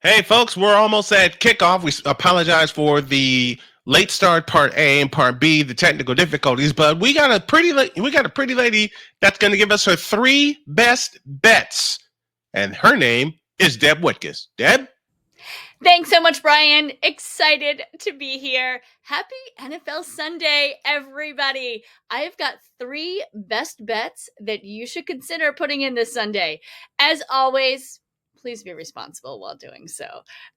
Hey, folks, we're almost at kickoff. We apologize for the late start, part A and part B, the technical difficulties, but we got a pretty lady that's going to give us her three best bets, and her name is Deb Whitkus. Deb. Thanks so much, Brian. Excited to be here. Happy NFL Sunday, everybody. I have got three best bets that you should consider putting in this Sunday. As always, please be responsible while doing so.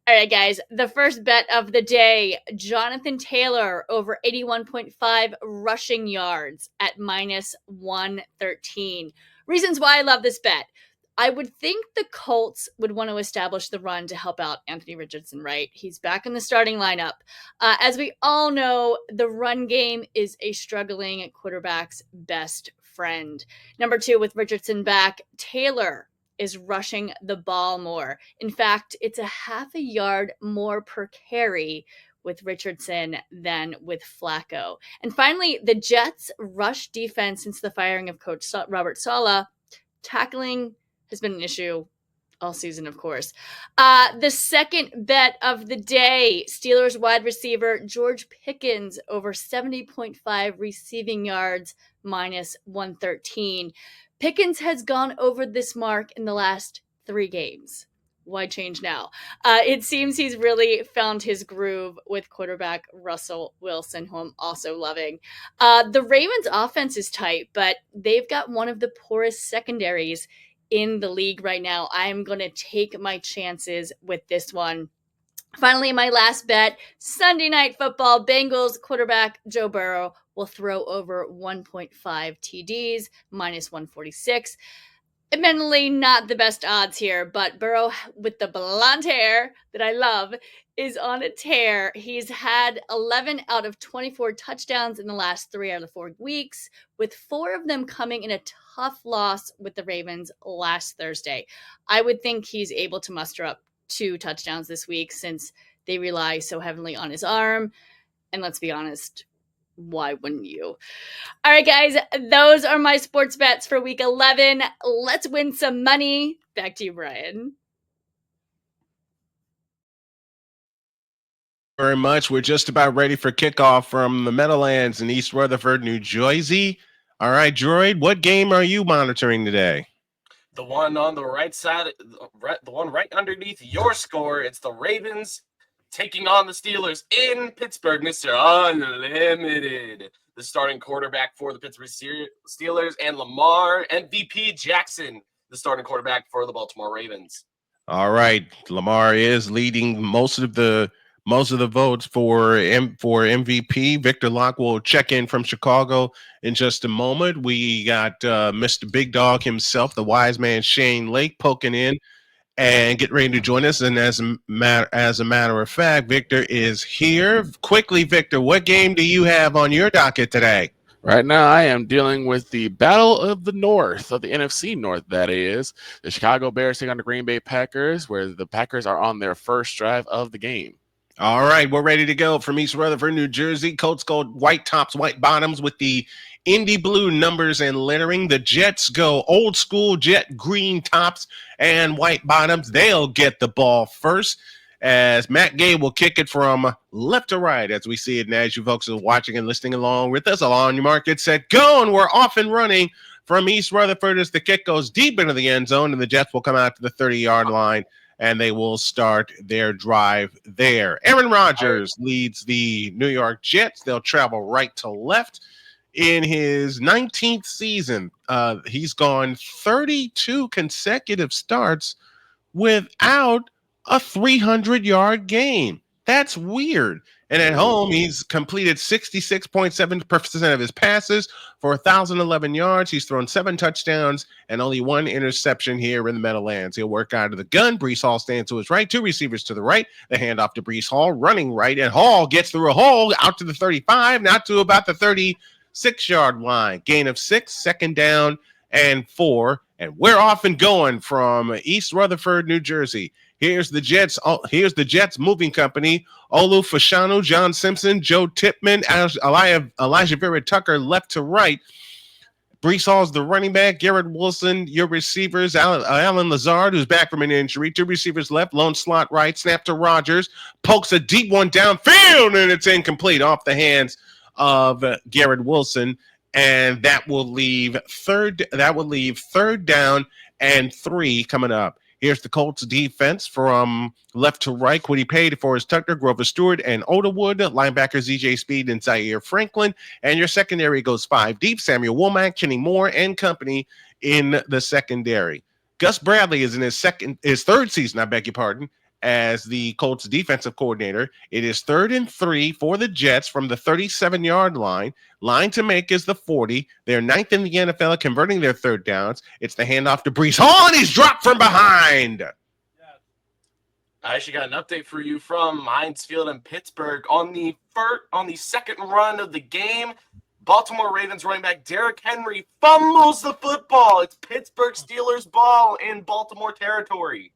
All right, guys, the first bet of the day, Jonathan Taylor over 81.5 rushing yards at minus 113. Reasons why I love this bet. I would think the Colts would want to establish the run to help out Anthony Richardson, right? He's back in the starting lineup. As we all know, the run game is a struggling quarterback's best friend. Number two, with Richardson back, Taylor is rushing the ball more. In fact, it's a half a yard more per carry with Richardson than with Flacco. And finally, the Jets' rush defense since the firing of Coach Robert Saleh, tackling has been an issue all season, of course. The second bet of the day, Steelers wide receiver George Pickens over 70.5 receiving yards minus 113. Pickens has gone over this mark in the last 3 games. Why change now? It seems he's really found his groove with quarterback Russell Wilson, who I'm also loving. The Ravens' offense is tight, but they've got one of the poorest secondaries in the league right now. I'm going to take my chances with this one. Finally, my last bet, Sunday Night Football, Bengals quarterback Joe Burrow will throw over 1.5 TDs, minus 146. Admittedly, not the best odds here, but Burrow, with the blonde hair that I love, is on a tear. He's had 11 out of 24 touchdowns in the last 3 out of 4 weeks, with 4 of them coming in a tough loss with the Ravens last Thursday. I would think he's able to muster up 2 touchdowns this week since they rely so heavily on his arm. And let's be honest, why wouldn't you? All right, guys, those are my sports bets for week 11. Let's win some money. Back to you, Brian. Very much. We're just about ready for kickoff from the Meadowlands in East Rutherford, New Jersey. All right, Droid, what game are you monitoring today? The one on the right side, the one right underneath your score. It's the Ravens taking on the Steelers in Pittsburgh, Mr. Unlimited. The starting quarterback for the Pittsburgh Steelers, and Lamar MVP Jackson, the starting quarterback for the Baltimore Ravens. All right, Lamar is leading most of the votes for MVP. Victor Locke will check in from Chicago in just a moment. We got Mr. Big Dog himself, the wise man Shane Lake, poking in and get ready to join us. And as a matter of fact, Victor is here. Quickly, Victor, what game do you have on your docket today? Right now, I am dealing with the Battle of the North, of the NFC North, that is. The Chicago Bears take on the Green Bay Packers, where the Packers are on their first drive of the game. All right, we're ready to go from East Rutherford, New Jersey. Colts go white tops, white bottoms with the Indy blue numbers and lettering. The Jets go old school jet green tops and white bottoms. They'll get the ball first, as Matt Gay will kick it from left to right as we see it. And as you folks are watching and listening along with us, all on your mark, get set, go, and we're off and running from East Rutherford as the kick goes deep into the end zone, and the Jets will come out to the 30-yard line, and they will start their drive there. Aaron Rodgers leads the New York Jets. They'll travel right to left. In his 19th season, he's gone 32 consecutive starts without a 300-yard game. That's weird. And at home, he's completed 66.7% of his passes for 1,011 yards. He's thrown 7 touchdowns and only 1 interception here in the Meadowlands. He'll work out of the gun. Breece Hall stands to his right, 2 receivers to the right. The handoff to Breece Hall, running right, and Hall gets through a hole out to the 35, now to about the 36-yard line. Gain of 6, second down and 4. And we're off and going from East Rutherford, New Jersey. Here's the Jets. Jets moving company. Olu Fashanu, John Simpson, Joe Tipman, Elijah Vera Tucker left to right. Brees Hall's the running back. Garrett Wilson, your receivers. Alan Lazard, who's back from an injury. 2 receivers left. Lone slot right. Snap to Rogers. Pokes a deep one downfield, and it's incomplete off the hands of Garrett Wilson. And that will leave third down and 3 coming up. Here's the Colts defense from left to right. Quiddy Pay, DeForest Tucker, Grover Stewart, and Odawood. Linebackers EJ Speed and Zaire Franklin. And your secondary goes 5 deep. Samuel Womack, Kenny Moore, and company in the secondary. Gus Bradley is in his third season, I beg your pardon, as the Colts defensive coordinator. It is 3rd and 3 for the Jets from the 37-yard line. Line to make is the 40. They're 9th in the NFL at converting their third downs. It's the handoff to Brees Hall, and he's dropped from behind. I actually got an update for you from Heinz Field in Pittsburgh on the second run of the game. Baltimore Ravens running back Derrick Henry fumbles the football. It's Pittsburgh Steelers ball in Baltimore territory.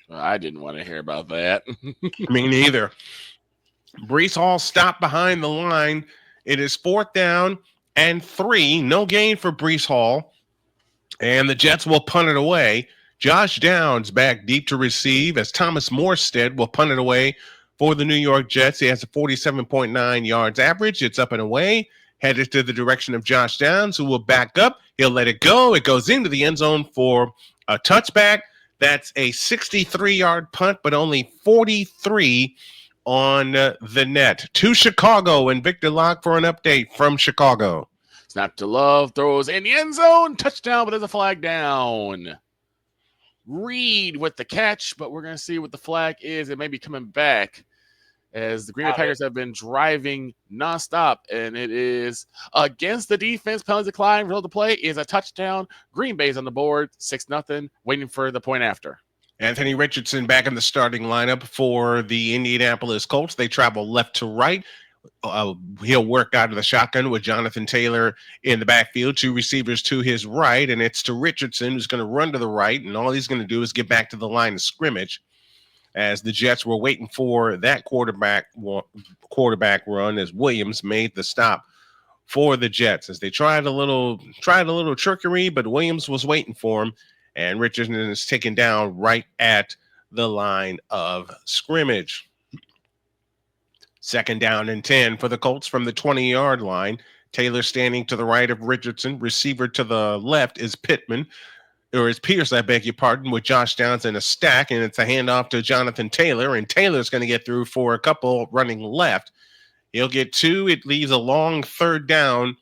I didn't want to hear about that. Me neither. Brees Hall stopped behind the line. It is 4th down and 3. No gain for Brees Hall. And the Jets will punt it away. Josh Downs back deep to receive as Thomas Morstead will punt it away for the New York Jets. He has a 47.9 yards average. It's up and away. Headed to the direction of Josh Downs, who will back up. He'll let it go. It goes into the end zone for a touchback. That's a 63-yard punt, but only 43 on the net. To Chicago and Victor Locke for an update from Chicago. Snap to Love, throws in the end zone, touchdown, but there's a flag down. Reed with the catch, but we're going to see what the flag is. It may be coming back as the Green Bay Packers have been driving nonstop, and it is against the defense. Penalty decline, result of play is a touchdown. Green Bay's on the board, 6-0, waiting for the point after. Anthony Richardson back in the starting lineup for the Indianapolis Colts. They travel left to right. He'll work out of the shotgun with Jonathan Taylor in the backfield, 2 receivers to his right, and it's to Richardson, who's going to run to the right, and all he's going to do is get back to the line of scrimmage as the Jets were waiting for that quarterback run as Williams made the stop for the Jets as they tried a little trickery, but Williams was waiting for him, and Richardson is taken down right at the line of scrimmage. 2nd down and 10 for the Colts from the 20-yard line. Taylor standing to the right of Richardson. Receiver to the left is Pierce, I beg your pardon, with Josh Downs in a stack, and it's a handoff to Jonathan Taylor, and Taylor's going to get through for a couple running left. He'll get 2. It leaves a long 3rd down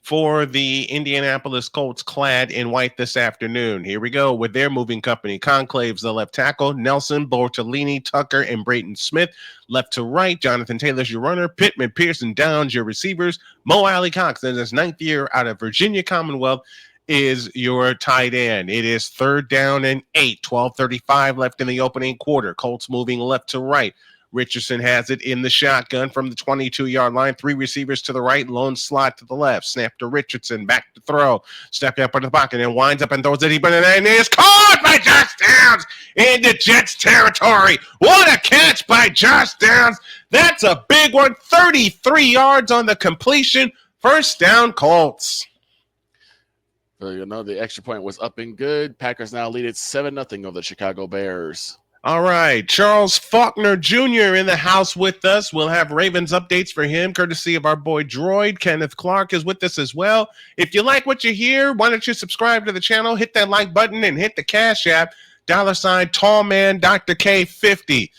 for the Indianapolis Colts clad in white this afternoon. Here we go with their moving company. Conclave's the left tackle. Nelson, Bortolini, Tucker, and Brayton Smith. Left to right, Jonathan Taylor's your runner. Pittman, Pearson, Downs, your receivers. Mo Alley Cox, in his 9th year out of Virginia Commonwealth, is your tight end. It is 3rd down and 8. 12:35 left in the opening quarter. Colts moving left to right. Richardson has it in the shotgun from the 22-yard line. 3 receivers to the right, lone slot to the left. Snap to Richardson, back to throw. Step up into the pocket and winds up and throws it deep in, and is caught by Josh Downs into Jets territory. What a catch by Josh Downs. That's a big one. 33 yards on the completion. 1st down, Colts. So you know the extra point was up and good. Packers now lead it 7-0 over the Chicago Bears. All right, Charles Faulkner Jr. in the house with us. We'll have Ravens updates for him, courtesy of our boy Droid. Kenneth Clark is with us as well. If you like what you hear, why don't you subscribe to the channel, hit that like button, and hit the Cash App, $ Tallman Dr. K50.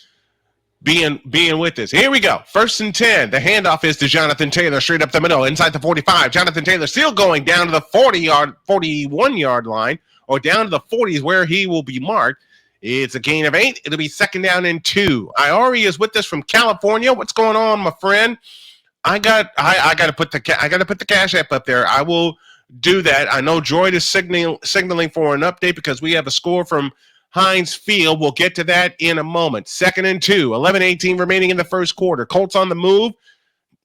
Being with us. Here we go. 1st and 10. The handoff is to Jonathan Taylor straight up the middle inside the 45. Jonathan Taylor still going down to the 41-yard line, or down to the 40s where he will be marked. It's a gain of 8. It'll be 2nd down and 2. Iori is with us from California. What's going on, my friend? I got to put the Cash App up there. I will do that. I know Droid is signaling for an update because we have a score from Heinz Field. We'll get to that in a moment. 2nd and 2. 11:18 remaining in the 1st quarter. Colts on the move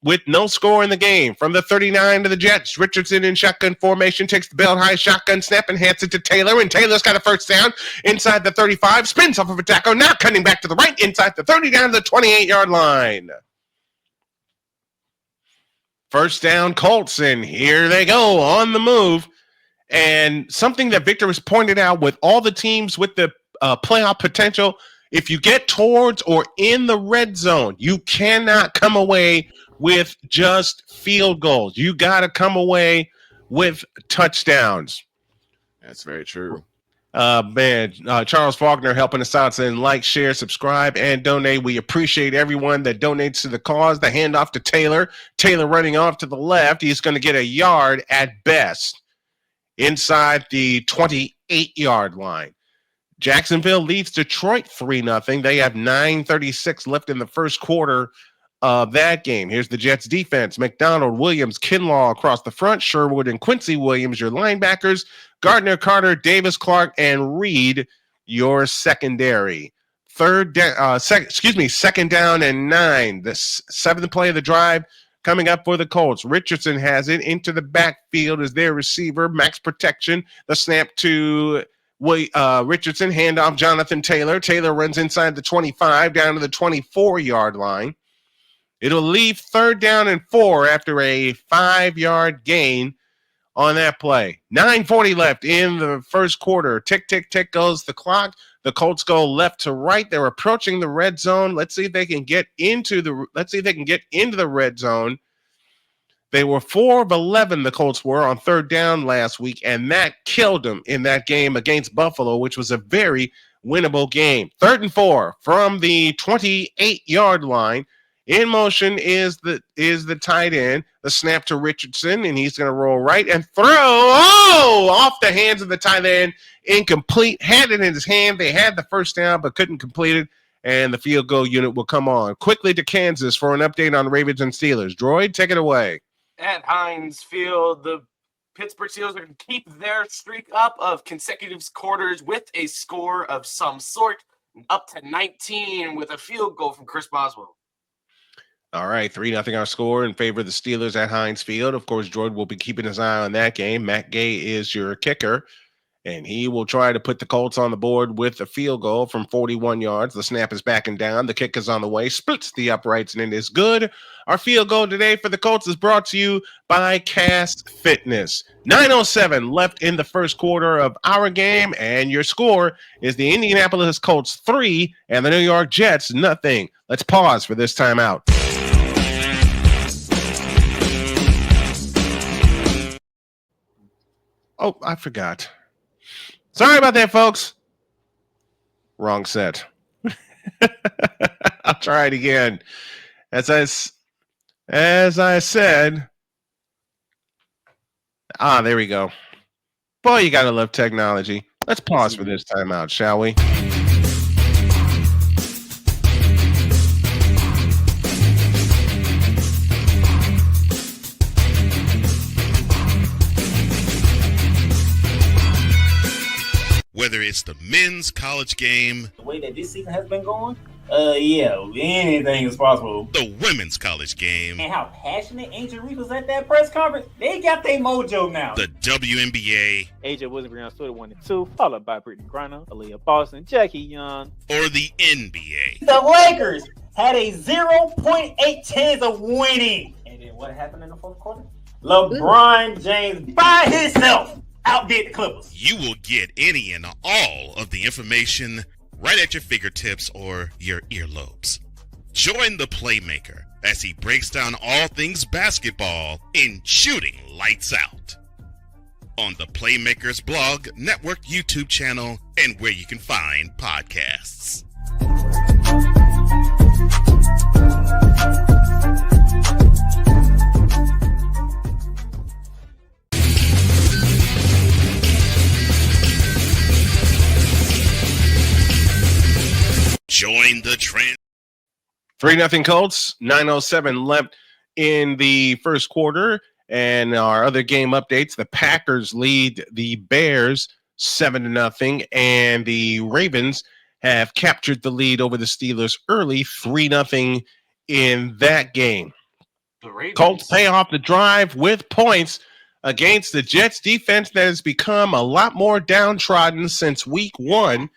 with no score in the game. From the 39 to the Jets, Richardson in shotgun formation takes the belt high shotgun snap and hands it to Taylor, and Taylor's got a 1st down inside the 35, spins off of a tackle, now cutting back to the right inside the 30 down to the 28-yard line. 1st down, Colts, and here they go on the move. And something that Victor has pointed out with all the teams with the playoff potential, if you get towards or in the red zone, you cannot come away with just field goals. You got to come with touchdowns. That's very true. Charles Faulkner helping us out, saying like, share, subscribe, and donate. We appreciate everyone that donates to the cause. The handoff to Taylor. Taylor running off to the left. He's going to get a yard at best inside the 28-yard line. Jacksonville leads Detroit 3-0. They have 9:36 left in the first quarter of that game. Here's the Jets defense. McDonald, Williams, Kinlaw across the front. Sherwood and Quincy Williams, your linebackers. Gardner, Carter, Davis, Clark, and Reed, your secondary. Second down and 9. The seventh play of the drive coming up for the Colts. Richardson has it into the backfield as their receiver. Max protection. The snap to Richardson. Handoff Jonathan Taylor. Taylor runs inside the 25 down to the 24-yard line. It'll leave 3rd down and 4 after a 5-yard gain on that play. 9:40 left in the first quarter. Tick, tick, tick goes the clock. The Colts go left to right. They're approaching the red zone. Let's see if they can get into the red zone. They were 4 of 11, the Colts were, on 3rd down last week, and that killed them in that game against Buffalo, which was a very winnable game. 3rd and 4 from the 28-yard line. In motion is the tight end. The snap to Richardson, and he's going to roll right and throw. Oh, off the hands of the tight end. Incomplete. Had it in his hand. They had the first down, but couldn't complete it, and the field goal unit will come on. Quickly to Kansas for an update on the Ravens and Steelers. Droid, take it away. At Heinz Field, the Pittsburgh Steelers are going to keep their streak up of consecutive quarters with a score of some sort, up to 19 with a field goal from Chris Boswell. All right, 3-0 our score in favor of the Steelers at Heinz Field. Of course, Jordan will be keeping his eye on that game. Matt Gay is your kicker, and he will try to put the Colts on the board with a field goal from 41 yards. The snap is backing down. The kick is on the way, splits the uprights, and it is good. Our field goal today for the Colts is brought to you by Cast Fitness. 9:07 left in the first quarter of our game, and your score is the Indianapolis Colts 3 and the New York Jets 0. Let's pause for this timeout. Oh, I forgot. Sorry about that, folks. Wrong set. I'll try it again. As I said. There we go. Boy, you gotta love technology. Let's pause for this timeout, shall we? Whether it's the men's college game, the way that this season has been going, anything is possible. The women's college game, And how passionate Angel Reese was at that press conference, they got their mojo now. The WNBA, AJ Wilson stood at 1-2, followed by Brittany Griner, Aaliyah Boston, Jackie Young, or the NBA. The Lakers had a 0.8 chance of winning. And then what happened in the fourth quarter? LeBron James by himself outdid the Clippers. You will get any and all of the information right at your fingertips or your earlobes. Join the Playmaker as he breaks down all things basketball in Shooting Lights Out on the Playmakers blog, network, YouTube channel, and where you can find podcasts. Join the trend. 3-0 Colts, 9:07 left in the first quarter. And our other game updates, the Packers lead the Bears 7-0, and the Ravens have captured the lead over the Steelers early, 3-0 in that game. The Ravens. Colts pay off the drive with points against the Jets defense that has become a lot more downtrodden since week 1,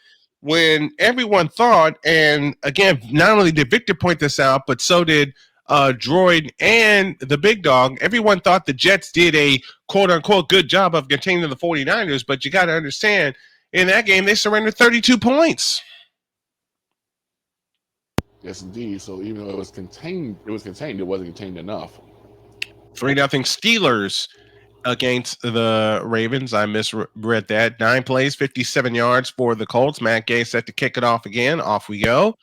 when everyone thought, and again, not only did Victor point this out, but so did Droid and the big dog, everyone thought the Jets did a quote-unquote good job of containing the 49ers, but you got to understand, in that game, they surrendered 32 points. Yes, indeed. So even though it was contained, it wasn't contained enough. 3-0 Steelers against the Ravens. I misread that. 9 plays, 57 yards for the Colts. Matt Gay set to kick it off again. Off we go.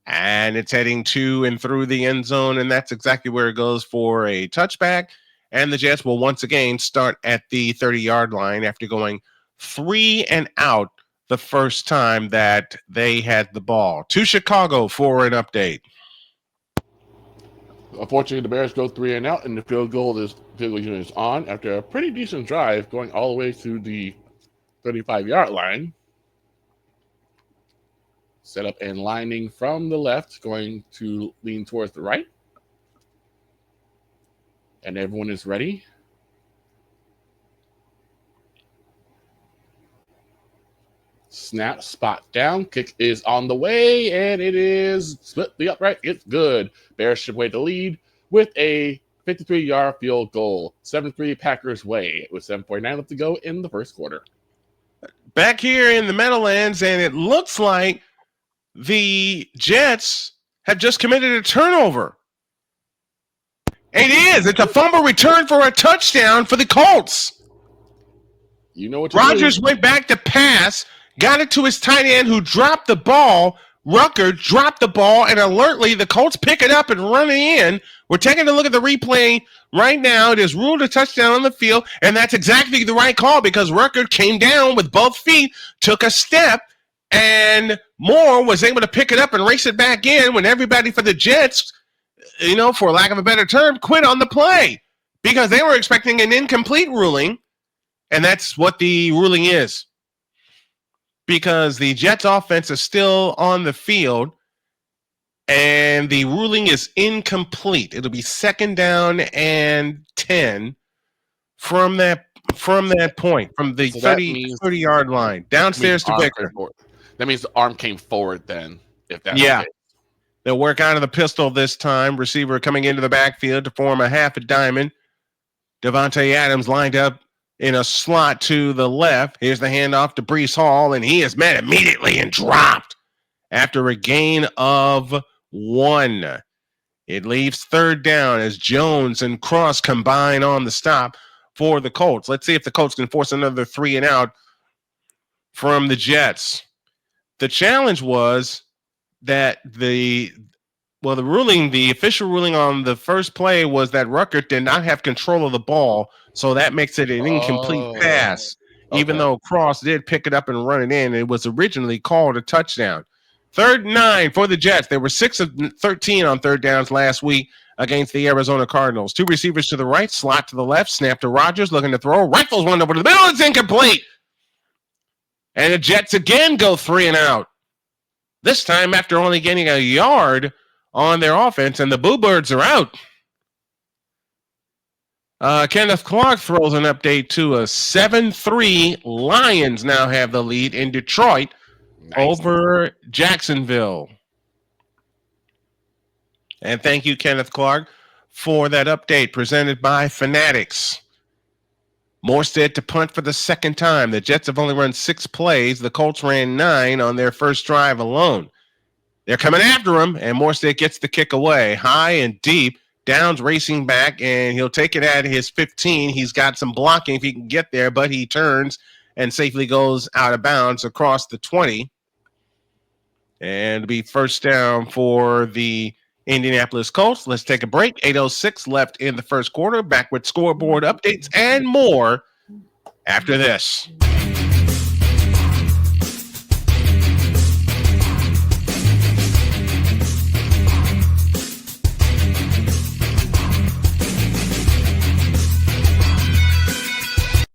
And it's heading to and through the end zone, and that's exactly where it goes for a touchback. And the Jets will once again start at the 30-yard line after going 3 and out the first time that they had the ball. To Chicago for an update. Unfortunately, the Bears go 3 and out, and the field goal unit is on after a pretty decent drive going all the way to the 35-yard line. Set up and lining from the left, going to lean towards the right. And everyone is ready. Snap, spot down, kick is on the way, and it is split the upright. It's good. Bears should wait the lead with a 53-yard field goal. 7-3 Packers way with 7:49 left to go in the first quarter. Back here in the Meadowlands, and it looks like the Jets have just committed a turnover. It is. It's a fumble return for a touchdown for the Colts. You know what Rodgers went back to pass, got it to his tight end who dropped the ball. Rucker dropped the ball, and alertly the Colts pick it up and run it in. We're taking a look at the replay right now. It is ruled a touchdown on the field, and that's exactly the right call because Rucker came down with both feet, took a step, and Moore was able to pick it up and race it back in when everybody for the Jets, for lack of a better term, quit on the play because they were expecting an incomplete ruling, and that's what the ruling is. Because the Jets offense is still on the field and the ruling is incomplete. It'll be 2nd down and 10 from that point, from the 30-yard line, downstairs to Victor. That means the arm came forward then, if that's yeah. Okay. They'll work out of the pistol this time. Receiver coming into the backfield to form a half a diamond. Devontae Adams lined up in a slot to the left. Here's the handoff to Breece Hall, and he is met immediately and dropped after a gain of 1. It leaves 3rd down as Jones and Cross combine on the stop for the Colts. Let's see if the Colts can force another 3 and out from the Jets. The challenge was that the official ruling on the first play was that Rucker did not have control of the ball, so that makes it an incomplete pass. Okay. Even though Cross did pick it up and run it in, it was originally called a touchdown. 3rd and 9 for the Jets. They were 6 of 13 on 3rd downs last week against the Arizona Cardinals. 2 receivers to the right, slot to the left, snap to Rodgers, looking to throw, rifles one over to the middle, it's incomplete. And the Jets again go 3 and out. This time after only getting a yard on their offense, and the Boo Birds are out. Kenneth Clark throws an update to a 7-3. Lions now have the lead in Detroit over Jacksonville. And thank you, Kenneth Clark, for that update presented by Fanatics. Morstead to punt for the 2nd time. The Jets have only run 6 plays. The Colts ran 9 on their first drive alone. They're coming after him, and Morstead gets the kick away. High and deep. Downs racing back, and he'll take it at his 15. He's got some blocking if he can get there, but he turns and safely goes out of bounds across the 20. And it'll be 1st down for the Indianapolis Colts. Let's take a break. 8:06 left in the first quarter. Back with scoreboard updates and more after this.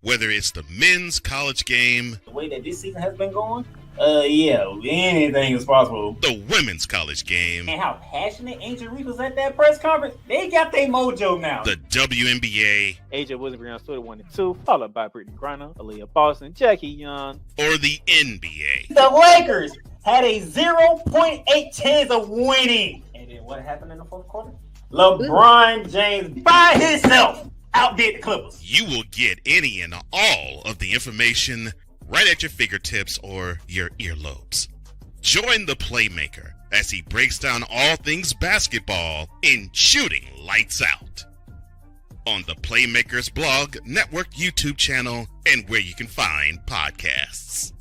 Whether it's the men's college game, the way that this season has been going, anything is possible. The women's college game, And how passionate Angel Reese was at that press conference, they got their mojo now. The WNBA, AJ Williams on Twitter 1 and 2, followed by Brittany Griner, Aaliyah Boston, Jackie Young, or the NBA. The Lakers had a 0.8 chance of winning. And then what happened in the fourth quarter? LeBron James by himself outdid the Clippers. You will get any and all of the information right at your fingertips or your earlobes. Join the Playmaker as he breaks down all things basketball in Shooting Lights Out on the Playmakers blog, network, YouTube channel, and where you can find podcasts.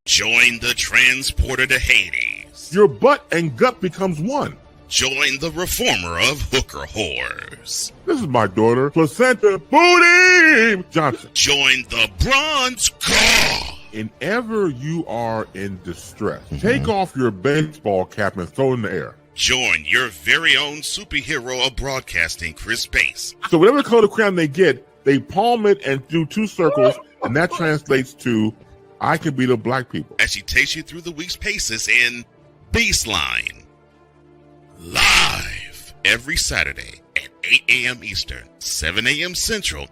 Join the transporter to Hades. Your butt and gut becomes one. Join the reformer of hooker whores. This is my daughter, Placenta Booty Johnson. Join the bronze god. Whenever you are in distress, take off your baseball cap and throw it in the air. Join your very own superhero of broadcasting, Chris Bass. So whatever color crayon they get, they palm it and do 2 circles, and that translates to I can beat up black people. As she takes you through the week's paces in Baseline. Live every Saturday at 8 a.m. Eastern, 7 a.m. Central,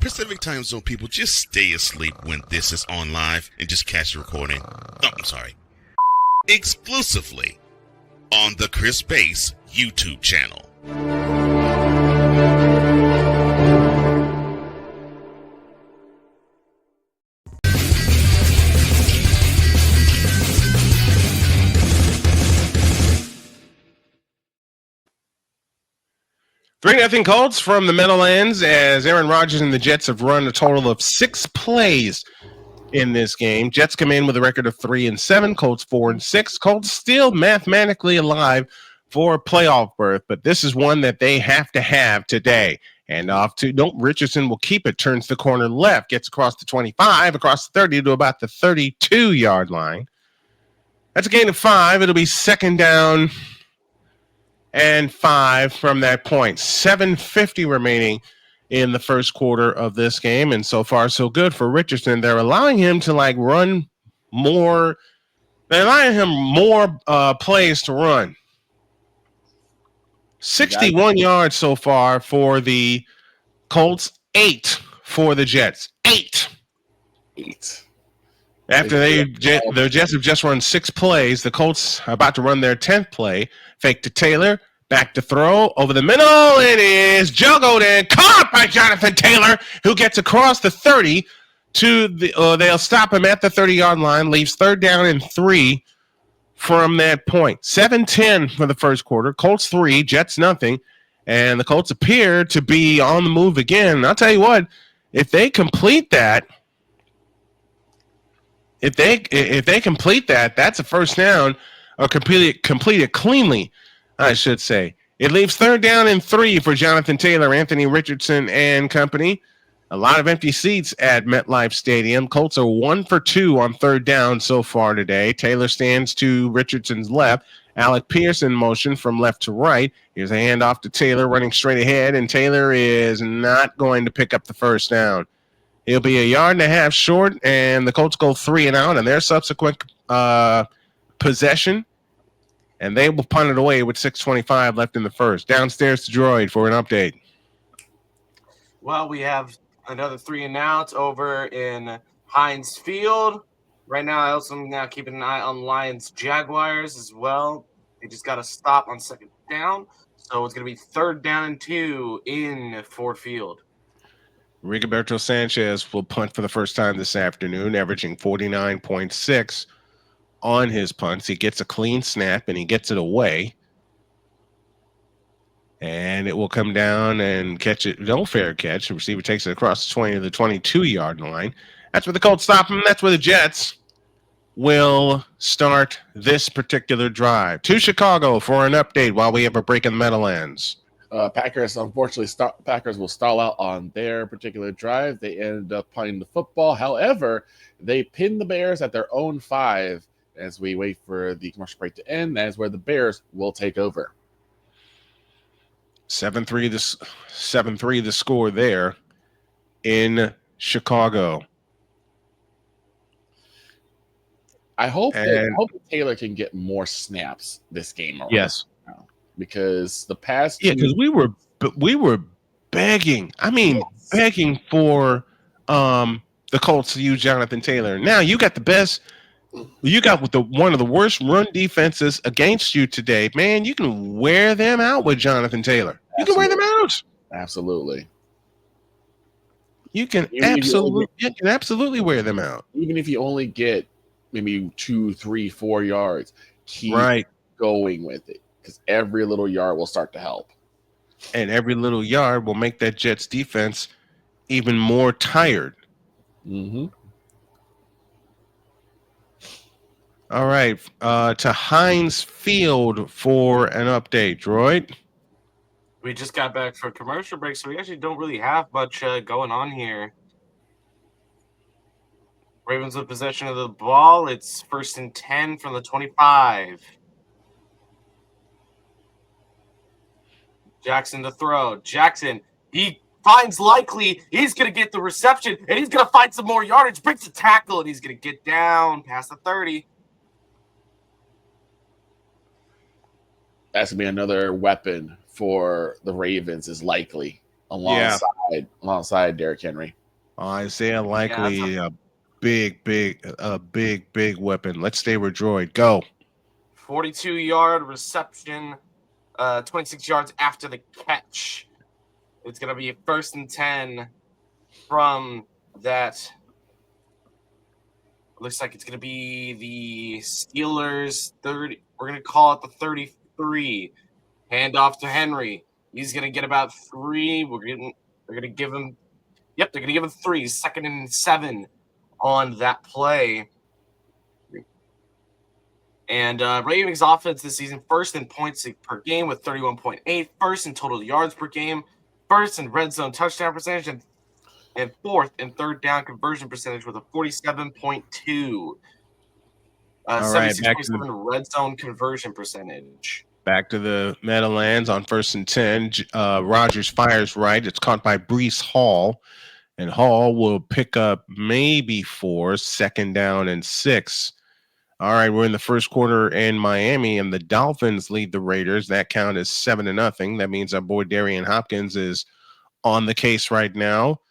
Pacific Time Zone people, just stay asleep when this is on live and just catch the recording. Oh, I'm sorry. Exclusively on the Chris Bass YouTube channel. Three nothing Colts from the Meadowlands as Aaron Rodgers and the Jets have run a total of 6 plays in this game. Jets come in with a record of 3-7, Colts 4-6. Colts still mathematically alive for a playoff berth, but this is one that they have to have today. And off to Richardson will keep it, turns the corner left, gets across the 25, across the 30 to about the 32-yard line. That's a gain of 5. It'll be second down and 5 from that point. 7:50 remaining in the first quarter of this game, and so far so good for Richardson. They're allowing him to run more. They're allowing him more plays to run. 61 yards so far for the Colts, 8 for the Jets. 8. After the Jets have just run 6 plays, the Colts are about to run their 10th play. Fake to Taylor, back to throw, over the middle. It is juggled and caught by Jonathan Taylor, who gets across the 30 to the. They'll stop him at the 30-yard line, leaves third down and 3 from that point. 7-10 for the first quarter. Colts 3, Jets nothing, and the Colts appear to be on the move again. I'll tell you what, if they complete that. If they complete that, that's a first down, or completed cleanly, I should say. It leaves third down and 3 for Jonathan Taylor, Anthony Richardson, and company. A lot of empty seats at MetLife Stadium. Colts are 1 for 2 on third down so far today. Taylor stands to Richardson's left. Alec Pierce in motion from left to right. Here's a handoff to Taylor running straight ahead, and Taylor is not going to pick up the first down. He'll be 1.5 yards short, and the Colts go 3 and out on their subsequent possession, and they will punt it away with 6:25 left in the first. Downstairs to Droid for an update. Well, we have another 3 and outs over in Heinz Field. Right now, I also am now keeping an eye on Lions Jaguars as well. They just got to stop on second down, so it's going to be third down and 2 in Ford Field. Rigoberto Sanchez will punt for the first time this afternoon, averaging 49.6 on his punts. He gets a clean snap, and he gets it away. And it will come down and catch it. No fair catch. The receiver takes it across the 20 to the 22-yard line. That's where the Colts stop him. That's where the Jets will start this particular drive. To Chicago for an update while we have a break in the Meadowlands. Packers, unfortunately, Packers will stall out on their particular drive. They ended up punting the football. However, they pinned the Bears at their own 5 as we wait for the commercial break to end. That is where the Bears will take over. 7-3 the score there in Chicago. I hope that Taylor can get more snaps this game. Yes. because the past Yeah, because we were begging. I mean, Yes. begging for the Colts to use Jonathan Taylor. Now you got the best. You got one of the worst run defenses against you today, man. You can wear them out with Jonathan Taylor. You can wear them out. Absolutely. You can Even if you absolutely wear them out. Even if you only get maybe 2, 3, 4 yards, keep Right. going with it because every little yard will start to help. And every little yard will make that Jets defense even more tired. Mm-hmm. All right. To Heinz Field for an update, Droid. We just got back for commercial break, so we actually don't really have much going on here. Ravens with possession of the ball. It's 1st and 10 from the 25. Jackson to throw. Jackson, he finds Likely. He's going to get the reception, and he's going to find some more yardage. Breaks the tackle, and he's going to get down past the 30. That's going to be another weapon for the Ravens is Likely alongside Derrick Henry. Isaiah Likely, a big weapon. Let's stay with Droid. Go. 42-yard reception, 26 yards after the catch. It's going to be 1st and 10 from that. Looks like it's going to be the Steelers 30. We're going to call it the 33. Hand off to Henry. He's going to get about 3. They're going to give him 3. 2nd and 7 on that play. And Ravens offense this season, 1st in points per game with 31.8, 1st in total yards per game, 1st in red zone touchdown percentage, and 4th in 3rd down conversion percentage with a 47.2. 76.7 red zone conversion percentage. Back to the Meadowlands on 1st and 10. Rodgers fires right. It's caught by Breece Hall. And Hall will pick up maybe 4, 2nd down and 6. All right, we're in the first quarter in Miami, and the Dolphins lead the Raiders. That count is 7-0. That means our boy Darian Hopkins is on the case right now.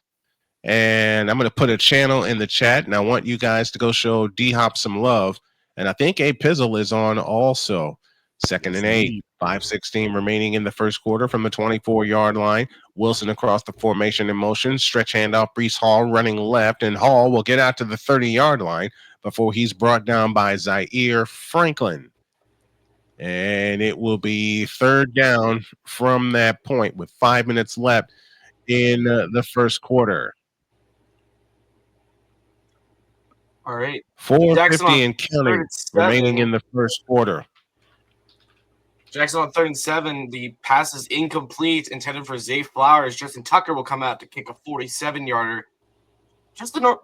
And I'm going to put a channel in the chat, and I want you guys to go show D-Hop some love. And I think A Pizzle is on also. 2nd and 8, 5:16 remaining in the first quarter from the 24-yard line. Wilson across the formation in motion. Stretch handoff, Breece Hall running left, and Hall will get out to the 30-yard line before he's brought down by Zaire Franklin. And it will be 3rd down from that point with 5 minutes left in the first quarter. All right. 4:50 and counting remaining in the first quarter. Jackson on 3rd and 7. The pass is incomplete, intended for Zay Flowers. Justin Tucker will come out to kick a 47-yarder.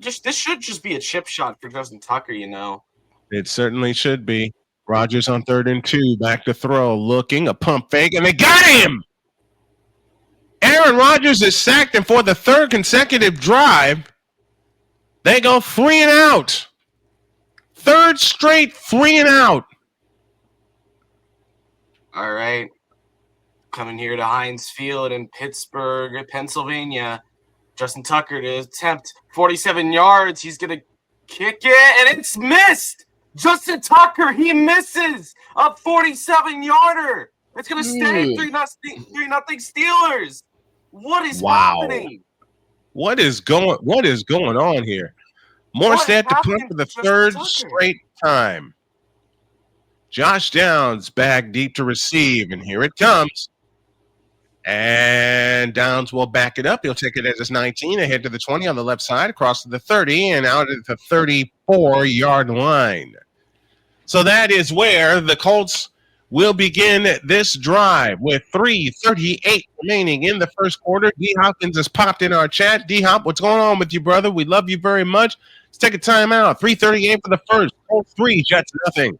This should just be a chip shot for Justin Tucker, you know. It certainly should be. Rodgers on 3rd and 2, back to throw, looking, a pump fake, and they got him! Aaron Rodgers is sacked, and for the 3rd consecutive drive, they go 3 and out. 3rd straight 3 and out. All right. Coming here to Heinz Field in Pittsburgh, Pennsylvania. Justin Tucker to attempt 47 yards. He's going to kick it, and it's missed. Justin Tucker, he misses a 47-yarder. It's going to stay 3-0 Steelers. What is happening? What is going on here? Morstead to punt for the 3rd straight time. Josh Downs back deep to receive, and here it comes. And Downs will back it up. He'll take it as his 19, ahead to the 20 on the left side, across to the 30, and out at the 34-yard line. So that is where the Colts will begin this drive with 3:38 remaining in the first quarter. D. Hopkins has popped in our chat. D-Hop, what's going on with you, brother? We love you very much. Let's take a timeout. 3:38 for the first. Colts 3, Jets nothing.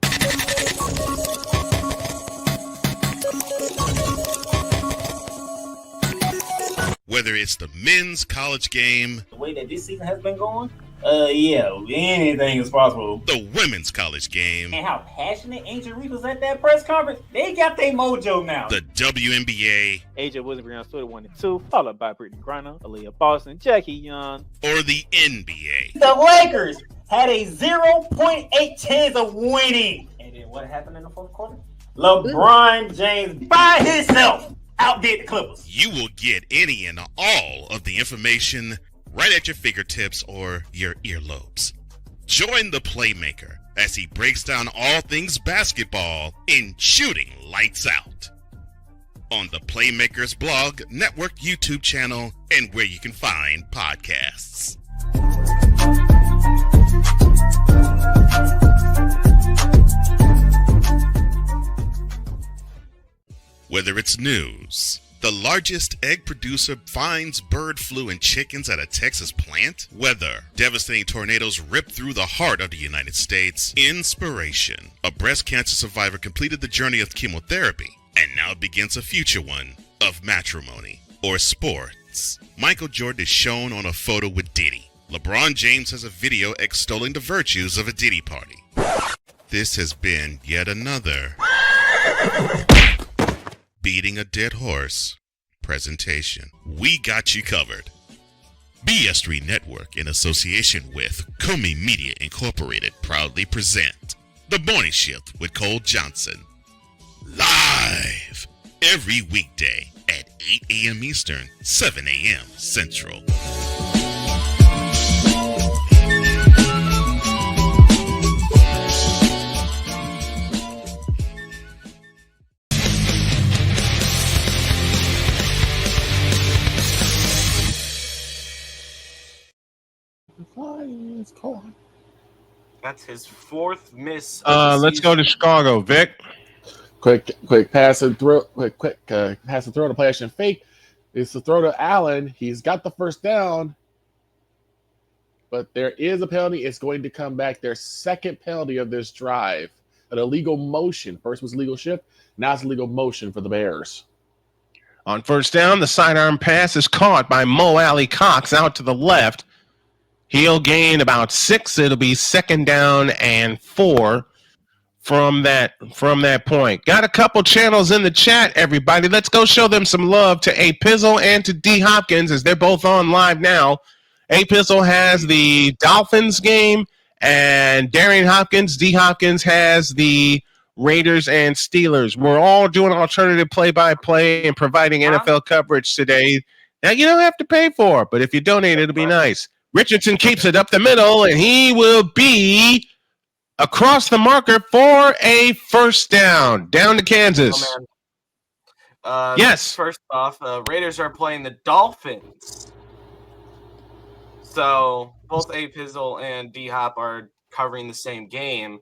Whether it's the men's college game, The way that this season has been going, Yeah, anything is possible. The women's college game. And how passionate Angel Reese was at that press conference. They got their mojo now. The WNBA. AJ Wilson, Brianna Stewart 1 and 2, followed by Brittany Griner, Aaliyah Boston, Jackie Young. Or the NBA. The Lakers had a 0.8 chance of winning. And then what happened in the fourth quarter? LeBron James by himself outdid the Clippers. You will get any and all of the information right at your fingertips or your earlobes. Join the Playmaker as he breaks down all things basketball in Shooting Lights Out on the Playmaker's blog, network, YouTube channel, and where you can find podcasts. Whether it's news, the largest egg producer finds bird flu in chickens at a Texas plant, weather, devastating tornadoes rip through the heart of the United States, inspiration, a breast cancer survivor completed the journey of chemotherapy, and now begins a future one of matrimony, or sports. Michael Jordan is shown on a photo with Diddy. LeBron James has a video extolling the virtues of a Diddy party. This has been yet another Beating a Dead Horse presentation. We got you covered. BS3 Network, in association with Comey Media Incorporated, proudly present The Morning Shift with Cole Johnson. Live every weekday at 8 a.m. Eastern, 7 a.m. Central. That's his fourth miss. Let's go to Chicago, Vic. Quick pass and throw. Quick pass and throw to play action fake. It's the throw to Allen. He's got the first down, but there is a penalty. It's going to come back. Their second penalty of this drive, an illegal motion. First was legal shift. Now it's illegal motion for the Bears. On first down, the sidearm pass is caught by Mo Alley Cox out to the left. He'll gain about 6. It'll be second down and 4 from that point. Got a couple channels in the chat, everybody. Let's go show them some love to A Pizzle and to D Hopkins, as they're both on live now. A Pizzle has the Dolphins game, and Darian Hopkins, D Hopkins, has the Raiders and Steelers. We're all doing alternative play-by-play and providing NFL coverage today. Now, you don't have to pay for it, but if you donate, it'll be nice. Richardson keeps it up the middle, and he will be across the marker for a first down. Down to Kansas. Yes. First off, Raiders are playing the Dolphins. So both A Pizzle and D Hop are covering the same game.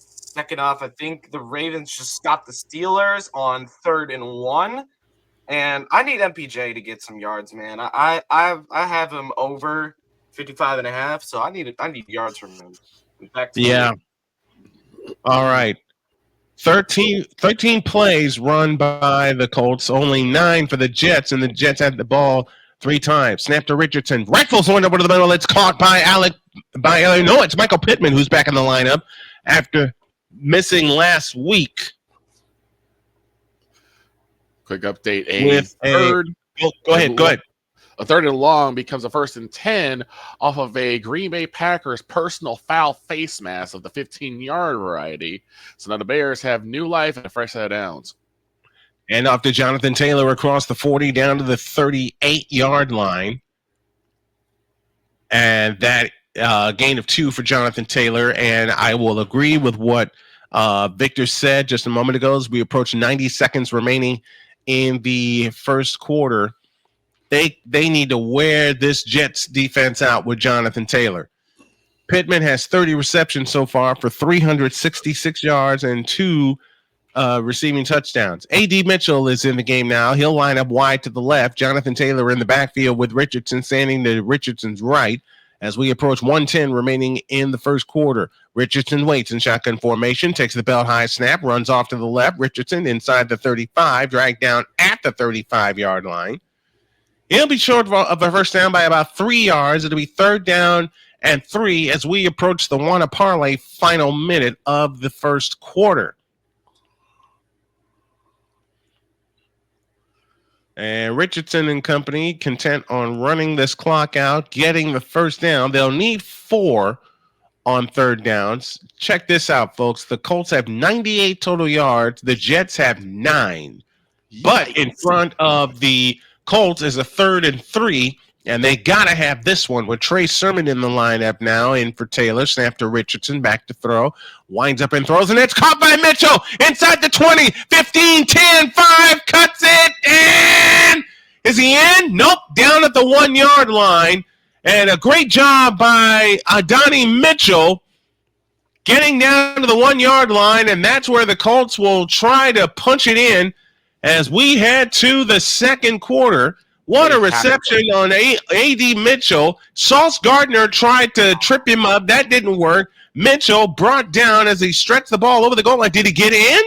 Second off, I think the Ravens just stopped the Steelers on 3rd and 1. And I need MPJ to get some yards, man. I have him over 55.5, so I need yards from him. Yeah. All right. 13 plays run by the Colts, only 9 for the Jets, and the Jets had the ball 3 times. Snap to Richardson. Rifles one over to the middle. It's caught by no, it's Michael Pittman who's back in the lineup after missing last week. Quick update. Go ahead. A 3rd and long becomes a 1st and 10 off of a Green Bay Packers personal foul face mask of the 15-yard variety. So now the Bears have new life and a fresh set of downs. And off to Jonathan Taylor across the 40 down to the 38-yard line. And that gain of 2 for Jonathan Taylor. And I will agree with what Victor said just a moment ago as we approach 90 seconds remaining in the first quarter. They need to wear this Jets defense out with Jonathan Taylor. Pittman has 30 receptions so far for 366 yards and 2 receiving touchdowns. A.D. Mitchell is in the game now. He'll line up wide to the left. Jonathan Taylor in the backfield with Richardson standing to Richardson's right as we approach 1:10 remaining in the first quarter. Richardson waits in shotgun formation, takes the belt high snap, runs off to the left. Richardson inside the 35, dragged down at the 35-yard line. It'll be short of a first down by about 3 yards. It'll be 3rd down and 3 as we approach the Wanna Parlay final minute of the first quarter. And Richardson and company content on running this clock out, getting the first down. They'll need 4 on 3rd downs. Check this out, folks. The Colts have 98 total yards. The Jets have 9. But in front of the Colts is a 3rd and 3, and they got to have this one with Trey Sermon in the lineup now, in for Taylor. Snap to Richardson, back to throw. Winds up and throws, and it's caught by Mitchell inside the 20, 15, 10, 5, cuts it, and is he in? Nope, down at the 1-yard line. And a great job by Adonai Mitchell getting down to the 1-yard line, and that's where the Colts will try to punch it in as we head to the second quarter. What a reception on A.D. Mitchell. Sauce Gardner tried to trip him up. That didn't work. Mitchell brought down as he stretched the ball over the goal line. Did he get in?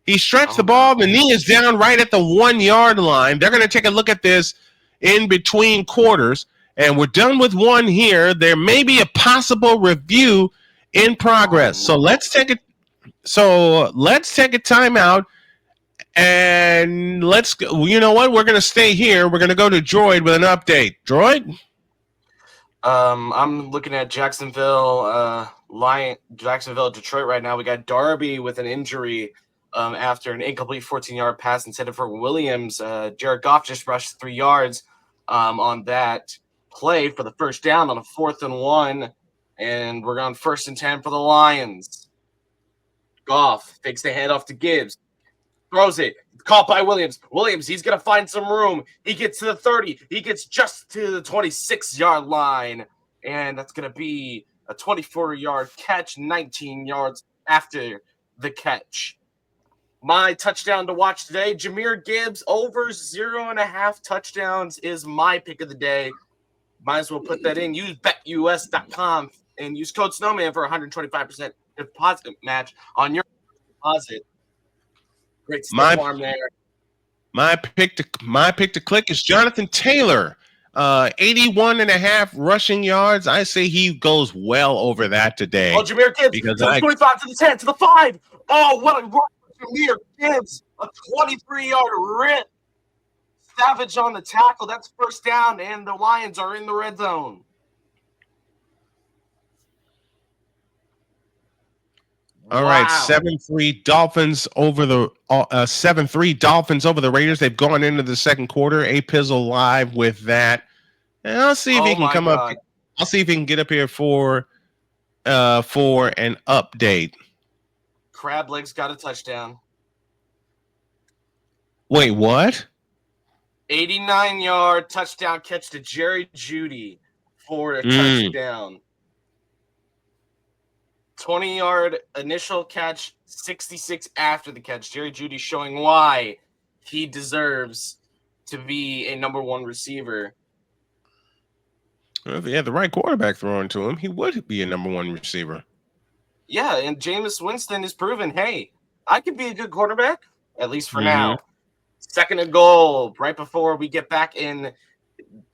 He stretched the ball. The knee is down right at the 1-yard line. They're going to take a look at this in between quarters, and we're done with one here. There may be a possible review in progress. So let's take a timeout. And let's go. You know what? We're going to stay here. We're going to go to Droid with an update. Droid? I'm looking at Jacksonville, Detroit right now. We got Darby with an injury after an incomplete 14-yard pass intended for Williams. Jared Goff just rushed 3 yards on that play for the first down on a 4th and 1. And we're on 1st and 10 for the Lions. Goff takes the handoff to Gibbs. Throws it. Caught by Williams. Williams, he's going to find some room. He gets to the 30. He gets just to the 26-yard line. And that's going to be a 24-yard catch, 19 yards after the catch. My touchdown to watch today, Jahmyr Gibbs, over 0.5 touchdowns is my pick of the day. Might as well put that in. Use betus.com and use code Snowman for 125% deposit match on your deposit. Great stuff farm there. My pick to click is Jonathan Taylor. 81.5 rushing yards. I say he goes well over that today. Oh, Jahmyr Gibbs, to the 25, to the 10, to the 5. Oh, what a run for Jahmyr Gibbs. A 23-yard rip. Savage on the tackle. That's first down, and the Lions are in the red zone. All right, 7-3 Dolphins over the 7-3 Dolphins over the Raiders. They've gone into the second quarter. A Pizzle live with that. And I'll see if he can come up. I'll see if he can get up here for an update. Crab Legs got a touchdown. Wait, what? 89-yard touchdown catch to Jerry Jeudy for a touchdown. 20-yard initial catch, 66 after the catch. Jerry Jeudy showing why he deserves to be a number 1 receiver. Well, if he had the right quarterback throwing to him, he would be a number 1 receiver. Yeah, and Jameis Winston has proven, hey, I could be a good quarterback, at least for now. 2nd and goal, right before we get back in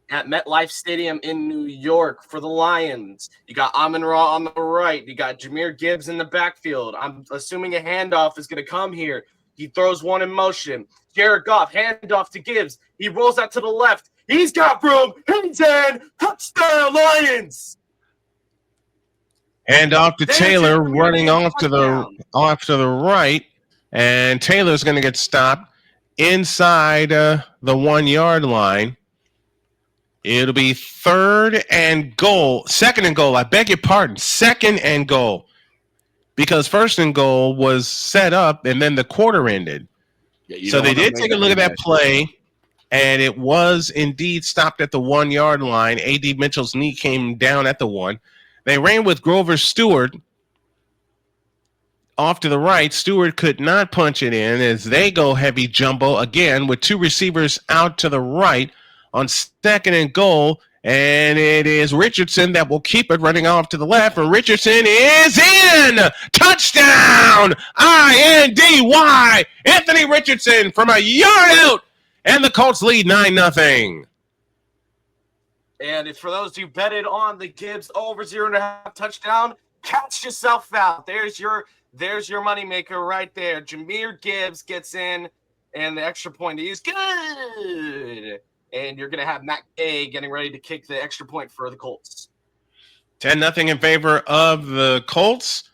at MetLife Stadium in New York for the Lions. You got Amon-Ra on the right. You got Jahmyr Gibbs in the backfield. I'm assuming a handoff is going to come here. He throws one in motion. Jared Goff, handoff to Gibbs. He rolls out to the left. He's got room. He's in. Touchdown, Lions. Handoff to Taylor, running off to the right. And Taylor's going to get stopped inside the 1-yard line. It'll be 2nd and goal. I beg your pardon. 2nd and goal. Because 1st and goal was set up and then the quarter ended. Yeah, so they did take a look at that play, and it was indeed stopped at the 1-yard line. A.D. Mitchell's knee came down at the 1. They ran with Grover Stewart off to the right. Stewart could not punch it in as they go heavy jumbo again with 2 receivers out to the right on 2nd and goal, and it is Richardson that will keep it running off to the left, and Richardson is in! Touchdown! I-N-D-Y! Anthony Richardson from a yard out, and the Colts lead 9-0. And if for those who betted on the Gibbs over 0.5 touchdown, catch yourself out. There's your moneymaker right there. Jahmyr Gibbs gets in, and the extra point is good. And you're going to have Matt Gay getting ready to kick the extra point for the Colts. 10-0 in favor of the Colts.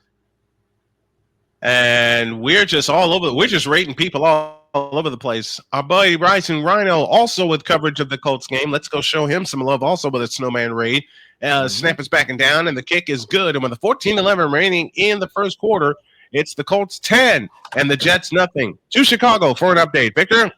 And we're just all over. We're just rating people all over the place. Our buddy Rising Rhino also with coverage of the Colts game. Let's go show him some love also with a Snowman raid. Snap is backing down, and the kick is good. And with a 14-11 remaining in the first quarter, it's the Colts 10 and the Jets nothing. To Chicago for an update. Victor?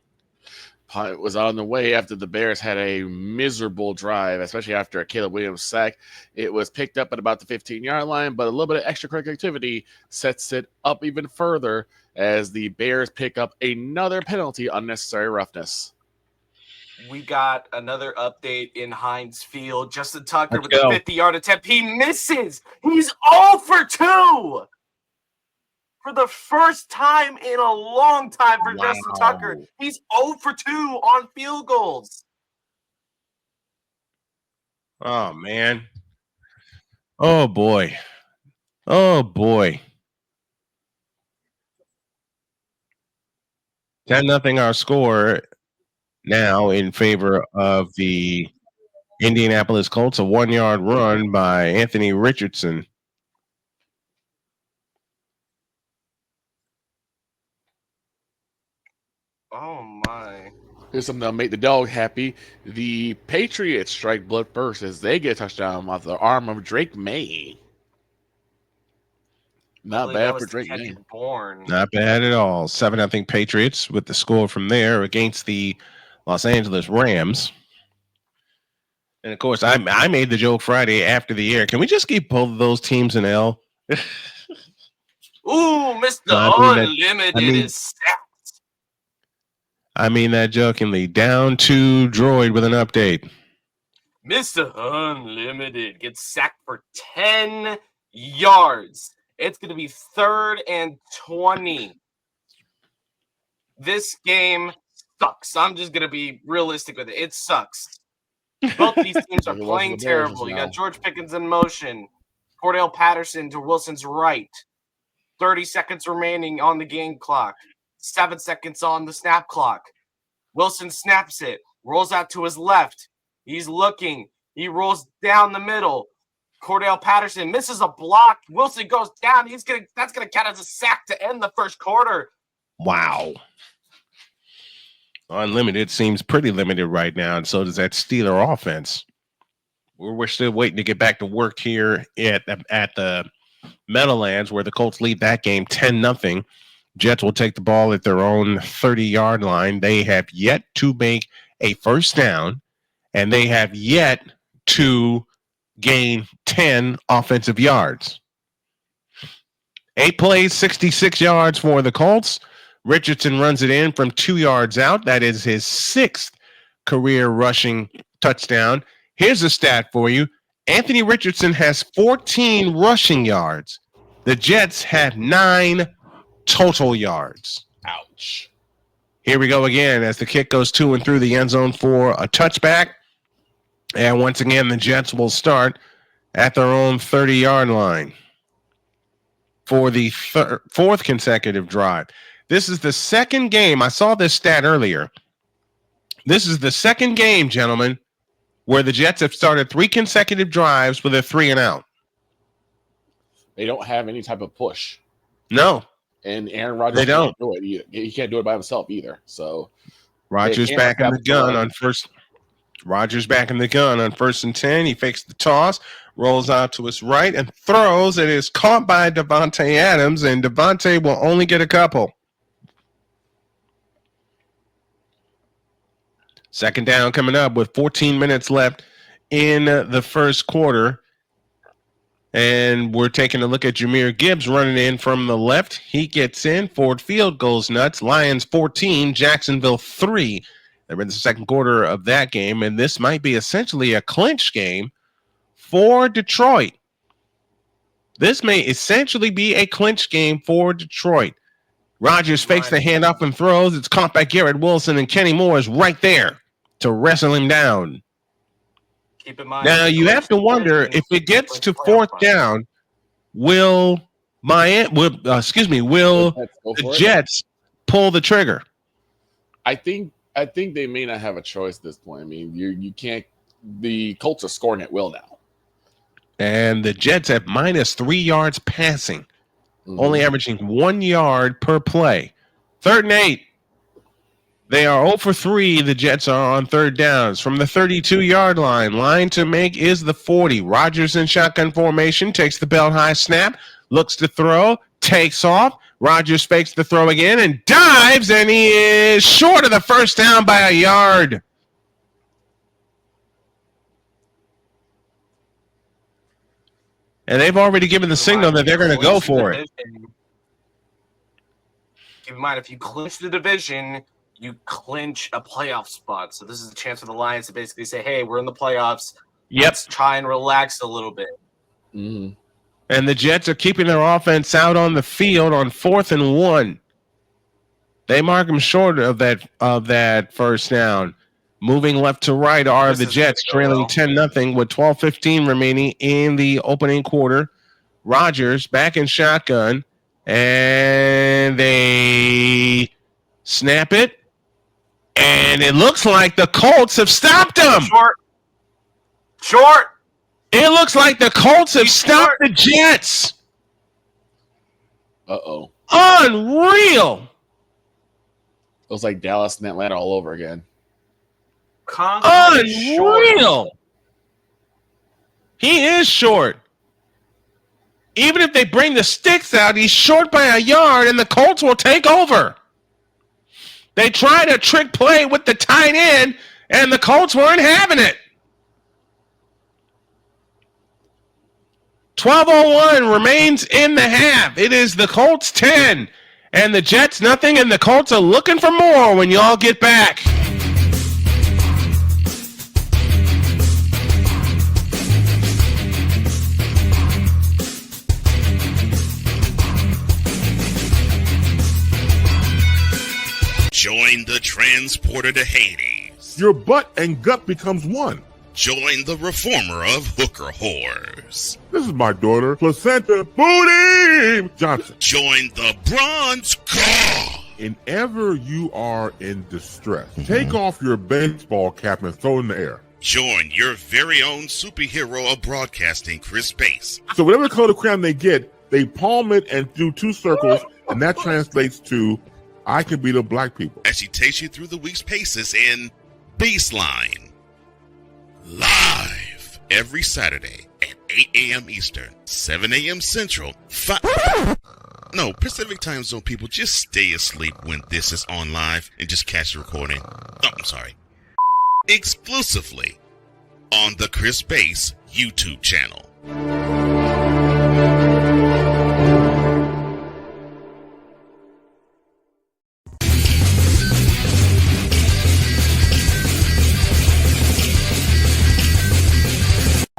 Punt was on the way after the Bears had a miserable drive, especially after a Caleb Williams sack. It was picked up at about the 15-yard line, but a little bit of extracurricular activity sets it up even further as the Bears pick up another penalty, unnecessary roughness. We got another update in Heinz Field. Justin Tucker Let's with go. the 50-yard attempt. He misses. He's 0 for 2. For the first time in a long time for Justin Tucker. He's 0 for 2 on field goals. Oh, man. Oh, boy. Oh, boy. 10-0 our score now in favor of the Indianapolis Colts. A 1-yard run by Anthony Richardson. Oh, my. Here's something that'll make the dog happy. The Patriots strike blood first as they get a touchdown off the arm of Drake May. Not bad for Drake May. Not bad at all. 7-0 Patriots with the score from there against the Los Angeles Rams. And, of course, I made the joke Friday after the air. Can we just keep both of those teams in L? Ooh, Mr. Unlimited is sacked. I mean that jokingly. Down to Droid with an update. Mr. Unlimited gets sacked for 10 yards. It's going to be 3rd and 20. This game sucks. I'm just going to be realistic with it. It sucks. Both these teams are playing terrible. You got George Pickens in motion. Cordell Patterson to Wilson's right. 30 seconds remaining on the game clock. 7 seconds on the snap clock. Wilson snaps it. Rolls out to his left. He's looking. He rolls down the middle. Cordell Patterson misses a block. Wilson goes down. That's gonna count as a sack to end the first quarter. Wow. Unlimited seems pretty limited right now, and so does that Steeler offense. We're still waiting to get back to work here at the Meadowlands, where the Colts lead that game 10-0. Jets will take the ball at their own 30-yard line. They have yet to make a first down, and they have yet to gain 10 offensive yards. 8 plays, 66 yards for the Colts. Richardson runs it in from 2 yards out. That is his 6th career rushing touchdown. Here's a stat for you. Anthony Richardson has 14 rushing yards. The Jets have 9 total yards. Ouch. Here we go again as the kick goes to and through the end zone for a touchback. And once again, the Jets will start at their own 30-yard line for the 4th consecutive drive. This is the second game. I saw this stat earlier. This is the second game, gentlemen, where the Jets have started 3 consecutive drives with a 3-and-out. They don't have any type of push. No. And Aaron Rodgers can't do it either. He can't do it by himself either. So Rodgers back in the gun on first. Rodgers back in the gun on 1st and 10. He fakes the toss, rolls out to his right, and throws. It is caught by Devontae Adams, and Devontae will only get a couple. Second down coming up with 14 minutes left in the first quarter. And we're taking a look at Jahmyr Gibbs running in from the left. He gets in. Ford Field goes nuts. Lions 14, Jacksonville 3. They're in the second quarter of that game, and this might be essentially a clinch game for Detroit. This may essentially be a clinch game for Detroit. Rodgers fakes the handoff and throws. It's caught by Garrett Wilson, and Kenny Moore is right there to wrestle him down. Keep in mind. Now you have to wonder if it gets to fourth down, will the Jets pull the trigger? I think they may not have a choice at this point. I mean, you can't. The Colts are scoring at will now, and the Jets have -3 yards passing, only averaging 1 yard per play. 3rd and 8. They are 0 for 3. The Jets are on 3rd downs from the 32-yard line. Line to make is the 40. Rodgers in shotgun formation takes the belt high snap, looks to throw, takes off. Rodgers fakes the throw again and dives, and he is short of the first down by a yard. And they've already given the signal that they're going to go for it. Keep in mind, if you clinch the division, you clinch a playoff spot. So this is a chance for the Lions to basically say, hey, we're in the playoffs. Let's try and relax a little bit. Mm-hmm. And the Jets are keeping their offense out on the field on 4th and 1. They mark them short of that first down. Moving left to right are the Jets, trailing 10-0 with 12:15 remaining in the opening quarter. Rodgers back in shotgun, and they snap it, and it looks like the Colts have stopped him. Short. It looks like the Colts have stopped the Jets. Uh-oh. Unreal. It was like Dallas and Atlanta all over again. Unreal. He is short. Even if they bring the sticks out, he's short by a yard, and the Colts will take over. They tried a trick play with the tight end, and the Colts weren't having it. 12:01 remains in the half. It is the Colts 10 and the Jets nothing, and the Colts are looking for more when y'all get back. Join the transporter to Hades. Your butt and gut becomes one. Join the reformer of hooker whores. This is my daughter, Placenta Booty Johnson. Join the bronze god. Whenever you are in distress, take off your baseball cap and throw it in the air. Join your very own superhero of broadcasting, Chris Bass. So whatever color crayon they get, they palm it and do 2 circles, and that translates to, I can beat up black people. As she takes you through the week's paces in Baseline. Live every Saturday at 8 a.m. Eastern, 7 a.m. Central, Pacific Time Zone people, just stay asleep when this is on live and just catch the recording. Oh, I'm sorry. Exclusively on the Chris Bass YouTube channel.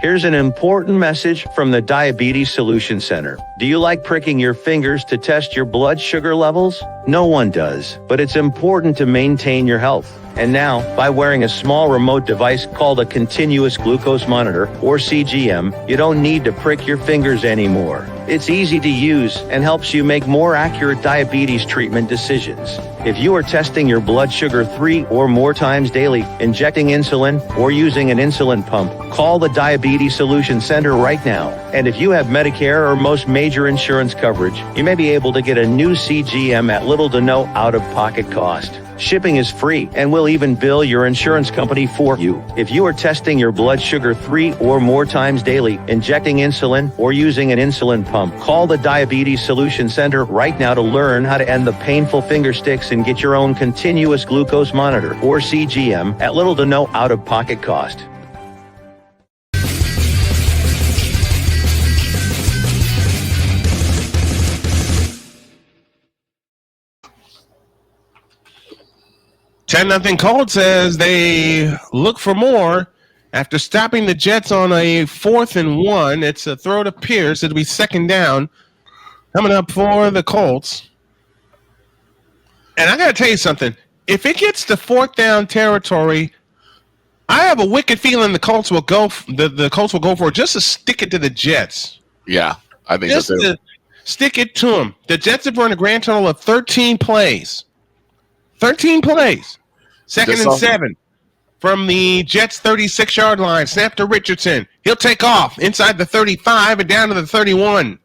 Here's an important message from the Diabetes Solution Center. Do you like pricking your fingers to test your blood sugar levels? No one does, but it's important to maintain your health. And now, by wearing a small remote device called a continuous glucose monitor, or CGM, you don't need to prick your fingers anymore. It's easy to use and helps you make more accurate diabetes treatment decisions. If you are testing your blood sugar 3 or more times daily, injecting insulin, or using an insulin pump, call the Diabetes Solution Center right now. And if you have Medicare or most major insurance coverage, you may be able to get a new CGM at little to no out-of-pocket cost. Shipping is free and will even bill your insurance company for you. If you are testing your blood sugar 3 or more times daily, injecting insulin, or using an insulin pump, call the Diabetes Solution Center right now to learn how to end the painful finger sticks and get your own continuous glucose monitor, or CGM, at little to no out-of-pocket cost. Nothing Colts says they look for more after stopping the Jets on a 4th and 1. It's a throw to Pierce. It'll be 2nd down. Coming up for the Colts. And I got to tell you something. If it gets to fourth down territory, I have a wicked feeling the Colts will go. The Colts will go for it just to stick it to the Jets. Yeah, I think Just so too. to stick it to them. The Jets have run a grand total of 13 plays. 13 plays. Second and 7 from the Jets' 36-yard line. Snap to Richardson. He'll take off inside the 35 and down to the 31.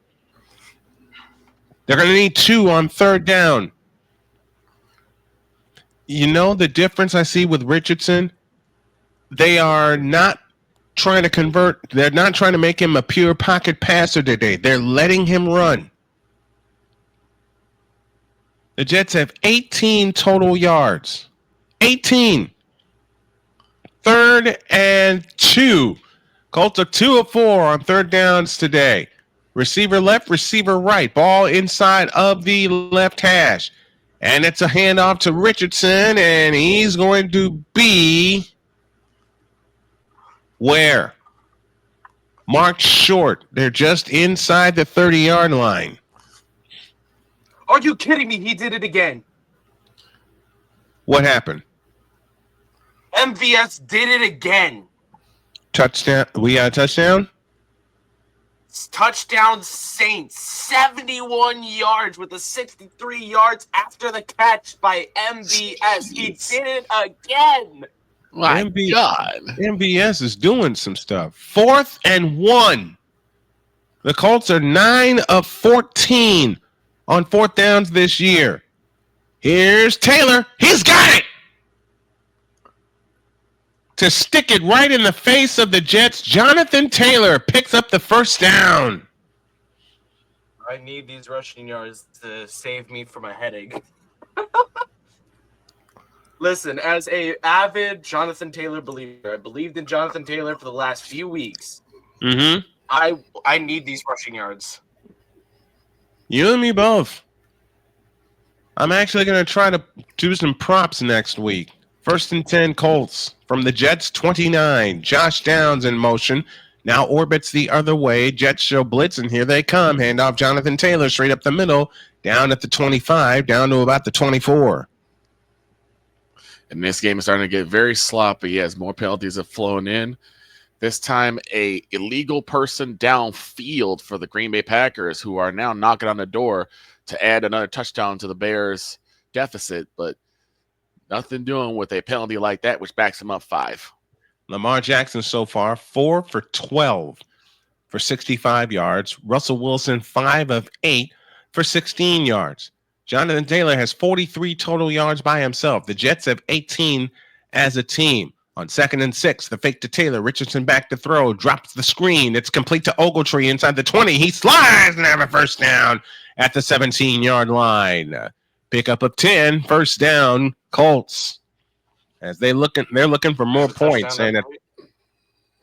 They're going to need 2 on third down. You know the difference I see with Richardson? They are not trying to convert. They're not trying to make him a pure pocket passer today. They're letting him run. The Jets have 18 total yards. 18. 3rd and 2. Colts are 2 of 4 on third downs today. Receiver left, receiver right. Ball inside of the left hash. And it's a handoff to Richardson, and he's going to be where? Marked short. They're just inside the 30-yard line. Are you kidding me? He did it again. What happened? MVS did it again. Touchdown. We got a touchdown? Touchdown Saints. 71 yards with the 63 yards after the catch by MVS. He did it again. My God. MVS is doing some stuff. 4th and 1. The Colts are 9 of 14 on fourth downs this year. Here's Taylor. He's got it! To stick it right in the face of the Jets, Jonathan Taylor picks up the first down. I need these rushing yards to save me from a headache. Listen, as a avid Jonathan Taylor believer, I believed in Jonathan Taylor for the last few weeks. Mm-hmm. I need these rushing yards. You and me both. I'm actually going to try to do some props next week. 1st and 10 Colts from the Jets 29. Josh Downs in motion. Now orbits the other way. Jets show blitz, and here they come. Hand off Jonathan Taylor straight up the middle, down at the 25, down to about the 24. And this game is starting to get very sloppy as more penalties have flown in. This time, a illegal person downfield for the Green Bay Packers, who are now knocking on the door to add another touchdown to the Bears' deficit, but nothing doing with a penalty like that, which backs him up 5. Lamar Jackson so far 4 for 12 for 65 yards. Russell Wilson 5 of 8 for 16 yards. Jonathan Taylor has 43 total yards by himself. The Jets have 18 as a team. On 2nd and 6, the fake to Taylor. Richardson back to throw. Drops the screen. It's complete to Ogletree inside the 20. He slides and have a first down at the 17-yard line. Pickup of 10. First down, Colts. As they're looking for more points. And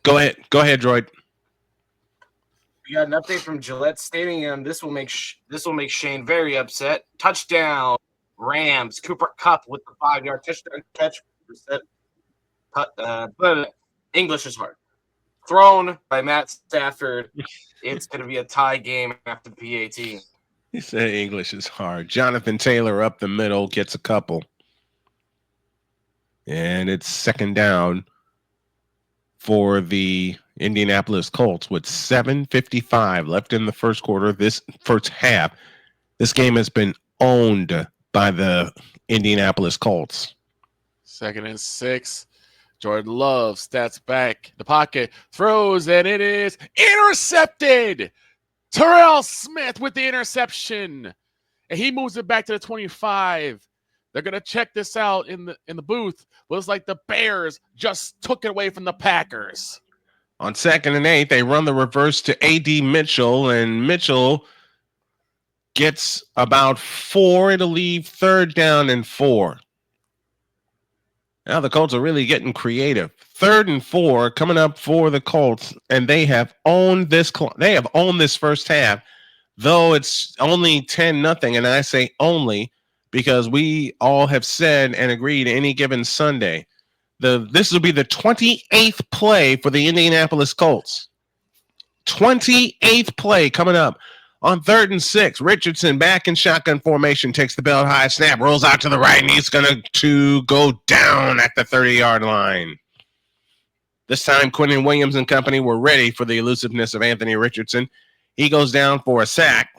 go ahead, Droid. We got an update from Gillette Stadium. This will make Shane very upset. Touchdown, Rams. Cooper Kupp with the 5-yard touchdown catch. But English is hard. Thrown by Matt Stafford. It's going to be a tie game after PAT. He said English is hard. Jonathan Taylor up the middle gets a couple. And it's 2nd down for the Indianapolis Colts with 7:55 left in the first quarter. This first half, this game has been owned by the Indianapolis Colts. 2nd and 6. Jordan Love stats back the pocket, throws, and it is intercepted. Terrell Smith with the interception, and he moves it back to the 25. They're gonna check this out in the booth. Looks like the Bears just took it away from the Packers. On 2nd and 8, they run the reverse to A.D. Mitchell, and Mitchell gets about 4. It'll leave 3rd down and 4. Now the Colts are really getting creative. 3rd and 4 coming up for the Colts, and they have owned this. They have owned this first half, though it's only 10-0. And I say only because we all have said and agreed any given Sunday, this will be the 28th play for the Indianapolis Colts. 28th play coming up On 3rd and 6, Richardson back in shotgun formation, takes the belt high snap, rolls out to the right, and he's going to go down at the 30-yard line. This time, Quentin Williams and company were ready for the elusiveness of Anthony Richardson. He goes down for a sack,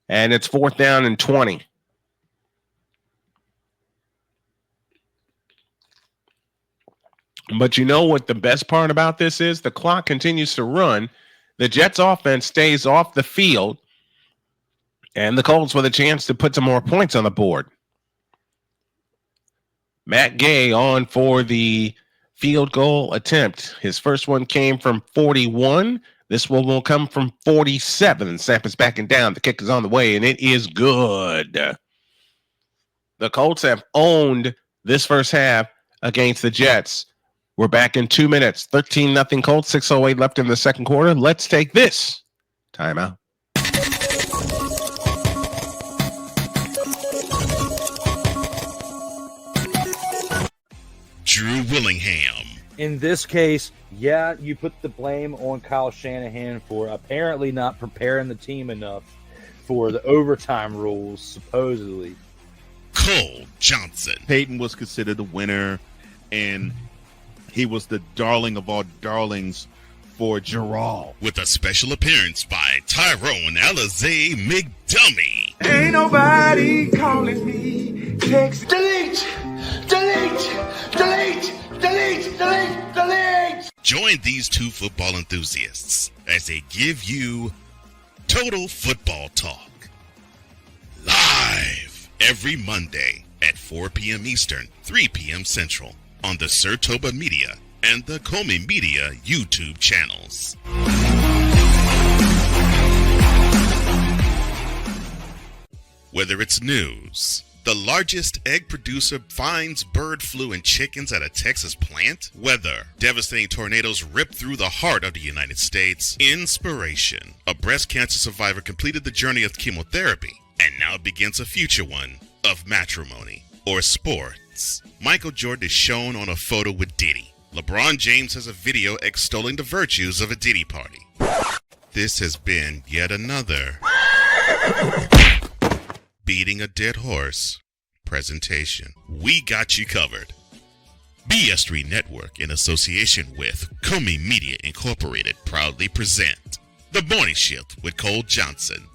and it's 4th down and 20. But you know what the best part about this is? The clock continues to run. The Jets offense stays off the field, and the Colts with a chance to put some more points on the board. Matt Gay on for the field goal attempt. His first one came from 41. This one will come from 47. Snap is backing down. The kick is on the way, and it is good. The Colts have owned this first half against the Jets. We're back in 2 minutes. 13-0 Colts, 6:08 left in the second quarter. Let's take this timeout. Drew Willingham. In this case, yeah, you put the blame on Kyle Shanahan for apparently not preparing the team enough for the overtime rules, supposedly. Cole Johnson. Peyton was considered the winner, and he was the darling of all darlings for Gerald. With a special appearance by Tyrone Alizé McDummy. Ain't nobody calling me. Text. Delete. Join these two football enthusiasts as they give you Total Football Talk. Live every Monday at 4 p.m. Eastern, 3 p.m. Central on the Sertoba Media and the Comey Media YouTube channels. Whether it's news, the largest egg producer finds bird flu in chickens at a Texas plant, weather, devastating tornadoes rip through the heart of the United States, inspiration, a breast cancer survivor completed the journey of chemotherapy and now begins a future one of matrimony or sports. Michael Jordan is shown on a photo with Diddy. LeBron James has a video extolling the virtues of a Diddy party. This has been yet another Beating a Dead Horse presentation. We got you covered. BS3 Network, in association with Comey Media Incorporated, proudly present The Morning Shift with Cole Johnson.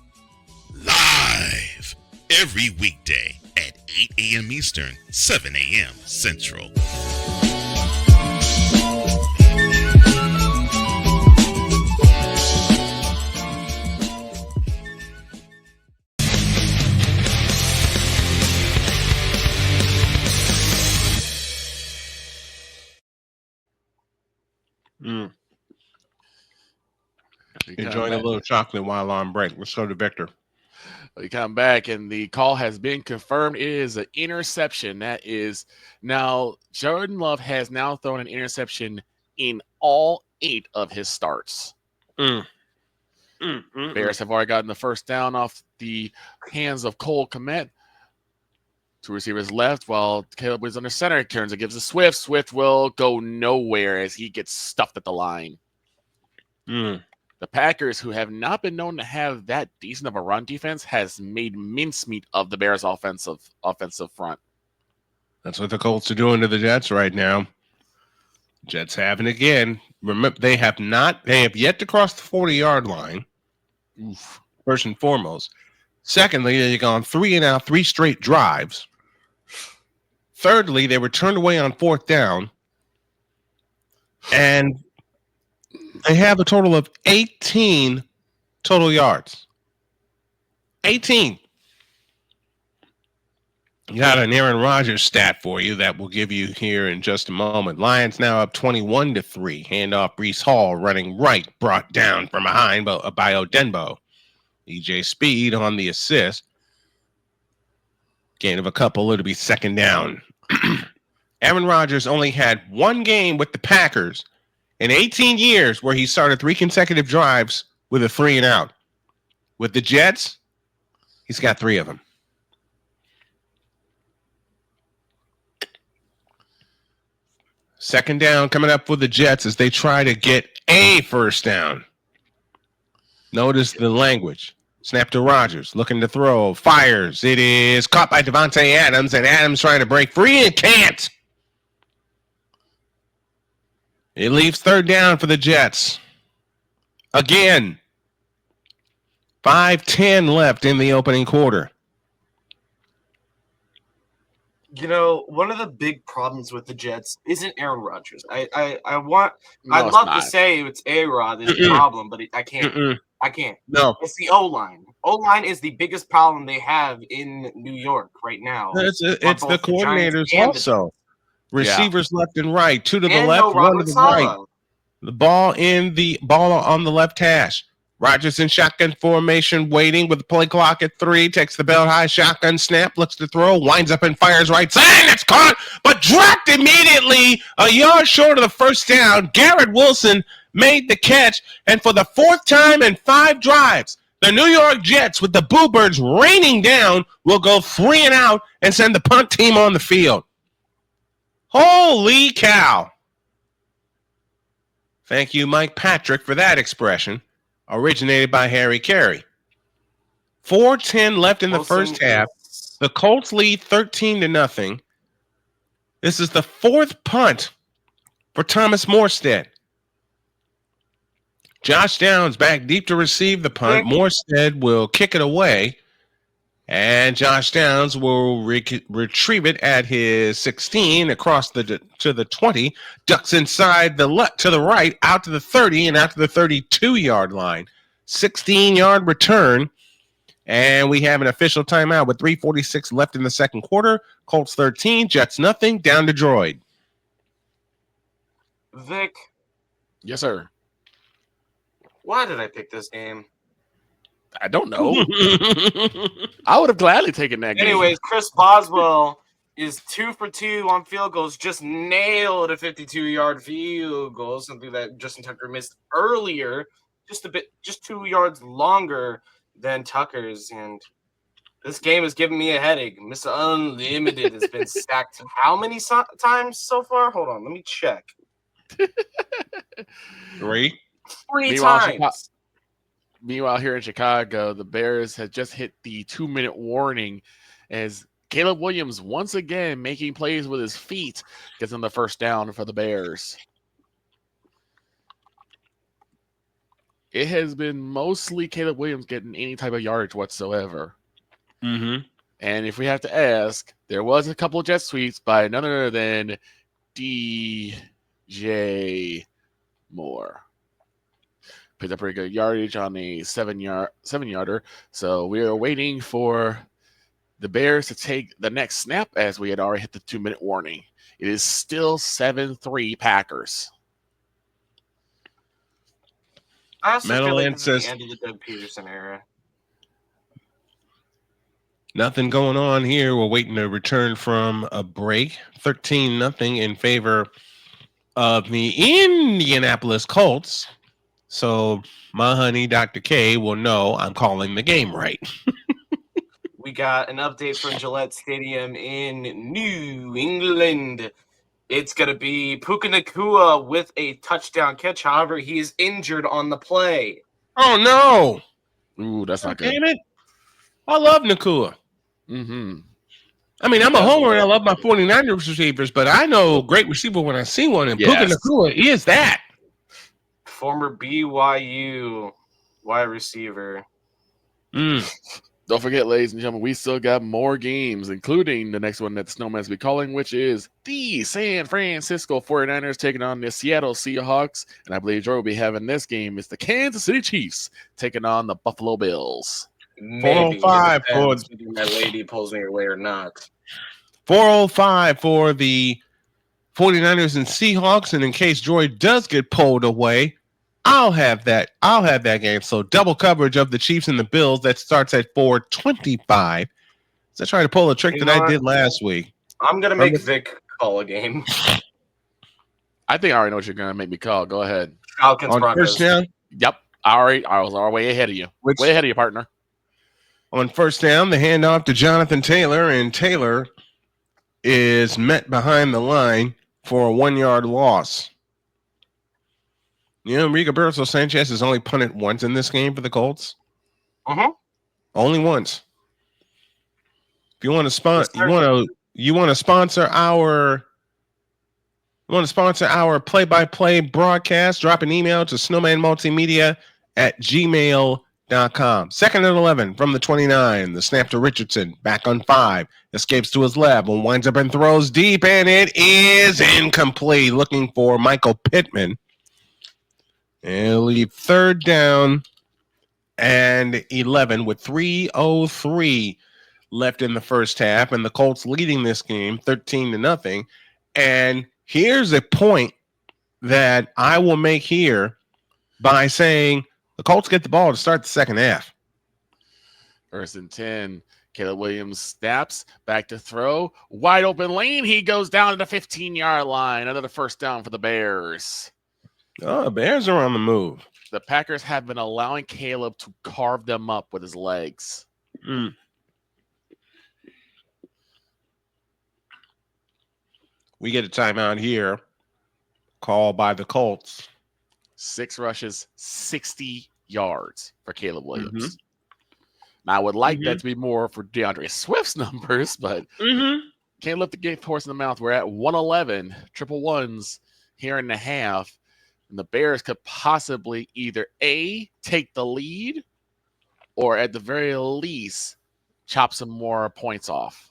Live every weekday at 8 a.m. Eastern, 7 a.m. Central. Enjoying a little chocolate while on break. Let's go to Victor. We come back, and the call has been confirmed. It is an interception. That is now Jordan Love has now thrown an interception in all 8 of his starts. Bears have already gotten the first down off the hands of Cole Kmet. 2 receivers left while Caleb was under center. He turns and gives to Swift. Swift will go nowhere as he gets stuffed at the line. The Packers, who have not been known to have that decent of a run defense, has made mincemeat of the Bears' offensive front. That's what the Colts are doing to the Jets right now. Jets have it again. Remember, they have yet to cross the 40-yard line. First and foremost. Secondly, they've gone 3 and out, 3 straight drives. Thirdly, they were turned away on 4th down. And they have a total of 18 total yards. 18. Got an Aaron Rodgers stat for you that we'll give you here in just a moment. Lions now up 21-3. Handoff Breece Hall running right, brought down from behind by Odenbo. EJ Speed on the assist. Gain of a couple, it'll be 2nd down. Aaron Rodgers only had 1 game with the Packers in 18 years where he started 3 consecutive drives with a 3 and out. With the Jets, he's got 3 of them. Second down coming up for the Jets as they try to get a first down. Notice the language. Snap to Rodgers, looking to throw, fires. It is caught by Devontae Adams, and Adams trying to break free and can't. It leaves third down for the Jets. Again, 5:10 left in the opening quarter. You know, one of the big problems with the Jets isn't Aaron Rodgers. I'd love to say it's A-Rod is the problem, but I can't. I can't. No. It's the O-line. O-line is the biggest problem they have in New York right now. It's the coordinators also. Receivers left and right. Two to the left, one to the right. The ball on the left hash. Rodgers in shotgun formation, waiting with the play clock at 3. Takes the belt high, shotgun snap, looks to throw, winds up and fires right side. It's caught, but dropped immediately a yard short of the first down. Garrett Wilson made the catch, and for the 4th time in 5 drives, the New York Jets, with the Boo Birds raining down, will go 3 and out and send the punt team on the field. Holy cow. Thank you, Mike Patrick, for that expression. Originated by Harry Carey. 4:10 left in the first half. The Colts lead 13-0. This is the 4th punt for Thomas Morstead. Josh Downs back deep to receive the punt. Morstead will kick it away, and Josh Downs will retrieve it at his 16 across to the 20, ducks inside to the right, out to the 30, and out to the 32-yard line. 16-yard return, and we have an official timeout with 3:46 left in the second quarter. Colts 13, Jets nothing, down to Droid. Vic. Yes, sir. Why did I pick this game? I don't know. I would have gladly taken that game. Anyways, Chris Boswell is 2 for 2 on field goals. Just nailed a 52-yard field goal, something that Justin Tucker missed earlier, just 2 yards longer than Tucker's. And this game is giving me a headache. Mr. Unlimited has been stacked how many times so far? Hold on, let me check. 3 times. Meanwhile, here in Chicago, the Bears have just hit the 2-minute warning as Caleb Williams once again making plays with his feet gets on the first down for the Bears. It has been mostly Caleb Williams getting any type of yardage whatsoever. Mm-hmm. And if we have to ask, there was a couple of jet sweeps by none other than DJ Moore. Picked up pretty good yardage on a 7-yarder. So we are waiting for the Bears to take the next snap as we had already hit the 2-minute warning. It is still 7-3 Packers. I also feel like this is the end of the Doug Peterson era. Nothing going on here. We're waiting to return from a break. 13-0 in favor of the Indianapolis Colts. So my honey, Dr. K, will know I'm calling the game right. We got an update from Gillette Stadium in New England. It's going to be Puka Nacua with a touchdown catch. However, he is injured on the play. Oh, no. Ooh, that's not good. Damn it. I love Nacua. Mm-hmm. I mean, I'm a homer and I love my 49ers receivers, but I know great receiver when I see one, and Puka Nacua is that. Former BYU wide receiver. Don't forget, ladies and gentlemen, we still got more games, including the next one that the Snowman's be calling, which is the San Francisco 49ers taking on the Seattle Seahawks. And I believe Joe will be having this game. It's the Kansas City Chiefs taking on the Buffalo Bills. 405 for that lady pulls me away or not. 405 for the 49ers and Seahawks. And in case Joy does get pulled away, I'll have that game. So double coverage of the Chiefs and the Bills. That starts at 425. So I try to pull a trick I did last week. I'm gonna make Vic call a game. I think I already know what you're gonna make me call. Go ahead. Falcons on first down. Yep. I was way ahead of you. Way ahead of you, partner. On first down, the handoff to Jonathan Taylor, and Taylor is met behind the line for a 1-yard loss. You know, Rigoberto Sanchez has only punted once in this game for the Colts. Uh-huh. Only once. If you want to sponsor, you want to sponsor our play-by-play broadcast, drop an email to snowmanmultimedia@gmail.com. Second and 11 from the 29. The snap to Richardson. Back on 5. Escapes to his left. And winds up and throws deep. And it is incomplete. Looking for Michael Pittman. And he'll leave third down and 11 with 3:03 left in the first half. And the Colts leading this game 13-0. And here's a point that I will make here by saying the Colts get the ball to start the second half. 1st and 10. Caleb Williams snaps back to throw. Wide open lane. He goes down to the 15-yard line. Another first down for the Bears. Oh, the Bears are on the move. The Packers have been allowing Caleb to carve them up with his legs. We get a timeout here. Called by the Colts. 6 rushes, 60 yards for Caleb Williams. Now, I would like that to be more for DeAndre Swift's numbers, but can't lift the gift horse in the mouth. We're at 111, triple ones here in the half. And the Bears could possibly either A, take the lead, or at the very least, chop some more points off.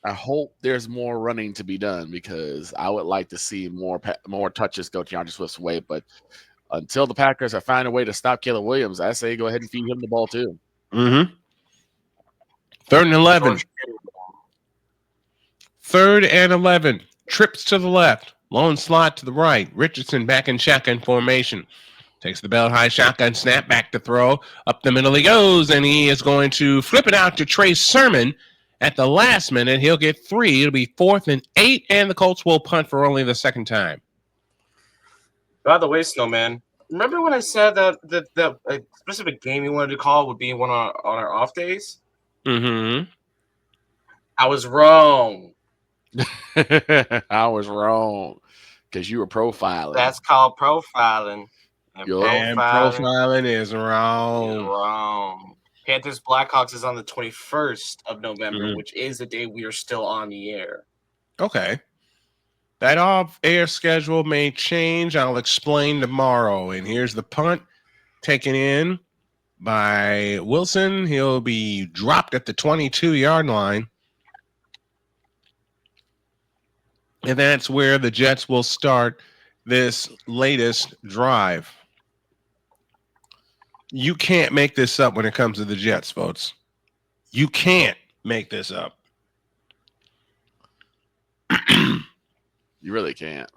I hope there's more running to be done because I would like to see more touches go DeAndre Swift's way. But until the Packers have found a way to stop Caleb Williams, I say go ahead and feed him the ball too. 3rd and 11. 3rd and 11. Trips to the left. Lone slot to the right. Richardson back in shotgun formation. Takes the belt high shotgun snap back to throw. Up the middle he goes, and he is going to flip it out to Trey Sermon. At the last minute, he'll get 3. It'll be 4th and 8, and the Colts will punt for only the second time. By the way, Snowman, remember when I said that a specific game you wanted to call would be one on our off days? I was wrong. I was wrong because you were profiling. That's called profiling. And profiling is wrong. Wrong. Panthers Blackhawks is on the 21st of November, which is the day we are still on the air. Okay. That off-air schedule may change. I'll explain tomorrow. And here's the punt taken in by Wilson. He'll be dropped at the 22-yard line. And that's where the Jets will start this latest drive. You can't make this up when it comes to the Jets, folks. You can't make this up. You really can't.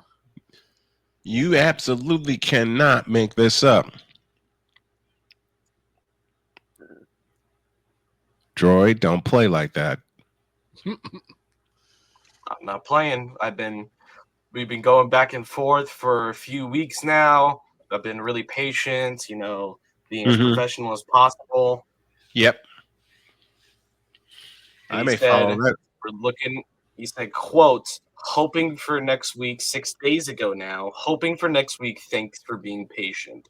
You absolutely cannot make this up. Droid, don't play like that. I'm not playing. We've been going back and forth for a few weeks now. I've been really patient, being as professional as possible. Yep. I may follow that. He said, quote, hoping for next week, 6 days ago now, hoping for next week, thanks for being patient.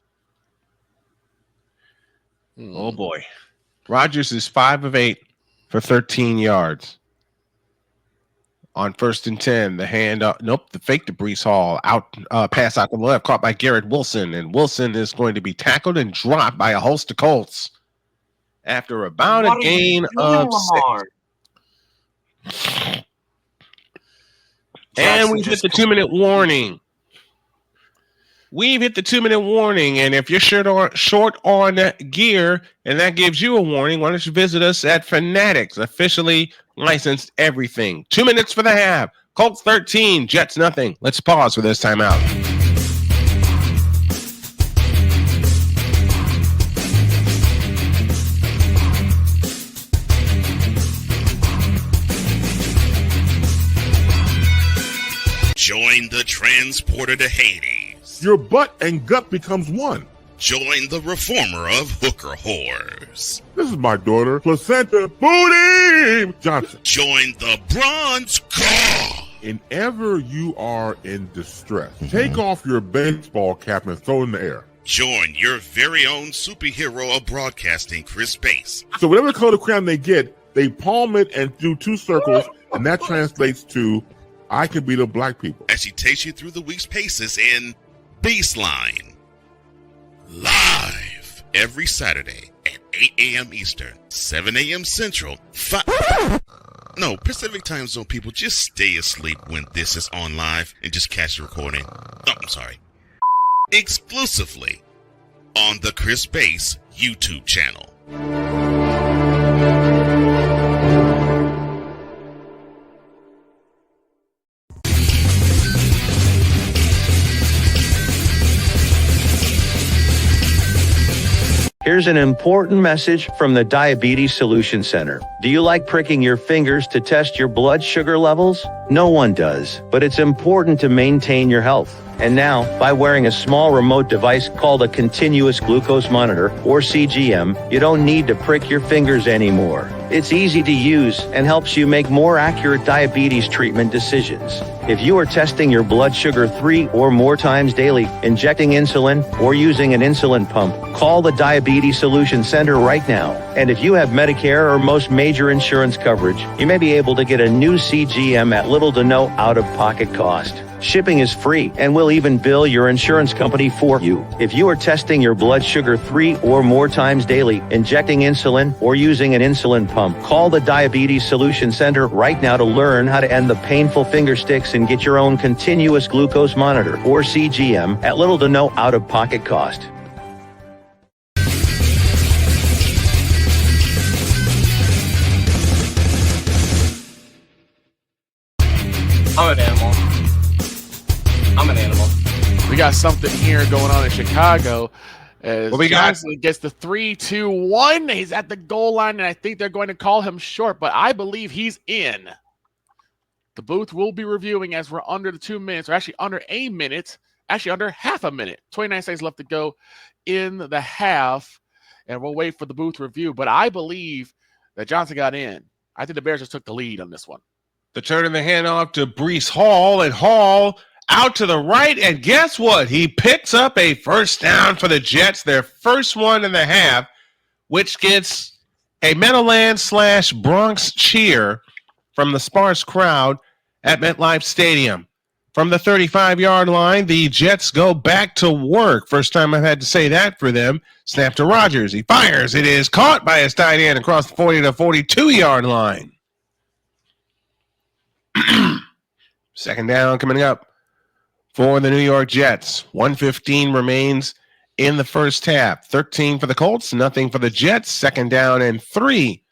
Oh, boy. Rodgers is 5 of 8 for 13 yards. On 1st and 10, the hand up. Nope, the fake to Breece Hall. Pass out to the left, caught by Garrett Wilson. And Wilson is going to be tackled and dropped by a host of Colts after about a gain of 6. And we've hit the 2-minute warning. We've hit the 2-minute warning. And if you're short on gear and that gives you a warning, why don't you visit us at Fanatics, officially licensed everything. 2 minutes for the half. Colts 13, Jets nothing. Let's pause for this timeout. Join the transporter to Hades. Your butt and gut becomes one. Join the reformer of hooker whores. This is my daughter, Placenta Booty Johnson. Join the bronze god whenever you are in distress, take off your baseball cap and throw it in the air. Join your very own superhero of broadcasting, Chris Bass. So whatever color crayon they get, they palm it and do 2 circles, and that translates to, I can beat up black people. As she takes you through the week's paces in Baseline. Live every Saturday at 8 a.m. Eastern, 7 a.m. Central, Pacific Time Zone people, just stay asleep when this is on live and just catch the recording. Oh, I'm sorry. Exclusively on the Chris Bass YouTube channel. Here's an important message from the Diabetes Solution Center. Do you like pricking your fingers to test your blood sugar levels? No one does, but it's important to maintain your health. And now, by wearing a small remote device called a continuous glucose monitor, or CGM, you don't need to prick your fingers anymore. It's easy to use and helps you make more accurate diabetes treatment decisions. If you are testing your blood sugar 3 or more times daily, injecting insulin, or using an insulin pump, call the Diabetes Solution Center right now. And if you have Medicare or most major insurance coverage, you may be able to get a new CGM at little to no out-of-pocket cost. Shipping is free, and we'll even bill your insurance company for you. If you are testing your blood sugar 3 or more times daily, injecting insulin, or using an insulin pump, call the Diabetes Solution Center right now to learn how to end the painful finger sticks and get your own continuous glucose monitor, or CGM, at little to no out-of-pocket cost. I'm an animal. I'm an animal. We got something here going on in Chicago. As What we got? Johnson gets the 3-2-1. He's at the goal line, and I think they're going to call him short, but I believe he's in. The booth will be reviewing as we're under the 2 minutes, or actually under a minute, actually under half a minute. 29 seconds left to go in the half, and we'll wait for the booth review. But I believe that Johnson got in. I think the Bears just took the lead on this one. The turn of the handoff to Breece Hall, and Hall out to the right, and guess what? He picks up a first down for the Jets, their first one in the half, which gets a Meadowlands/Bronx cheer from the sparse crowd at MetLife Stadium. From the 35-yard line, the Jets go back to work. First time I've had to say that for them. Snap to Rodgers. He fires. It is caught by his tight end across the 40 to 42-yard line. Second down coming up for the New York Jets. 1:15 remains in the first half. 13 for the Colts, nothing for the Jets. Second down and 3.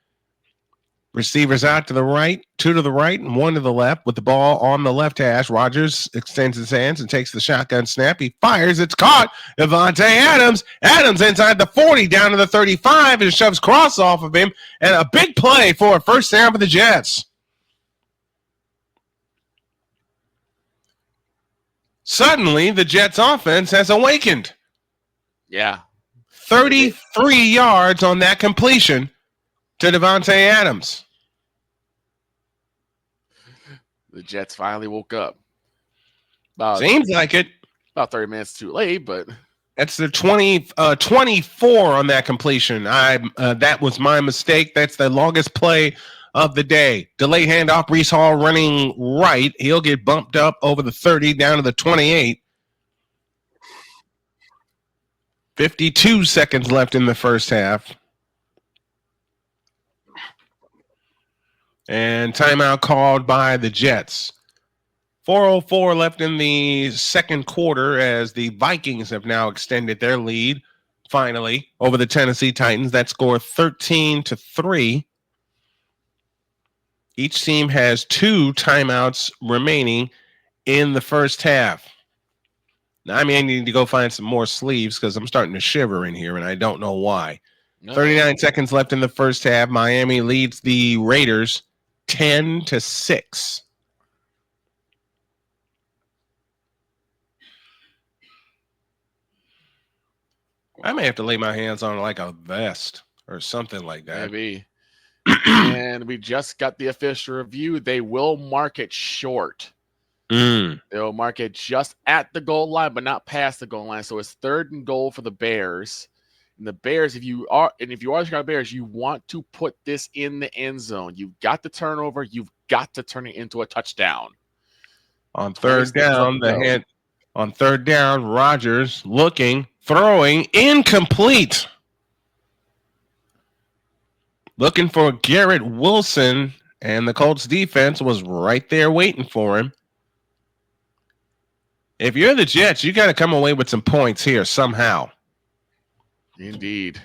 Receivers out to the right, 2 to the right, and 1 to the left with the ball on the left hash. Rodgers extends his hands and takes the shotgun snap. He fires. It's caught. Devontae Adams. Adams inside the 40, down to the 35, and shoves Cross off of him. And a big play for a first down for the Jets. Suddenly, the Jets' offense has awakened. Yeah. 33 yards on that completion to Devontae Adams. The Jets finally woke up. Seems like it. About 30 minutes too late, but that's the 24 on that completion. That was my mistake. That's the longest play of the day. Delay handoff, Breece Hall running right. He'll get bumped up over the 30 down to the 28. 52 seconds left in the first half. And timeout called by the Jets. 4:04 left in the second quarter as the Vikings have now extended their lead finally over the Tennessee Titans. That score 13-3. Each team has 2 timeouts remaining in the first half. Now, I need to go find some more sleeves because I'm starting to shiver in here, and I don't know why. No. 39 seconds left in the first half. Miami leads the Raiders 10-6. I may have to lay my hands on like a vest or something like that. Maybe. And we just got the official review. They will mark it short. They'll mark it just at the goal line, but not past the goal line. So it's 3rd and goal for the Bears. And the Bears, if you are the Chicago Bears, you want to put this in the end zone. You've got the turnover. You've got to turn it into a touchdown. On 3rd down, on 3rd down, Rodgers looking, throwing, incomplete. Looking for Garrett Wilson, and the Colts defense was right there waiting for him. If you're the Jets, you got to come away with some points here somehow. Indeed.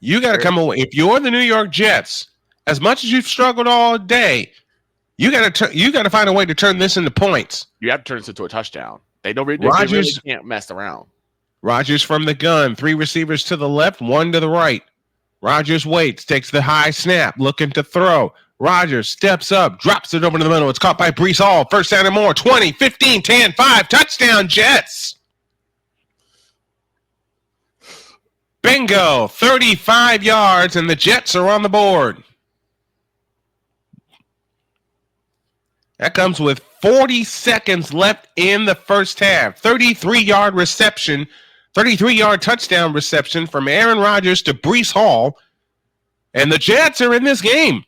You got to come away. If you're the New York Jets, as much as you've struggled all day, you got to find a way to turn this into points. You have to turn this into a touchdown. They really can't mess around. Rodgers from the gun, 3 receivers to the left, 1 to the right. Rodgers waits, takes the high snap, looking to throw. Rodgers steps up, drops it over to the middle. It's caught by Breece Hall. 1st down and more. 20, 15, 10, 5. Touchdown, Jets. Bingo. 35 yards, and the Jets are on the board. That comes with 40 seconds left in the first half. 33-yard reception. 33-yard touchdown reception from Aaron Rodgers to Breece Hall. And the Jets are in this game.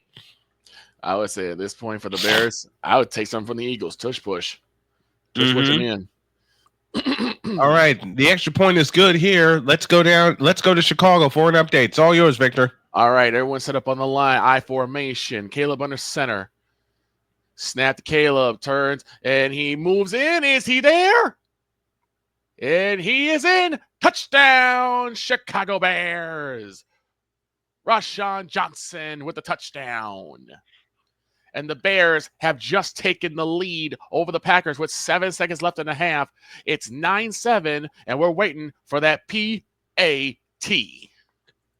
I would say at this point for the Bears, I would take something from the Eagles. Tush push. Tush push them in. All right. The extra point is good here. Let's go down. Let's go to Chicago for an update. It's all yours, Victor. All right. Everyone set up on the line. I formation. Caleb under center. Snap to Caleb. Turns. And he moves in. Is he there? And he is in. Touchdown, Chicago Bears. Rashawn Johnson with the touchdown. And the Bears have just taken the lead over the Packers with 7 seconds left in the half. It's 9-7, and we're waiting for that PAT.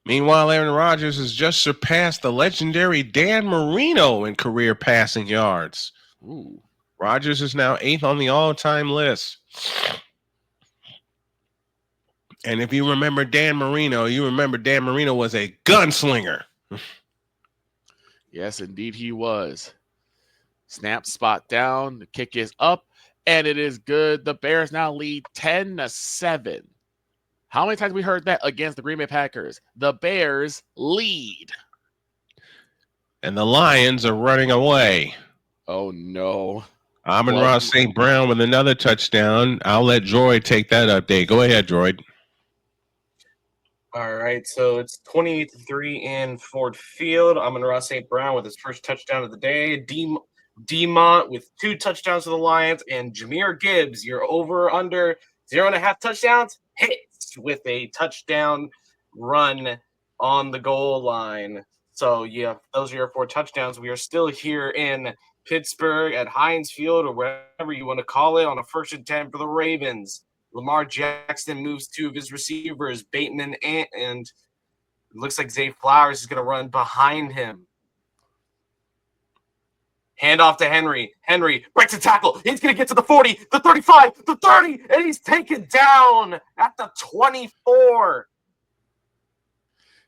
Meanwhile, Aaron Rodgers has just surpassed the legendary Dan Marino in career passing yards. Ooh. Rodgers is now 8th on the all-time list. And if you remember Dan Marino, you remember Dan Marino was a gunslinger. Yes, indeed he was. Snap, spot down. The kick is up, and it is good. The Bears now lead 10-7. How many times have we heard that against the Green Bay Packers? The Bears lead. And the Lions are running away. Oh, no. Amon-Ra St. Brown with another touchdown. I'll let Droid take that update. Go ahead, Droid. All right, so it's 28-3 in Ford Field. Amon-Ra St. Brown with his first touchdown of the day. Demont with 2 touchdowns to the Lions. And Jahmyr Gibbs, your over-under 0.5 touchdowns, hits with a touchdown run on the goal line. So, yeah, those are your 4 touchdowns. We are still here in Pittsburgh at Heinz Field or wherever you want to call it on a 1st and 10 for the Ravens. Lamar Jackson moves 2 of his receivers, Bateman and it looks like Zay Flowers is going to run behind him. Hand off to Henry. Henry breaks a tackle. He's going to get to the 40, the 35, the 30, and he's taken down at the 24.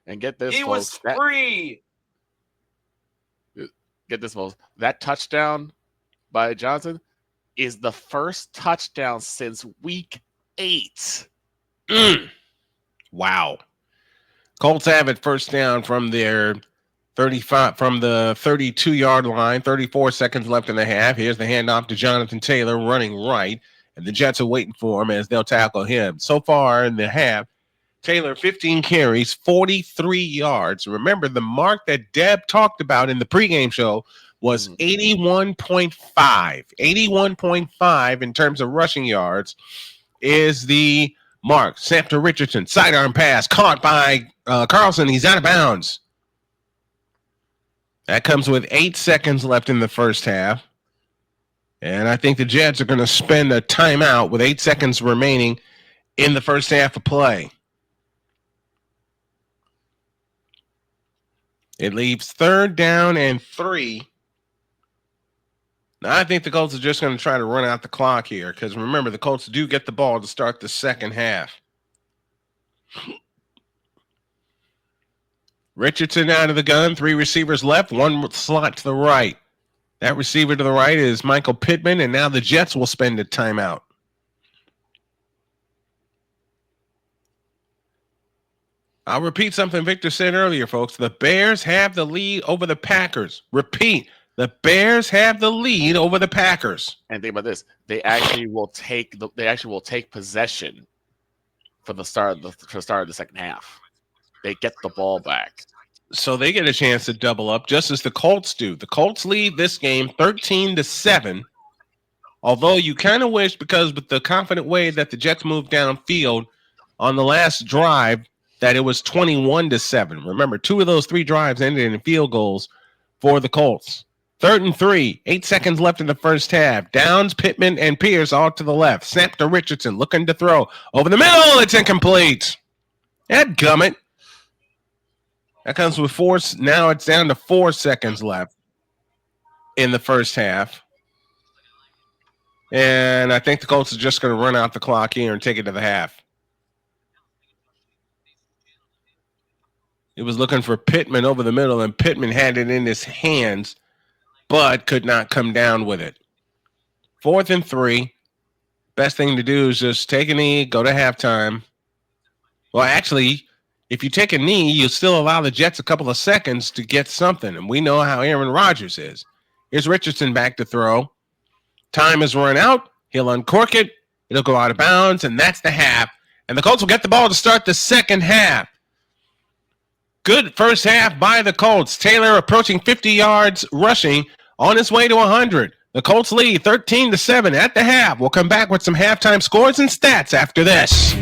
And get this, he folks, was free. Get this, folks. That touchdown by Johnson is the first touchdown since week 8. Wow. Colts have it 1st down from their 35 from the 32-yard line. 34 seconds left in the half. Here's the handoff to Jonathan Taylor running right, and the Jets are waiting for him as they'll tackle him. So far in the half, Taylor 15 carries, 43 yards. Remember, the mark that Deb talked about in the pregame show was 81.5. 81.5 in terms of rushing yards is the mark. Snap to Richardson, sidearm pass, caught by Carlson. He's out of bounds. That comes with 8 seconds left in the first half. And I think the Jets are going to spend a timeout with 8 seconds remaining in the first half of play. It leaves 3rd down and 3. Now, I think the Colts are just going to try to run out the clock here because, remember, the Colts do get the ball to start the second half. Richardson out of the gun, 3 receivers left, 1 slot to the right. That receiver to the right is Michael Pittman, and now the Jets will spend a timeout. I'll repeat something Victor said earlier, folks. The Bears have the lead over the Packers. Repeat, the Bears have the lead over the Packers. And think about this: they actually will take possession for the start of the second half. They get the ball back, so they get a chance to double up, just as the Colts do. The Colts lead this game 13-7. Although you kind of wish, because with the confident way that the Jets moved downfield on the last drive, that it was 21-7. Remember, 2 of those 3 drives ended in field goals for the Colts. 3rd and 3, 8 seconds left in the first half. Downs, Pittman, and Pierce all to the left. Snap to Richardson, looking to throw. Over the middle, it's incomplete. Dadgummit. That comes with 4. Now it's down to 4 seconds left in the first half. And I think the Colts are just going to run out the clock here and take it to the half. It was looking for Pittman over the middle, and Pittman had it in his hands, but could not come down with it. 4th and 3. Best thing to do is just take a knee, go to halftime. Well, actually, if you take a knee, you'll still allow the Jets a couple of seconds to get something, and we know how Aaron Rodgers is. Here's Richardson back to throw. Time is run out. He'll uncork it. It'll go out of bounds, and that's the half. And the Colts will get the ball to start the second half. Good first half by the Colts. Taylor approaching 50 yards rushing, on his way to 100. The Colts lead 13-7 at the half. We'll come back with some halftime scores and stats after this.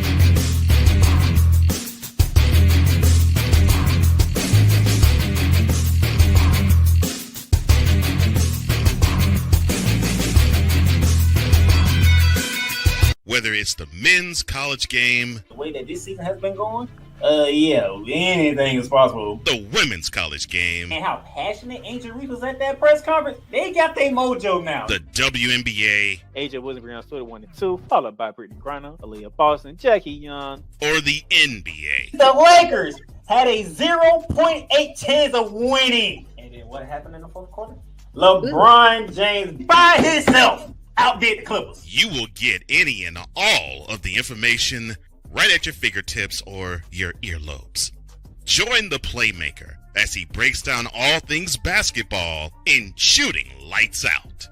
Whether it's the men's college game, The way that this season has been going, anything is possible. the women's college game, And how passionate Angel Reese was at that press conference, they got their mojo now. the WNBA, AJ Williams on Twitter 1 and 2, followed by Brittany Griner, Aaliyah Boston, Jackie Young. or the NBA. The Lakers had a 0.8 chance of winning. And then what happened in the fourth quarter? LeBron James by himself outdid the Clippers. You will get any and all of the information right at your fingertips or your earlobes. Join the Playmaker as he breaks down all things basketball in Shooting Lights Out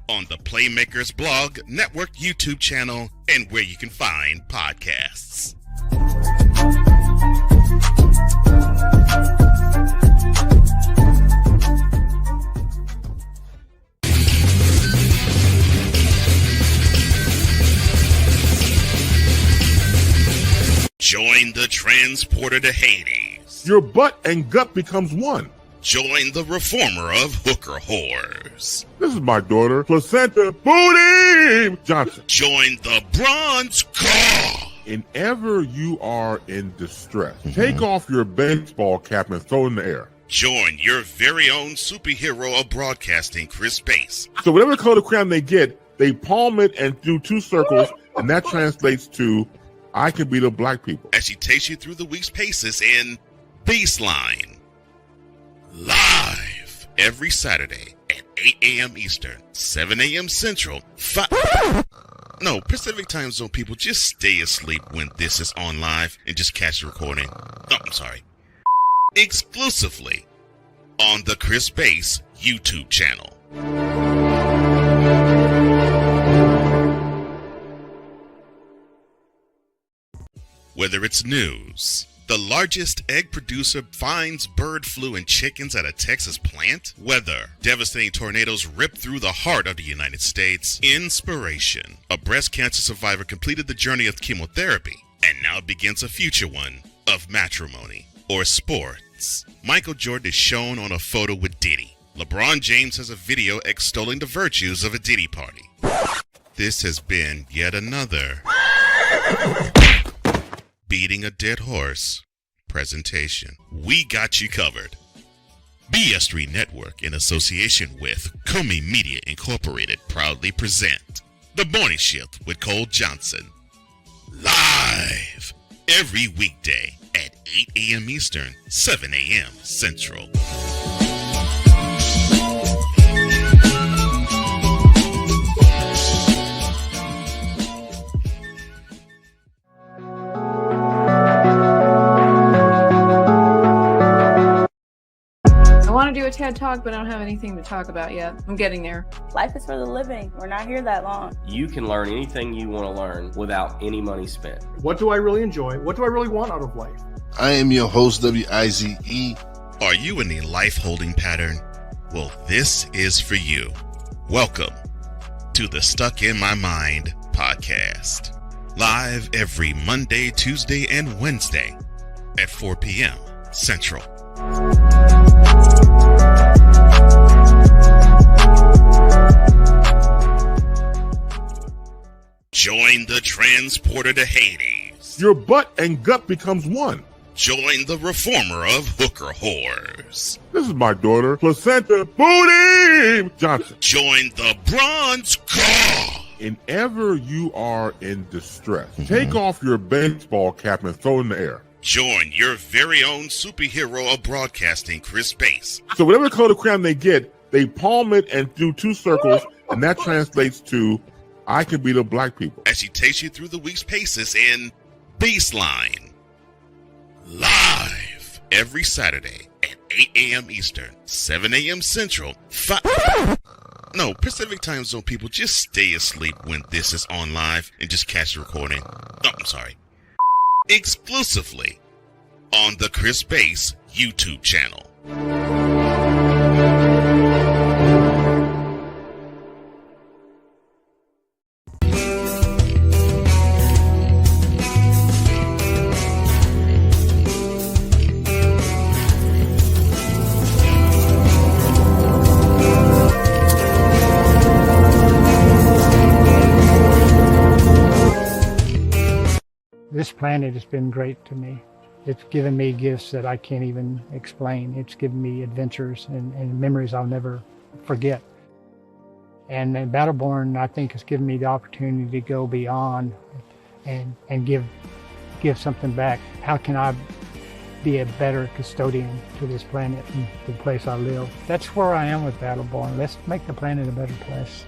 on the Playmakers blog, network, YouTube channel, and where you can find podcasts. Join the transporter to Hades. Your butt and gut becomes one. Join the reformer of hooker whores. This is my daughter, Placenta Booty Johnson. Join the bronze car. Whenever you are in distress, take off your baseball cap and throw it in the air. Join your very own superhero of broadcasting, Chris Bass. So whatever color crayon they get, they palm it and do 2 circles, and that translates to I can beat up black people. As she takes you through the week's paces in Baseline. Live every Saturday at 8 a.m. Eastern, 7 a.m. Central, Pacific Time Zone people, just stay asleep when this is on live and just catch the recording. Oh, I'm sorry. Exclusively on the Chris Bass YouTube channel. Whether it's news, the largest egg producer finds bird flu in chickens at a Texas plant, weather, devastating tornadoes rip through the heart of the United States, inspiration, a breast cancer survivor completed the journey of chemotherapy, and now begins a future one of matrimony or sports. Michael Jordan is shown on a photo with Diddy. LeBron James has a video extolling the virtues of a Diddy party. This has been yet another beating a dead horse presentation. We got you covered. BS3 Network, in association with Comey Media Incorporated, proudly present The Morning Shift with Cole Johnson. Live every weekday at 8 a.m. Eastern, 7 a.m. Central. a TED Talk, but I don't have anything to talk about yet. I'm getting there. Life is for the living. We're not here that long. You can learn anything you want to learn without any money spent. What do I really enjoy? What do I really want out of life? I am your host, WIZE. Are you in a life holding pattern? Well, this is for you. Welcome to the Stuck in My Mind podcast. Live every Monday, Tuesday, and Wednesday at 4 p.m. Central. Join the transporter to Hades. Your butt and gut becomes one. Join the reformer of hooker whores. This is my daughter, Placenta Booty Johnson. Join the bronze car. Whenever you are in distress, take off your baseball cap and throw it in the air. Join your very own superhero of broadcasting, Chris Bass. So whatever color crayon they get, they palm it and do two circles, and that translates to, I can beat up black people. As she takes you through the week's paces in Baseline. Live every Saturday at 8 a.m. Eastern, 7 a.m. Central, Pacific Time Zone people, just stay asleep when this is on live and just catch the recording. Exclusively on the Chris Bass YouTube channel. This planet has been great to me. It's given me gifts that I can't even explain. It's given me adventures and memories I'll never forget. And Battleborn, I think, has given me the opportunity to go beyond and give something back. How can I be a better custodian to this planet and the place I live? That's where I am with Battleborn. Let's make the planet a better place.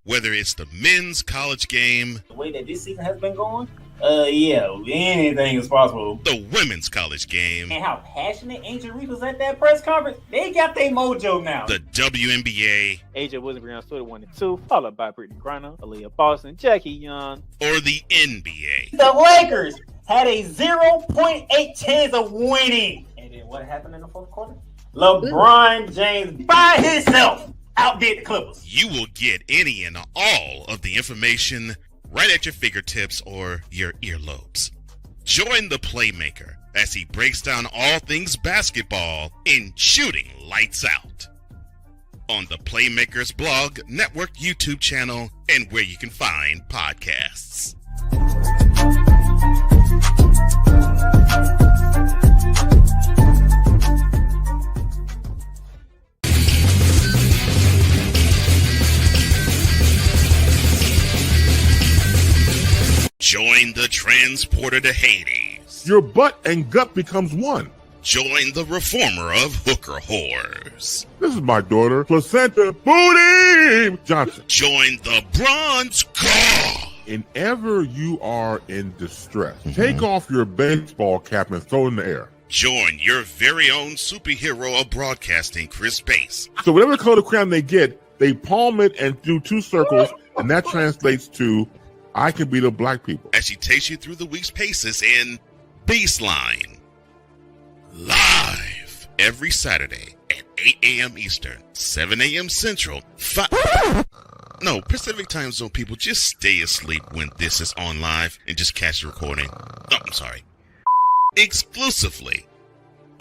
Whether it's the men's college game, the way that this season has been going, anything is possible. The women's college game, and how passionate Angel Reese was at that press conference, they got their mojo now. The WNBA, AJ Wilson on Twitter 1 and 2, followed by Brittany Griner, Aaliyah Boston, Jackie Young, or the NBA. The Lakers had a 0.8 chance of winning. And then what happened in the fourth quarter? LeBron James by himself outdid the Clippers. You will get any and all of the information right at your fingertips or your earlobes. Join the playmaker as he breaks down all things basketball in Shooting Lights Out on the Playmakers Blog Network YouTube channel and where you can find podcasts. Join the transporter to Hades. Your butt and gut becomes one. Join the reformer of hooker whores. This is my daughter, Placenta Booty Johnson. Join the bronze car. Whenever you are in distress, take off your baseball cap and throw it in the air. Join your very own superhero of broadcasting, Chris Bass. So whatever color crayon they get, they palm it and do two circles, and that translates to, I can beat up black people. As she takes you through the week's paces in Baseline. Live every Saturday at 8 a.m. Eastern, 7 a.m. Central, Pacific Time Zone people, just stay asleep when this is on live and just catch the recording. Exclusively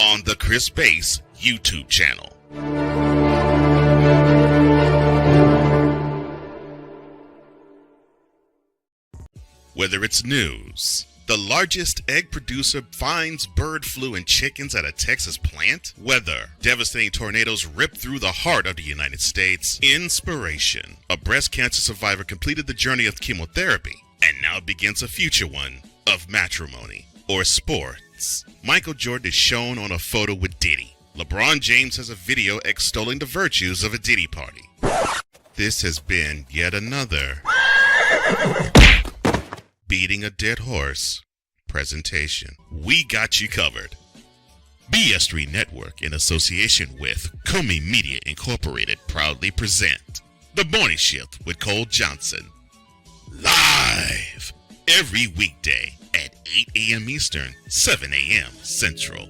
on the Chris Bass YouTube channel. Whether it's news, the largest egg producer finds bird flu in chickens at a Texas plant. Weather. Devastating tornadoes rip through the heart of the United States. Inspiration. A breast cancer survivor completed the journey of chemotherapy and now begins a future one of matrimony or sports. Michael Jordan is shown on a photo with Diddy. LeBron James has a video extolling the virtues of a Diddy party. This has been yet another Beating a Dead Horse presentation. We got you covered. BS3 Network, in association with Comey Media Incorporated, proudly present The Morning Shift with Cole Johnson. Live every weekday at 8 a.m. Eastern, 7 a.m. Central.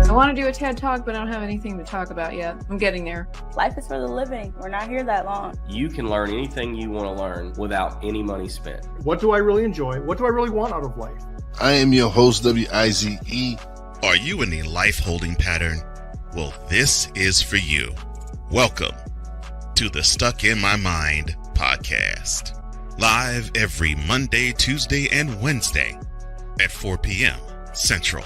I want to do a TED Talk, but I don't have anything to talk about yet. I'm getting there. Life is for the living. We're not here that long. You can learn anything you want to learn without any money spent. What do I really enjoy? What do I really want out of life? I am your host, WIZE. Are you in a life-holding pattern? Well, this is for you. Welcome to the Stuck in My Mind podcast. Live every Monday, Tuesday, and Wednesday at 4 p.m. Central.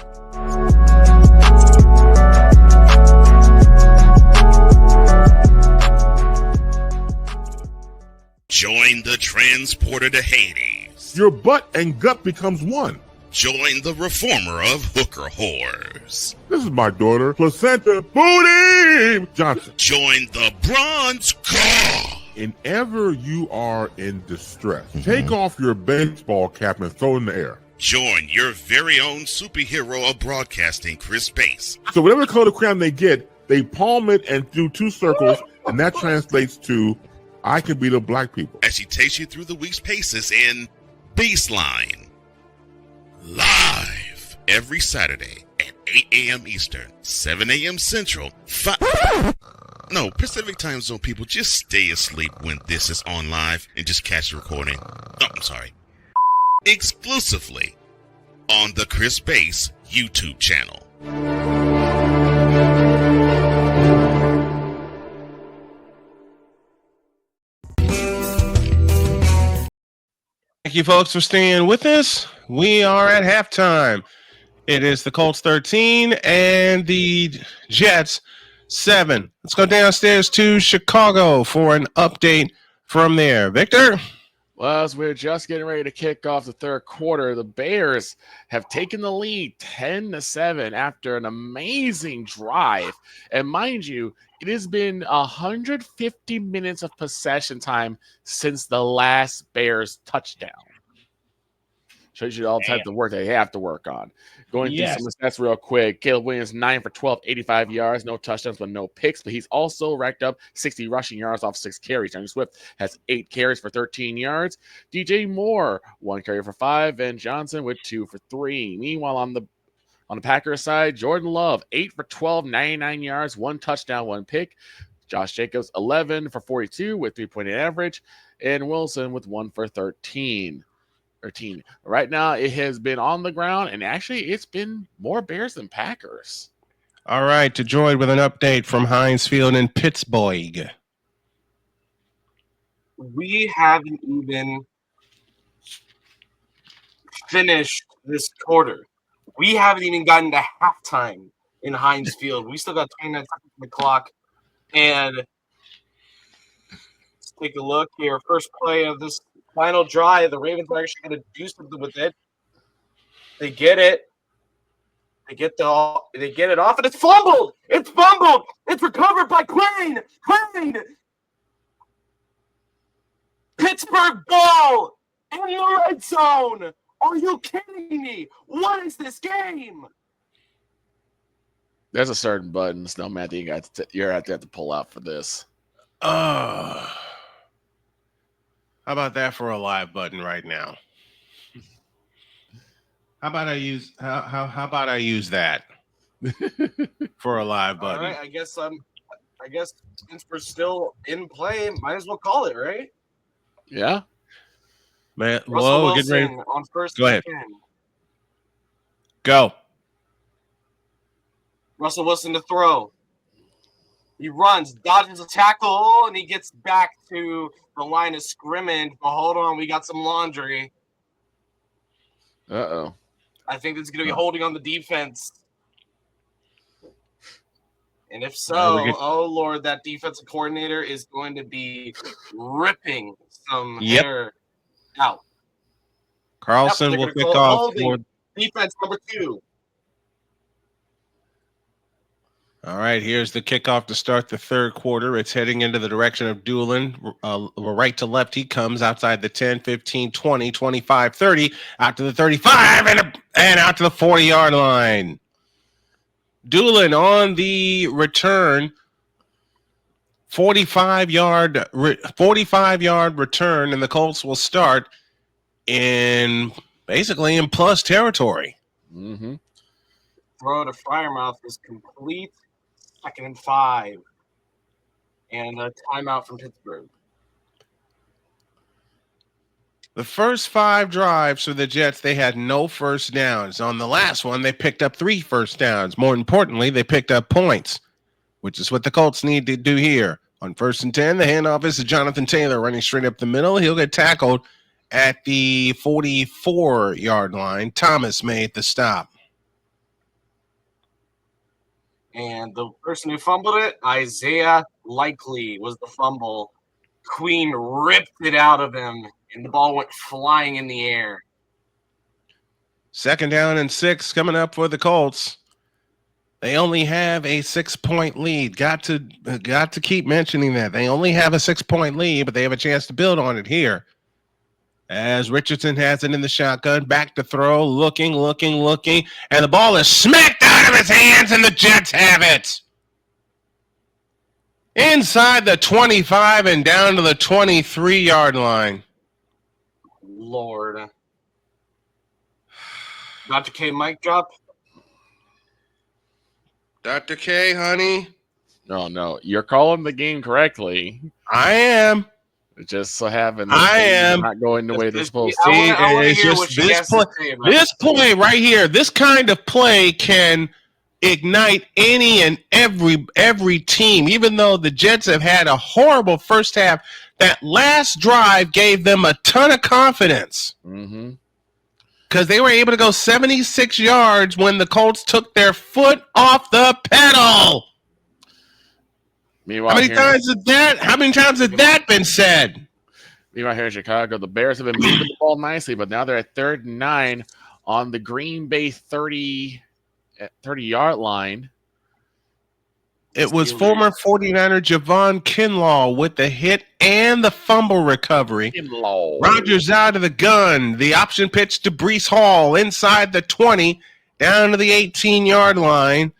Join the transporter to Hades. Your butt and gut becomes one. Join the reformer of hooker whores. This is my daughter, Placenta Booty Johnson. Join the bronze car. Whenever you are in distress, take off your baseball cap and throw it in the air. Join your very own superhero of broadcasting, Chris Bass. So whatever color crayon they get, they palm it and do two circles, and that translates to I can beat up black people. As she takes you through the week's paces in Baseline. Live every Saturday at 8 a.m. Eastern, 7 a.m. Central, No, Pacific Time Zone people, just stay asleep when this is on live and just catch the recording. Oh, I'm sorry. Exclusively on the Chris Bass YouTube channel. Thank you, folks, for staying with us. We are at halftime. It is the Colts 13 and the Jets 7. Let's go downstairs to Chicago for an update from there. Victor? Well, as we're just getting ready to kick off the third quarter, the Bears have taken the lead 10-7 after an amazing drive. And mind you, it has been 150 minutes of possession time since the last Bears touchdown. Shows you all the type of work they have to work on. Going through some of the stats real quick. Caleb Williams, 9 for 12, 85 yards, no touchdowns, but no picks. But he's also racked up 60 rushing yards off 6 carries. Johnny Swift has 8 carries for 13 yards. DJ Moore, 1 carry for 5, and Johnson with 2 for 3. Meanwhile, on the Packers side, Jordan Love, 8 for 12, 99 yards, 1 touchdown, 1 pick. Josh Jacobs, 11 for 42 with 3.8 average. And Wilson with 1 for 13. Right now, it has been on the ground, and actually, it's been more Bears than Packers. All right, to Droid with an update from Heinz Field in Pittsburgh. We haven't even finished this quarter. We haven't even gotten to halftime in Heinz Field. We still got 29 seconds on the clock. And let's take a look here. First play of this final drive. The Ravens are actually going to do something with it. They get it. They get it off, and it's fumbled. It's fumbled. It's recovered by Crane. Pittsburgh ball in the red zone. Are you kidding me? What is this game? There's a certain button, Snowman, that you're going to have to pull out for this. How about that for a live button right now? How about I use that for a live button? All right, I guess since we're still in play, might as well call it, right? Yeah. Man, Russell whoa, Wilson get ready. on first. Go ahead. Go. Russell Wilson to throw. He runs, dodges a tackle, and he gets back to the line of scrimmage. But hold on, we got some laundry. Uh-oh. I think it's going to be holding on the defense. And if so, oh, Lord, that defensive coordinator is going to be ripping some hair out. Carlson will kick off for defense number 2. All right, here's the kickoff to start the third quarter. It's heading into the direction of Doolin. Right to left, he comes outside the 10, 15, 20, 25, 30, out to the 35, and out to the 40-yard line. Doolin on the return, 45-yard return, and the Colts will start basically in plus territory. Mm-hmm. Throw to Freiermuth is complete. 2nd and 5. And a timeout from Pittsburgh. The first 5 drives for the Jets, they had no first downs. On the last one, they picked up 3 first downs. More importantly, they picked up points, which is what the Colts need to do here. On 1st and 10, the handoff is to Jonathan Taylor running straight up the middle. He'll get tackled at the 44-yard line. Thomas made the stop. And the person who fumbled it, Isaiah Likely, was the fumble. Queen ripped it out of him, and the ball went flying in the air. 2nd down and 6 coming up for the Colts. They only have a 6-point lead. Got to keep mentioning that. They only have a 6-point lead, but they have a chance to build on it here. As Richardson has it in the shotgun, back to throw, looking, and the ball is smacked out of his hands, and the Jets have it. Inside the 25 and down to the 23-yard line. Lord. Dr. K, mic drop. Dr. K, honey. No. You're calling the game correctly. I am. It just so happens I am not going the way they're supposed to. See, this play right here, this kind of play can ignite any and every team. Even though the Jets have had a horrible first half, that last drive gave them a ton of confidence. Mm-hmm. Because they were able to go 76 yards when the Colts took their foot off the pedal. Meanwhile, how many times has that been said? Meanwhile, here in Chicago, the Bears have been moving the ball nicely, but now they're at 3rd and 9 on the Green Bay 30-yard line. It was former 49er Javon Kinlaw with the hit and the fumble recovery. Rodgers out of the gun. The option pitch to Breece Hall inside the 20, down to the 18-yard line.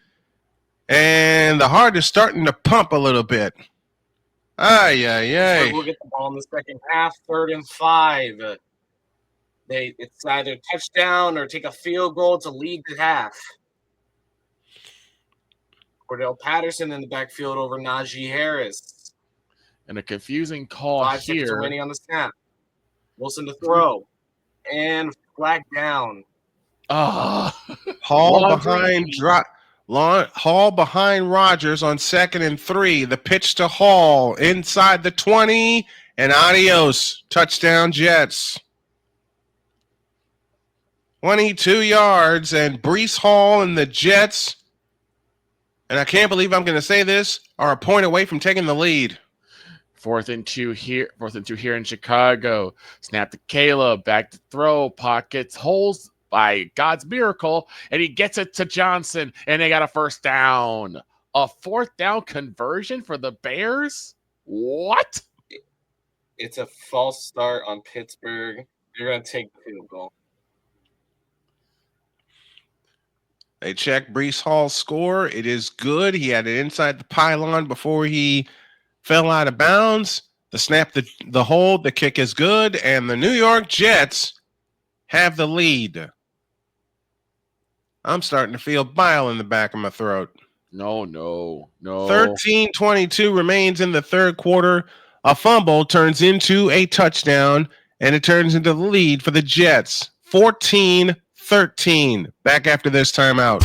And the heart is starting to pump a little bit. Ay. We'll get the ball in the second half, 3rd and 5. It's either touchdown or take a field goal to lead the half. Cordell Patterson in the backfield over Najee Harris. And a confusing call 5 seconds here. remaining on the snap. Wilson to throw. And flag down. Hall behind Rodgers on 2nd and 3. The pitch to Hall inside the 20, and adios. Touchdown Jets. 22 yards, and Breece Hall and the Jets, and I can't believe I'm going to say this, are a point away from taking the lead. 4th and 2 here in Chicago. Snap to Caleb, back to throw, pockets, holes by God's miracle, and he gets it to Johnson, and they got a first down. A 4th down conversion for the Bears? What? It's a false start on Pittsburgh. They're going to take the field goal. They check Breece Hall's score. It is good. He had it inside the pylon before he fell out of bounds. The snap, the hold, the kick is good, and the New York Jets have the lead. I'm starting to feel bile in the back of my throat. No. 13:22 remains in the third quarter. A fumble turns into a touchdown, and it turns into the lead for the Jets. 14-13. 14-13. Back after this timeout.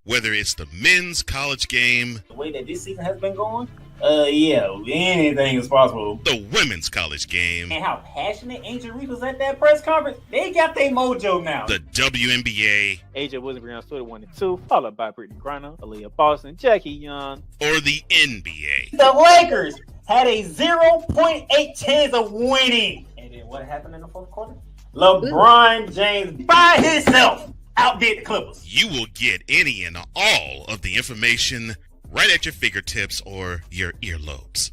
Whether it's the men's college game, The way that this season has been going, yeah, anything is possible. the women's college game, And how passionate Angel Reese was at that press conference, they got their mojo now. the WNBA, AJ Wilson Brown stood at 1 and 2, followed by Brittany Griner, Aaliyah Boston, Jackie Young. or the NBA. The Lakers had a 0.8 chance of winning. And then what happened in the fourth quarter? LeBron James by himself outdid the Clippers. You will get any and all of the information right at your fingertips or your earlobes.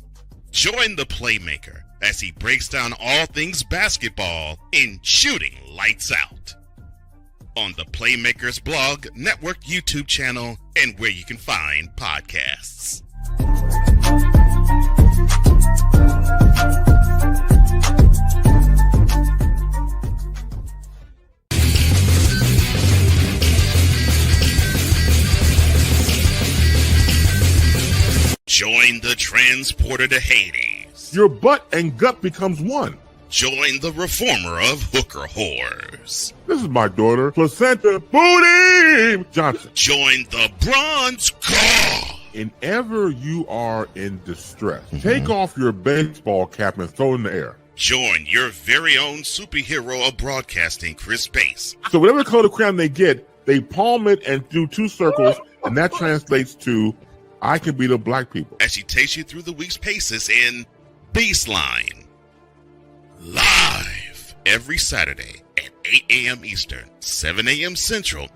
Join the Playmaker as he breaks down all things basketball in Shooting Lights Out on the Playmaker's blog, network, YouTube channel, and where you can find podcasts. Join the transporter to Hades. Your butt and gut becomes one. Join the reformer of hooker whores. This is my daughter, Placenta Booty Johnson. Join the bronze god. Whenever you are in distress, take off your baseball cap and throw it in the air. Join your very own superhero of broadcasting, Chris Bass. So whatever color crown they get, they palm it and do two circles, and that translates to I can be the black people. As she takes you through the week's paces in Baseline. Live every Saturday at 8 a.m. Eastern, 7 a.m. Central,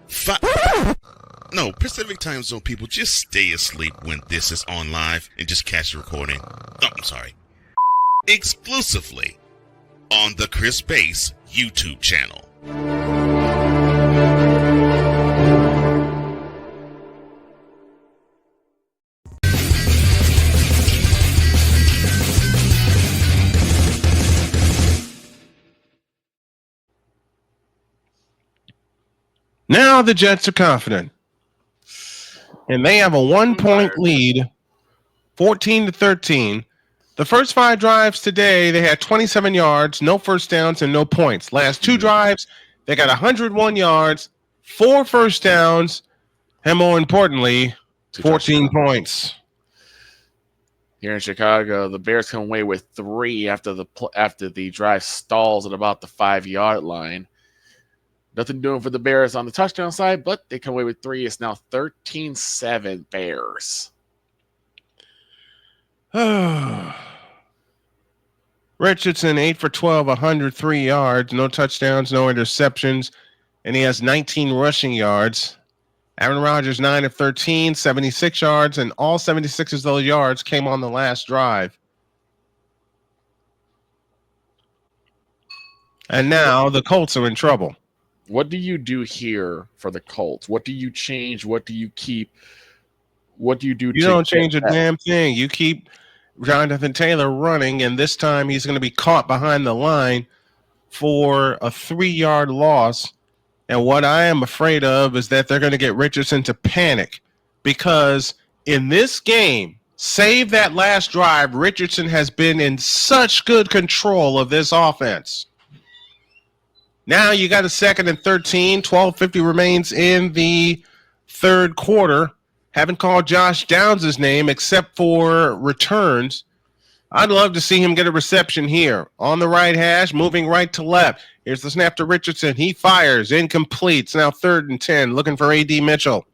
Pacific Time Zone people, just stay asleep when this is on live and just catch the recording. Oh, I'm sorry. Exclusively on the Chris Bass YouTube channel. Now the Jets are confident. And they have a 1-point lead, 14-13. The first 5 drives today, they had 27 yards, no first downs, and no points. Last 2 drives, they got 101 yards, 4 first downs, and more importantly, 14 points. Here in Chicago, the Bears come away with 3 after the drive stalls at about the 5-yard line. Nothing doing for the Bears on the touchdown side, but they come away with 3. It's now 13-7 Bears. Richardson, 8 for 12, 103 yards, no touchdowns, no interceptions, and he has 19 rushing yards. Aaron Rodgers, 9 of 13, 76 yards, and all 76 of those yards came on the last drive. And now the Colts are in trouble. What do you do here for the Colts? What do you change? What do you keep? What do you do? You don't change a damn thing. You keep Jonathan Taylor running, and this time he's going to be caught behind the line for a 3-yard loss. And what I am afraid of is that they're going to get Richardson to panic, because in this game, save that last drive, Richardson has been in such good control of this offense. Now you got a 2nd and 13, 12:50 remains in the third quarter. Haven't called Josh Downs' name except for returns. I'd love to see him get a reception here. On the right hash, moving right to left. Here's the snap to Richardson. He fires, incomplete. It's now 3rd and 10, looking for A.D. Mitchell.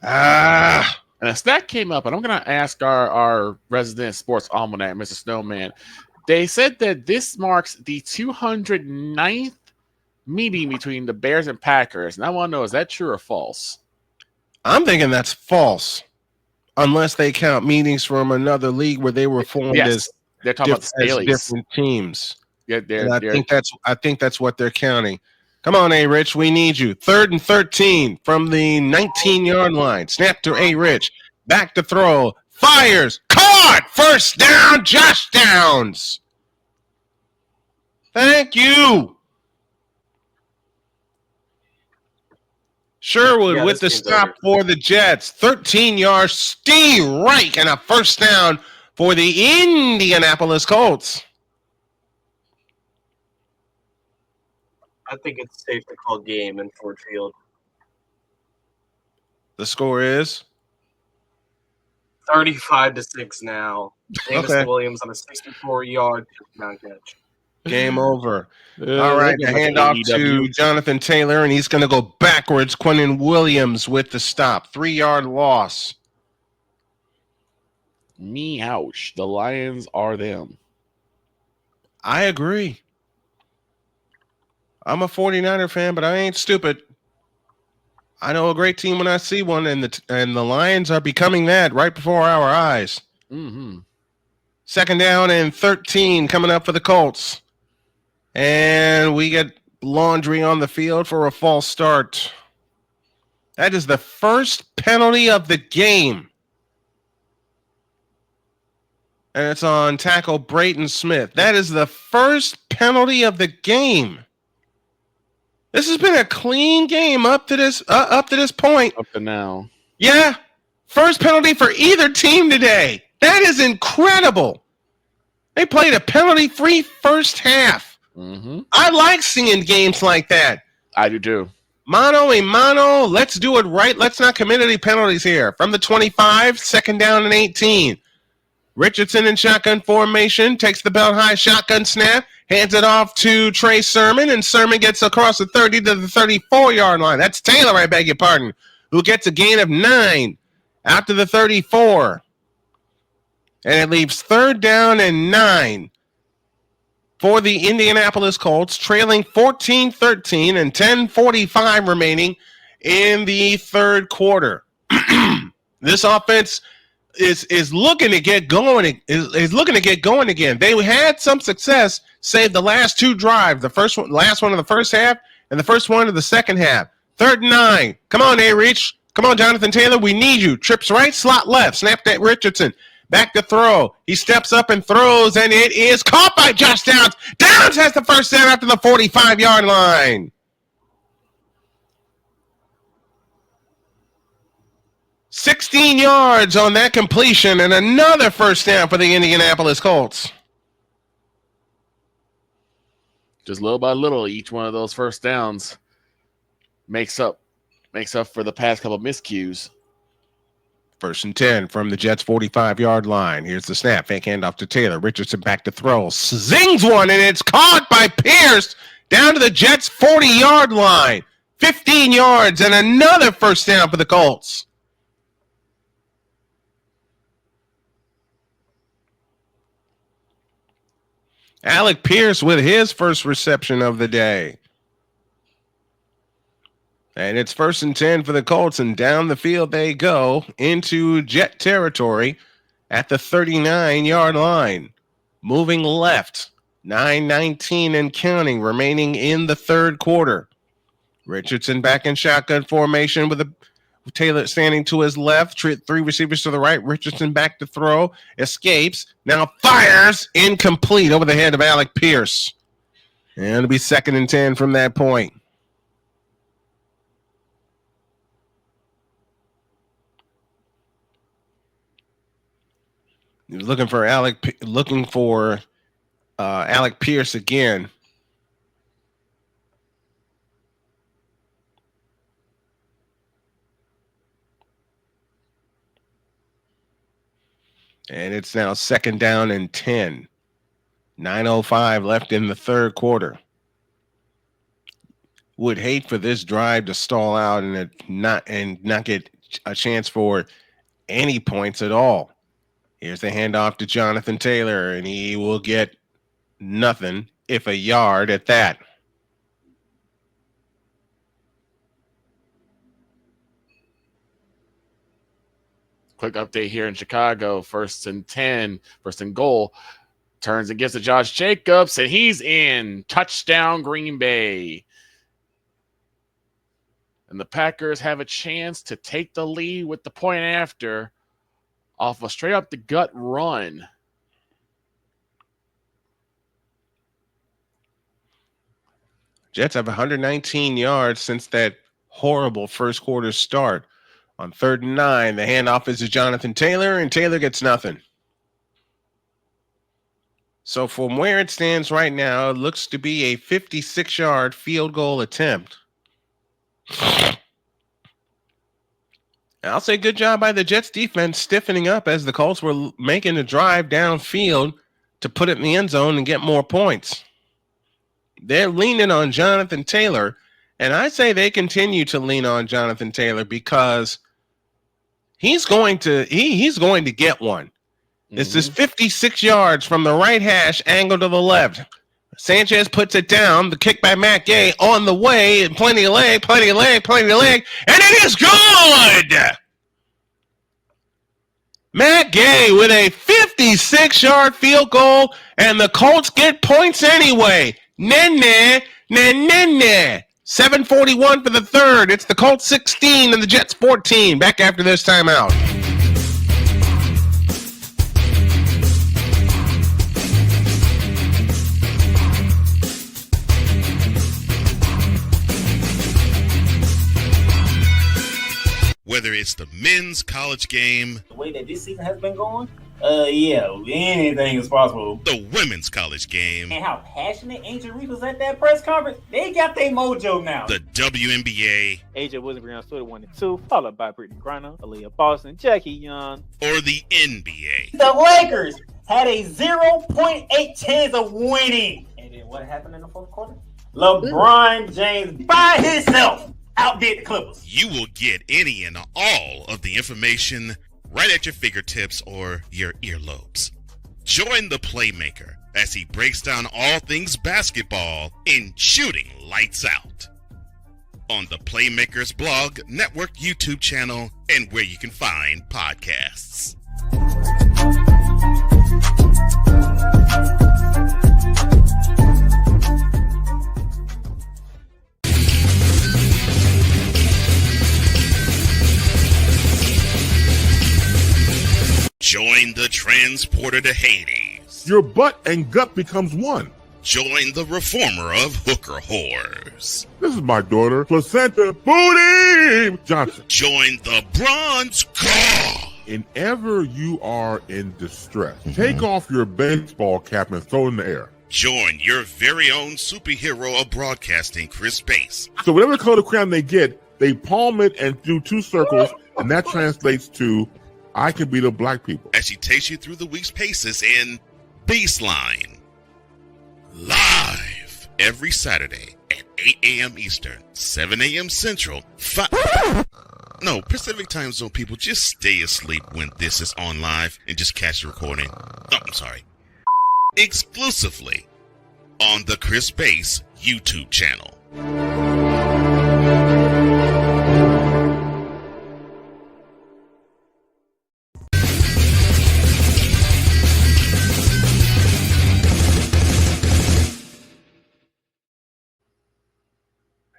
And a stat came up, and I'm going to ask our resident sports almanac, Mr. Snowman. They said that this marks the 209th meeting between the Bears and Packers. And I want to know, is that true or false? I'm thinking that's false, unless they count meetings from another league where they were formed as they're talking about the Staleys. different teams. Yeah, I think that's what they're counting. Come on, A-Rich, we need you. 3rd and 13 from the 19-yard line. Snap to A-Rich. Back to throw. Fires. Caught. First down, Josh Downs. Thank you. Sherwood Yeah, with this the game's stop over. for the Jets. 13 yards, Steve Reich, and a first down for the Indianapolis Colts. I think it's safe to call game in Ford Field. The score is 35-6 now. Jameson okay. Williams on a 64-yard touchdown catch. Game over. Yeah, All that right, game the like an handoff AEW. to Jonathan Taylor, and he's going to go backwards. Quinnen Williams with the stop. 3-yard loss. Meouch. The Lions are them. I agree. I'm a 49er fan, but I ain't stupid. I know a great team when I see one, and the Lions are becoming that right before our eyes. Mm-hmm. Second down and 13 coming up for the Colts. And we get laundry on the field for a false start. That is the first penalty of the game. And it's on tackle Brayton Smith. That is the first penalty of the game. This has been a clean game up to this point. Up to now. Yeah. First penalty for either team today. That is incredible. They played a penalty-free first half. Mm-hmm. I like seeing games like that. I do too. Mano a mano. Let's do it right. Let's not commit any penalties here. From the 25, second down and 18. Richardson in shotgun formation, takes the belt high shotgun snap, hands it off to Trey Sermon, and Sermon gets across the 30 to the 34-yard line. That's Taylor, I beg your pardon, who gets a gain of 9 out to the 34. And it leaves third down and 9 for the Indianapolis Colts, trailing 14-13 and 10:45 remaining in the third quarter. This offense is looking to get going. Is looking to get going again. They had some success, save the last two drives. The last one of the first half, and the first one of the second half. 3rd and 9. Come on, A-Reach. Come on, Jonathan Taylor. We need you. Trips right, slot left. Snap that Richardson. Back to throw. He steps up and throws, and it is caught by Josh Downs. Downs has the first down after the 45-yard line. 16 yards on that completion, and another first down for the Indianapolis Colts. Just little by little, each one of those first downs makes up for the past couple of miscues. 1st and 10 from the Jets' 45-yard line. Here's the snap. Fake handoff to Taylor. Richardson back to throw. Zings one, and it's caught by Pierce down to the Jets' 40-yard line. 15 yards and another first down for the Colts. Alec Pierce with his first reception of the day. And it's 1st and 10 for the Colts, and down the field they go into Jet territory at the 39-yard line. Moving left, 9:19 and counting remaining in the third quarter. Richardson back in shotgun formation with Taylor standing to his left, 3 receivers to the right. Richardson back to throw, escapes, now fires, incomplete over the head of Alec Pierce. And it'll be 2nd and 10 from that point. He was looking for Alec Pierce again. And it's now 2nd down and 10. 9:05 left in the third quarter. Would hate for this drive to stall out and not get a chance for any points at all. Here's the handoff to Jonathan Taylor, and he will get nothing, if a yard at that. Quick update here in Chicago. 1st and 10, 1st and goal. Turns and gets to Josh Jacobs, and he's in. Touchdown, Green Bay. And the Packers have a chance to take the lead with the point after off a straight up the gut run. Jets have 119 yards since that horrible first quarter start. On 3rd and 9, the handoff is to Jonathan Taylor, and Taylor gets nothing. So from where it stands right now, it looks to be a 56-yard field goal attempt. I'll say good job by the Jets defense stiffening up as the Colts were making a drive downfield to put it in the end zone and get more points. They're leaning on Jonathan Taylor, and I say they continue to lean on Jonathan Taylor because he's going to get one. This is 56 yards from the right hash, angle to the left. Sanchez puts it down. The kick by Matt Gay on the way. Plenty of leg, and it is good! Matt Gay with a 56-yard field goal, and the Colts get points anyway. 7:41 for the third. It's the Colts 16 and the Jets 14. Back after this timeout. Whether it's the men's college game, The way that this season has been going, yeah, anything is possible. the women's college game, And how passionate Angel Reese was at that press conference, they got their mojo now. the WNBA, AJ Wilson on Twitter 1 and 2, followed by Brittany Griner, Aaliyah Boston, Jackie Young. or the NBA. The Lakers had a 0.8 chance of winning. And then what happened in the fourth quarter? LeBron James by himself outdid the Clippers. You will get any and all of the information right at your fingertips or your earlobes. Join the Playmaker as he breaks down all things basketball in Shooting Lights Out on the Playmakers blog, network, YouTube channel, and where you can find podcasts. Join the transporter to Hades. Your butt and gut becomes one. Join the reformer of hooker whores. This is my daughter, Placenta Booty Johnson. Join the bronze car. Whenever you are in distress, take off your baseball cap and throw it in the air. Join your very own superhero of broadcasting, Chris Bass. So whatever color crown they get, they palm it and do 2 circles, and that translates to I can beat up black people. As she takes you through the week's paces in Baseline. Live every Saturday at 8 a.m. Eastern, 7 a.m. Central, Pacific Time Zone people, just stay asleep when this is on live and just catch the recording. Oh, I'm sorry. Exclusively on the Chris Bass YouTube channel.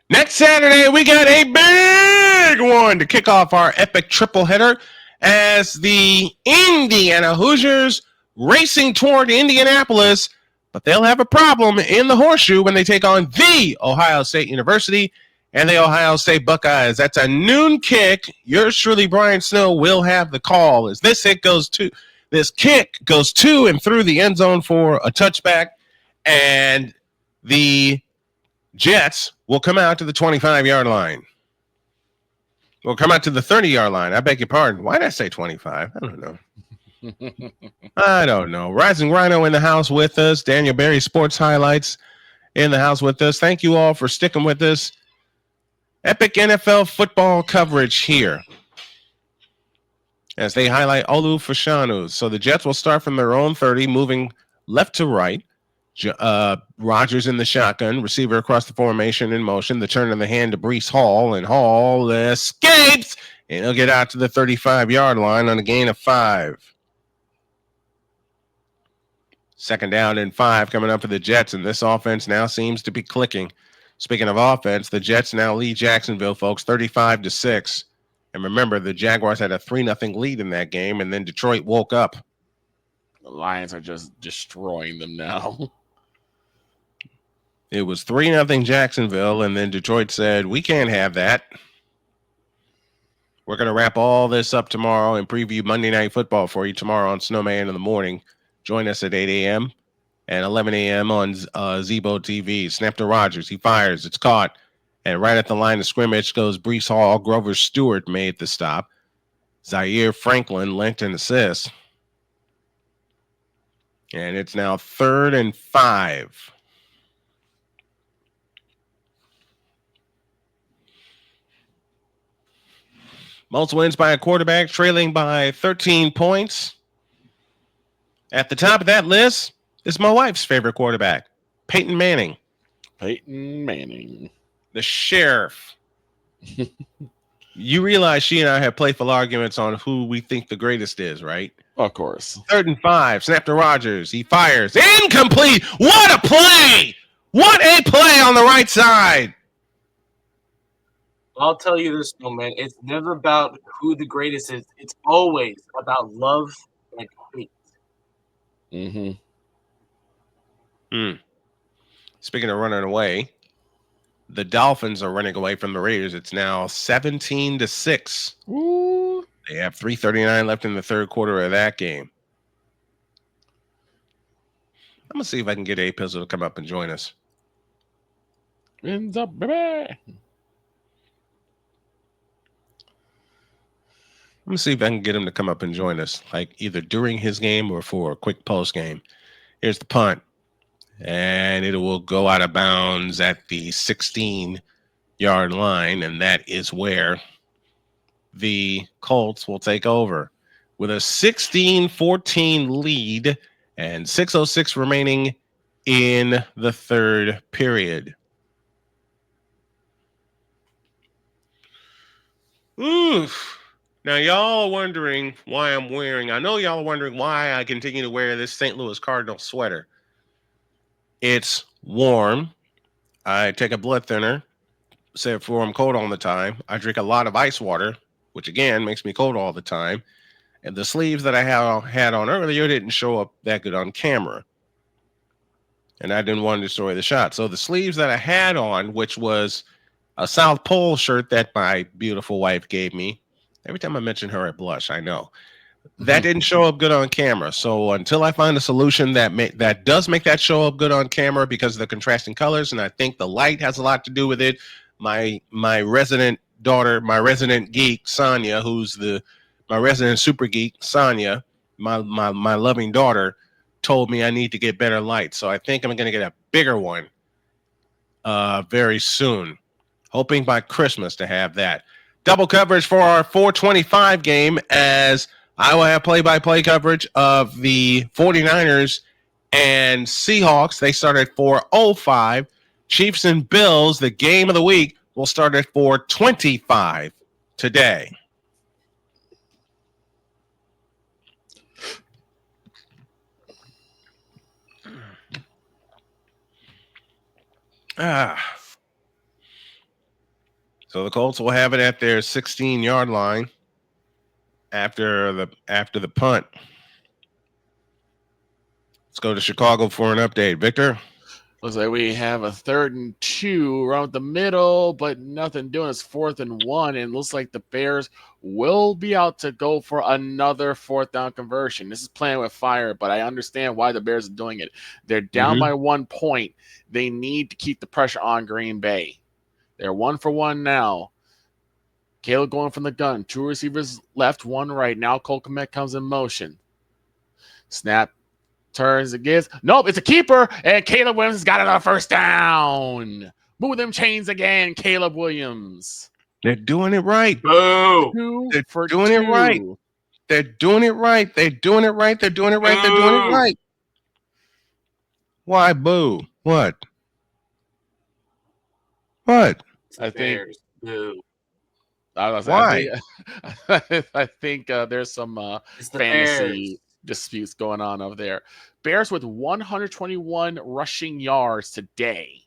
Next Saturday, we got a big one to kick off our epic triple header as the Indiana Hoosiers racing toward Indianapolis, but they'll have a problem in the horseshoe when they take on the Ohio State University and the Ohio State Buckeyes. That's a noon kick. Yours truly, Brian Snow, will have the call as this kick goes to and through the end zone for a touchback, and the Jets will come out to the 25-yard line. We'll come out to the 30-yard line. I beg your pardon. Why did I say 25? I don't know. Rising Rhino in the house with us. Daniel Berry Sports Highlights in the house with us. Thank you all for sticking with us. Epic NFL football coverage here as they highlight Olu Fashanu. So the Jets will start from their own 30, moving left to right. Rodgers in the shotgun, receiver across the formation in motion, the turn of the hand to Breece Hall, and Hall escapes, and he'll get out to the 35-yard line on a gain of 5. Second down and 5 coming up for the Jets, and this offense now seems to be clicking. Speaking of offense, the Jets now lead Jacksonville, folks, 35-6. And remember, the Jaguars had a 3-0 lead in that game, and then Detroit woke up. The Lions are just destroying them now. It was 3-0 Jacksonville, and then Detroit said, we can't have that. We're going to wrap all this up tomorrow and preview Monday Night Football for you tomorrow on Snowman in the morning. Join us at 8 a.m. and 11 a.m. on Zebo TV. Snap to Rogers. He fires. It's caught. And right at the line of scrimmage goes Brees Hall. Grover Stewart made the stop. Zaire Franklin linked an assist. And it's now 3rd and 5. Most wins by a quarterback, trailing by 13 points. At the top of that list is my wife's favorite quarterback, Peyton Manning. Peyton Manning. The sheriff. You realize she and I have playful arguments on who we think the greatest is, right? Of course. 3rd and 5. Snap to Rogers. He fires. Incomplete. What a play. What a play on the right side. I'll tell you this, man. It's never about who the greatest is. It's always about love and hate. Speaking of running away, the Dolphins are running away from the Raiders. It's now 17-6. Ooh. They have 3:39 left in the third quarter of that game. I'm going to see if I can get A Pizzle to come up and join us. Ends up, baby. I'm going to see if I can get him to come up and join us, like either during his game or for a quick post game. Here's the punt. And it will go out of bounds at the 16-yard line, and that is where the Colts will take over with a 16-14 lead and 6:06 remaining in the third period. Oof. Now, y'all are wondering why I'm wearing, I know y'all are wondering why I continue to wear this St. Louis Cardinal sweater. It's warm. I take a blood thinner, except for I'm cold all the time. I drink a lot of ice water, which again makes me cold all the time. And the sleeves that I had on earlier didn't show up that good on camera. And I didn't want to destroy the shot. So the sleeves that I had on, which was a South Pole shirt that my beautiful wife gave me. Every time I mention her, I blush, I know. That didn't show up good on camera. So until I find a solution that does make that show up good on camera because of the contrasting colors, and I think the light has a lot to do with it, my resident daughter, my resident geek, Sonia, who's my resident super geek, Sonia, my loving daughter, told me I need to get better light. So I think I'm going to get a bigger one very soon, hoping by Christmas to have that. Double coverage for our 425 game as I will have play-by-play coverage of the 49ers and Seahawks. They start at 4:05. Chiefs and Bills, the game of the week, will start at 4:25 today. So the Colts will have it at their 16-yard line after the punt. Let's go to Chicago for an update. Victor? Looks like we have a 3rd and 2 around the middle, but nothing doing. It's 4th and 1, and it looks like the Bears will be out to go for another 4th down conversion. This is playing with fire, but I understand why the Bears are doing it. They're down by 1 point. They need to keep the pressure on Green Bay. They're 1 for 1 now. Caleb going from the gun. 2 receivers left, 1 right. Now Cole Kmet comes in motion. Snap. Turns again. Nope, it's a keeper. And Caleb Williams has got another 1st down. Move them chains again, Caleb Williams. They're doing it right. Boo. They're doing it right. They're doing it right. They're doing it right. They're doing it right. They're doing it right. Why boo? What? What? I think. Boo. Why? I think there's some fantasy disputes going on over there. Bears with 121 rushing yards today.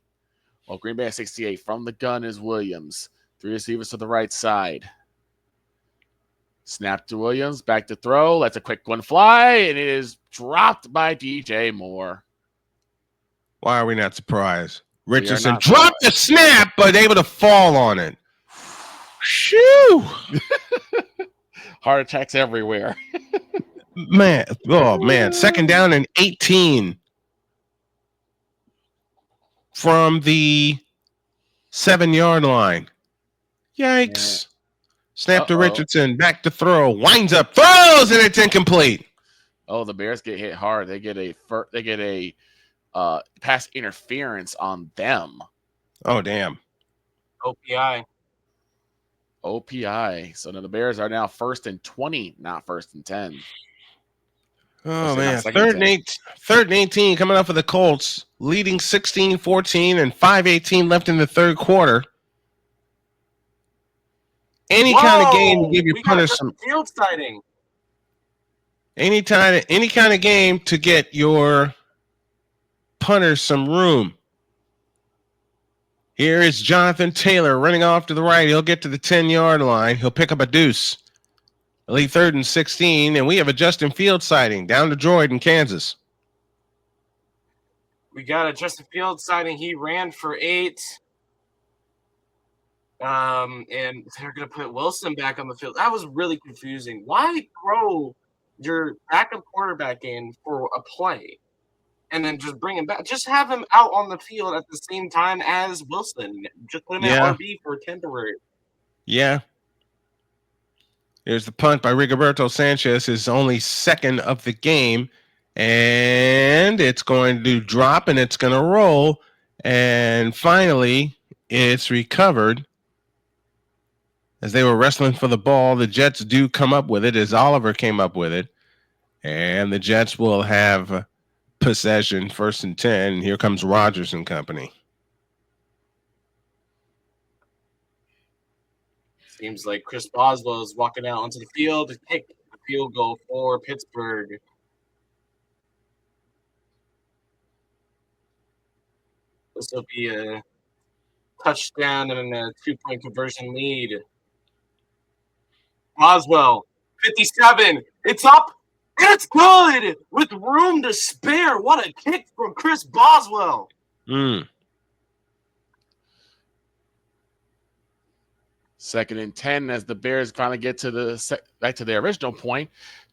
Well, Green Bay at 68. From the gun is Williams. 3 receivers to the right side. Snap to Williams. Back to throw. Lets a quick one fly. And it is dropped by DJ Moore. Why are we not surprised? Richardson dropped the snap, but able to fall on it. Shoo! Heart attacks everywhere. Man, oh man, 2nd down and 18 from the 7-yard line. Yikes. Snap to Richardson, back to throw, winds up, throws, and it's incomplete. Oh, the Bears get hit hard. They get a pass interference on them. Oh, damn. OPI. So now the Bears are now 1st and 20, not 1st and 10. Oh, man. 3rd and 18 coming up for the Colts, leading 16-14 and 5:18 left in the 3rd quarter. Any kind of game to give your punter some field sighting. any kind of game to get your punter some room. Here is Jonathan Taylor running off to the right. He'll get to the 10-yard line. He'll pick up a deuce. Early 3rd and 16, and we have a Justin Fields sighting down to Droid in Kansas. We got a Justin Fields sighting. He ran for 8. And they're going to put Wilson back on the field. That was really confusing. Why throw your backup quarterback in for a play and then just bring him back? Just have him out on the field at the same time as Wilson. Just put him at RB for temporary. Yeah. There's the punt by Rigoberto Sanchez, his only 2nd of the game. And it's going to drop and it's going to roll. And finally, it's recovered. As they were wrestling for the ball, the Jets do come up with it as Oliver came up with it. And the Jets will have possession, 1st and 10. And here comes Rodgers and company. Seems like Chris Boswell is walking out onto the field to kick the field goal for Pittsburgh. This will be a touchdown and a 2-point conversion lead. Boswell, 57. It's up. It's good with room to spare. What a kick from Chris Boswell. 2nd and 10 as the Bears finally get to back to their original point.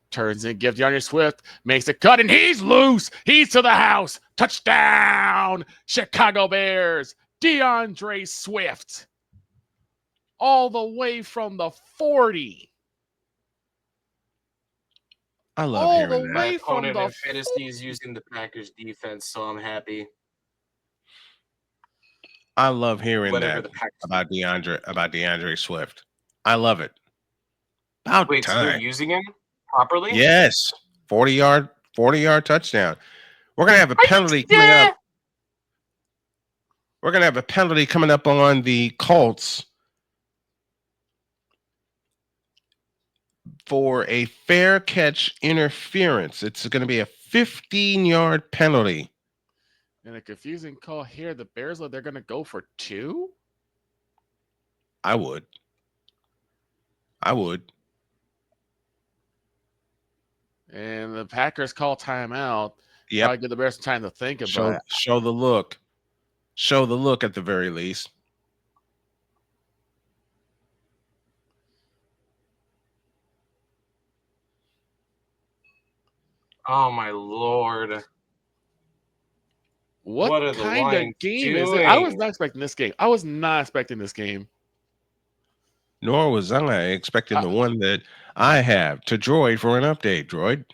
Turns and gives DeAndre Swift, makes a cut, and he's loose. He's to the house. Touchdown, Chicago Bears. DeAndre Swift. All the way from the 40. I love hearing that. My opponent in fantasy is using the Packers defense, so I'm happy. I love hearing that about DeAndre Swift. I love it. About Wait, time. so they're using him properly? Yes. 40-yard touchdown. We're going to have a penalty coming up. We're going to have a penalty coming up on the Colts for a fair catch interference. It's going to be a 15-yard penalty. And a confusing call here. The Bears, they're going to go for 2? I would. And the Packers call timeout. Yep. Probably give the Bears time to think about it. Show the look. Show the look at the very least. Oh, my Lord. What are the kind of Lions game is it? doing? I was not expecting this game. Nor was I expecting the one that I have. To Droid for an update, Droid.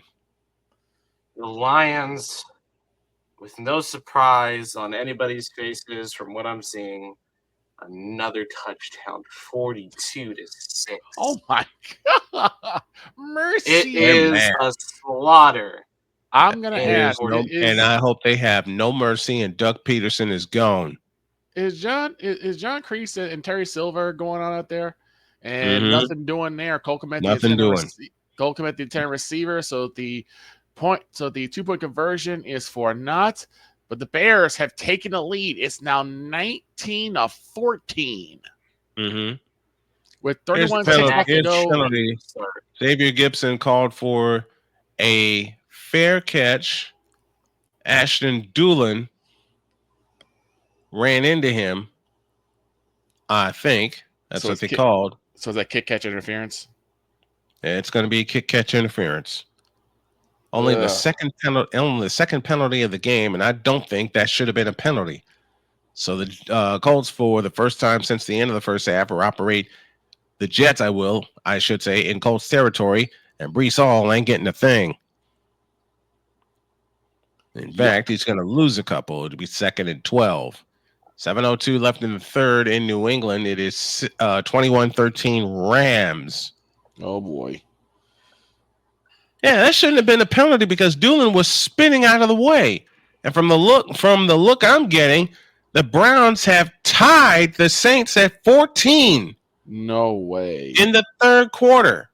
The Lions, with no surprise on anybody's faces from what I'm seeing, another touchdown, 42-6. Oh, my God. Mercy. It is a slaughter. I'm going to ask. And I hope they have no mercy and Doug Peterson is gone. Is John Kreese and Terry Silver going on out there? And nothing doing there. Cole Kmet, Cole Kmet, the 10 receiver. So the 2-point conversion is for naught. But the Bears have taken a lead. It's now 19-14. With 31 seconds left to go. Penalty. Xavier Gibson called for a fair catch. Ashton Doolin ran into him. I think that's what they called. So is that kick catch interference? It's going to be kick catch interference. Only the second penalty of the game, and I don't think that should have been a penalty. So the Colts, for the first time since the end of the first half, will operate the Jets, I should say, in Colts territory, and Brees Hall ain't getting a thing. In fact, he's going to lose a couple. It'll be 2nd and 12. 7:02 left in the third in New England. It is 21-13 Rams. Oh, boy. Yeah, that shouldn't have been a penalty because Doolin was spinning out of the way. And from the look I'm getting, the Browns have tied the Saints at 14. No way. In the third quarter.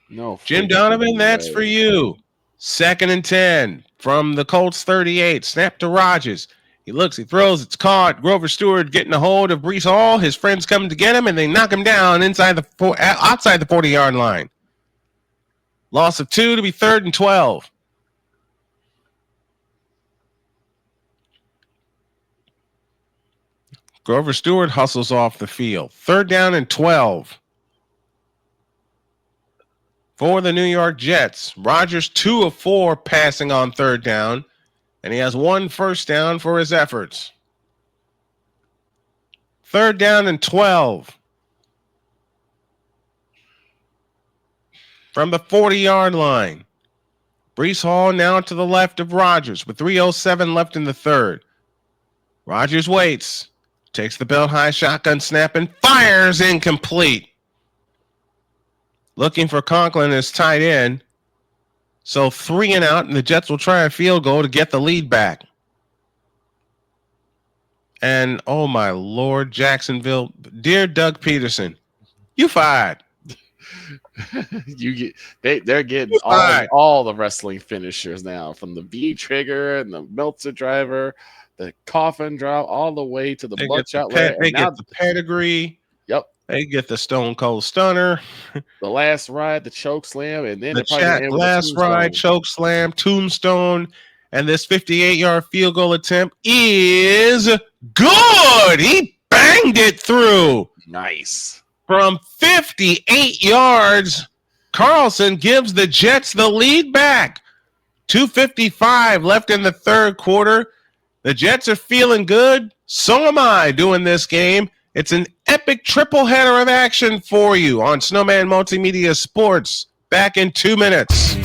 No. Jim Donovan, that's for you. 2nd and 10 from the Colts 38. Snap to Rodgers. He looks, he throws, it's caught. Grover Stewart getting a hold of Brees Hall. His friends come to get him, and they knock him down outside the 40-yard line. Loss of 2 to be 3rd and 12. Grover Stewart hustles off the field. 3rd down and 12. For the New York Jets, Rodgers 2 of 4 passing on 3rd down, and he has 1 first down for his efforts. 3rd down and 12. From the 40-yard line. Brees Hall now to the left of Rodgers with 3:07 left in the third. Rodgers waits, takes the belt high shotgun snap and fires incomplete. Looking for Conklin as tight end. So 3 and out, and the Jets will try a field goal to get the lead back. And oh my Lord, Jacksonville, dear Doug Peterson, you fired. They're getting all the wrestling finishers now, from the V trigger and the Meltzer driver, the coffin drop, all the way to the bloodshot leg. They get the pedigree. Yep. They get the Stone Cold Stunner. The last ride, the choke slam, and then the last ride, choke slam, tombstone, and this 58-yard field goal attempt is good. He banged it through. Nice. From 58 yards, Carlson gives the Jets the lead back. 2:55 left in the third quarter. The Jets are feeling good. So am I doing this game. It's an epic triple header of action for you on Snowman Multimedia Sports. Back in 2 minutes.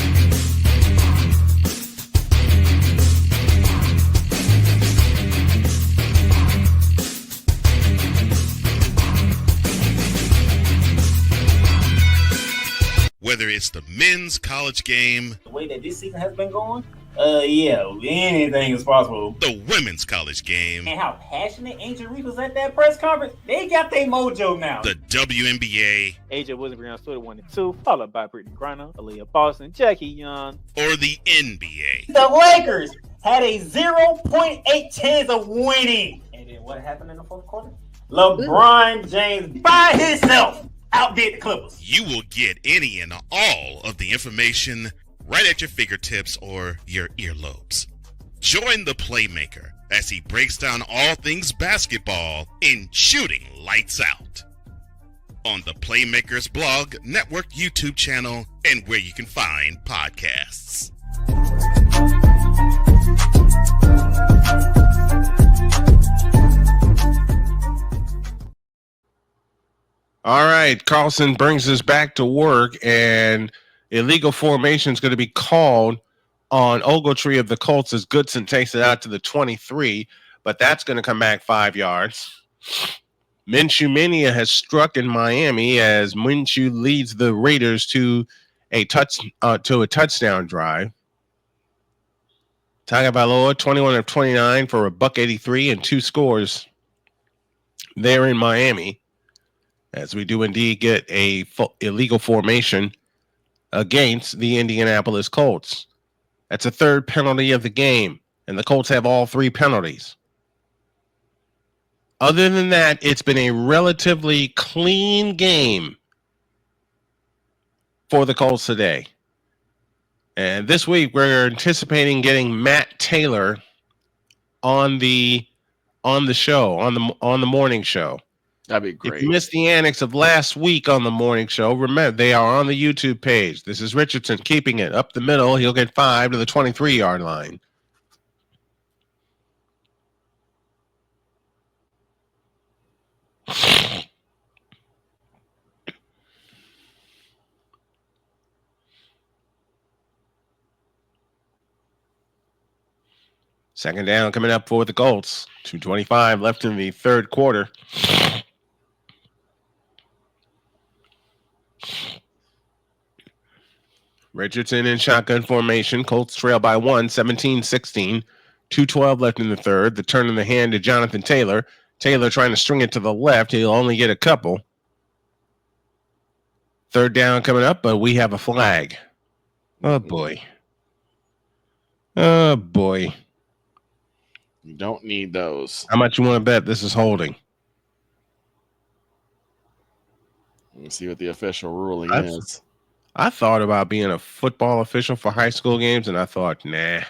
Whether it's the men's college game, the way that this season has been going, yeah, anything is possible. The women's college game, and how passionate Angel Reese was at that press conference, they got their mojo now. The WNBA, AJ Wilson, Brianna Stewart 1 and 2, followed by Brittany Griner, Aaliyah Boston, Jackie Young, or the NBA. The Lakers had a 0.8 chance of winning. And then what happened in the fourth quarter? LeBron James by himself outdid the Clippers. You will get any and all of the information right at your fingertips or your earlobes. Join the Playmaker as he breaks down all things basketball in Shooting Lights Out on the Playmaker's blog, network, YouTube channel, and where you can find podcasts. All right, Carlson brings us back to work, and illegal formation is going to be called on Ogletree of the Colts as Goodson takes it out to the 23, but that's going to come back 5 yards. Minshew Mania has struck in Miami as Minshew leads the Raiders to a touchdown drive. Tagovailoa 21 of 29 for $183 and 2 scores there in Miami, as we do indeed get a illegal formation against the Indianapolis Colts. That's a 3rd penalty of the game, and the Colts have all 3 penalties. Other than that, it's been a relatively clean game for the Colts today. And this week, we're anticipating getting Matt Taylor on the show, on the morning show. That'd be great. If you missed the annex of last week on the morning show, remember they are on the YouTube page. This is Richardson keeping it up the middle. He'll get 5 to the 23-yard line. Second down coming up for the Colts. 2:25 left in the third quarter. Richardson in shotgun formation. Colts trail by 1, 17-16. 2:12 left in the third. The turn in the hand to Jonathan Taylor. Taylor trying to string it to the left. He'll only get a couple. Third down coming up, but we have a flag. Oh, boy. Oh, boy. You don't need those. How much you want to bet this is holding? Let's see what the official ruling is. I thought about being a football official for high school games, and I thought, nah.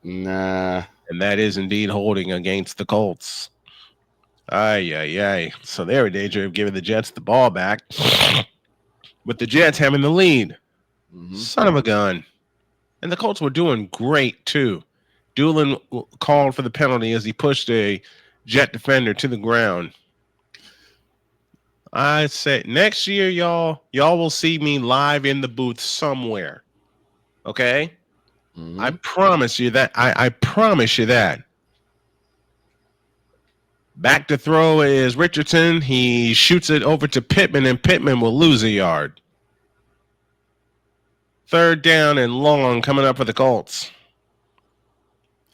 And that is indeed holding against the Colts. Ay. So they're in danger of giving the Jets the ball back, with the Jets having the lead. Son of a gun. And the Colts were doing great, too. Doolin called for the penalty as he pushed a Jet defender to the ground. I said next year, y'all will see me live in the booth somewhere. Okay? I promise you that. I promise you that. Back to throw is Richardson. He shoots it over to Pittman, and Pittman will lose a yard. Third down and long coming up for the Colts.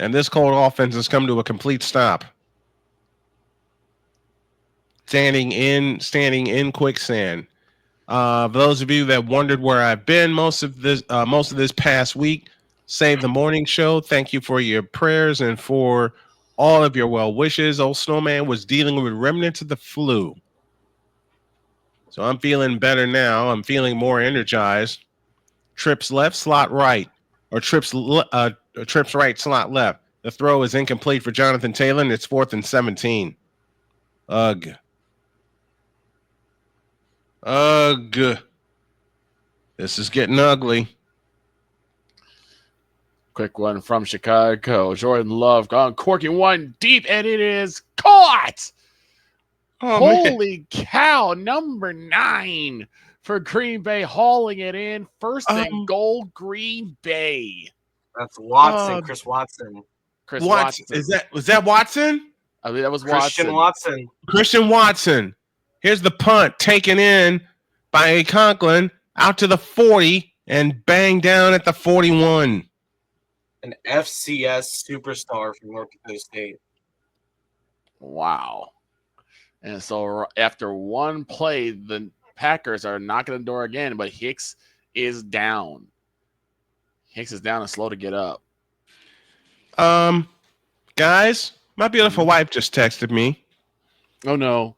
And this Colt offense has come to a complete stop. Standing in quicksand. For those of you that wondered where I've been most of this past week, Save the Morning Show. Thank you for your prayers and for all of your well wishes. Old Snowman was dealing with remnants of the flu. So I'm feeling better now. I'm feeling more energized. Trips left, slot right. Or trips right, slot left. The throw is incomplete for Jonathan Taylor, and it's 4th and 17. Ugh. This is getting ugly. Quick one from Chicago. Jordan Love gone corking one deep, and it is caught. Holy cow. Number 9 for Green Bay, hauling it in. First and goal, Green Bay. That's Watson, Chris Watson. Was that Watson? I mean, that was Christian Watson. Here's the punt taken in by Conklin out to the 40 and banged down at the 41. An FCS superstar from North Dakota State. Wow. And so after one play, the Packers are knocking the door again, but Hicks is down. Hicks is down and slow to get up. Guys, my beautiful wife just texted me. Oh, no.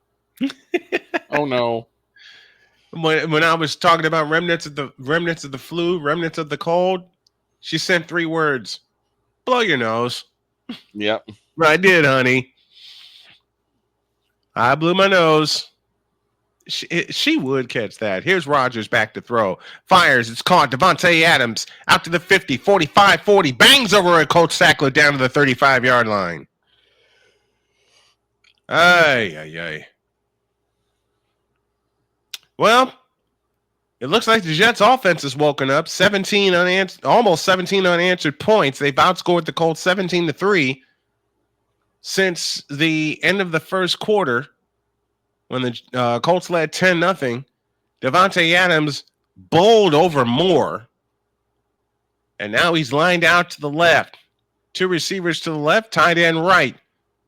Oh, no. When I was talking about remnants of the flu, remnants of the cold, she sent 3 words. Blow your nose. Yep. I did, honey. I blew my nose. She would catch that. Here's Rodgers back to throw. Fires. It's caught. Devontae Adams out to the 50, 45, 40. Bangs over at Coach Sackler down to the 35-yard line. Ay. Well, it looks like the Jets' offense has woken up. Almost 17 unanswered points. They've outscored the Colts 17-3 since the end of the first quarter when the Colts led 10-0. Devontae Adams bowled over Moore, and now he's lined out to the left. 2 receivers to the left, tight end right.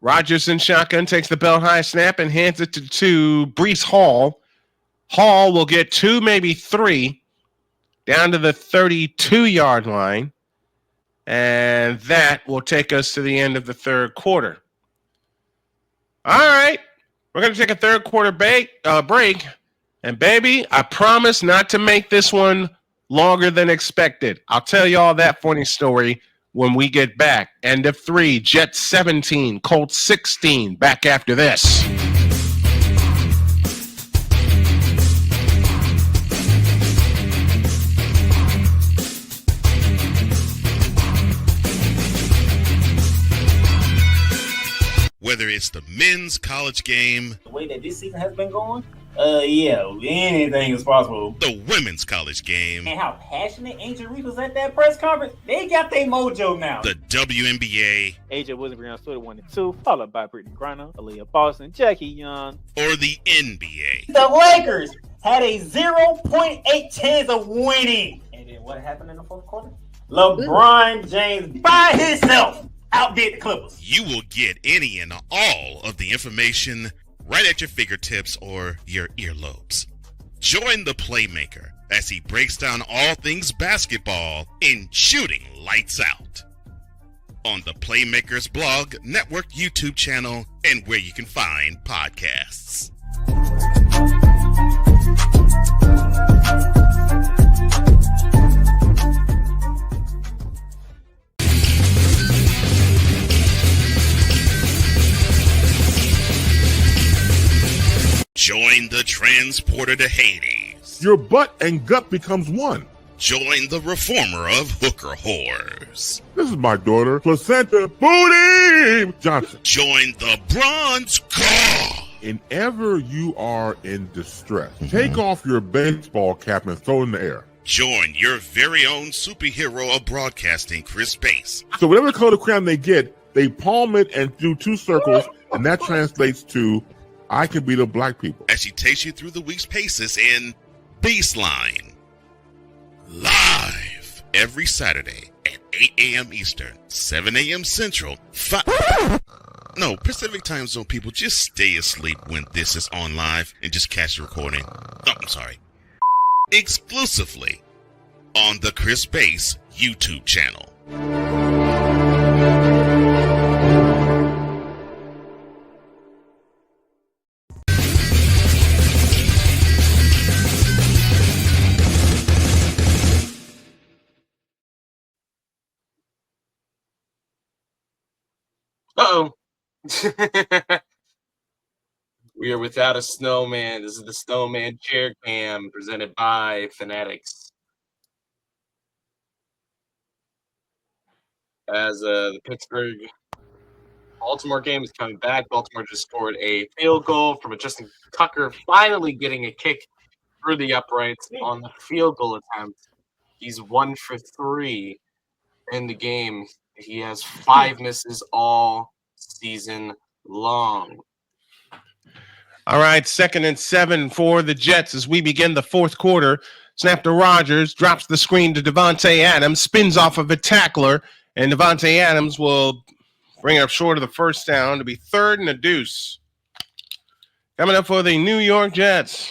Rodgers in shotgun takes the belt high snap and hands it to Breece Hall. Hall will get 2, maybe 3, down to the 32-yard line. And that will take us to the end of the third quarter. All right. We're going to take a third quarter break. And, baby, I promise not to make this one longer than expected. I'll tell you all that funny story when we get back. End of 3, Jets 17, Colts 16. Back after this. Whether it's the men's college game, The way that this season has been going, yeah, anything is possible. the women's college game, And how passionate Angel Reese was at that press conference, they got their mojo now. the WNBA, AJ Wilson, Brianna Stewart 1 and 2, followed by Brittany Griner, Aaliyah Boston, Jackie Young, or the NBA. The Lakers had a 0.8 chance of winning. And then what happened in the fourth quarter? LeBron James by himself outdid the Clippers. You will get any and all of the information right at your fingertips or your earlobes. Join the Playmaker as he breaks down all things basketball in Shooting Lights Out on the Playmaker's blog, network, YouTube channel, and where you can find podcasts. Join the transporter to Hades. Your butt and gut becomes one. Join the reformer of hooker whores. This is my daughter, Placenta Booty Johnson. Join the bronze car. Whenever you are in distress, take off your baseball cap and throw it in the air. Join your very own superhero of broadcasting, Chris Bass. So whatever color crayon they get, they palm it and do two circles, and that translates to I can beat up black people. As she takes you through the week's paces in Baseline. Live every Saturday at 8 a.m. Eastern, 7 a.m. Central, No, Pacific Time Zone people, just stay asleep when this is on live and just catch the recording. Oh, I'm sorry. Exclusively on the Chris Bass YouTube channel. Uh-oh. We are without a snowman. This is the Snowman chair cam presented by Fanatics. As the Pittsburgh Baltimore game is coming back, Baltimore just scored a field goal from Justin Tucker, finally getting a kick through the uprights on the field goal attempt. He's 1 for 3 in the game. He has 5 misses all season long. All right, 2nd and 7 for the Jets as we begin the fourth quarter. Snap to Rodgers, drops the screen to Devontae Adams, spins off of a tackler, and Devontae Adams will bring it up short of the first down to be 3rd and a deuce. Coming up for the New York Jets.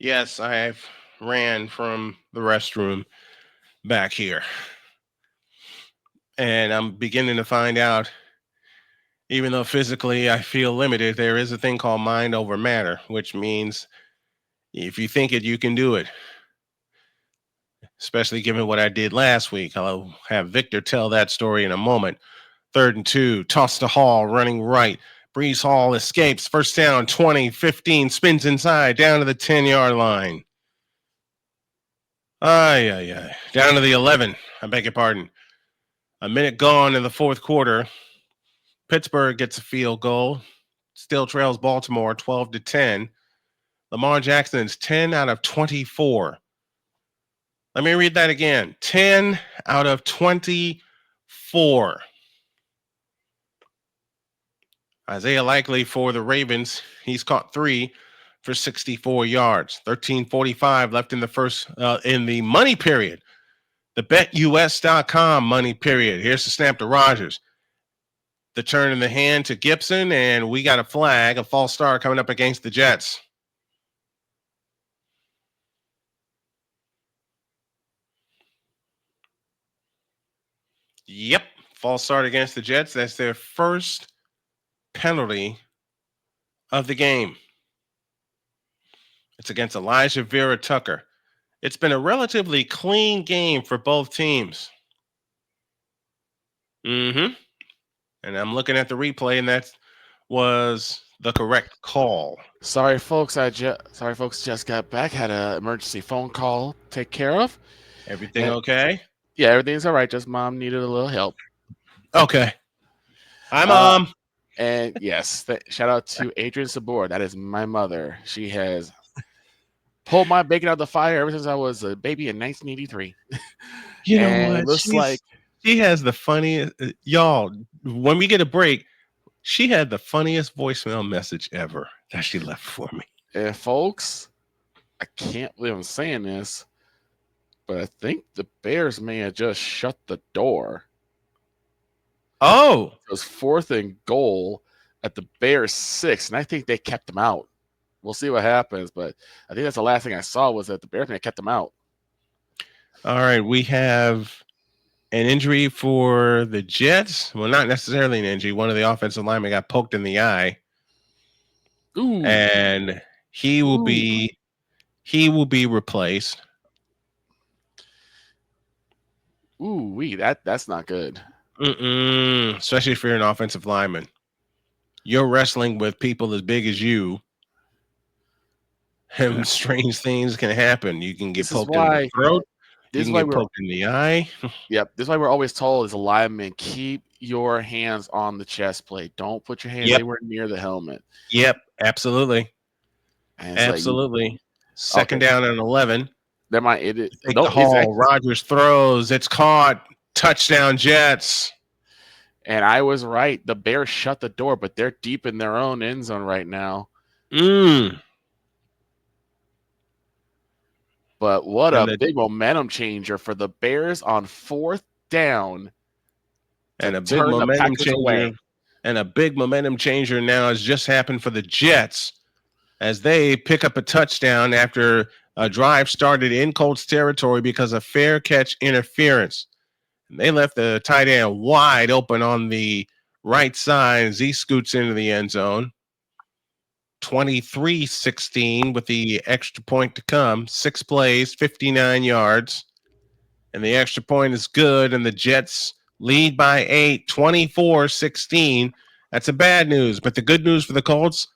Yes, I ran from the restroom back here. And I'm beginning to find out, even though physically I feel limited, there is a thing called mind over matter, which means if you think it, you can do it. Especially given what I did last week. I'll have Victor tell that story in a moment. 3rd and 2, toss to Hall, running right. Brees Hall escapes. First down, 20, 15, spins inside, down to the 10-yard line. Down to the 11. I beg your pardon. A minute gone in the fourth quarter. Pittsburgh gets a field goal. Still trails Baltimore 12-10. Lamar Jackson's 10 out of 24. Let me read that again. 10 out of 24. Isaiah Likely for the Ravens. He's caught 3 for 64 yards. 13:45 left in the first in the money period. The BetUS.com money period. Here's the snap to Rodgers. The turn in the hand to Gibson, and we got a flag, a false start coming up against the Jets. Yep, false start against the Jets. That's their first penalty of the game. It's against Elijah Vera Tucker. It's been a relatively clean game for both teams. And I'm looking at the replay, and that was the correct call. Sorry, folks. Just got back. Had an emergency phone call to take care of. Everything okay? Yeah, everything's all right. Just mom needed a little help. Okay. Hi, Mom. And yes, shout out to Adrian Sabor. That is my mother. She has pulled my bacon out of the fire ever since I was a baby in 1983. You know And what? it looks like She has the funniest, y'all. When we get a break, she had the funniest voicemail message ever that she left for me. And folks, I can't believe I'm saying this, but I think the Bears may have just shut the door. Oh, It was 4th and goal at the Bears 6, and I think they kept them out. We'll see what happens, but I think that's the last thing I saw was that the Bears may have kept them out. all right. We have an injury for the Jets. Well, not necessarily an injury. One of the offensive linemen got poked in the eye. Ooh. And he will be replaced. Ooh, that's not good. Especially if you're an offensive lineman. You're wrestling with people as big as you. And strange things can happen. You can get poked in the throat. You can get poked in the eye. Yep. This is why we're always told as a lineman, keep your hands on the chest plate. Don't put your hands anywhere near the helmet. Yep, absolutely. And absolutely. Second down and 11. That might take the haul. Rodgers throws. It's caught. Touchdown Jets. And I was right. The Bears shut the door, but they're deep in their own end zone right now. But what a big momentum changer for the Bears on 4th down. And a big momentum changer. And a big momentum changer now has just happened for the Jets as they pick up a touchdown after a drive started in Colts territory because of fair catch interference. And they left the tight end wide open on the right side as he scoots into the end zone. 23-16 with the extra point to come. 6 plays, 59 yards. And the extra point is good, and the Jets lead by 8, 24-16. That's a bad news, but the good news for the Colts,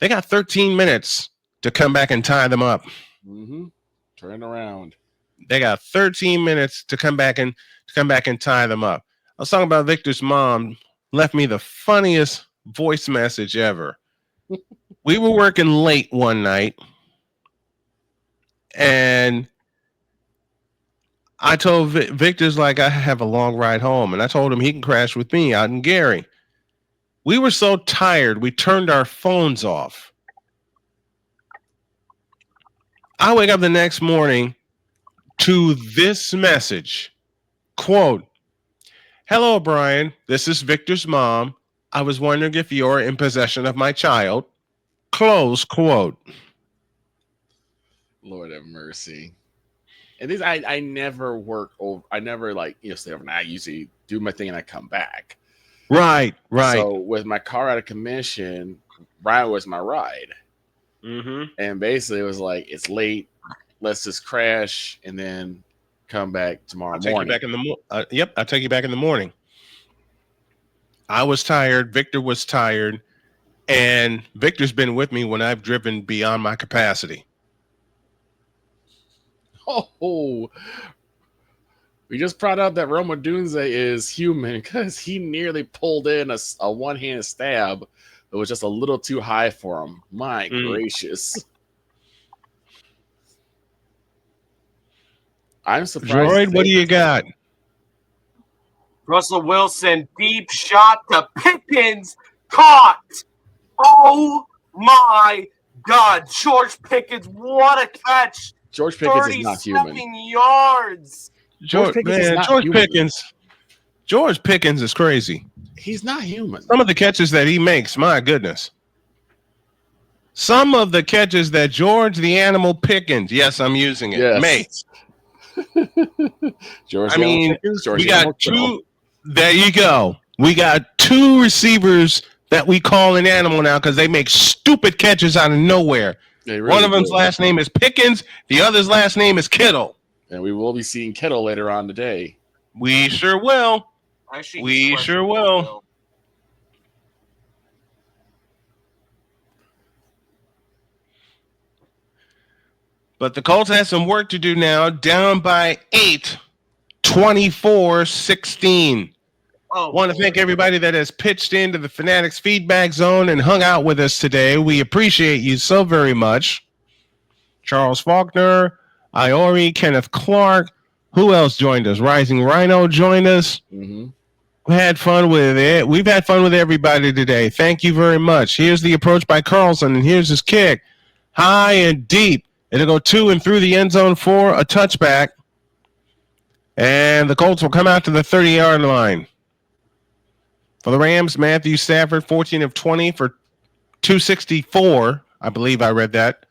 they got 13 minutes to come back and tie them up. Turn around. They got 13 minutes to come back and tie them up. I was talking about Victor's mom left me the funniest voice message ever. We were working late one night, and I told Victor's like, I have a long ride home, and I told him he can crash with me out in Gary. We were so tired, we turned our phones off. I wake up the next morning to this message, quote, "Hello, Brian. This is Victor's mom. I was wondering if you're in possession of my child." Close quote. Lord have mercy. And these, I never work over. I never stay overnight. I usually do my thing and I come back. Right. So with my car out of commission, Brian was my ride. And basically it was like, it's late. Let's just crash and then come back tomorrow morning. I'll take you back in the morning. I was tired. Victor was tired. And Victor's been with me when I've driven beyond my capacity. Oh, we just brought out that Roma Dunze is human because he nearly pulled in a one-hand stab that was just a little too high for him. My gracious. I'm surprised. Droid, what do you got? Russell Wilson, deep shot to Pickens, caught. Oh my God, George Pickens, what a catch! George Pickens is not human. Yards. George Pickens is crazy. He's not human. Some of the catches that he makes, my goodness. Some of the catches that George the Animal Pickens, yes, I'm using it, makes. We got two. There you go. We got 2 receivers that we call an animal now because they make stupid catches out of nowhere. Really one of them's last name is Pickens. The other's last name is Kittle. And we will be seeing Kittle later on today. We sure will. We sure will. But the Colts have some work to do now, down by 8 24-16. Oh, want to thank everybody that has pitched into the Fanatics feedback zone and hung out with us today. We appreciate you so very much. Charles Faulkner, Iori, Kenneth Clark. Who else joined us? Rising Rhino joined us. Mm-hmm. We had fun with it. We've had fun with everybody today. Thank you very much. Here's the approach by Carlson, and here's his kick. High and deep. It'll go to and through the end zone for a touchback. And the Colts will come out to the 30-yard line. For the Rams, Matthew Stafford, 14 of 20 for 264. I believe I read that.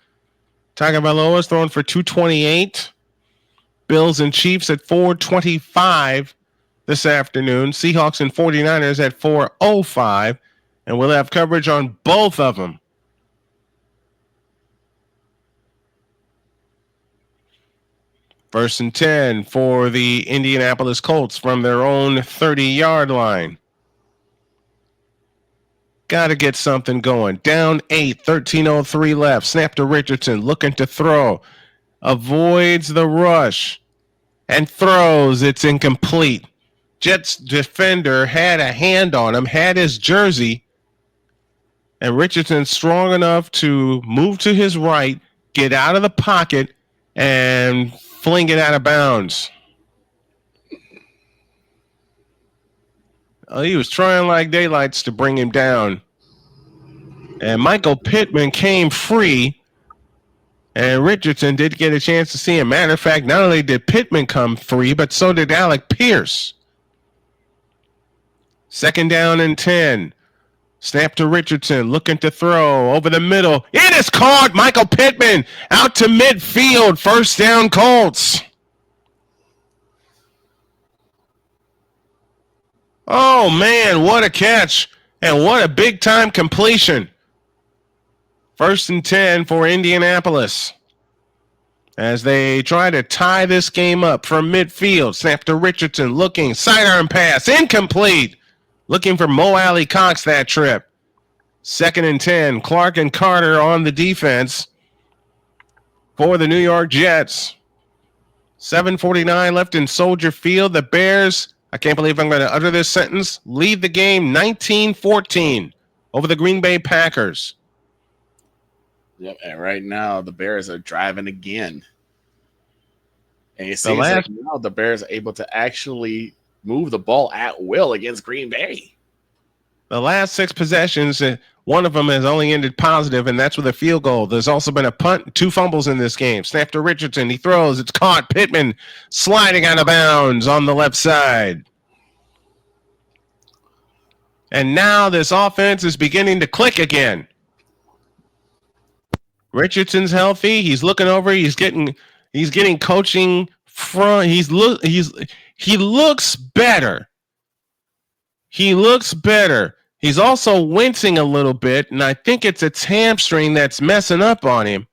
Tagovailoa is throwing for 228. Bills and Chiefs at 425 this afternoon. Seahawks and 49ers at 405. And we'll have coverage on both of them. First and 10 for the Indianapolis Colts from their own 30-yard line. Got to get something going. Down 8, 13:03 left. Snap to Richardson, looking to throw. Avoids the rush and throws. It's incomplete. Jets defender had a hand on him, had his jersey, and Richardson strong enough to move to his right, get out of the pocket, and fling it out of bounds. He was trying like daylights to bring him down. And Michael Pittman came free. And Richardson did get a chance to see him. Matter of fact, not only did Pittman come free, but so did Alec Pierce. Second down and 10. Snap to Richardson, looking to throw over the middle. It is caught. Michael Pittman out to midfield. First down, Colts. Oh, man, what a catch. And what a big-time completion. First and 10 for Indianapolis. As they try to tie this game up from midfield. Snap to Richardson, looking, sidearm pass, incomplete. Looking for Mo Alley Cox that trip. Second and 10, Clark and Carter on the defense for the New York Jets. 7:49 left in Soldier Field. The Bears, I can't believe I'm going to utter this sentence, lead the game 19-14 over the Green Bay Packers. Yep, and right now the Bears are driving again. And it seems like now the Bears are able to actually move the ball at will against Green Bay. The last 6 possessions, one of them has only ended positive, and that's with a field goal. There's also been a punt, 2 fumbles in this game. Snap to Richardson. He throws. It's caught. Pittman sliding out of bounds on the left side. And now this offense is beginning to click again. Richardson's healthy. He's looking over. He's getting coaching from. He looks better. He looks better. He's also wincing a little bit, and I think it's a hamstring that's messing up on him.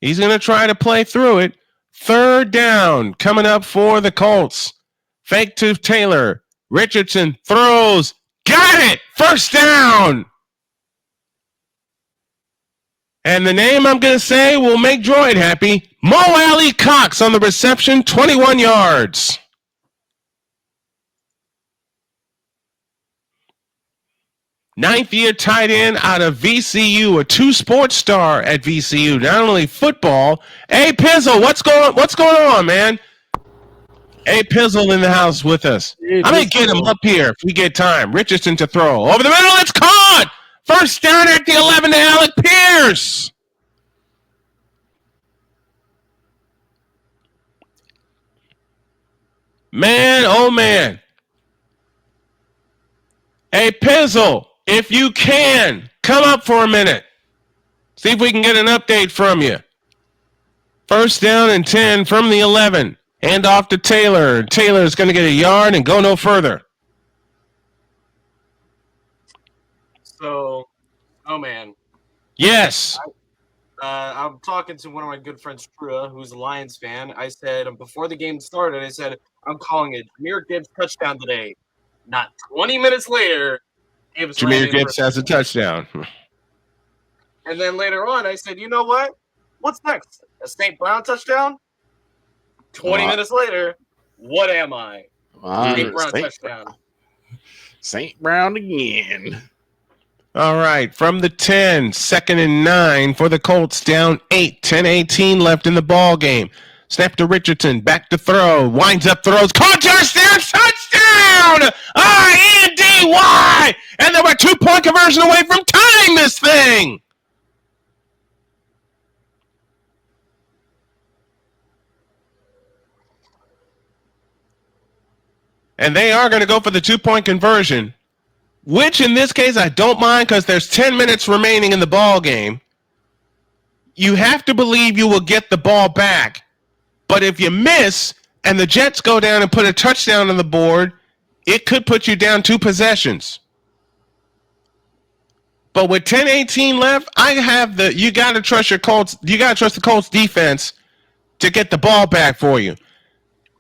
He's going to try to play through it. Third down coming up for the Colts. Fake to Taylor. Richardson throws. Got it! First down! And the name I'm going to say will make Droid happy. Mo Alley Cox on the reception, 21 yards. Ninth-year tight end out of VCU, a 2-sports star at VCU. Not only football. Hey, Pizzle, what's going on, man? Hey, Pizzle in the house with us. I'm going to get him up here if we get time. Richardson to throw. Over the middle, it's caught! First down at the 11 to Alec Pierce. Man, oh man. Hey, Pizzle, if you can, come up for a minute. See if we can get an update from you. First down and 10 from the 11. Hand off to Taylor. Taylor's going to get a yard and go no further. So, oh man. Yes. I'm talking to one of my good friends, Trua, who's a Lions fan. I said, before the game started, I said, I'm calling it Jahmyr Gibbs touchdown today. Not 20 minutes later, Jahmyr Gibbs has a touchdown. And then later on, I said, you know what? What's next? A St. Brown touchdown? 20 minutes later, What am I? St. Brown touchdown. St. Brown again. All right, from the 10, 2nd and 9 for the Colts, down 8, 10-18 left in the ball game. Snap to Richardson, back to throw, winds up, throws, caught, touchdown! I-N-D-Y! And they were a 2-point conversion away from tying this thing! And they are going to go for the 2-point conversion, which in this case I don't mind because there's 10 minutes remaining in the ball game. You have to believe you will get the ball back. But if you miss and the Jets go down and put a touchdown on the board, it could put you down 2 possessions. But with 10-18 left, you got to trust your Colts. You got to trust the Colts defense to get the ball back for you.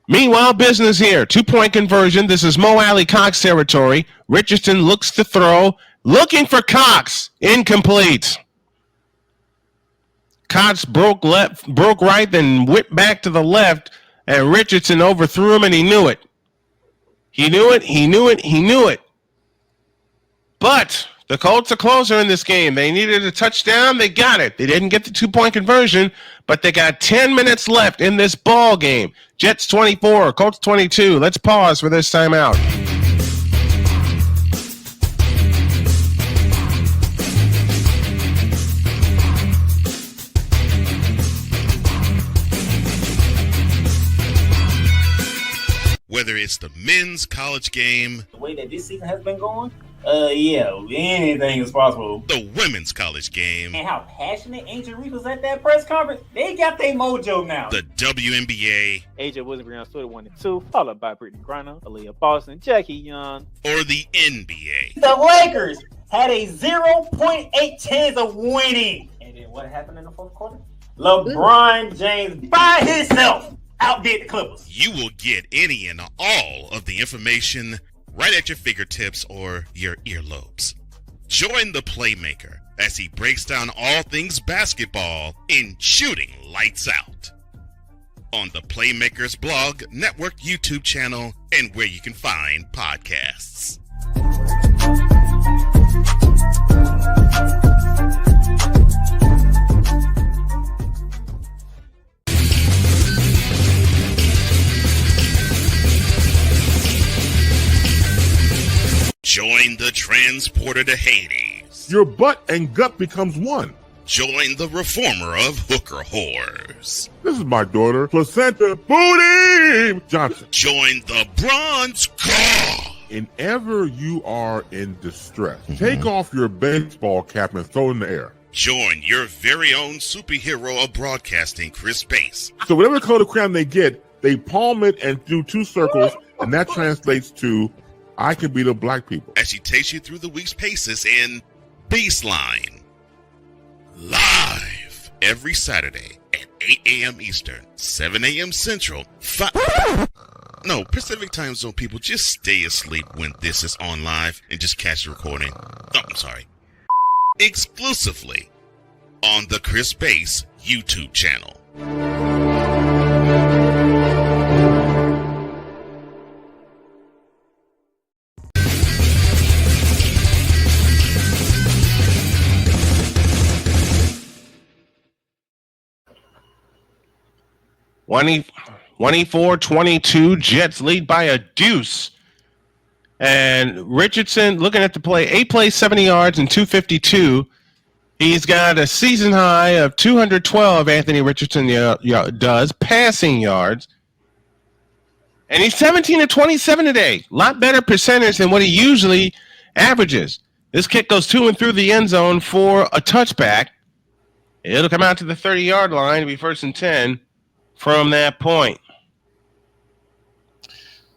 Meanwhile, business here. 2-point conversion. This is Mo Alley Cox territory. Richardson looks to throw. Looking for Cox. Incomplete. Cox broke right, then whipped back to the left, and Richardson overthrew him, and he knew it. He knew it. But the Colts are closer in this game. They needed a touchdown. They got it. They didn't get the 2-point conversion, but they got 10 minutes left in this ball game. Jets 24, Colts 22. Let's pause for this timeout. Whether it's the men's college game, The way that this season has been going, anything is possible. the women's college game, And how passionate Angel Reese was at that press conference, they got their mojo now. the WNBA, AJ Williams stood 1-2, followed by Brittany Griner, Aaliyah Boston, Jackie Young, or the NBA. The Lakers had a 0.8 chance of winning. And then what happened in the fourth quarter? LeBron James by himself outdid the Clippers. You will get any and all of the information right at your fingertips or your earlobes. Join the Playmaker as he breaks down all things basketball in Shooting Lights Out on the Playmakers blog, network, YouTube channel, and where you can find podcasts. Join the transporter to Hades. Your butt and gut becomes one. Join the reformer of hooker whores. This is my daughter, Placenta Booty Johnson. Join the bronze car. Whenever you are in distress, take off your baseball cap and throw it in the air. Join your very own superhero of broadcasting, Chris Bass. So whatever color crayon they get, they palm it and do 2 circles, and that translates to I can beat up black people. As she takes you through the week's paces in Baseline. Live every Saturday at 8 a.m. Eastern, 7 a.m. Central, Pacific Time Zone people, just stay asleep when this is on live and just catch the recording. Oh, I'm sorry. Exclusively on the Chris Bass YouTube channel. Twenty 24-22, Jets lead by a deuce. And Richardson, looking at the play, 8 plays, 70 yards, and 252. He's got a season high of 212, Anthony Richardson does, passing yards. And he's 17-27 today. A lot better percentage than what he usually averages. This kick goes to and through the end zone for a touchback. It'll come out to the 30-yard line to be 1st and 10 from that point.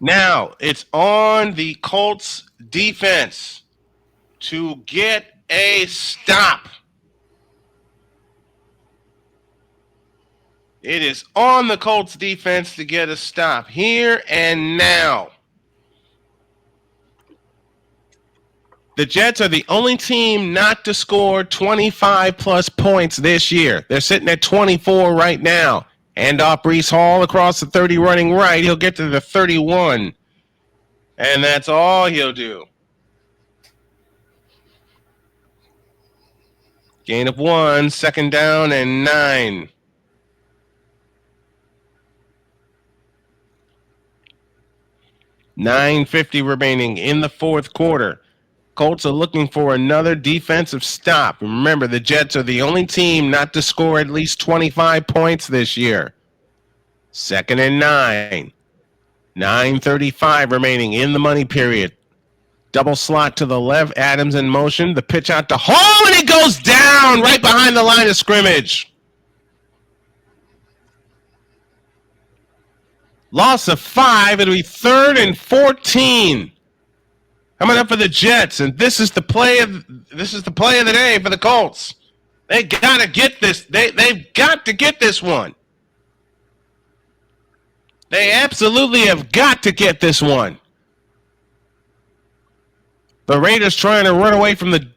Now, it's on the Colts defense to get a stop. It is on the Colts defense to get a stop here and now. The Jets are the only team not to score 25-plus points this year. They're sitting at 24 right now. Hand off Brees Hall across the 30 running right. He'll get to the 31. And that's all he'll do. Gain of 1, second down and 9. $9:50 remaining in the fourth quarter. Colts are looking for another defensive stop. Remember, the Jets are the only team not to score at least 25 points this year. Second and 9. 9:35 remaining in the money period. Double slot to the left. Adams in motion. The pitch out to Hall, and he goes down right behind the line of scrimmage. Loss of 5. It'll be 3rd and 14. Coming up for the Jets, and this is the play of the day for the Colts. They gotta get this. They've got to get this one. They absolutely have got to get this one. The Raiders trying to run away from the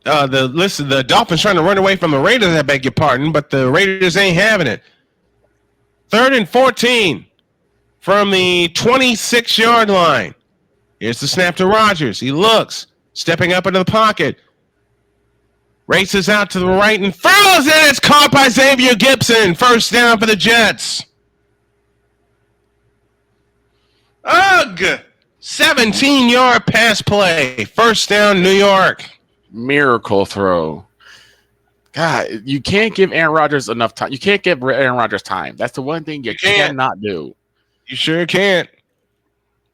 Dolphins trying to run away from the Raiders, I beg your pardon, but the Raiders ain't having it. 3rd and 14 from the 26-yard line. Here's the snap to Rodgers. He looks, stepping up into the pocket. Races out to the right and throws it. It's caught by Xavier Gibson. First down for the Jets. Ugh! 17-yard pass play. First down, New York. Miracle throw. God, you can't give Aaron Rodgers enough time. You can't give Aaron Rodgers time. That's the one thing you cannot do. You sure can't.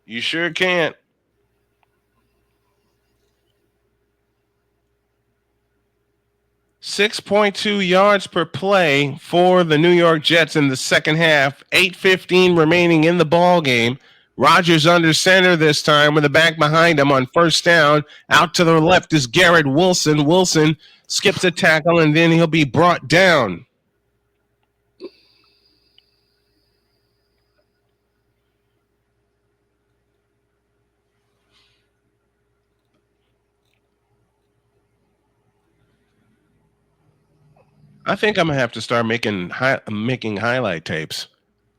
You sure can't. 6.2 yards per play for the New York Jets in the second half. 8:15 remaining in the ball game. Rodgers under center this time with the back behind him on first down. Out to the left is Garrett Wilson. Wilson skips a tackle, and then he'll be brought down. I think I'm gonna have to start making highlight tapes.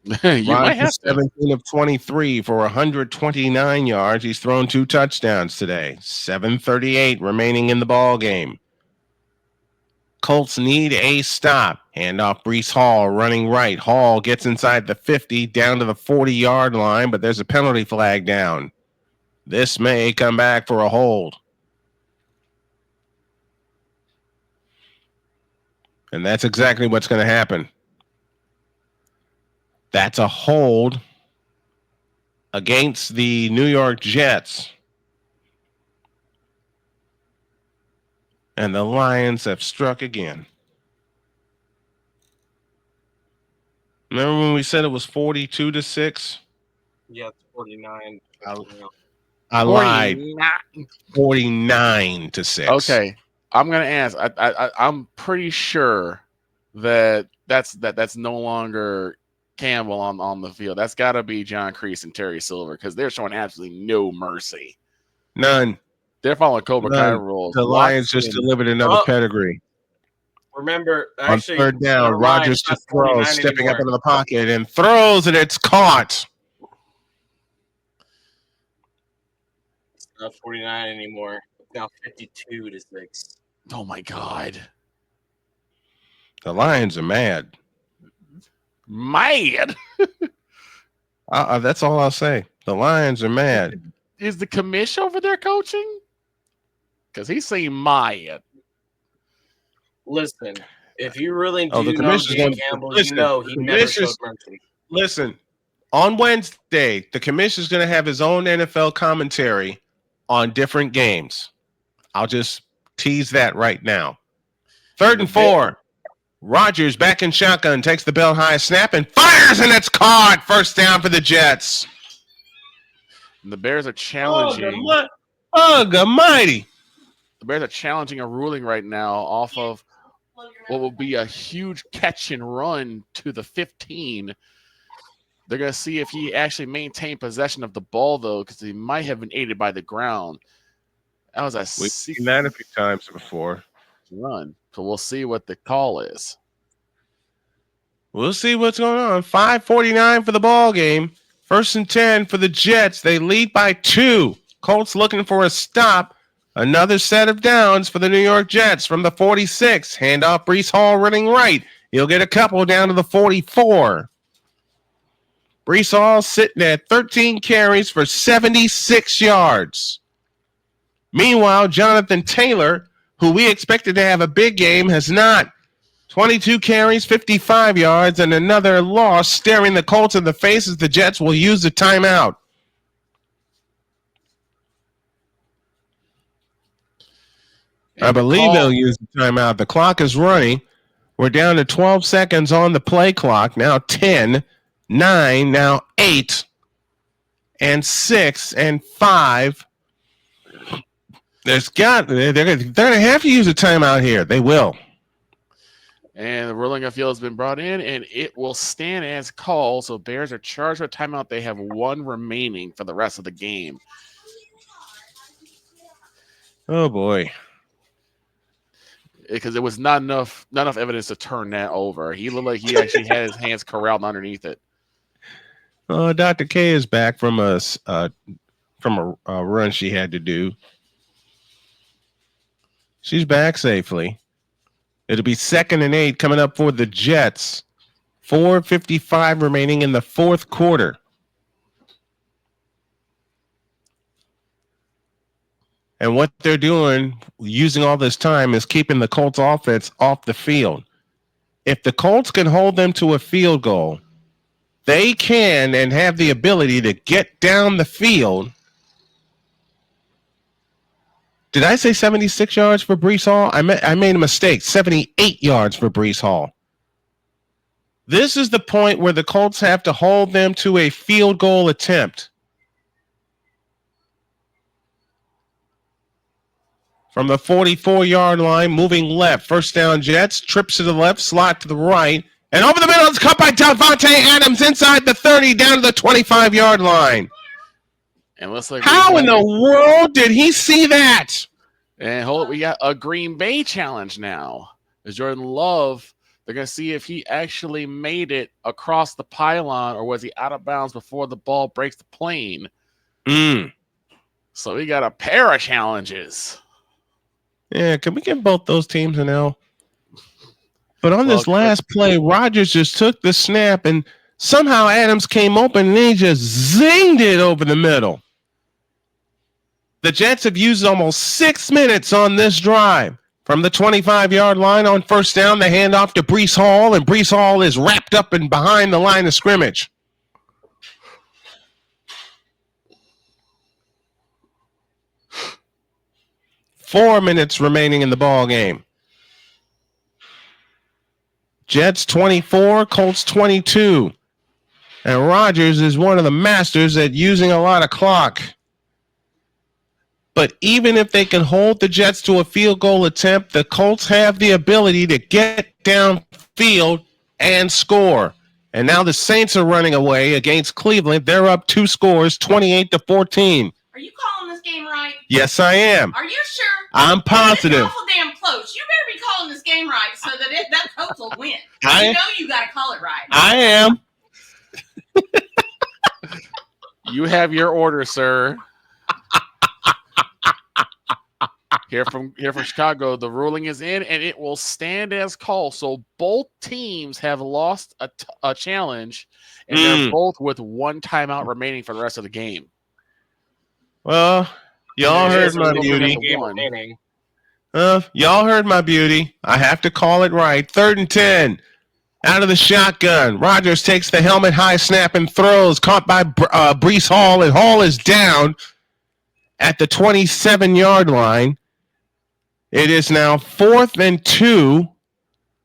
You might have 17 of 23 for 129 yards. He's thrown 2 touchdowns today. 7:38 remaining in the ball game. Colts need a stop. Handoff Brees Hall running right. Hall gets inside the 50 down to the 40-yard line, but there's a penalty flag down. This may come back for a hold. And that's exactly what's going to happen. That's a hold against the New York Jets. And the Lions have struck again. Remember when we said it was 42-6? Yeah, it's 49. I lied. 49-6. Okay, I'm gonna ask. I'm pretty sure that's no longer Campbell on the field. That's got to be John Kreese and Terry Silver because they're showing absolutely no mercy. None. They're following Cobra Kai rules. The Lions just delivered another pedigree. Remember, On actually, third down, Rodgers just throws, stepping up into the pocket and throws, and it's caught. It's not 49 anymore. It's now 52-6. Oh my God. The Lions are mad. Mad. That's all I'll say. The Lions are mad. Is the commish over there coaching? Because he seemed mad. Listen, if you really do the know commission's Dan gonna- Campbell, listen, you know he the never showed commission's- mercy. Listen, on Wednesday, the commission's going to have his own NFL commentary on different games. I'll just tease that right now. 3rd and 4. Rodgers back in shotgun, takes the belt high snap and fires, and it's caught. First down for the Jets. And the Bears are challenging. Almighty. The Bears are challenging a ruling right now off of what will be a huge catch and run to the 15. They're going to see if he actually maintained possession of the ball, though, because he might have been aided by the ground. That was a We've seen that a few times before. run. So we'll see what the call is. We'll see what's going on. 5:49 for the ball game. 1st and 10 for the Jets. They lead by 2. Colts looking for a stop. Another set of downs for the New York Jets from the 46. Handoff Breece Hall running right. He'll get a couple down to the 44. Breece Hall sitting at 13 carries for 76 yards. Meanwhile, Jonathan Taylor, who we expected to have a big game, has not. 22 carries, 55 yards, and another loss staring the Colts in the face as the Jets will use the timeout. I believe they'll use the timeout. The clock is running. We're down to 12 seconds on the play clock. Now 10, 9, now 8, and 6, and 5. They're going to have to use a timeout here. They will. And the ruling of field has been brought in, and it will stand as called. So Bears are charged with timeout. They have 1 remaining for the rest of the game. Oh, boy. Because it was not enough evidence to turn that over. He looked like he actually had his hands corralled underneath it. Dr. K is back from a run she had to do. She's back safely. It'll be 2nd and 8 coming up for the Jets. 4:55 remaining in the 4th quarter. And what they're doing, using all this time, is keeping the Colts offense off the field. If the Colts can hold them to a field goal, they can and have the ability to get down the field. Did I say 76 yards for Breece Hall? I made a mistake. 78 yards for Breece Hall. This is the point where the Colts have to hold them to a field goal attempt. From the 44-yard line, moving left. 1st down Jets. Trips to the left, slot to the right. And over the middle, it's caught by Davante Adams inside the 30, down to the 25-yard line. And looks like how in the world did he see that? And hold it, we got a Green Bay challenge now. As Jordan Love, they're going to see if he actually made it across the pylon or was he out of bounds before the ball breaks the plane. So we got a pair of challenges. Yeah, can we give both those teams an L? But on this last play, Rodgers just took the snap and somehow Adams came open and he just zinged it over the middle. The Jets have used almost 6 minutes on this drive. From the 25-yard line on 1st down, the handoff to Breece Hall, and Breece Hall is wrapped up and behind the line of scrimmage. Four minutes remaining in the ball game. Jets 24, Colts 22. And Rodgers is one of the masters at using a lot of clock. But even if they can hold the Jets to a field goal attempt, the Colts have the ability to get downfield and score. And now the Saints are running away against Cleveland. They're up 2 scores, 28-14. Are you calling this game right? Yes, I am. Are you sure? I'm positive. It's awful damn close. You better be calling this game right so that that Colts will win. I You know you got to call it right. I am. You have your order, sir. Here from Chicago, the ruling is in, and it will stand as called. So both teams have lost a challenge, and they're both with 1 timeout remaining for the rest of the game. Well, y'all heard my beauty. Y'all heard my beauty. I have to call it right. 3rd and 10. Out of the shotgun. Rodgers takes the helmet high snap and throws. Caught by Breece Hall, and Hall is down at the 27-yard line. It is now 4th and 2.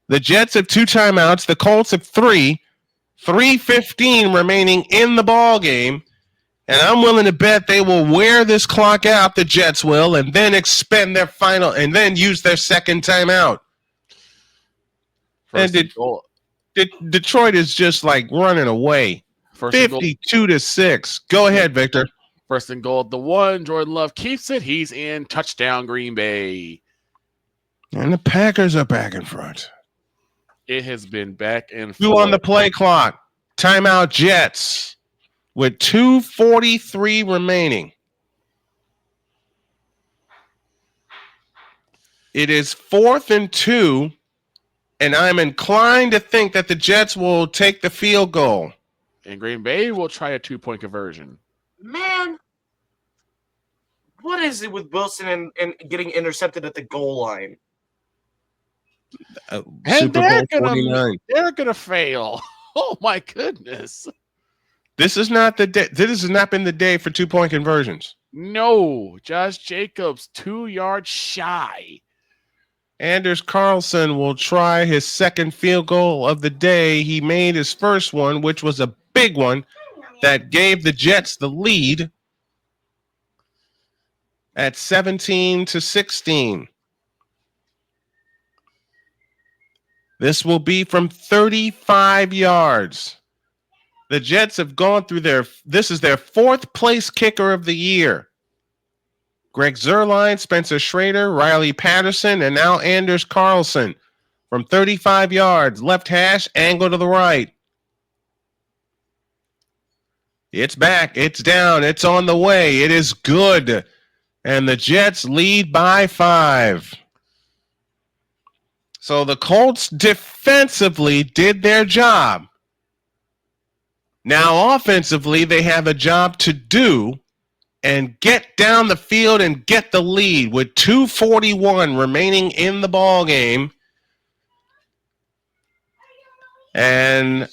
The Jets have 2 timeouts. The Colts have 3. 3:15 remaining in the ball game. And I'm willing to bet they will wear this clock out, the Jets will, and then expend their final, and then use their 2nd timeout. And Detroit is just like running away. 52-6. Go ahead, Victor. 1st and goal. The 1, Jordan Love keeps it. He's in. Touchdown, Green Bay. And the Packers are back in front. It has been back and Two forth. on the play clock. Timeout Jets with 2:43 remaining. It is 4th and 2, and I'm inclined to think that the Jets will take the field goal. And Green Bay will try a 2-point conversion. Man, what is it with Wilson and getting intercepted at the goal line? Super Bowl 49. They're gonna fail. Oh my goodness. This is not the day. This has not been the day for 2-point conversions. No, Josh Jacobs 2 yards shy. Anders Carlson will try his second field goal of the day. He made his first one, which was a big one that gave the Jets the lead at 17-16. This will be from 35 yards. The Jets have gone through this is their 4th place kicker of the year. Greg Zuerlein, Spencer Schrader, Riley Patterson, and now Anders Carlson from 35 yards, left hash, angle to the right. It's back, it's down, it's on the way, it is good. And the Jets lead by 5. So the Colts defensively did their job. Now offensively, they have a job to do and get down the field and get the lead with 2:41 remaining in the ball game. And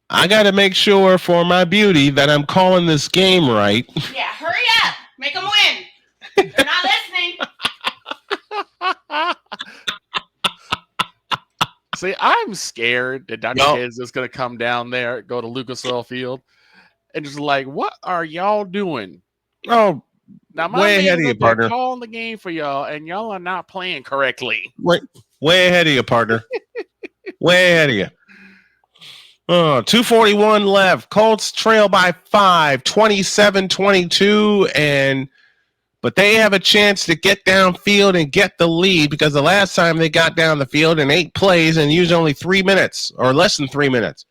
I got to make sure for my beauty that I'm calling this game right. Yeah, hurry up. Make them win. They're not listening. See, I'm scared that Dr. Kid's just going to come down there, go to Lucas Oil Field, and just like, what are y'all doing? Oh, now my way ahead of man's you, up there partner. calling the game for y'all, and y'all are not playing correctly. Way ahead of you, partner. Way ahead of you. 2:41 left. Colts trail by 5, 27-22, but they have a chance to get downfield and get the lead because the last time they got down the field in 8 plays and used only 3 minutes or less than 3 minutes.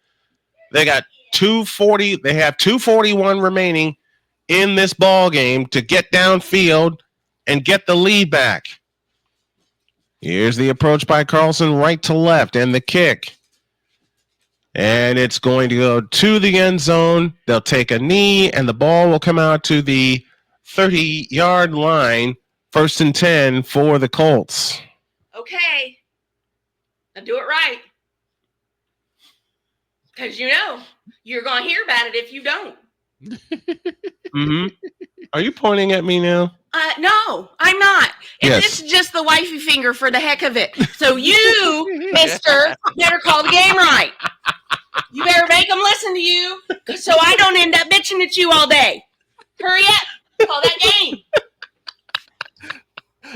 They got 2:40. They have 2:41 remaining in this ball game to get downfield and get the lead back. Here's the approach by Carlson, right to left, and the kick. And it's going to go to the end zone. They'll take a knee, and the ball will come out to the 30-yard line, 1st and 10 for the Colts. Okay. Now do it right. Because you're going to hear about it if you don't. Mm-hmm. Are you pointing at me now? No, I'm not. And Yes. this is just the wifey finger for the heck of it. So you, mister, better call the game right. You better make them listen to you so I don't end up bitching at you all day. Hurry up. Call that game.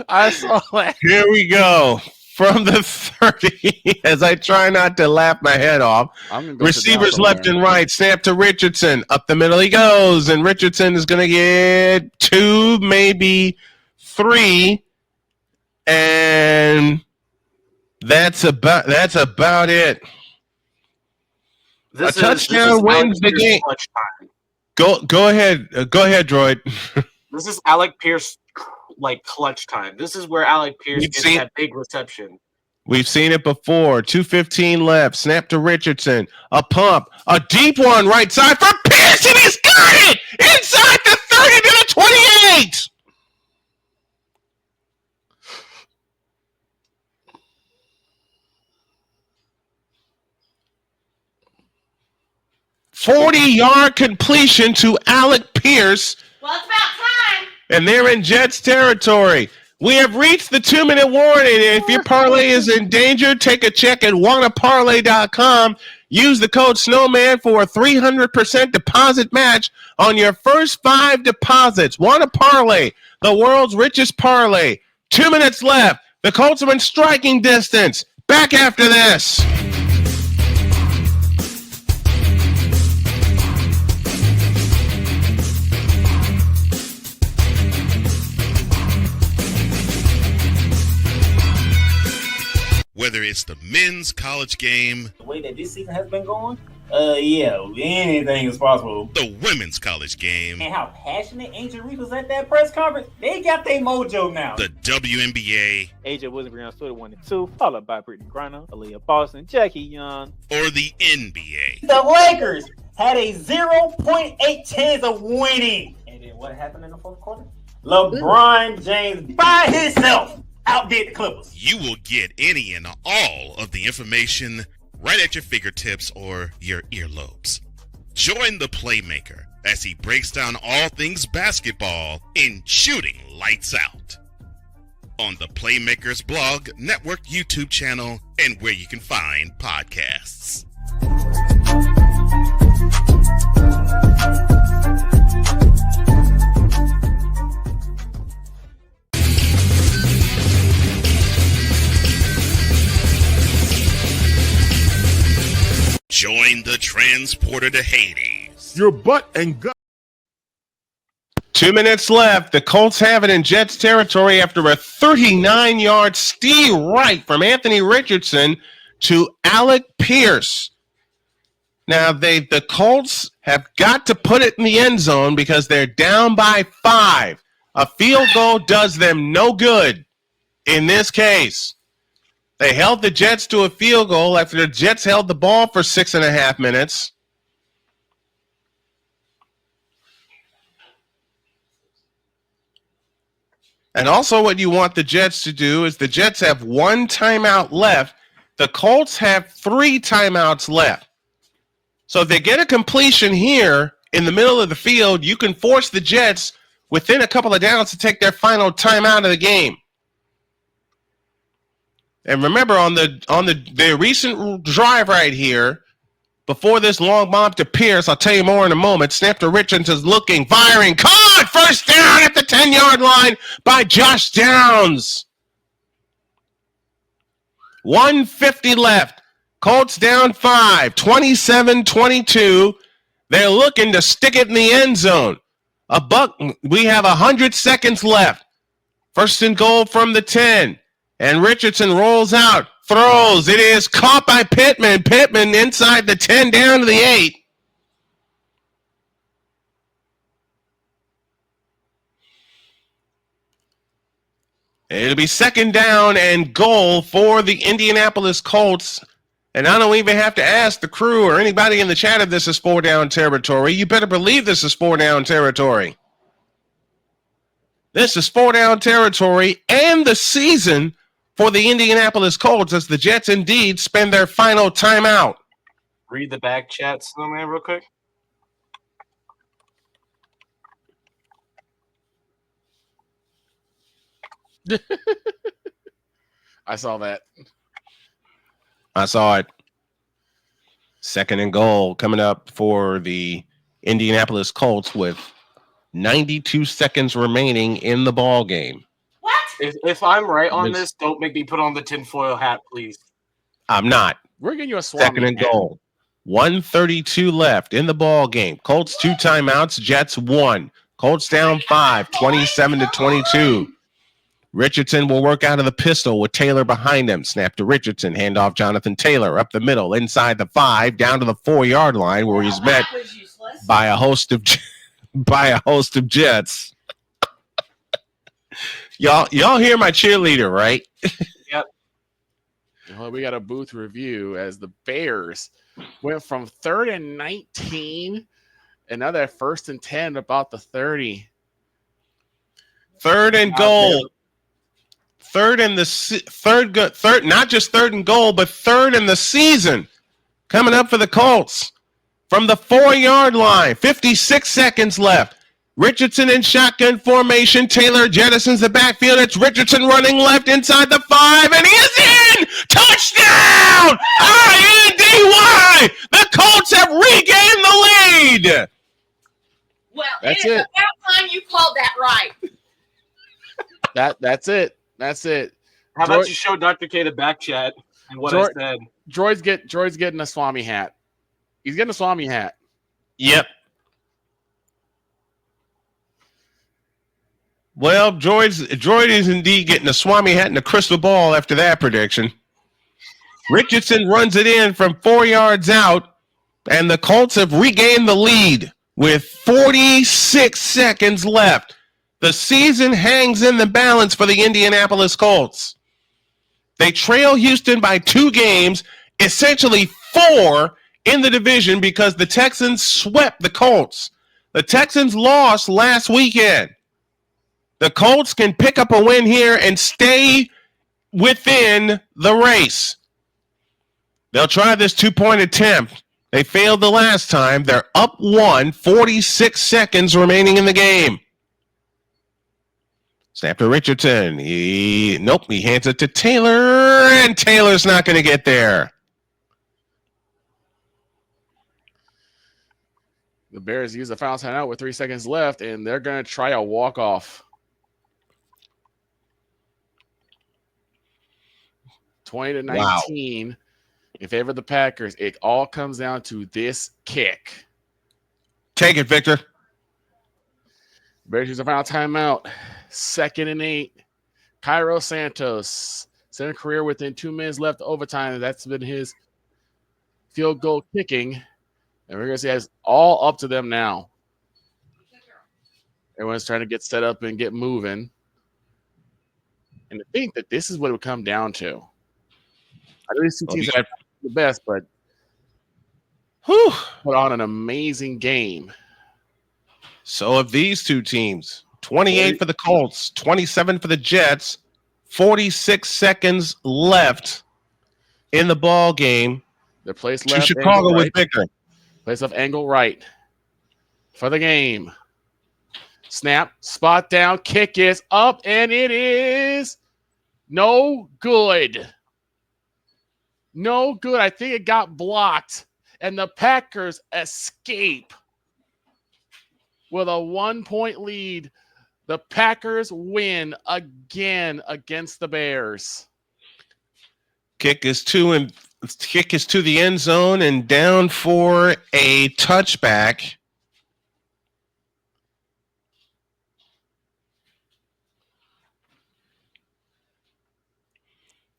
I saw that. Here we go. From the 30, as I try not to laugh my head off. Receivers left and right. Snap to Richardson. Up the middle he goes. And Richardson is going to get 2, maybe 3. And that's about it. This A touchdown is wins the game. Go ahead. Go ahead, Droid. This is Alec Pierce clutch time. This is where Alec Pierce gets that big reception. We've seen it before. 2:15 left. Snap to Richardson. A pump. A deep one right side for Pierce, and he's got it! Inside the 30 to the 28! "40-yard completion to Alec Pierce." Well, it's about time. And they're in Jets territory. We have reached the 2-minute warning. If your parlay is in danger, take a check at wannaparlay.com. Use the code Snowman for a 300% deposit match on your first 5 deposits. Wanna Parlay, the world's richest parlay. 2 minutes left. The Colts are in striking distance. Back after this. Whether it's the men's college game, The way that this season has been going, yeah, anything is possible. the women's college game, And how passionate Angel Reese was at that press conference, they got their mojo now. the WNBA, AJ Wilson on Twitter 1 and 2, followed by Brittany Griner, Aaliyah Boston, Jackie Young. or the NBA. The Lakers had a 0.8 chance of winning. And then what happened in the fourth quarter? LeBron James by himself outdid the Clippers. You will get any and all of the information right at your fingertips or your earlobes. Join the Playmaker as he breaks down all things basketball in Shooting Lights Out on the Playmakers blog, network, YouTube channel, and where you can find podcasts. Join the transporter to Hades. Your butt and gut. 2 minutes left. The Colts have it in Jets territory after a 39-yard steal right from Anthony Richardson to Alec Pierce. Now, the Colts have got to put it in the end zone because they're down by 5. A field goal does them no good in this case. They held the Jets to a field goal after the Jets held the ball for 6.5 minutes. And also what you want the Jets to do is the Jets have 1 timeout left. The Colts have 3 timeouts left. So if they get a completion here in the middle of the field, you can force the Jets within a couple of downs to take their final timeout of the game. And remember, on the recent drive right here, before this long bomb to Pierce, I'll tell you more in a moment, snap to Richardson's looking, firing, caught! First down at the 10-yard line by Josh Downs. 1:50 left. Colts down 5, 27-22. They're looking to stick it in the end zone. We have 100 seconds left. First and goal from the 10. And Richardson rolls out, throws. It is caught by Pittman. Pittman inside the 10 down to the 8. It'll be second down and goal for the Indianapolis Colts. And I don't even have to ask the crew or anybody in the chat if this is 4-down territory. You better believe this is 4-down territory. This is 4-down territory and the season for the Indianapolis Colts as the Jets indeed spend their final timeout. Read the back chat, Snowman, real quick. I saw that. I saw it. Second and goal coming up for the Indianapolis Colts with 92 seconds remaining in the ball game. If I'm right on this, don't make me put on the tinfoil hat, please. I'm not. We're getting you a Swami Second and hat. goal. 1:32 left in the ball game. Colts 2 timeouts, Jets 1. Colts down 5, 27-22. Richardson will work out of the pistol with Taylor behind him. Snap to Richardson. Handoff Jonathan Taylor up the middle, inside the 5, down to the 4-yard line where he's met by a host of Jets. Y'all hear my cheerleader, right? Yep. Well, we got a booth review as the Bears went from 3rd and 19, and now they're 1st and 10 about the 30. Third and goal. Third, not just third and goal, but third in the season. Coming up for the Colts from the 4-yard line. 56 seconds left. Richardson in shotgun formation. Taylor jettisons the backfield. It's Richardson running left inside the 5, and he is in! Touchdown! INDY! The Colts have regained the lead! Well, That's it is it. about time you called that right. That's it. That's it. How about you show Dr. K the back chat and what I said? Droid's getting a Swami hat. He's getting a Swami hat. Yep. Well, Droid is indeed getting a Swami hat and a crystal ball after that prediction. Richardson runs it in from 4 yards out, and the Colts have regained the lead with 46 seconds left. The season hangs in the balance for the Indianapolis Colts. They trail Houston by 2 games, essentially 4 in the division because the Texans swept the Colts. The Texans lost last weekend. The Colts can pick up a win here and stay within the race. They'll try this 2-point attempt. They failed the last time. They're up 1, 46 seconds remaining in the game. Snap to Richardson. He hands it to Taylor, and Taylor's not going to get there. The Bears use the foul timeout with 3 seconds left, and they're going to try a walk-off. 20-19 Wow. in favor of the Packers. It all comes down to this kick. Take it, Victor. Bears use the final timeout. 2nd and 8. Cairo Santos. 7th career within 2 minutes left overtime. That's been his field goal kicking. And we're going to see it's all up to them now. Everyone's trying to get set up and get moving. And I think that this is what it would come down to. I know these 2 teams are the best, but put on an amazing game. So of these 2 teams, 28 for the Colts, 27 for the Jets, 46 seconds left in the ball game. They're placed to left. Chicago with Victor. Place off angle right for the game. Snap, spot down, kick is up, and it is no good. No good. I think it got blocked, and the Packers escape with a 1-point lead. The Packers win again against the Bears. Kick is to the end zone and down for a touchback.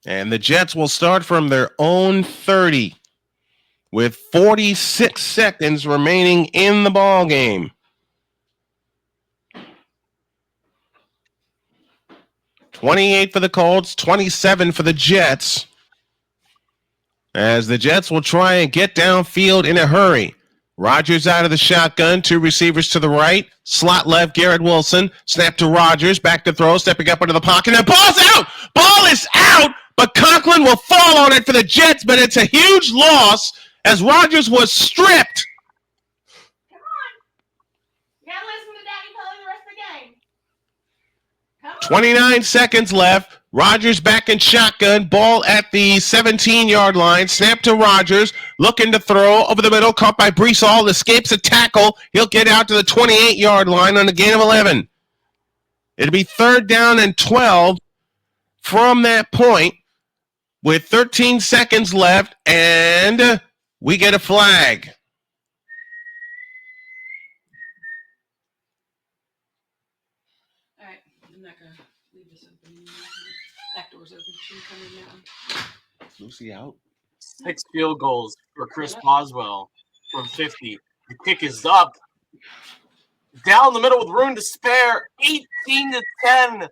And the Jets will start from their own 30 with 46 seconds remaining in the ball game. 28 for the Colts, 27 for the Jets. As the Jets will try and get downfield in a hurry. Rodgers out of the shotgun, 2 receivers to the right. Slot left, Garrett Wilson. Snap to Rodgers, back to throw, stepping up into the pocket. And ball's out! Ball is out, but Conklin will fall on it for the Jets, but it's a huge loss as Rodgers was stripped. Come on. You gotta listen to Daddy calling the rest of the game. 29 seconds left. Rodgers back in shotgun. Ball at the 17-yard line. Snap to Rodgers. Looking to throw over the middle. Caught by Brees Hall. Escapes a tackle. He'll get out to the 28-yard line on a gain of 11. It'll be 3rd down and 12 from that point with 13 seconds left. And we get a flag. Lucy out. 6 field goals for Chris Boswell from 50. The kick is up. Down the middle with room to spare. 18-10.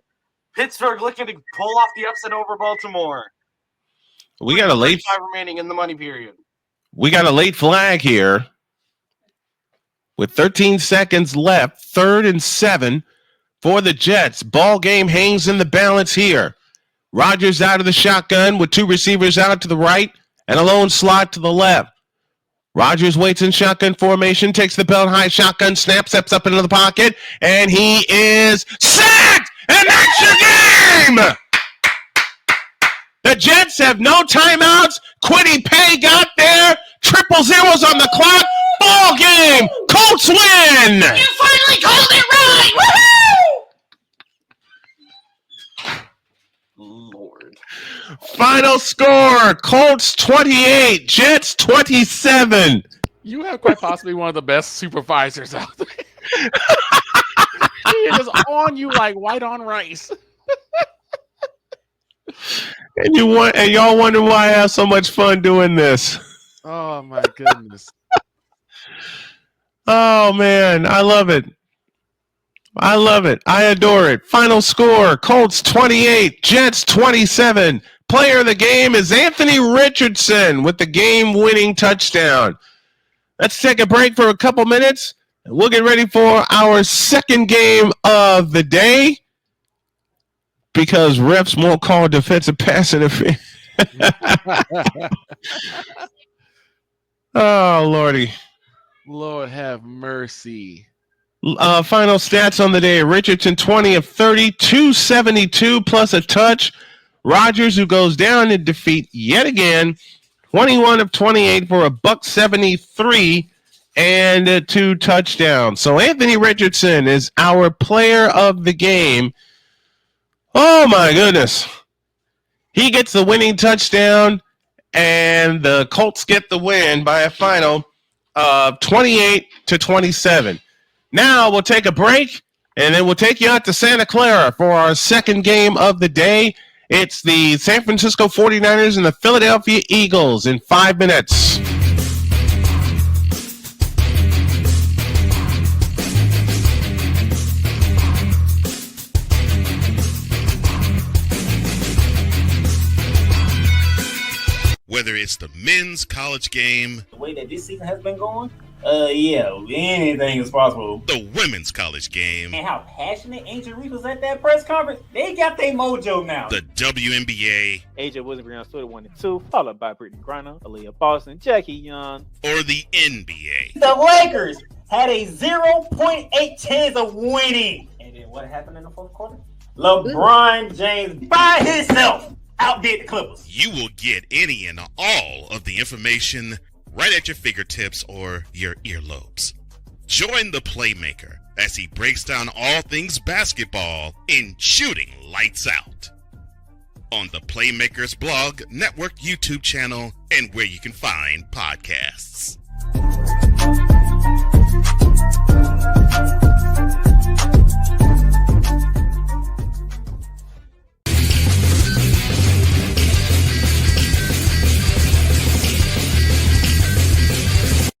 Pittsburgh looking to pull off the upset over Baltimore. We got a late 5 remaining in the money period. We got a late flag here. With 13 seconds left, 3rd and 7 for the Jets. Ball game hangs in the balance here. Rodgers out of the shotgun with 2 receivers out to the right and a lone slot to the left. Rodgers waits in shotgun formation, takes the belt high shotgun snap, steps up into the pocket, and he is sacked! And that's your game! The Jets have no timeouts. Quiddy Pay got there. 000s on the clock. Ball game. Colts win! You finally called it right! Woohoo! Lord. Final score, Colts 28, Jets 27. You have quite possibly one of the best supervisors out there. He is on you like white on rice. And y'all wonder why I have so much fun doing this. Oh my goodness. Oh man, I love it. I love it. I adore it. Final score, Colts 28, Jets 27. Player of the game is Anthony Richardson with the game-winning touchdown. Let's take a break for a couple minutes, and we'll get ready for our second game of the day because refs won't call defensive pass interference. Oh, Lordy. Lord have mercy. Final stats on the day. Richardson 20 of 30, 272 plus a touch. Rodgers, who goes down in defeat yet again, 21 of 28 for a $173 and 2 touchdowns. So Anthony Richardson is our player of the game. Oh my goodness. He gets the winning touchdown, and the Colts get the win by a final of 28-27. Now we'll take a break, and then we'll take you out to Santa Clara for our second game of the day. It's the San Francisco 49ers and the Philadelphia Eagles in 5 minutes. Whether it's the men's college game, The way that this season has been going, yeah, anything is possible. the women's college game, And how passionate Angel Reese was at that press conference, they got their mojo now. the WNBA, AJ Wilson, Brianna Stewart, 1 and 2, followed by Brittany Griner, Aaliyah Boston, Jackie Young. or the NBA. The Lakers had a 0.8 chance of winning. And then what happened in the fourth quarter? LeBron James by himself outdid the Clippers. You will get any and all of the information right at your fingertips or your earlobes. Join the Playmaker as he breaks down all things basketball in Shooting Lights Out on the Playmaker's blog, network, YouTube channel, and where you can find podcasts.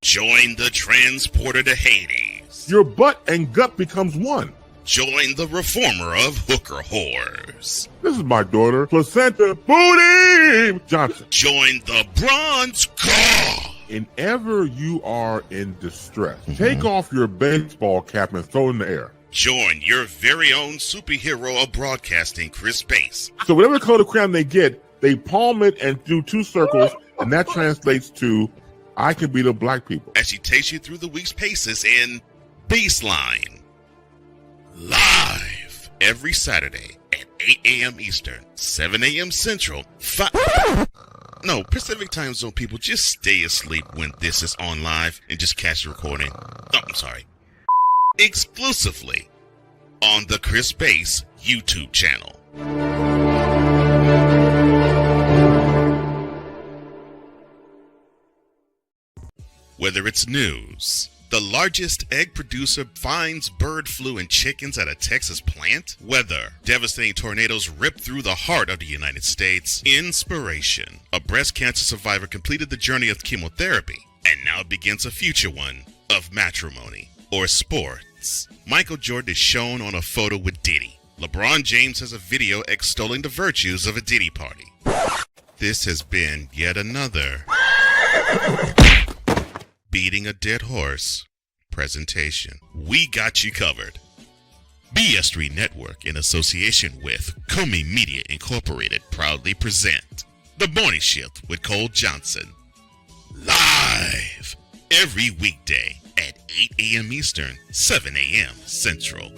Join the transporter to Hades. Your butt and gut becomes one. Join the reformer of hooker whores. This is my daughter, Placenta Booty Johnson. Join the bronze car. Whenever you are in distress, take off your baseball cap and throw it in the air. Join your very own superhero of broadcasting, Chris Bass. So whatever color crayon they get, they palm it and do 2 circles, and that translates to I can beat up black people. As she takes you through the week's paces in Baseline. Live every Saturday at 8 a.m. Eastern, 7 a.m. Central, No, Pacific Time Zone people, just stay asleep when this is on live and just catch the recording. Oh, I'm sorry. Exclusively on the Chris Bass YouTube channel. Whether it's news, the largest egg producer finds bird flu in chickens at a Texas plant, weather, devastating tornadoes rip through the heart of the United States, inspiration, a breast cancer survivor completed the journey of chemotherapy and now begins a future one of matrimony or sports. Michael Jordan is shown on a photo with Diddy. LeBron James has a video extolling the virtues of a Diddy party. This has been yet another Beating a Dead Horse presentation. We got you covered. BS3 Network, in association with Comey Media Incorporated, proudly present The Morning Shift with Cole Johnson. Live every weekday at 8 a.m. Eastern, 7 a.m. Central.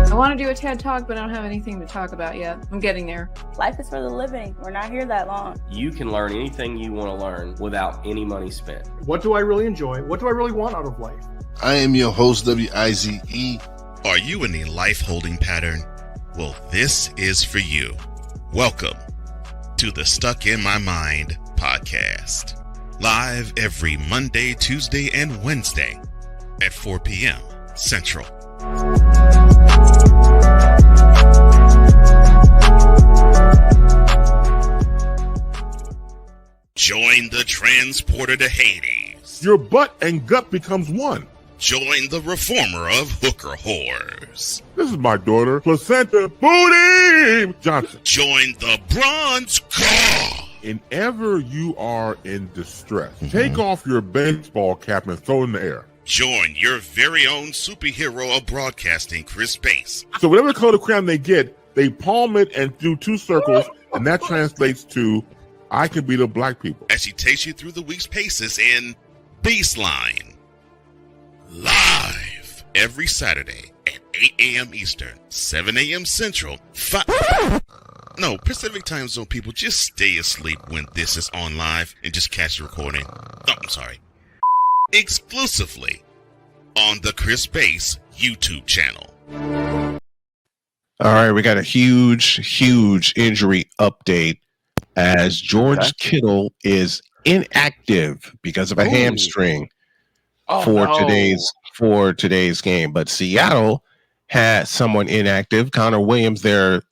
I want to do a TED Talk, but I don't have anything to talk about yet. I'm getting there. Life is for the living. We're not here that long. You can learn anything you want to learn without any money spent. What do I really enjoy? What do I really want out of life? I am your host, WIZE. Are you in a life holding pattern? Well, this is for you. Welcome to the Stuck in My Mind podcast. Live every Monday, Tuesday, and Wednesday at 4 p.m. Central. Join the transporter to Hades. Your butt and gut becomes one. Join the reformer of hooker whores. This is my daughter, Placenta Booty Johnson. Join the bronze car. Whenever you are in distress, take off your baseball cap and throw it in the air. Join your very own superhero of broadcasting, Chris Bass. So whatever color crayon they get, they palm it and do 2 circles, and that translates to, I can beat up black people. As she takes you through the week's paces in Baseline. Live every Saturday at 8 a.m. Eastern, 7 a.m. Central, Pacific Time Zone people, just stay asleep when this is on live and just catch the recording. Oh, I'm sorry. Exclusively on the Chris Bass YouTube channel. All right, we got a huge injury update as George Kittle is inactive because of a hamstring for today's game. But Seattle had someone inactive. Connor Williams, their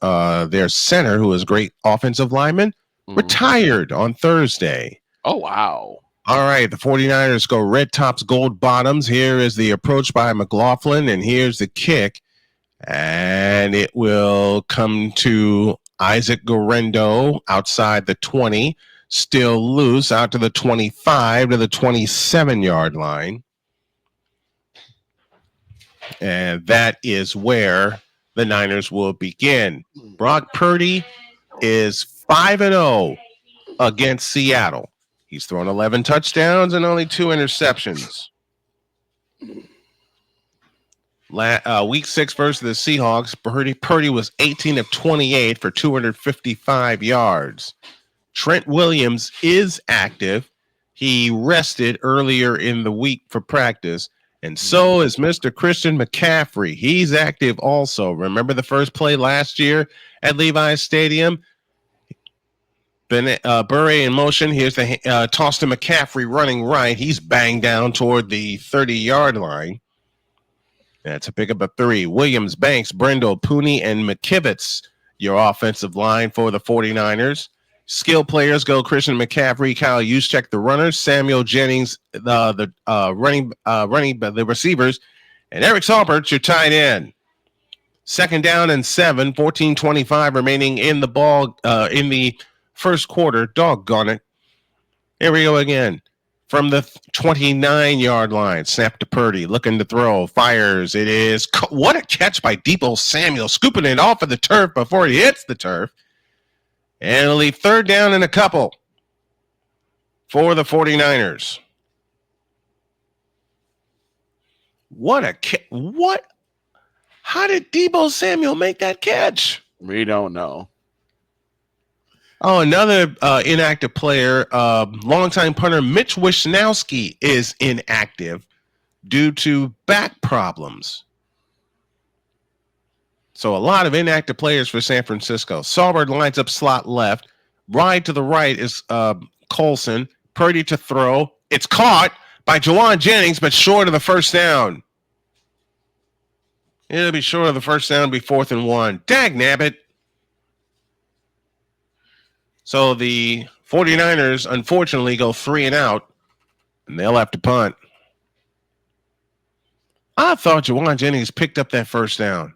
center, who is a great offensive lineman, retired on Thursday. Oh, wow. All right, the 49ers go red tops, gold bottoms. Here is the approach by McLaughlin, and here's the kick. And it will come to Isaac Guerrero outside the 20, still loose out to the 25 to the 27-yard line. And that is where the Niners will begin. Brock Purdy is 5-0 against Seattle. He's thrown 11 touchdowns and only 2 interceptions. Week 6 versus the Seahawks, Purdy was 18 of 28 for 255 yards. Trent Williams is active. He rested earlier in the week for practice, and so is Mr. Christian McCaffrey. He's active also. Remember the first play last year at Levi's Stadium? Bure in motion. Here's the toss to McCaffrey running right. He's banged down toward the 30-yard line. That's a pick up of 3. Williams, Banks, Brendel, Pooney, and McKivitz, your offensive line for the 49ers. Skill players go Christian McCaffrey, Kyle Juszczyk, the runners, Samuel Jennings, the receivers, and Eric Saubert, your tight end. 2nd down and 7, 14:25 remaining in the ball in the first quarter. Doggone it. Here we go again. From the 29-yard line, snap to Purdy, looking to throw, fires. It is, what a catch by Deebo Samuel, scooping it off of the turf before he hits the turf. And it'll leave 3rd down and a couple for the 49ers. How did Deebo Samuel make that catch? We don't know. Oh, another inactive player, longtime punter Mitch Wishnowsky is inactive due to back problems. So a lot of inactive players for San Francisco. Saubert lines up slot left. Wide to the right is Colson. Purdy to throw. It's caught by Jawan Jennings, but short of the first down. It'll be short of the first down, be 4th and 1. Dag nabbit. So the 49ers, unfortunately, go 3 and out, and they'll have to punt. I thought Jawan Jennings picked up that first down.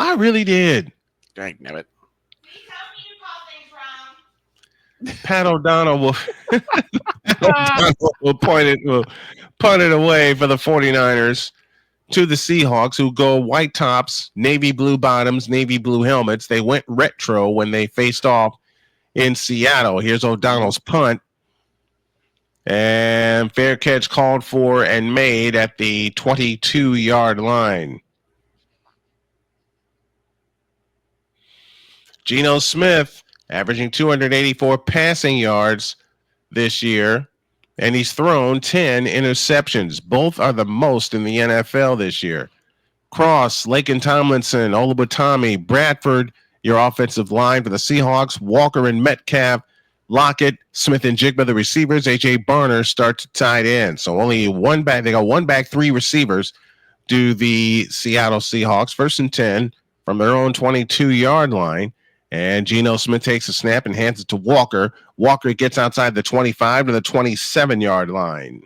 I really did. Dang nabbit. Pat O'Donnell will punt it away for the 49ers to the Seahawks, who go white tops, navy blue bottoms, navy blue helmets. They went retro when they faced off in Seattle. Here's O'Donnell's punt. And fair catch called for and made at the 22-yard line. Geno Smith averaging 284 passing yards this year, and he's thrown 10 interceptions. Both are the most in the NFL this year. Cross, Laken Tomlinson, Olabutami, Bradford, Your offensive line for the Seahawks, Walker and Metcalf, Lockett, Smith and Jigba, the receivers. A.J. Barner starts tight end. So only one back. They got one back, three receivers. Do the Seattle Seahawks. 1st and 10 from their own 22-yard line. And Geno Smith takes a snap and hands it to Walker. Walker gets outside the 25 to the 27-yard line.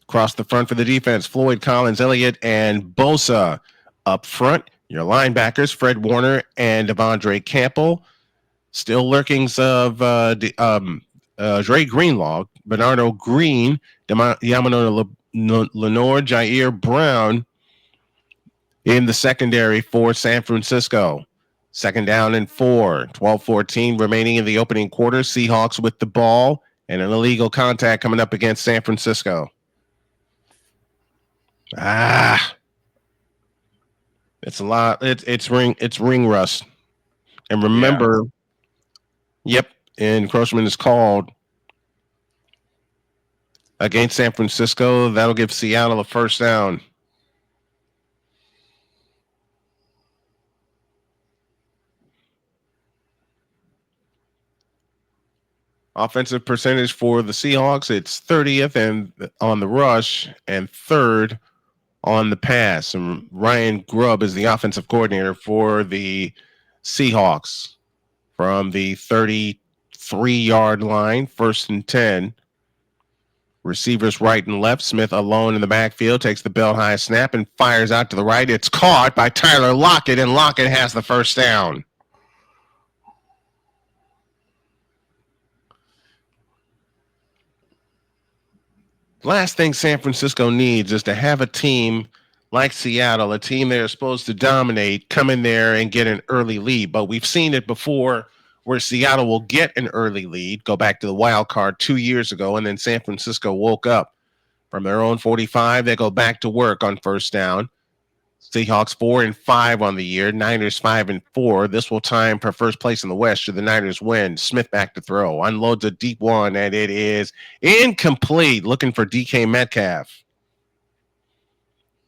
Across the front for the defense, Floyd, Collins, Elliott, and Bosa. Up front, your linebackers, Fred Warner and Devondre Campbell. Still lurkings of Dre Greenlaw, Bernardo Green, Yamano Lenore, Jair Brown in the secondary for San Francisco. 2nd down and 4, 12-14 remaining in the opening quarter. Seahawks with the ball and an illegal contact coming up against San Francisco. It's a lot. It's ring rust. And remember, encroachment is called against San Francisco. That'll give Seattle a 1st down. Offensive percentage for the Seahawks, it's 30th and on the rush and 3rd on the pass. And Ryan Grubb is the offensive coordinator for the Seahawks from the 33-yard line, 1st and 10. Receivers right and left. Smith alone in the backfield, takes the belt high snap and fires out to the right. It's caught by Tyler Lockett, and Lockett has the 1st down. Last thing San Francisco needs is to have a team like Seattle, a team they're supposed to dominate, come in there and get an early lead. But we've seen it before where Seattle will get an early lead, go back to the wild card 2 years ago, and then San Francisco woke up. From their own 45, they go back to work on 1st down. Seahawks 4-5 on the year, Niners 5-4. This will time for 1st place in the West should the Niners win. Smith back to throw, unloads a deep one, and it is incomplete. Looking for DK Metcalf.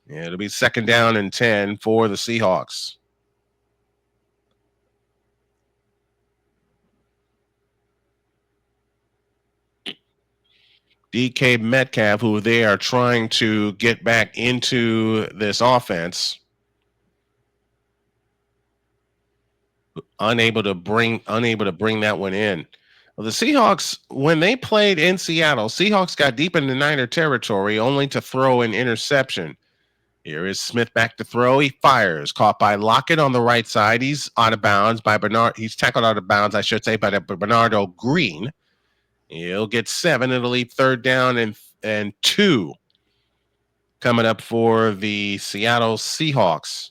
It'll be 2nd down and 10 for the Seahawks. DK Metcalf, who they are trying to get back into this offense, unable to bring that one in. Well, the Seahawks, when they played in Seattle, Seahawks got deep into Niner territory only to throw an interception. Here is Smith back to throw. He fires, caught by Lockett on the right side. He's out of bounds by He's tackled out of bounds, I should say, by Bernardo Green. He'll get 7. It'll leave 3rd down and 2 coming up for the Seattle Seahawks.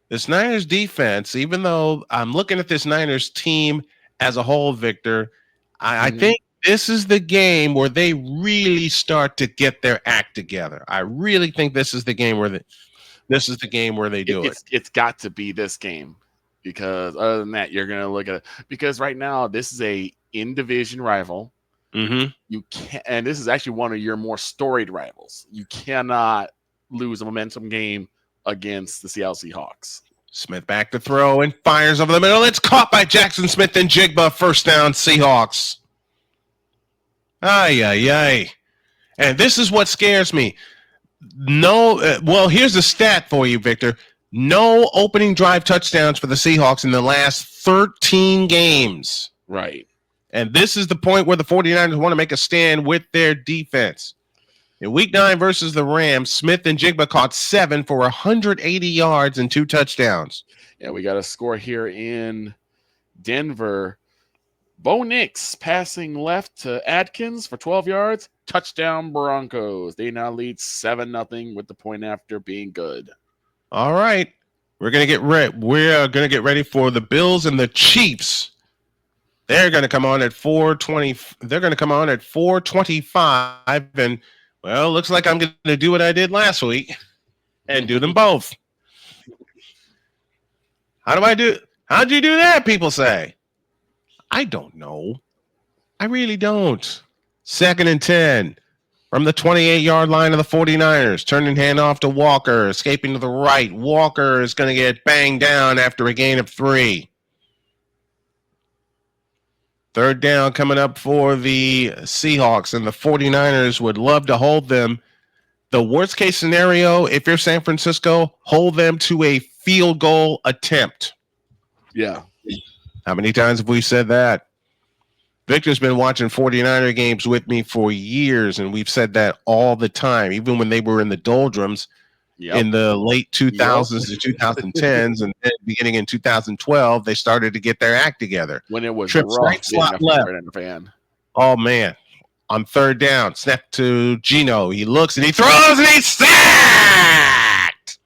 This Niners defense, even though I'm looking at this Niners team as a whole, Victor, I think this is the game where they really start to get their act together. I really think this is the game where they do it. It's got to be this game, because other than that, you're going to look at it. Because right now, this is a in-division rival. Mm-hmm. You can't, and this is actually one of your more storied rivals. You cannot lose a momentum game against the Seattle Seahawks. Smith back to throw and fires over the middle. It's caught by Jackson Smith and Jigba. 1st down, Seahawks. Ay. And this is what scares me. Here's a stat for you, Victor. No opening drive touchdowns for the Seahawks in the last 13 games. Right. And this is the point where the 49ers want to make a stand with their defense. In Week 9 versus the Rams, Smith and Jigba caught 7 for 180 yards and 2 touchdowns. Yeah, we got a score here in Denver. Bo Nix passing left to Atkins for 12 yards. Touchdown Broncos. They now lead 7-0 with the point after being good. All right. We're going to get ready for the Bills and the Chiefs. They're going to come on at 4:20. They're going to come on at 4:25, and well, looks like I'm going to do what I did last week and do them both. How'd you do that? People say. I don't know. I really don't. 2nd and 10 From the 28-yard line of the 49ers, turning handoff to Walker, escaping to the right. Walker is going to get banged down after a gain of 3. Third down coming up for the Seahawks, and the 49ers would love to hold them. The worst case scenario, if you're San Francisco, hold them to a field goal attempt. Yeah. How many times have we said that? Victor's been watching 49er games with me for years, and we've said that all the time, even when they were in the doldrums in the late 2000s to 2010s, and then beginning in 2012, they started to get their act together. When it was Trips rough, right, slot left. fan. Oh, man. On third down, snap to Gino. He looks, and he throws, and he's sacked!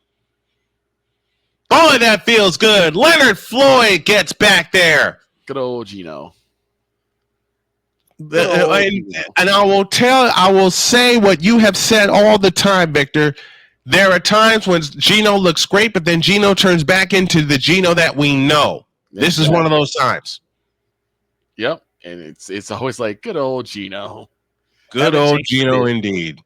Boy, that feels good. Leonard Floyd gets back there. Good old Gino. And I will say what you have said all the time, Victor. There are times when Gino looks great, but then Gino turns back into the Gino that we know. This is one of those times. Yep. And it's always like, good old Gino. Good old Gino indeed.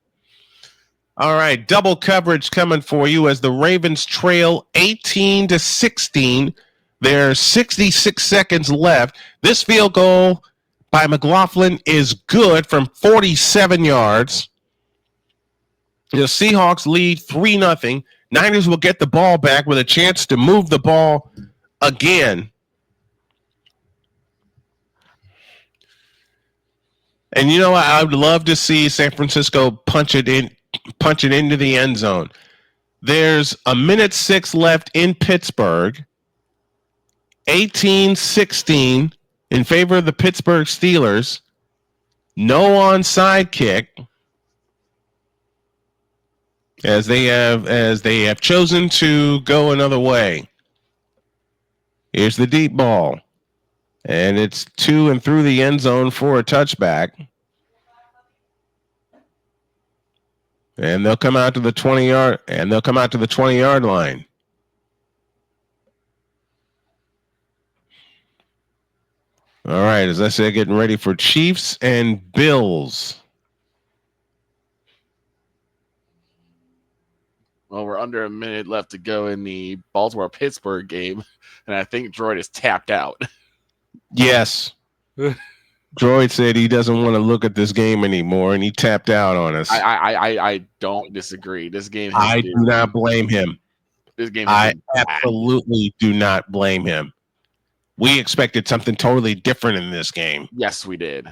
All right, double coverage coming for you as the Ravens trail 18-16. There's 66 seconds left. This field goal by McLaughlin is good from 47 yards. The Seahawks lead 3-0. Niners will get the ball back with a chance to move the ball again. And you know what? I would love to see San Francisco punch it into the end zone. There's 1:06 left in Pittsburgh. 18-16 in favor of the Pittsburgh Steelers. No onside kick, as they have chosen to go another way. Here's the deep ball, and it's to and through the end zone for a touchback. And they'll come out to the 20-yard line. All right, as I said, getting ready for Chiefs and Bills. Well, we're under a minute left to go in the Baltimore-Pittsburgh game, and I think Droid is tapped out. Yes. Droid said he doesn't want to look at this game anymore, and he tapped out on us. I don't disagree. This game. I do not blame him. This game. I absolutely do not blame him. We expected something totally different in this game. Yes, we did.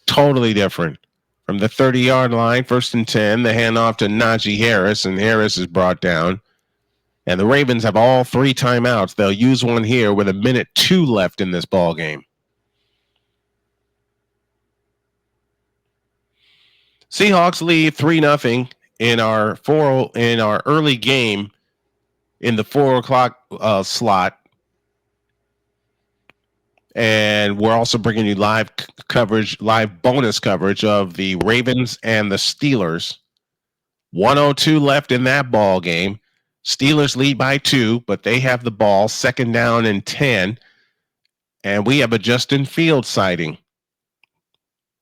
Totally different. From the 30-yard line, 1st and 10, the handoff to Najee Harris, and Harris is brought down. And the Ravens have all 3 timeouts. They'll use one here with 1:02 left in this ball game. Seahawks lead 3-0 in our early game in the 4 o'clock slot. And we're also bringing you live bonus coverage of the Ravens and the Steelers. 1:02 left in that ball game. Steelers lead by 2, but they have the ball, 2nd down and 10. And we have a Justin Fields sighting.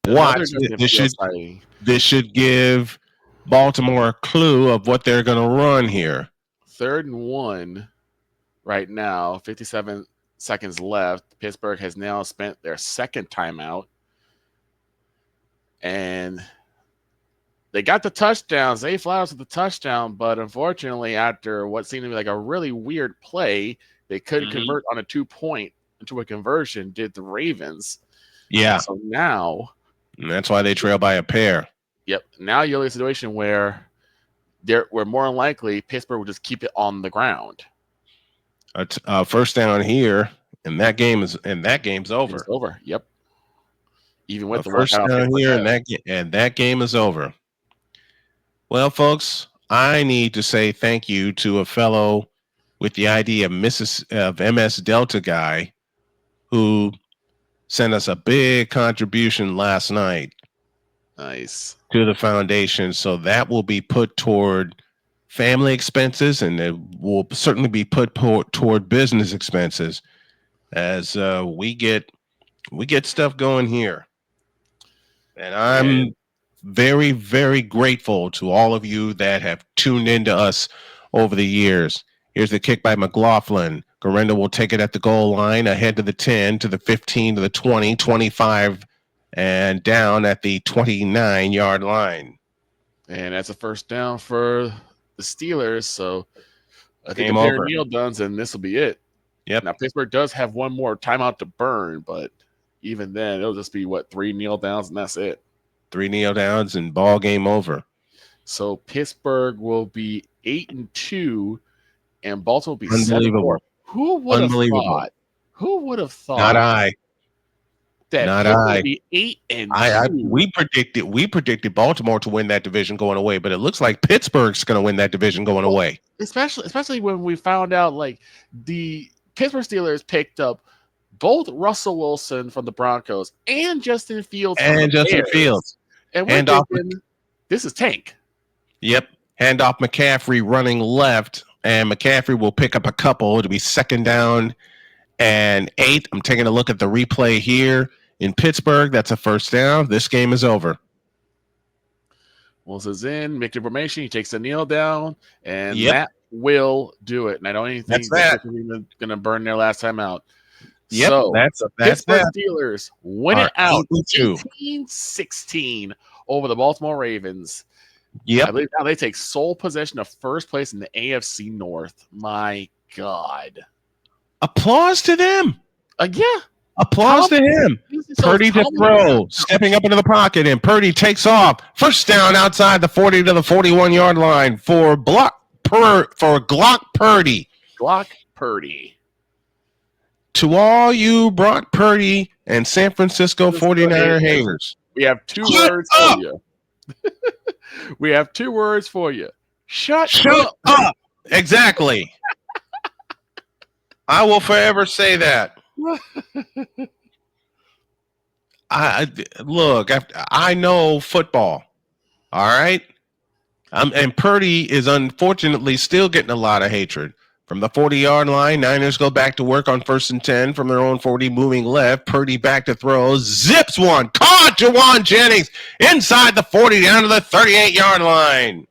Watch. This should give Baltimore a clue of what they're going to run here. 3rd and 1 right now, 57 seconds left. Pittsburgh has now spent their 2nd timeout. And they got the touchdowns. Zay Flowers with the touchdown, but unfortunately, after what seemed to be like a really weird play, they couldn't convert on a 2-point into a conversion, did the Ravens. Yeah. So now. And that's why they trail by a pair. Yep. Now you're in a situation where more than likely Pittsburgh will just keep it on the ground. First down here, and that game's over. It's over. Yep. Even with the first down here, and that game is over. Well, folks, I need to say thank you to a fellow with the ID of MS Delta guy who sent us a big contribution last night. Nice. To the foundation. So that will be put toward family expenses, and it will certainly be put toward business expenses as we get stuff going here. And I'm very, very grateful to all of you that have tuned into us over the years. Here's the kick by McLaughlin. Garenda will take it at the goal line, ahead to the 10, to the 15, to the 20, 25, and down at the 29-yard line. And that's a first down for the Steelers. So I think Game a pair over. of kneel downs, and this will be it. Yep. Now, Pittsburgh does have one more timeout to burn, but even then, it'll just be, 3 kneel downs, and that's it. 3 kneel downs and ball game over. So Pittsburgh will be 8-2, and Baltimore will be Unbelievable. 7-4. Who would have thought? Who would have thought? Not I. That Not Pitt I. would be 8-2. We predicted Baltimore to win that division going away, but it looks like Pittsburgh's going to win that division going away. Especially when we found out the Pittsburgh Steelers picked up both Russell Wilson from the Broncos and Justin Fields from the Bears. And we're thinking, this is tank. Yep. Hand off McCaffrey running left, and McCaffrey will pick up a couple. It'll be 2nd down and 8. I'm taking a look at the replay here in Pittsburgh. That's a first down. This game is over. Wilson's in, mixed information. He takes a kneel down, and that will do it. And I don't even think that going to burn their last time out. Yep, so that's Pittsburgh that. Steelers win it out 18-16 over the Baltimore Ravens. Yep. I believe now they take sole possession of first place in the AFC North. My God. Applause to them. Yeah. Applause to him. Purdy to throw, stepping up into the pocket, and Purdy takes off. First down outside the 40 to the 41-yard line for Glock Purdy. Glock Purdy. To all you Brock Purdy and San Francisco 49er haters. We have two words for you. We have 2 words for you. Shut up. Exactly. I will forever say that. I know football. All right. And Purdy is unfortunately still getting a lot of hatred. From the 40-yard line, Niners go back to work on 1st and 10 from their own 40, moving left. Purdy back to throw, zips one, caught Jawan Jennings inside the 40 down to the 38-yard line.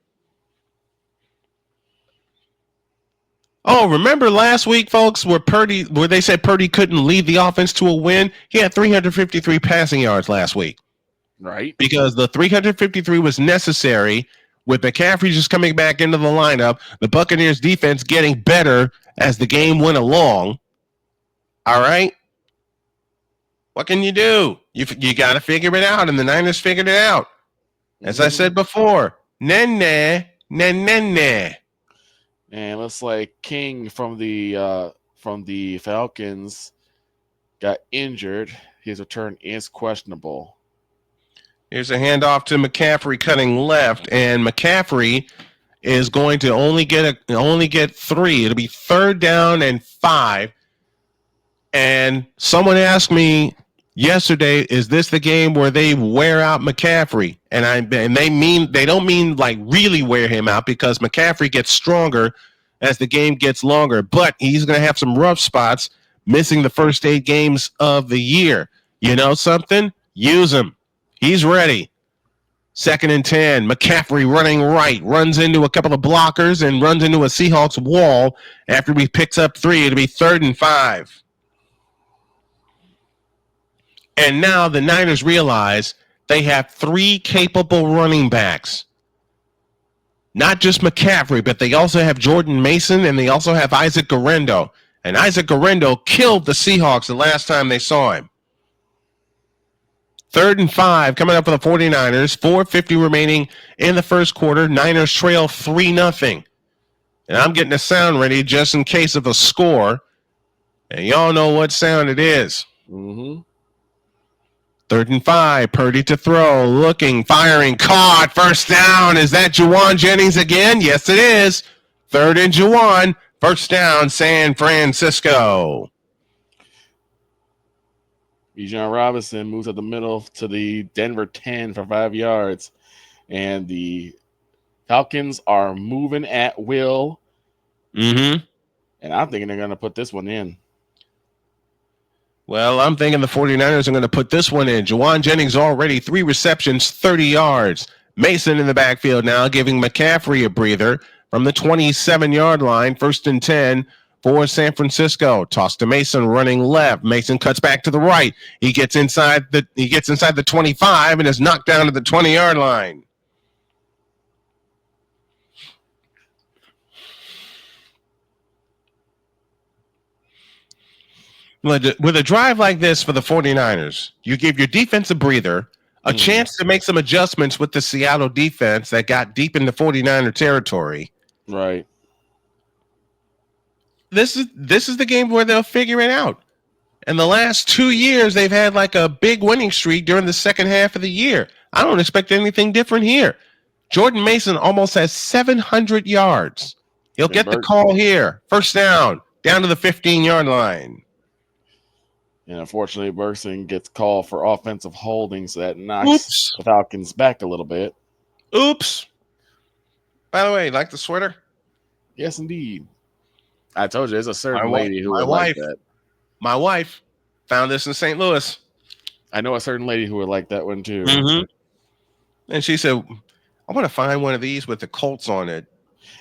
Oh, remember last week, folks, where they said Purdy couldn't lead the offense to a win? He had 353 passing yards last week. Right. Because the 353 was necessary with McCaffrey just coming back into the lineup, the Buccaneers defense getting better as the game went along. All right. What can you do? You got to figure it out, and the Niners figured it out. As I said before, nah. And looks like King from the Falcons got injured. His return is questionable. Here's a handoff to McCaffrey cutting left, and McCaffrey is going to only get 3. It'll be 3rd down and 5. And someone asked me yesterday, is this the game where they wear out McCaffrey? And they don't mean like really wear him out, because McCaffrey gets stronger as the game gets longer, but he's going to have some rough spots missing the first 8 games of the year. You know something? Use him. He's ready. 2nd and 10. McCaffrey running right, runs into a couple of blockers and runs into a Seahawks wall. After he picks up 3, it'll be 3rd and 5. And now the Niners realize they have 3 capable running backs. Not just McCaffrey, but they also have Jordan Mason, and they also have Isaac Guerrero. And Isaac Guerrero killed the Seahawks the last time they saw him. 3rd and 5 coming up for the 49ers. 4:50 remaining in the first quarter. Niners trail 3-0. And I'm getting the sound ready just in case of a score. And y'all know what sound it is. 3rd and 5. Purdy to throw. Looking, firing, caught. First down. Is that Jawan Jennings again? Yes, it is. 3rd and Jawan. First down, San Francisco. Bijan Robinson moves up the middle to the Denver 10 for 5 yards. And the Falcons are moving at will. And I'm thinking they're going to put this one in. Well, I'm thinking the 49ers are going to put this one in. Juwan Jennings already 3 receptions, 30 yards. Mason in the backfield now, giving McCaffrey a breather from the 27-yard line, 1st and 10 for San Francisco. Toss to Mason, running left. Mason cuts back to the right. He gets inside the 25 and is knocked down to the 20-yard line. With a drive like this for the 49ers, you give your defense a breather, a chance to make some adjustments with the Seattle defense that got deep into 49er territory. Right. This is the game where they'll figure it out. In the last 2 years, they've had like a big winning streak during the second half of the year. I don't expect anything different here. Jordan Mason almost has 700 yards. He'll get the call here. 1st down to the 15-yard line. And unfortunately, Burson gets called for offensive holding, so that knocks the Falcons back a little bit. Oops. By the way, like the sweater? Yes, indeed. I told you, there's a certain lady who would like that. My wife found this in St. Louis. I know a certain lady who would like that one too. Mm-hmm. And she said, I want to find one of these with the Colts on it.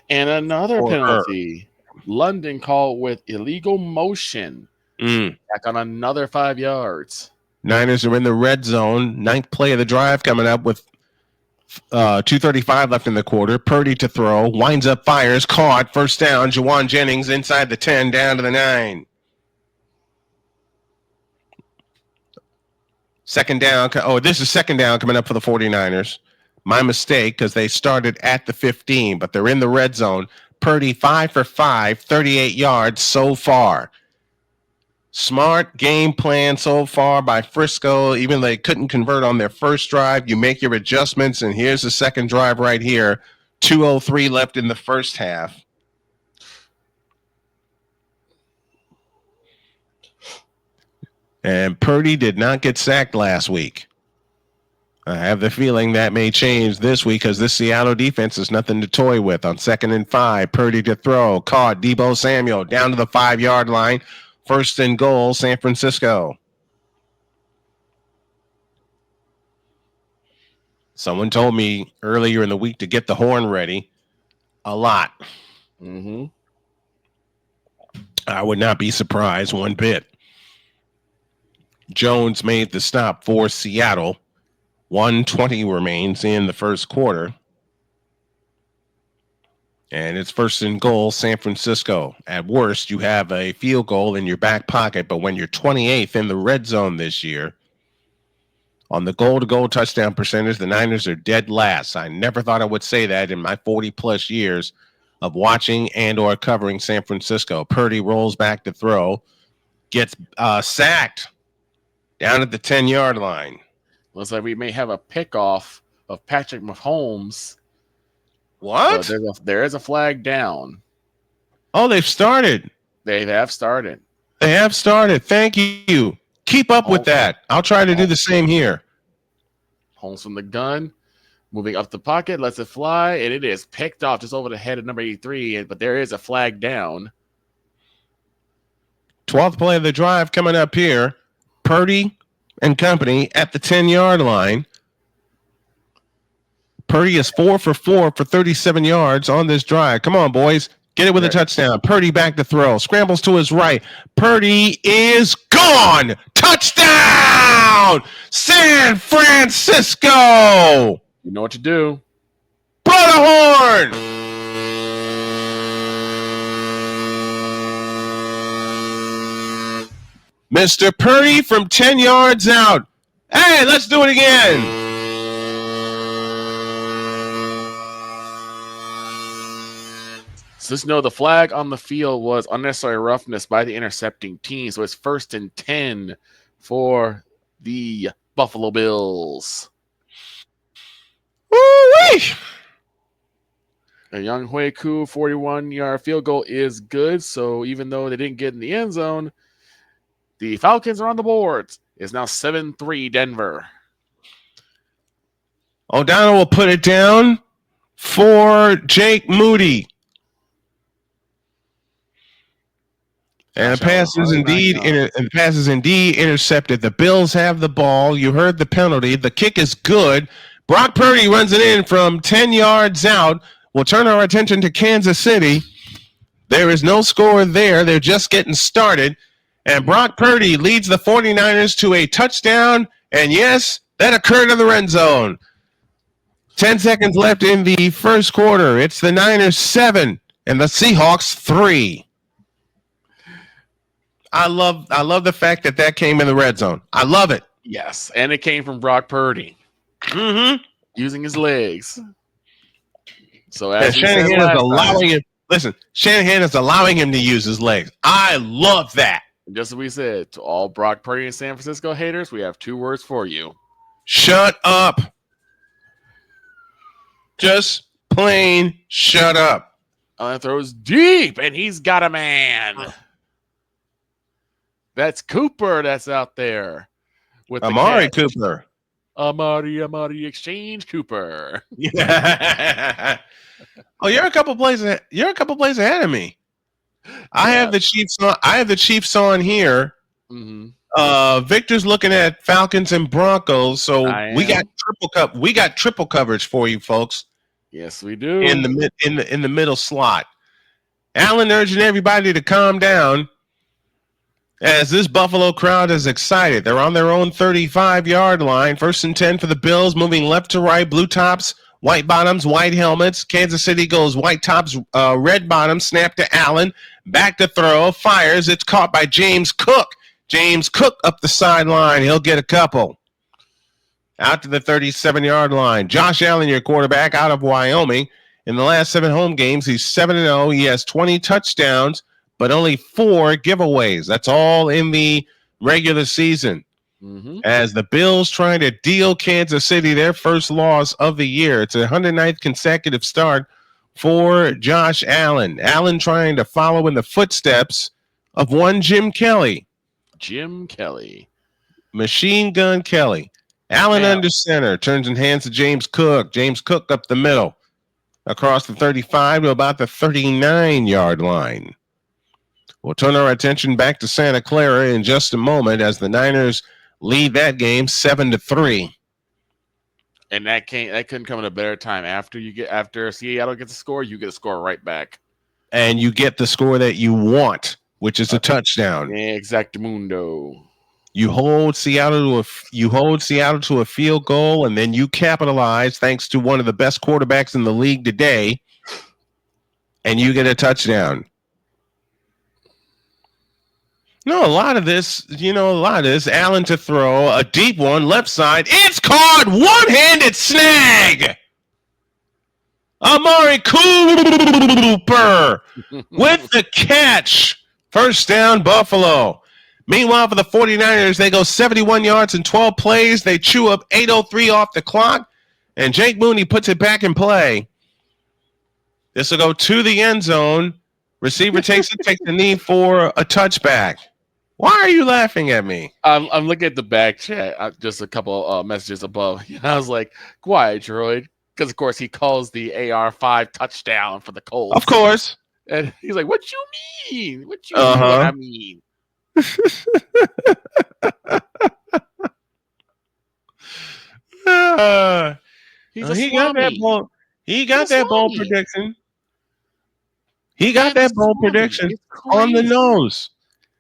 And another penalty. London called with illegal motion. Back on another 5 yards. Niners are in the red zone. 9th play of the drive coming up with 2:35 left in the quarter. Purdy to throw. Winds up, fires. Caught. 1st down. Juwan Jennings inside the 10, down to the 9. 2nd down. Oh, this is 2nd down coming up for the 49ers. My mistake, because they started at the 15, but they're in the red zone. Purdy 5 for 5, 38 yards so far. Smart game plan so far by Frisco. Even though they couldn't convert on their first drive, you make your adjustments, and here's the second drive right here. 2:03 left in the first half. And Purdy did not get sacked last week. I have the feeling that may change this week because this Seattle defense is nothing to toy with. On 2nd and 5, Purdy to throw. Caught. Deebo Samuel down to the 5-yard line. 1st and goal, San Francisco. Someone told me earlier in the week to get the horn ready. A lot. Mm-hmm. I would not be surprised one bit. Jones made the stop for Seattle. 1:20 remains in the first quarter. And it's 1st and goal, San Francisco. At worst, you have a field goal in your back pocket, but when you're 28th in the red zone this year, on the goal-to-goal touchdown percentage, the Niners are dead last. I never thought I would say that in my 40-plus years of watching and or covering San Francisco. Purdy rolls back to throw, gets sacked down at the 10-yard line. Looks like we may have a pickoff of Patrick Mahomes. What? There is a flag down. Oh, they've started. They have started. They have started. Thank you. Keep up with that. I'll try to do the same here. Holmes from the gun. Moving up the pocket. Lets it fly. And it is picked off just over the head of number 83. But there is a flag down. 12th play of the drive coming up here. Purdy and company at the 10-yard line. Purdy is 4 for 4 for 37 yards on this drive. Come on, boys. Get it with a touchdown. Purdy back to throw. Scrambles to his right. Purdy is gone. Touchdown! San Francisco! You know what to do. Blow the horn! Mr. Purdy from 10 yards out. Hey, let's do it again. So just know the flag on the field was unnecessary roughness by the intercepting team. So it's 1st and 10 for the Buffalo Bills. Woo-wee! A Young Hui Koo 41-yard field goal is good. So even though they didn't get in the end zone, the Falcons are on the board. It's now 7-3 Denver. O'Donnell will put it down for Jake Moody. And the pass is indeed intercepted. The Bills have the ball. You heard the penalty. The kick is good. Brock Purdy runs it in from 10 yards out. We'll turn our attention to Kansas City. There is no score there. They're just getting started. And Brock Purdy leads the 49ers to a touchdown. And yes, that occurred in the red zone. 10 seconds left in the first quarter. It's the Niners 7 and the Seahawks 3. I love the fact that came in the red zone. I love it. Yes, and it came from Brock Purdy. Using his legs. So as Shanahan is allowing him. Listen, Shanahan is allowing him to use his legs. I love that. Just as we said, to all Brock Purdy and San Francisco haters, we have 2 words for you. Shut up. Just plain shut up. That throws deep, and he's got a man. That's Cooper that's out there. With Amari Cooper. Amari Exchange Cooper. Yeah. Oh, you're a couple plays ahead of me. I have the Chiefs on here. Victor's looking at Falcons and Broncos, so we got triple coverage for you folks. Yes, we do. In the middle slot. Allen urging everybody to calm down as this Buffalo crowd is excited. They're on their own 35-yard line. 1st and 10 for the Bills, moving left to right. Blue tops, white bottoms, white helmets. Kansas City goes white tops, red bottoms. Snap to Allen. Back to throw. Fires. It's caught by James Cook. James Cook up the sideline. He'll get a couple. Out to the 37-yard line. Josh Allen, your quarterback, out of Wyoming. In the last 7 home games, he's 7-0. He has 20 touchdowns, but only 4 giveaways. That's all in the regular season. As the Bills trying to deal Kansas City their first loss of the year. It's a 109th consecutive start for Josh Allen. Allen trying to follow in the footsteps of one Jim Kelly. Machine Gun Kelly. Allen under center. Turns and hands to James Cook. James Cook up the middle. Across the 35 to about the 39-yard line. We'll turn our attention back to Santa Clara in just a moment as the Niners lead that game 7-3. And that couldn't come at a better time. After Seattle gets a score, you get a score right back. And you get the score that you want, which is a touchdown. Exactamundo. You hold Seattle to a field goal, and then you capitalize thanks to one of the best quarterbacks in the league today, and you get a touchdown. No, a lot of this, Allen to throw, a deep one, left side. It's caught, one-handed snag. Amari Cooper with the catch. First down, Buffalo. Meanwhile, for the 49ers, they go 71 yards in 12 plays. They chew up 8:03 off the clock, and Jake Mooney puts it back in play. This will go to the end zone. Receiver takes the knee for a touchback. Why are you laughing at me? I'm looking at the back chat, just a couple messages above. I was like, quiet, droid. Because, of course, he calls the AR5 touchdown for the Colts. Of course. And he's like, what you mean? What you mean what I mean? He got that ball. He got that ball prediction. He got that ball prediction on the nose.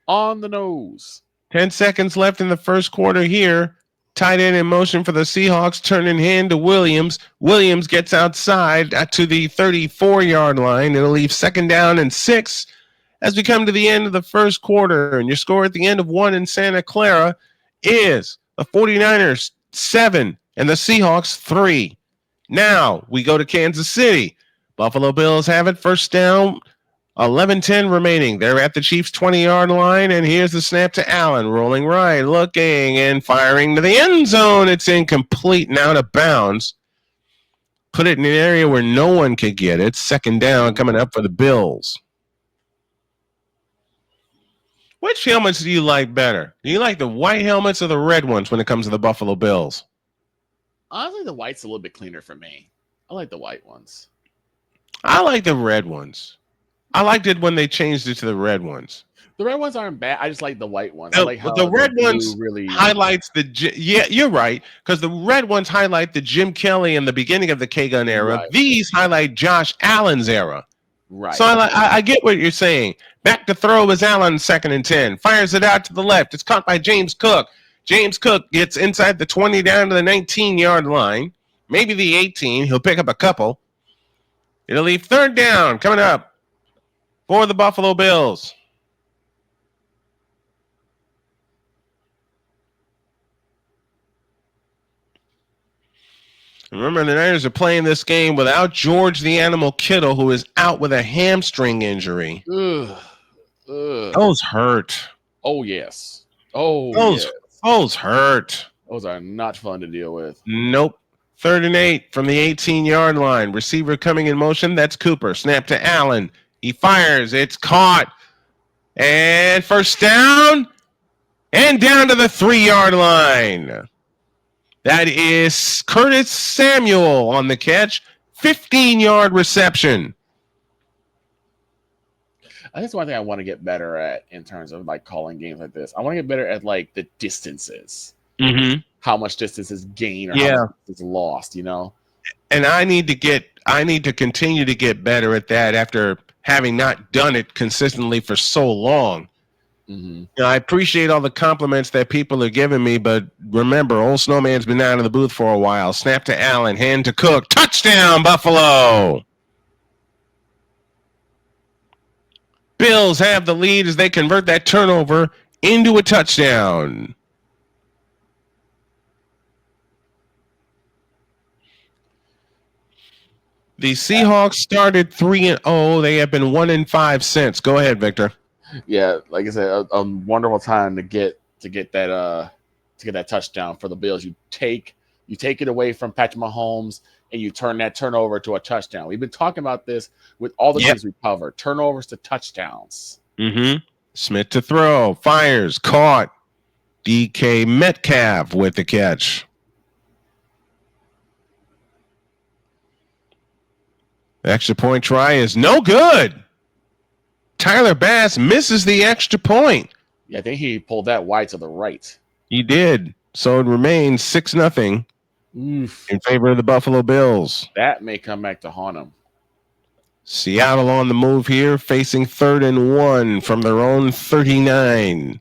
On the nose. 10 seconds left in the first quarter here. Tight end in motion for the Seahawks, turning hand to Williams. Williams gets outside to the 34-yard line. It'll leave 2nd down and 6 as we come to the end of the first quarter. And your score at the end of 1 in Santa Clara is the 49ers 7 and the Seahawks 3. Now we go to Kansas City. Buffalo Bills have it. First down, 11:10 remaining. They're at the Chiefs' 20-yard line, and here's the snap to Allen. Rolling right, looking, and firing to the end zone. It's incomplete and out of bounds. Put it in an area where no one could get it. 2nd down coming up for the Bills. Which helmets do you like better? Do you like the white helmets or the red ones when it comes to the Buffalo Bills? Honestly, the white's a little bit cleaner for me. I like the white ones. I like the red ones. I liked it when they changed it to the red ones. The red ones aren't bad. I just like the white ones. I like how the red blue ones really highlights yeah, you're right, because the red ones highlight the Jim Kelly and the beginning of the K-Gun era. Right. These highlight Josh Allen's era. Right. So I get what you're saying. Back to throw is Allen, 2nd and 10. Fires it out to the left. It's caught by James Cook. James Cook gets inside the 20 down to the 19-yard line, maybe the 18. He'll pick up a couple. It'll leave 3rd down coming up for the Buffalo Bills. Remember, the Niners are playing this game without George the Animal Kittle, who is out with a hamstring injury. Ugh. Those hurt. Oh, yes. Oh, Those, yes. those hurt. Those are not fun to deal with. Nope. 3rd and 8 from the 18-yard line. Receiver coming in motion. That's Cooper. Snap to Allen. He fires. It's caught. And 1st down. And down to the 3-yard line. That is Curtis Samuel on the catch. 15-yard reception. That's one thing I want to get better at in terms of like calling games like this. I want to get better at like the distances. Mm-hmm. How much distance is gained or how much is lost, you know? And I need to continue to get better at that after having not done it consistently for so long. Mm-hmm. You know, I appreciate all the compliments that people are giving me, but remember, old Snowman's been out of the booth for a while. Snap to Allen, hand to Cook, touchdown, Buffalo! Bills have the lead as they convert that turnover into a touchdown. The Seahawks started 3-0. They have been 1-5 since. Go ahead, Victor. Yeah, like I said, a wonderful time to get that touchdown for the Bills. You take it away from Patrick Mahomes and you turn that turnover to a touchdown. We've been talking about this with all the games we cover. Turnovers to touchdowns. Mm-hmm. Smith to throw. Fires. Caught. DK Metcalf with the catch. The extra point try is no good. Tyler Bass misses the extra point. Yeah, I think he pulled that wide to the right. He did. So it remains 6-0 in favor of the Buffalo Bills. That may come back to haunt him. Seattle on the move here, facing 3rd and 1 from their own 39.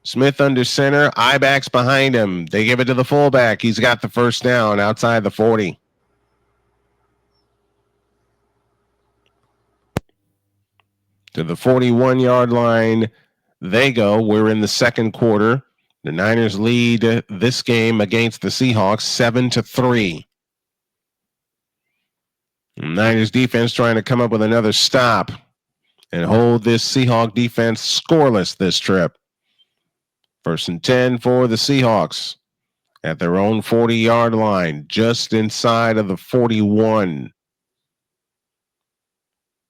Smith under center, I-backs behind him. They give it to the fullback. He's got the 1st down outside the 40. To the 41-yard line they go. We're in the 2nd quarter. The Niners lead this game against the Seahawks 7-3. The Niners defense trying to come up with another stop and hold this Seahawk defense scoreless this trip. 1st and 10 for the Seahawks at their own 40-yard line, just inside of the 41.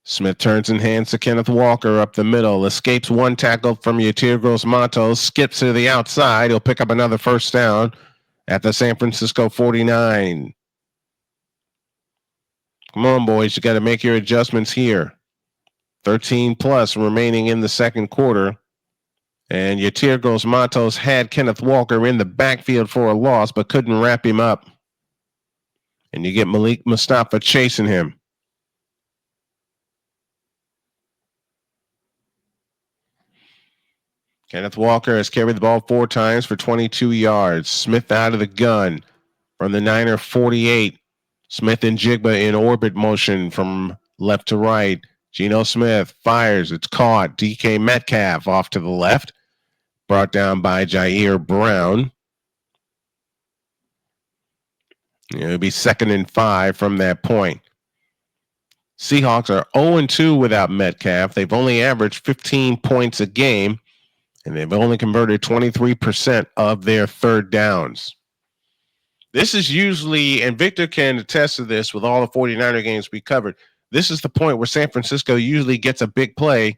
Smith turns and hands to Kenneth Walker up the middle. Escapes one tackle from Yatir Gross-Matos. Skips to the outside. He'll pick up another 1st down at the San Francisco 49. Come on, boys. You got to make your adjustments here. 13+ remaining in the 2nd quarter. And Yatir Gross-Matos had Kenneth Walker in the backfield for a loss, but couldn't wrap him up. And you get Malik Mustafa chasing him. Kenneth Walker has carried the ball 4 times for 22 yards. Smith out of the gun from the Niner 48. Smith and Jigba in orbit motion from left to right. Geno Smith fires. It's caught. DK Metcalf off to the left. Brought down by Jair Brown. It'll be 2nd and 5 from that point. Seahawks are 0-2 without Metcalf. They've only averaged 15 points a game. And they've only converted 23% of their 3rd downs. This is usually, and Victor can attest to this with all the 49er games we covered, this is the point where San Francisco usually gets a big play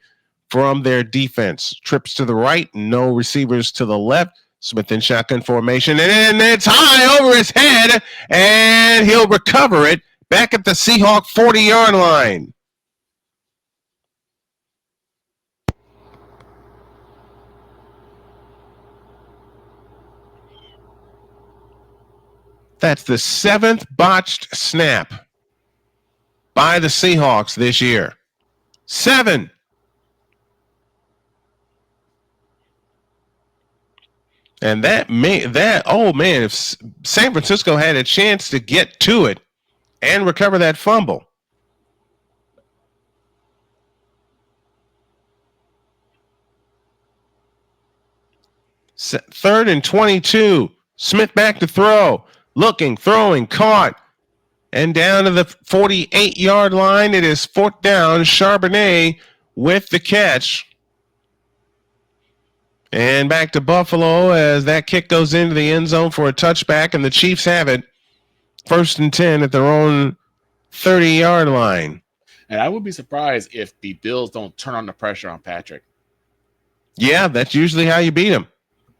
from their defense. Trips to the right, no receivers to the left. Smith in shotgun formation, and it's high over his head, and he'll recover it back at the Seahawk 40-yard line. That's the 7th botched snap by the Seahawks this year. 7. And if San Francisco had a chance to get to it and recover that fumble. Third and 22. Smith back to throw. Looking, throwing, caught. And down to the 48-yard line. It is 4th down. Charbonnet with the catch. And back to Buffalo as that kick goes into the end zone for a touchback, and the Chiefs have it. 1st and 10 at their own 30-yard line. And I would be surprised if the Bills don't turn on the pressure on Patrick. Yeah, that's usually how you beat him.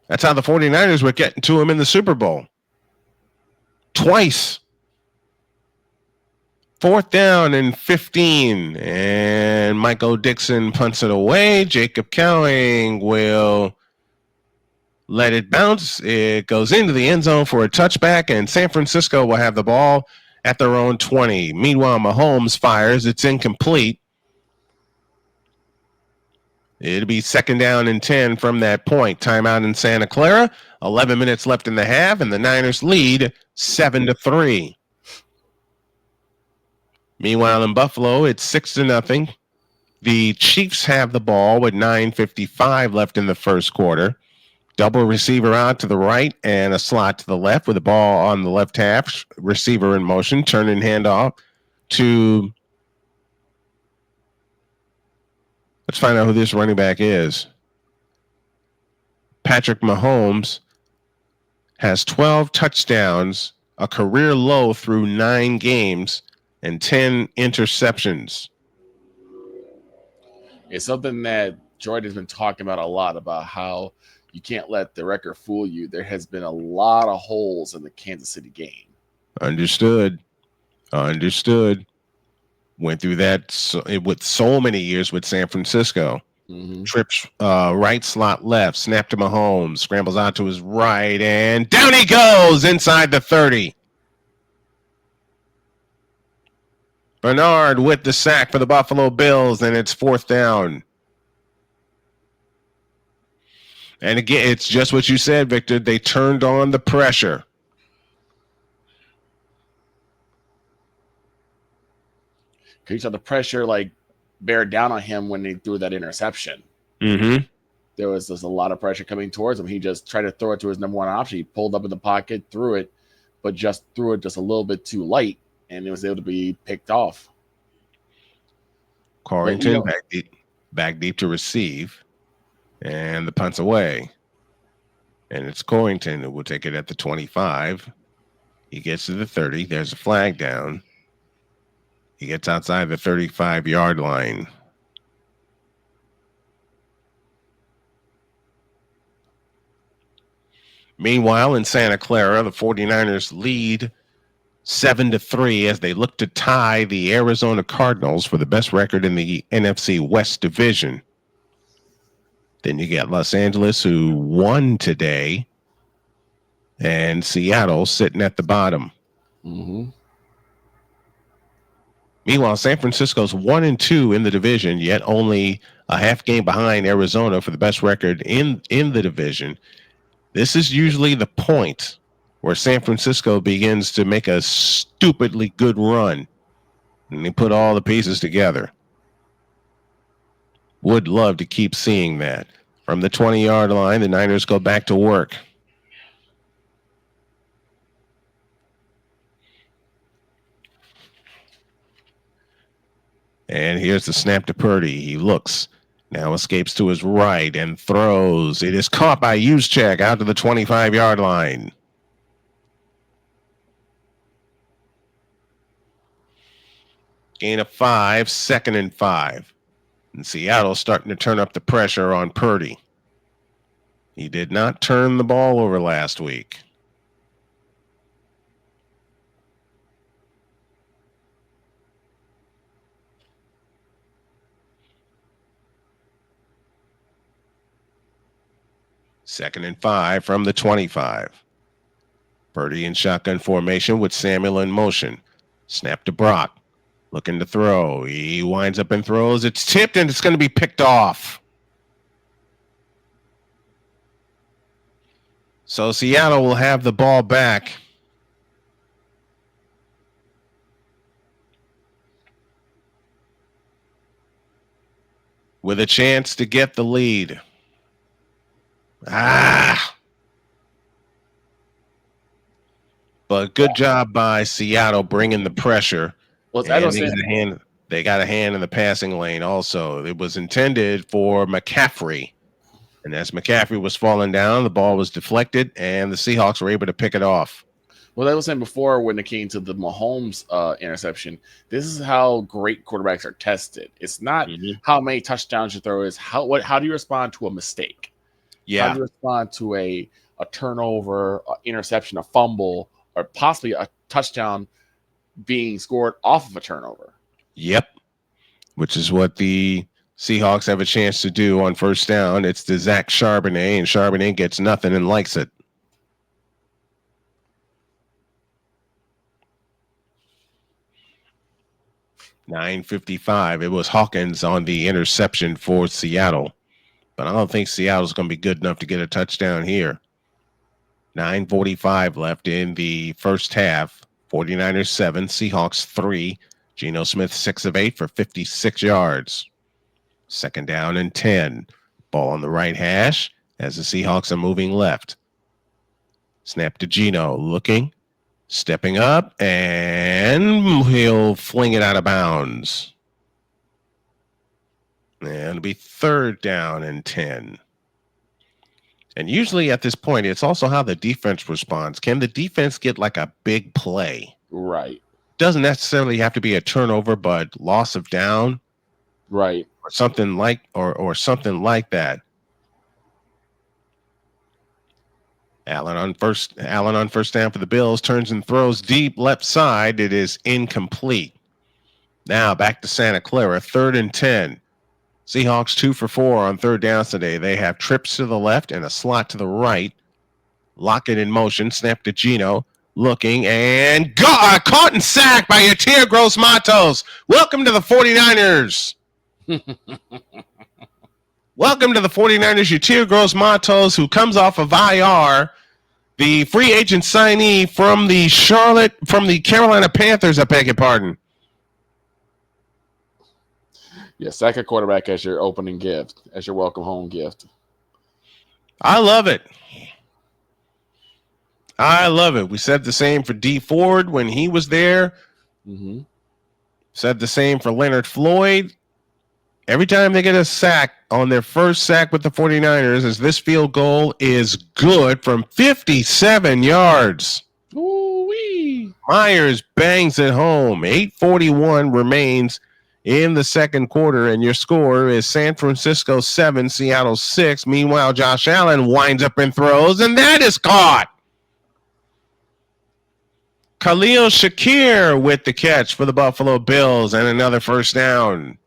That's how the 49ers were getting to him in the Super Bowl. Twice. 4th down and 15. And Michael Dixon punts it away. Jacob Cowing will let it bounce. It goes into the end zone for a touchback, and San Francisco will have the ball at their own 20. Meanwhile, Mahomes fires. It's incomplete. It'll be 2nd down and 10 from that point. Timeout in Santa Clara. 11 minutes left in the half, and the Niners lead 7-3. Meanwhile, in Buffalo, it's 6-0. The Chiefs have the ball with 9:55 left in the first quarter. Double receiver out to the right and a slot to the left with the ball on the left half. Receiver in motion, turn and hand off to... Let's find out who this running back is. Patrick Mahomes has 12 touchdowns, a career low through 9 games, and 10 interceptions. It's something that Jordan's been talking about a lot, about how you can't let the record fool you. There has been a lot of holes in the Kansas City game. Understood. Went through that with so many years with San Francisco. Mm-hmm. Trips right slot left, snap to Mahomes, scrambles out to his right, and down he goes inside the 30. Bernard with the sack for the Buffalo Bills, and it's 4th down. And again, it's just what you said, Victor. They turned on the pressure. You saw the pressure bear down on him when they threw that interception. Mm-hmm. There was just a lot of pressure coming towards him. He just tried to throw it to his number one option. He pulled up in the pocket, threw it, but just threw it just a little bit too light, and it was able to be picked off. Corrington back deep to receive, and the punt's away. And it's Corrington who will take it at the 25. He gets to the 30. There's a flag down. He gets outside the 35-yard line. Meanwhile, in Santa Clara, the 49ers lead 7-3 as they look to tie the Arizona Cardinals for the best record in the NFC West Division. Then you got Los Angeles, who won today, and Seattle sitting at the bottom. Mm-hmm. Meanwhile, San Francisco's 1-2 in the division, yet only a half game behind Arizona for the best record in the division. This is usually the point where San Francisco begins to make a stupidly good run, and they put all the pieces together. Would love to keep seeing that. From the 20-yard line, the Niners go back to work. And here's the snap to Purdy. He looks, now escapes to his right and throws. It is caught by Juszczyk out to the 25-yard line. Gain of 5, 2nd and 5. And Seattle starting to turn up the pressure on Purdy. He did not turn the ball over last week. Second and 5 from the 25. Purdy in shotgun formation with Samuel in motion. Snap to Brock. Looking to throw. He winds up and throws. It's tipped and it's going to be picked off. So Seattle will have the ball back. With a chance to get the lead. But good job by Seattle bringing the pressure. Well, and they got a hand in the passing lane also. It was intended for McCaffrey. And as McCaffrey was falling down, the ball was deflected, and the Seahawks were able to pick it off. Well, I was saying before when it came to the Mahomes interception, this is how great quarterbacks are tested. It's not how many touchdowns you throw, is how do you respond to a mistake? Yeah. How do you respond to a turnover, a interception, a fumble, or possibly a touchdown being scored off of a turnover? Yep. Which is what the Seahawks have a chance to do on first down. It's to Zach Charbonnet, and Charbonnet gets nothing and likes it. .955. It was Hawkins on the interception for Seattle. But I don't think Seattle's going to be good enough to get a touchdown here. 9:45 left in the first half. 49ers 7, Seahawks 3. Geno Smith 6 of 8 for 56 yards. Second down and 10. Ball on the right hash as the Seahawks are moving left. Snap to Geno, looking, stepping up, and he'll fling it out of bounds. And it'll be third down and 10. And usually at this point, it's also how the defense responds. Can the defense get like a big play? Right. Doesn't necessarily have to be a turnover, but loss of down. Right. Or something like something like that. Allen on first down for the Bills, turns and throws deep left side. It is incomplete. Now back to Santa Clara, 3rd and 10. Seahawks 2 for 4 on third downs today. They have trips to the left and a slot to the right. Lockett in motion. Snap to Geno. Looking and caught and sacked by Yatir Gross-Matos. Welcome to the 49ers. Welcome to the 49ers. Yatir Gross-Matos, who comes off of IR, the free agent signee from the Carolina Panthers, I beg your pardon. Yeah, sack a quarterback as your opening gift, as your welcome home gift. I love it. I love it. We said the same for D Ford when he was there. Mm-hmm. Said the same for Leonard Floyd. Every time they get a sack on their first sack with the 49ers, as this field goal is good from 57 yards. Ooh-wee. Myers bangs it home. 8:41 remains in the second quarter, and your score is San Francisco 7, Seattle 6. Meanwhile, Josh Allen winds up and throws, and that is caught. Khalil Shakir with the catch for the Buffalo Bills and another first down.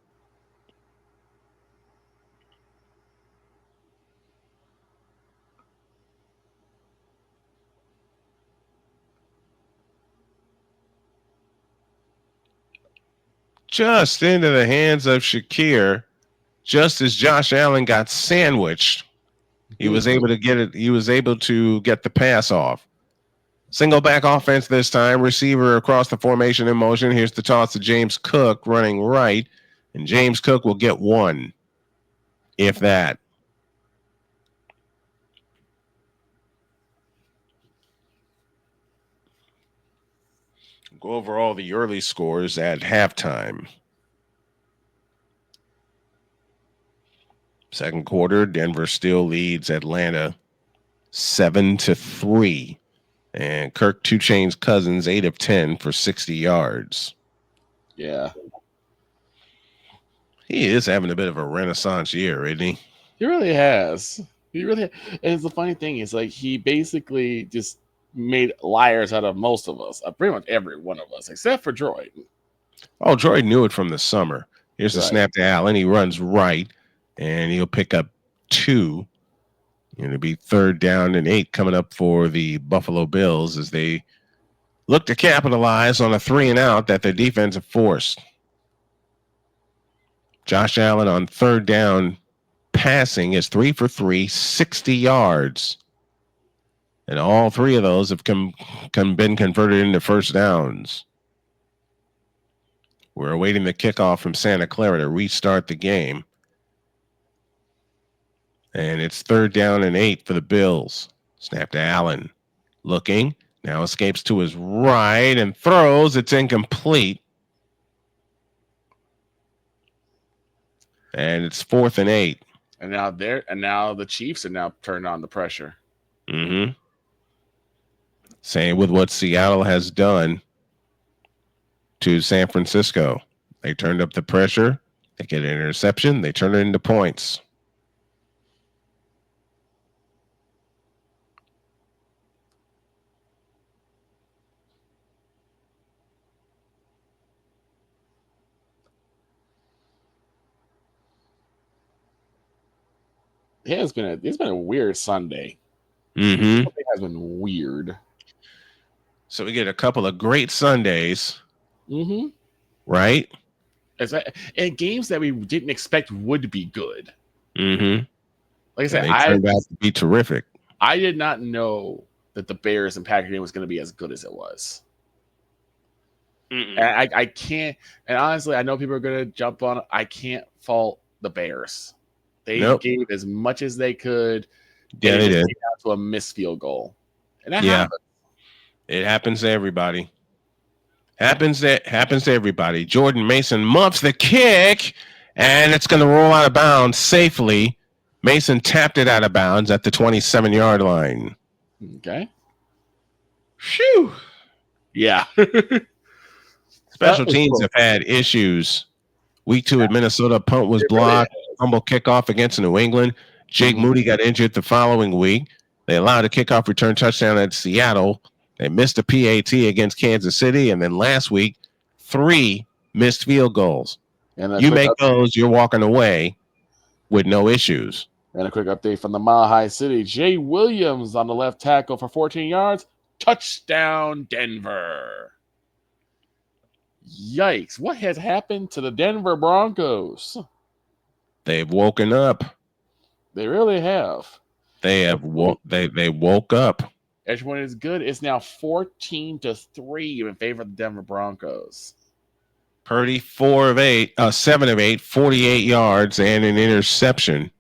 Just into the hands of Shakir, just as Josh Allen got sandwiched. He was able to get it. He was able to get the pass off. Single back offense this time. Receiver across the formation in motion. Here's the toss to James Cook running right. And James Cook will get one, if that. Go over all the early scores at halftime. Second quarter, Denver still leads Atlanta 7-3. And Kirk Two Chainz Cousins 8 of 10 for 60 yards. Yeah. He is having a bit of a renaissance year, isn't he? He really has. He really has. And the funny thing is, like, he basically just made liars out of most of us. Pretty much every one of us, except for Droid. Oh, Droid knew it from the summer. Here's the snap to Allen. He runs right, and he'll pick up 2. It'll be 3rd down and 8 coming up for the Buffalo Bills as they look to capitalize on a 3 and out that their defense have forced. Josh Allen on 3rd down passing is 3 for 3, 60 yards. And all 3 of those have been converted into first downs. We're awaiting the kickoff from Santa Clara to restart the game. And it's 3rd down and 8 for the Bills. Snap to Allen. Looking. Now escapes to his right and throws. It's incomplete. And it's 4th and 8. And now the Chiefs are now turned on the pressure. Mm-hmm. Same with what Seattle has done to San Francisco. They turned up the pressure. They get an interception. They turn it into points. Yeah, it's been a weird Sunday. Mm-hmm. It has been weird. So we get a couple of great Sundays. Mm-hmm. Right? And games that we didn't expect would be good. Mm-hmm. Like I said, they turned out to be terrific. I did not know that the Bears and Packers game was going to be as good as it was. And I can't, and honestly, I know people are going to jump on it. I can't fault the Bears. They gave as much as they could. Yeah, they did. Down to a missed field goal. And that yeah. happens. It happens to everybody. Happens to everybody. Jordan Mason muffs the kick, and it's going to roll out of bounds safely. Mason tapped it out of bounds at the 27-yard line. Okay. Phew. Yeah. Special teams have had issues. Week 2 at Minnesota, punt was blocked. Fumble kickoff against New England. Jake Moody got injured the following week. They allowed a kickoff return touchdown at Seattle. They missed a PAT against Kansas City. And then last week, 3 missed field goals. And you make those, you're walking away with no issues. And a quick update from the Mile High City. Jay Williams on the left tackle for 14 yards. Touchdown, Denver. Yikes. What has happened to the Denver Broncos? They've woken up. They really have. They have they woke up. Everyone is good. It's now 14-3 in favor of the Denver Broncos. Purdy 7 of 8, 48 yards and an interception,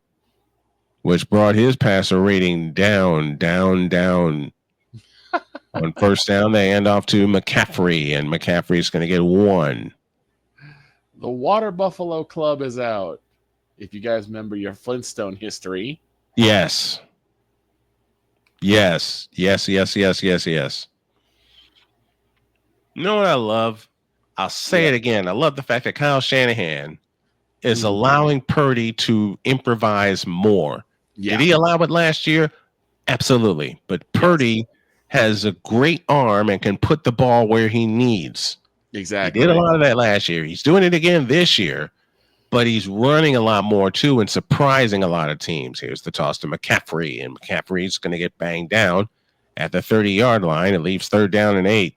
which brought his passer rating down. On first down, they hand off to McCaffrey, and McCaffrey's going to get 1. The Water Buffalo Club is out. If you guys remember your Flintstone history. Yes. You know what I love? I'll say it again. I love the fact that Kyle Shanahan is allowing Purdy to improvise more. Yeah. Did he allow it last year? Absolutely. But Purdy has a great arm and can put the ball where he needs. Exactly. He did a lot of that last year. He's doing it again this year, but he's running a lot more too and surprising a lot of teams. Here's the toss to McCaffrey, and McCaffrey's going to get banged down at the 30-yard line. It leaves 3rd down and 8.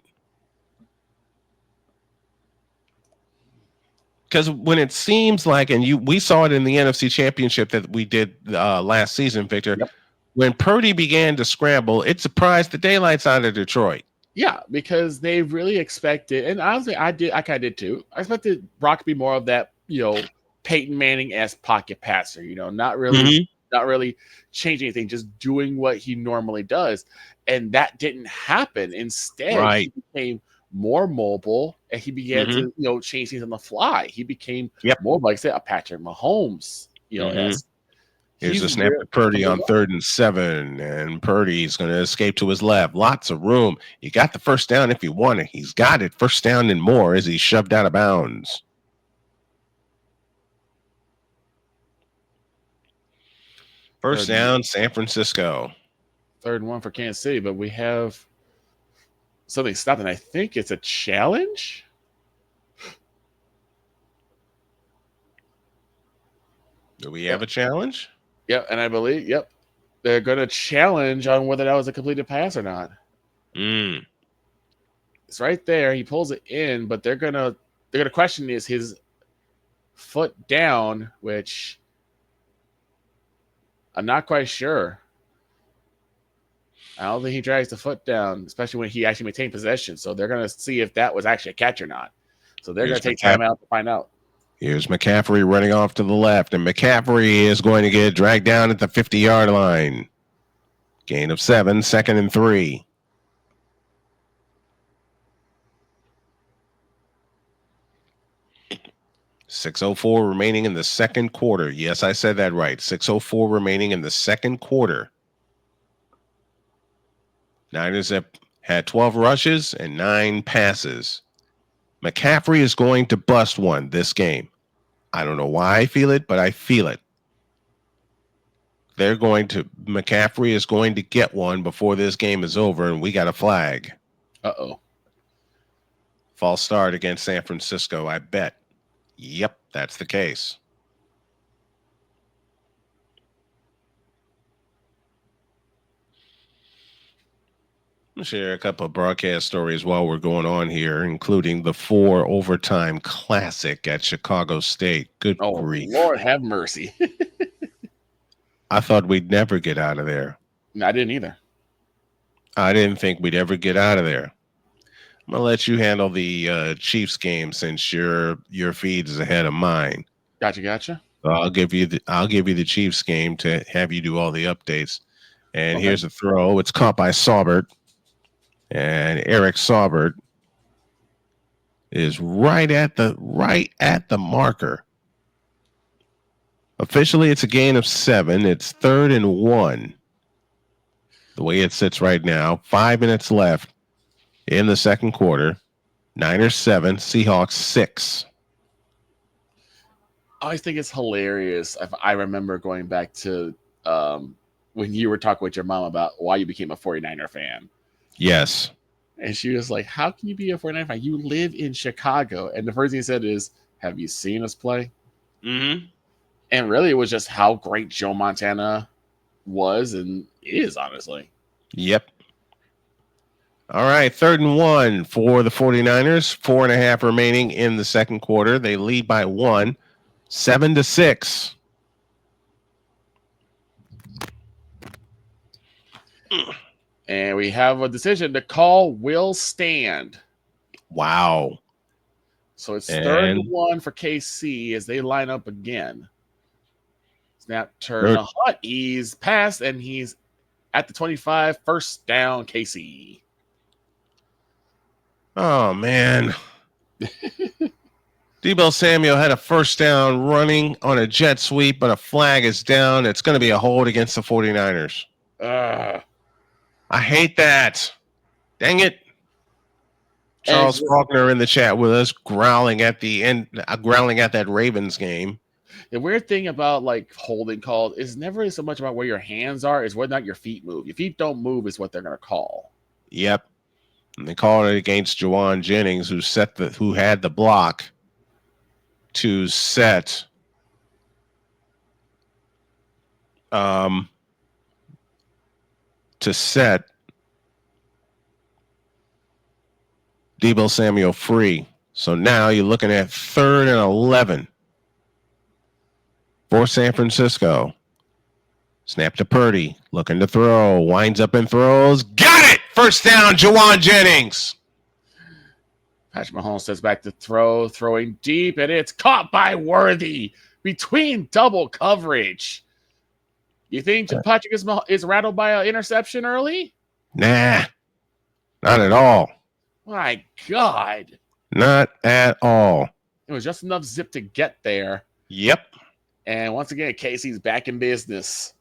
Because when it seems like, and we saw it in the NFC Championship that we did last season, Victor, when Purdy began to scramble, it surprised the daylights out of Detroit. Yeah, because they really expected, and honestly, I kind of did too. I expected Brock to be more of that, Peyton Manning-esque pocket passer, not really changing anything, just doing what he normally does. And that didn't happen. Instead, he became more mobile, and he began to, change things on the fly. He became more, like I said, a Patrick Mahomes, Here's a snap to Purdy on 3rd and 7, and Purdy's going to escape to his left. Lots of room. You got the first down if you want it. He's got it. First down and more as he's shoved out of bounds. First down, San Francisco. 3rd and 1 for Kansas City, but we have something stopped, and I think it's a challenge. Do we have a challenge? Yep, and I believe, they're going to challenge on whether that was a completed pass or not. It's right there. He pulls it in, but they're gonna question is his foot down, which I'm not quite sure. I don't think he drags the foot down, especially when he actually maintained possession. So they're gonna see if that was actually a catch or not. So they're gonna take time out to find out. Here's McCaffrey running off to the left, and McCaffrey is going to get dragged down at the 50-yard line. Gain of 7, 2nd and 3. .604 remaining in the second quarter. Yes, I said that right. 6:04 remaining in the second quarter. Niners have had 12 rushes and 9 passes. McCaffrey is going to bust one this game. I don't know why I feel it, but I feel it. McCaffrey is going to get one before this game is over, and we got a flag. Uh-oh. False start against San Francisco, I bet. Yep, that's the case. I'm going to share a couple of broadcast stories while we're going on here, including the 4 overtime classic at Chicago State. Good grief. Lord have mercy. I thought we'd never get out of there. I didn't either. I didn't think we'd ever get out of there. I'm going to let you handle the Chiefs game since your feed is ahead of mine. Gotcha. So I'll give you the Chiefs game to have you do all the updates. And here's a throw. It's caught by Saubert. And Eric Saubert is right at the marker. Officially, it's a gain of 7. It's 3rd and 1. The way it sits right now, 5 minutes left in the second quarter. Niners 7, Seahawks 6. I always think it's hilarious. If I remember going back to when you were talking with your mom about why you became a 49er fan. Yes. And she was like, how can you be a 49er fan? You live in Chicago. And the first thing he said is, have you seen us play? Mm-hmm. And really, it was just how great Joe Montana was and is, honestly. Yep. All right, 3rd and 1 for the 49ers. 4.5 remaining in the second quarter. They lead by 1, 7-6. And we have a decision. The call will stand. Wow. So it's 3rd and 1 for KC as they line up again. Snap, turn, Hunt. He's passed, and he's at the 25. First down, KC. Oh, man. Deebo Samuel had a first down running on a jet sweep, but a flag is down. It's going to be a hold against the 49ers. I hate that. Dang it. Charles Faulkner in the chat with us, growling at that Ravens game. The weird thing about like holding calls is never so much about where your hands are, is whether or not your feet move. Your feet don't move is what they're going to call. Yep. And they called it against Juwan Jennings, who had the block to set Deebo Samuel free. So now you're looking at 3rd and 11 for San Francisco. Snap to Purdy, looking to throw, winds up and throws. Got it! First down, Juwan Jennings. Patrick Mahomes sets back to throw, throwing deep, and it's caught by Worthy between double coverage. You think Patrick is rattled by an interception early? Nah, not at all. My God. Not at all. It was just enough zip to get there. Yep. And once again, Casey's back in business.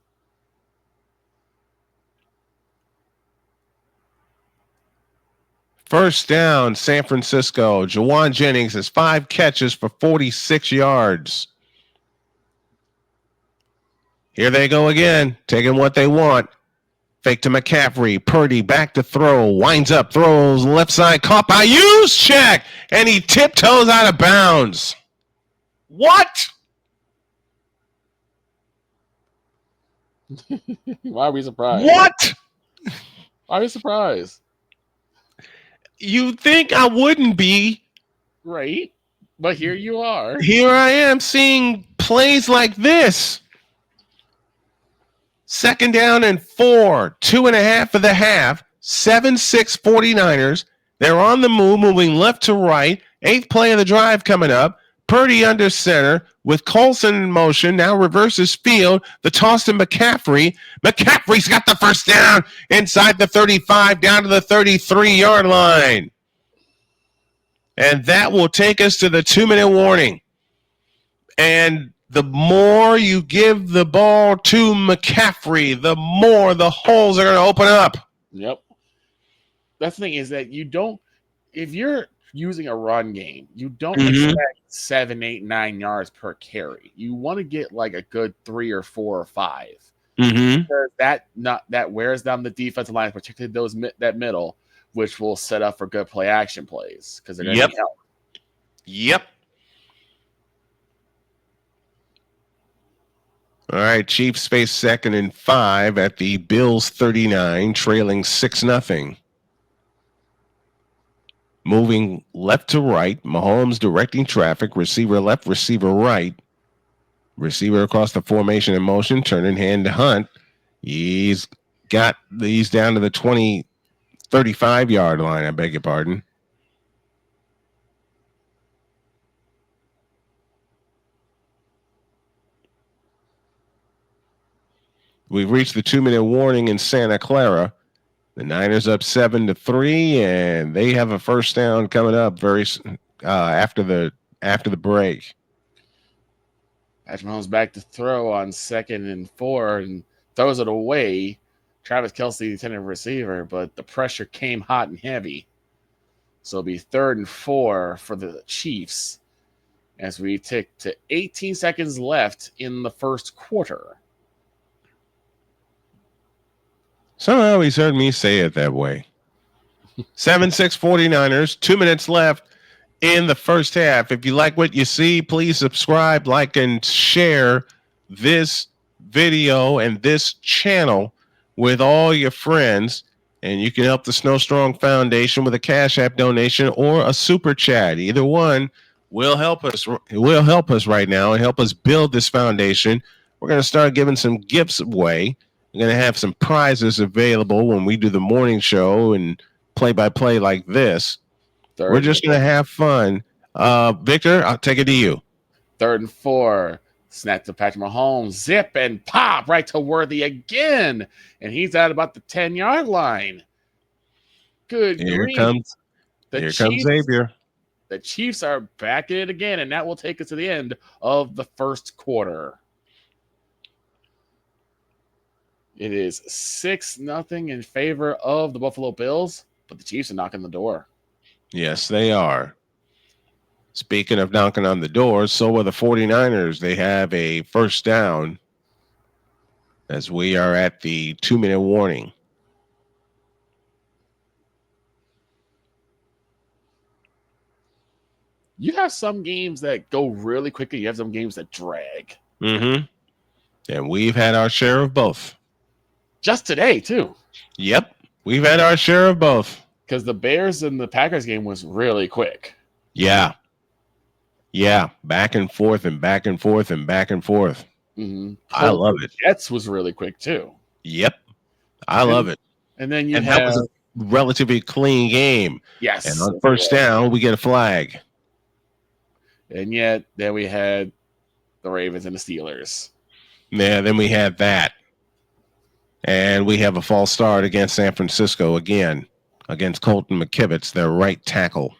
First down, San Francisco. Juwan Jennings has 5 catches for 46 yards. Here they go again, taking what they want. Fake to McCaffrey. Purdy back to throw. Winds up, throws left side. Caught by Juszczyk. And he tiptoes out of bounds. What? Why are we surprised? What? Why are we surprised? You think I wouldn't be? Right. But here you are. Here I am seeing plays like this. 2nd down and 4, 2.5 for the half, 7-6 49ers. They're on the move, moving left to right. 8th play of the drive coming up. Purdy under center with Colson in motion. Now reverses field. The toss to McCaffrey. McCaffrey's got the first down inside the 35, down to the 33-yard line. And that will take us to the 2-minute warning. And the more you give the ball to McCaffrey, the more the holes are going to open up. Yep. That's the thing is that you don't, if you're using a run game, you don't expect 7, 8, 9 yards per carry. You want to get like a good 3 or 4 or 5. Because that wears down the defensive line, particularly that middle, which will set up for good play action plays because they're going to need help. Yep. All right, Chiefs face 2nd and 5 at the Bills 39, trailing 6-0. Moving left to right, Mahomes directing traffic, receiver left, receiver right. Receiver across the formation in motion, turning hand to Hunt. He's down to the 35-yard line, I beg your pardon. We've reached the 2-minute warning in Santa Clara. The Niners up 7-3, and they have a first down coming up after the break. Patrick Mahomes back to throw on 2nd and 4 and throws it away. Travis Kelce, the intended receiver, but the pressure came hot and heavy. So it'll be 3rd and 4 for the Chiefs as we take to 18 seconds left in the first quarter. Somehow he's heard me say it that way. 7-6 49ers, 2 minutes left in the first half. If you like what you see, please subscribe, like, and share this video and this channel with all your friends. And you can help the Snow Strong Foundation with a Cash App donation or a super chat. Either one will help us. It will help us right now and help us build this foundation. We're going to start giving some gifts away. We're going to have some prizes available when we do the morning show and play-by-play like this. We're just going to have fun. Victor, I'll take it to you. 3rd and 4. Snap to Patrick Mahomes. Zip and pop right to Worthy again. And he's at about the 10-yard line. Good grief. Here comes Xavier. The Chiefs are back at it again, and that will take us to the end of the first quarter. It is 6-0 in favor of the Buffalo Bills, but the Chiefs are knocking the door. Yes, they are. Speaking of knocking on the door, so are the 49ers. They have a first down as we are at the 2-minute warning. You have some games that go really quickly. You have some games that drag. And we've had our share of both. Just today, too. Yep. We've had our share of both. Because the Bears and the Packers game was really quick. Yeah. Back and forth and back and forth and back and forth. I love it. Jets was really quick, too. Yep. I love it. And then that was a relatively clean game. Yes. And on first down, we get a flag. And yet, then we had the Ravens and the Steelers. Yeah, then we had that. And we have a false start against San Francisco again, against Colton McKivitz, their right tackle.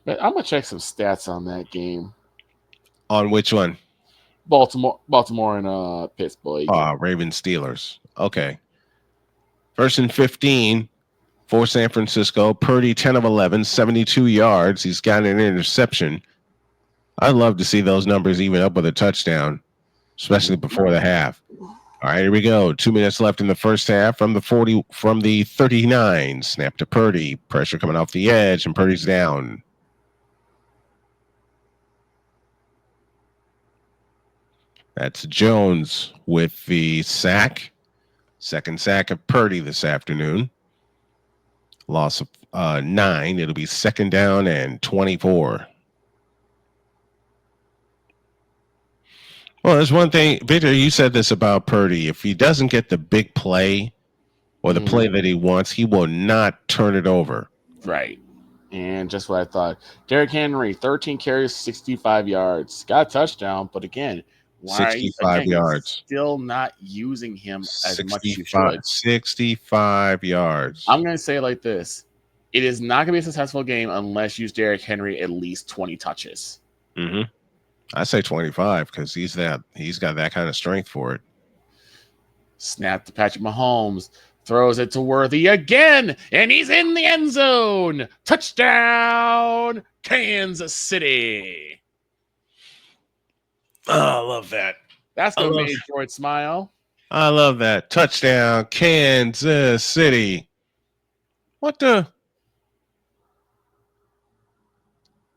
But I'm going to check some stats on that game. On which one? Baltimore and Pittsburgh. Ravens Steelers. Okay. 1st and 15 for San Francisco. Purdy 10 of 11, 72 yards. He's got an interception. I'd love to see those numbers even up with a touchdown, especially before the half. All right, here we go. 2 minutes left in the first half from the 39. Snap to Purdy. Pressure coming off the edge, and Purdy's down. That's Jones with the sack. Second sack of Purdy this afternoon. Loss of 9. It'll be second down and 24. Well, there's one thing, Victor, you said this about Purdy. If he doesn't get the big play or the play that he wants, he will not turn it over. Right. And just what I thought. Derrick Henry, 13 carries, 65 yards. Got a touchdown, but again, why 65 yards. Still not using him as much as you 65 should. 65 yards. I'm going to say it like this. It is not going to be a successful game unless you use Derrick Henry at least 20 touches. Mm-hmm. I say 25 because he's got that kind of strength for it. Snap to Patrick Mahomes. Throws it to Worthy again, and he's in the end zone. Touchdown, Kansas City. Oh, I love that. That's going to make George smile. I love that. Touchdown, Kansas City. What the?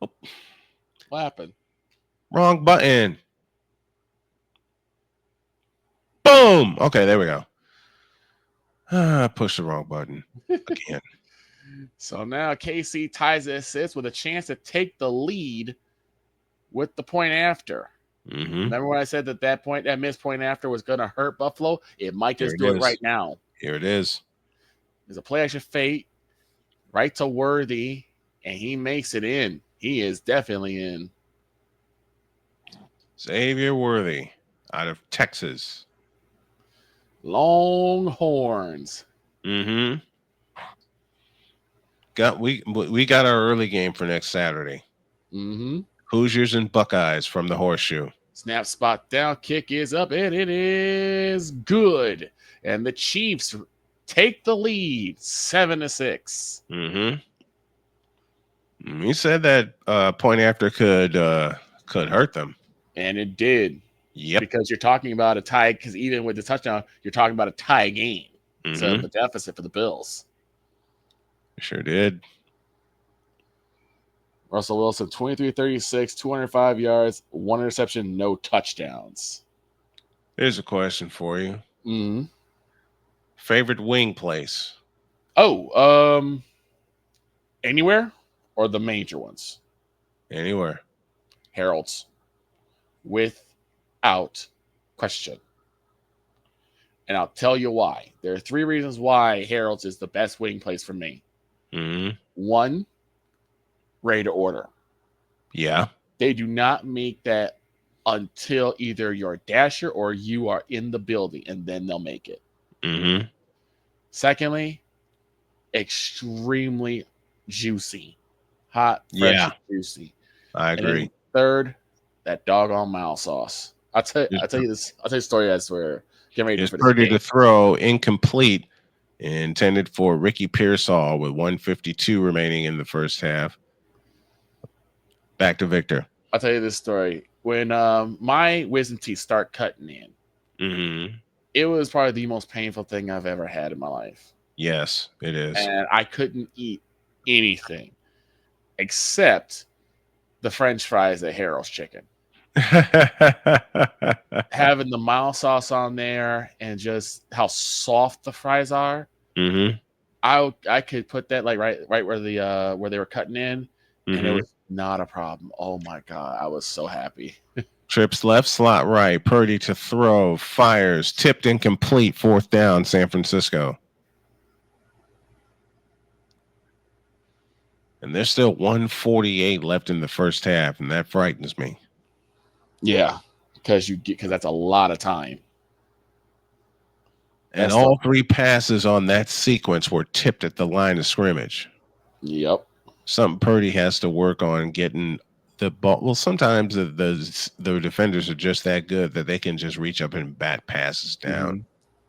Oh. What happened? Wrong button. Boom. Okay, there we go. I pushed the wrong button again. So now KC ties the assists with a chance to take the lead with the point after. Mm-hmm. Remember when I said that missed point after was going to hurt Buffalo? It might just do it right now. Here it is. There's a play action fake right to Worthy, and he makes it in. He is definitely in. Xavier Worthy out of Texas. Longhorns. Mm-hmm. We got our early game for next Saturday. Mm-hmm. Hoosiers and Buckeyes from the Horseshoe. Snap spot down, kick is up, and it is good. And the Chiefs take the lead, 7-6. Mm-hmm. You said that point after could hurt them, and it did. Yep. Because you're talking about a tie. Because even with the touchdown, you're talking about a tie game. Mm-hmm. So the deficit for the Bills. Sure did. Russell Wilson, 23-36, 205 yards, 1 interception, no touchdowns. Here's a question for you. Mm-hmm. Favorite wing place? Oh, anywhere or the major ones? Anywhere. Harold's. Without question. And I'll tell you why. There are 3 reasons why Harold's is the best wing place for me. Mm-hmm. 1, ready to order. Yeah. They do not make that until either you're a dasher or you are in the building, and then they'll make it. Mm-hmm. Secondly, extremely juicy. Hot, fresh, juicy. I agree. And third, that doggone mild sauce. I'll tell you a story. I swear. Get ready it's pretty to throw, incomplete, intended for Ricky Pearsall with 1:52 remaining in the first half. Back to Victor. I'll tell you this story. When my wisdom teeth start cutting in, mm-hmm. it was probably the most painful thing I've ever had in my life. Yes, it is. And I couldn't eat anything except the French fries at Harold's Chicken. Having the mild sauce on there and just how soft the fries are. Mm-hmm. I could put that like right where the where they were cutting in, mm-hmm. and it was not a problem. Oh my God, I was so happy. Trips left, slot right. Purdy to throw, fires, tipped incomplete, 4th down, San Francisco. And there's still 1:48 left in the first half, and that frightens me. Yeah, because that's a lot of time. And all 3 passes on that sequence were tipped at the line of scrimmage. Yep. Something Purdy has to work on getting the ball. Well, sometimes the defenders are just that good that they can just reach up and bat passes down. Mm-hmm.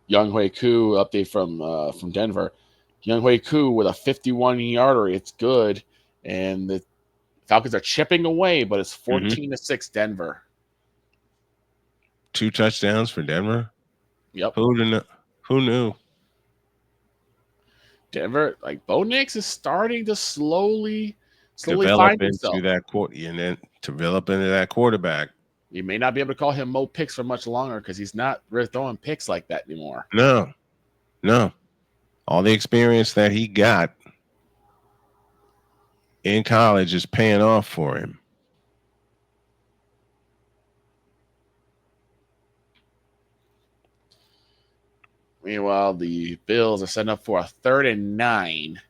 Young Hui Koo update from Denver. Young Hui Koo with a 51-yarder. It's good, and the Falcons are chipping away, but it's 14-6 Denver. 2 touchdowns for Denver. Yep. Who knew? Denver, like Bo Nix is starting to slowly develop find himself into that and then develop into that quarterback. You may not be able to call him Mo Picks for much longer because he's not really throwing picks like that anymore. No. All the experience that he got in college is paying off for him. Meanwhile, the Bills are setting up for a 3rd and 9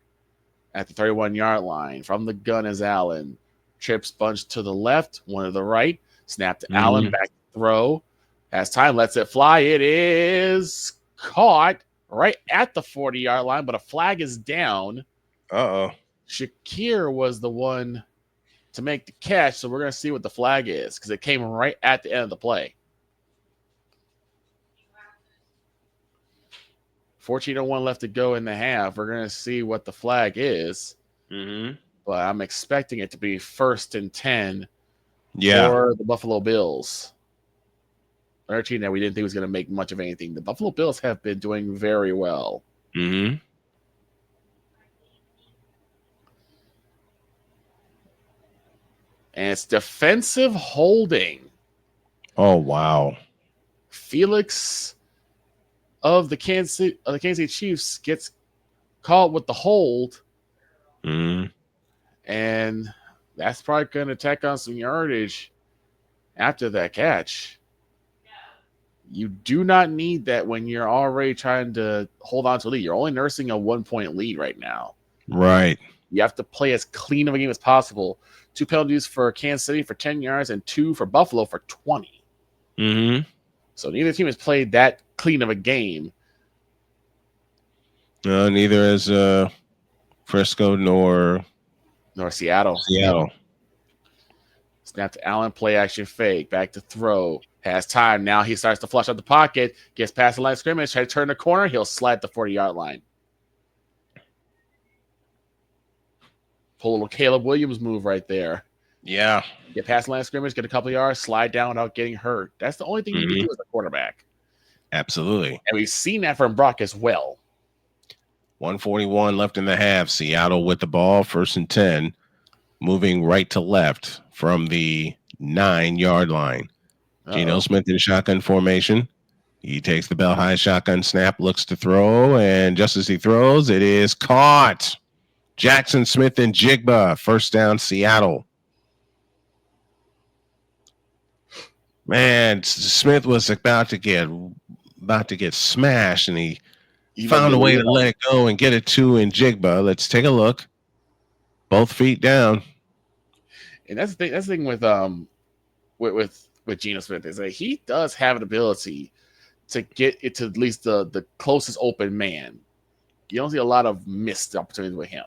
at the 31-yard line. From the gun is Allen. Trips bunch to the left, one to the right. Snap to Allen, back throw. Has time, lets it fly. It is caught right at the 40-yard line, but a flag is down. Uh-oh. Shakir was the one to make the catch, so we're going to see what the flag is because it came right at the end of the play. 14:01 left to go in the half. We're going to see what the flag is. But I'm expecting it to be 1st and 10 for the Buffalo Bills. Another team that we didn't think was going to make much of anything. The Buffalo Bills have been doing very well. And it's defensive holding. Oh, wow. Felix of the Kansas City Chiefs gets caught with the hold. And that's probably going to tack on some yardage after that catch. You do not need that when you're already trying to hold on to a lead. You're only nursing a 1-point lead right now. Right. You have to play as clean of a game as possible. 2 penalties for Kansas City for 10 yards and 2 for Buffalo for 20. So neither team has played that clean of a game. Neither has Frisco nor Seattle. Snap to Allen, play action fake, back to throw. Has time. Now he starts to flush out the pocket, gets past the line of scrimmage, try to turn the corner. He'll slide the 40-yard line. Pull a little Caleb Williams move right there. Yeah. Get past the line of scrimmage, get a couple of yards, slide down without getting hurt. That's the only thing you can do as a quarterback. Absolutely. And we've seen that from Brock as well. 1:41 left in the half. Seattle with the ball, 1st and 10, moving right to left from the 9-yard line. Geno Smith in shotgun formation. He takes the bell high shotgun snap, looks to throw, and just as he throws, it is caught. Jackson Smith and Jigba, 1st down, Seattle. Man, Smith was about to get smashed, and he found a way to let it go and get it to Jigba. Let's take a look. Both feet down. And that's the thing with Geno Smith is that he does have an ability to get it to at least the closest open man. You don't see a lot of missed opportunities with him.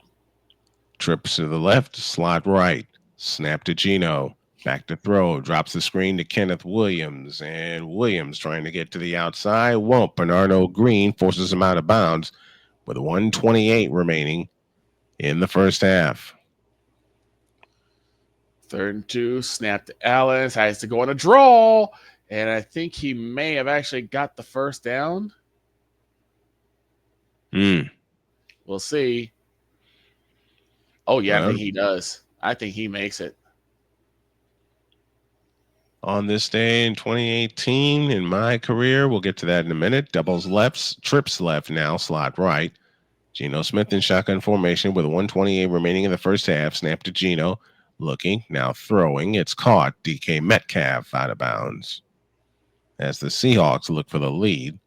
Trips to the left, slot right, snap to Geno, back to throw, drops the screen to Kenneth Williams, and Williams trying to get to the outside, won't. Bernardo Green forces him out of bounds with 1:28 remaining in the first half. 3rd and 2, snap to Allen, has to go on a draw, and I think he may have actually got the 1st down. We'll see. Oh, yeah, I think he does. I think he makes it. On this day in 2018, in my career, we'll get to that in a minute. Doubles left, trips left now, slot right. Geno Smith in shotgun formation with 1:28 remaining in the first half. Snap to Geno. Looking, now throwing. It's caught. DK Metcalf out of bounds. As the Seahawks look for the lead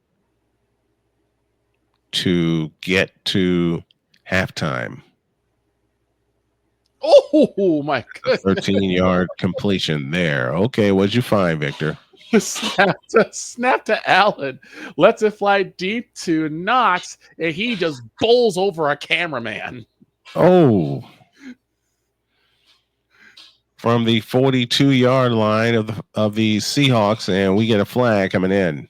to get to halftime. Oh, my goodness. 13-yard completion there. Okay, what'd you find, Victor? Snap to Allen. Lets it fly deep to Knox, and he just bowls over a cameraman. Oh. From the 42-yard line of the Seahawks, and we get a flag coming in.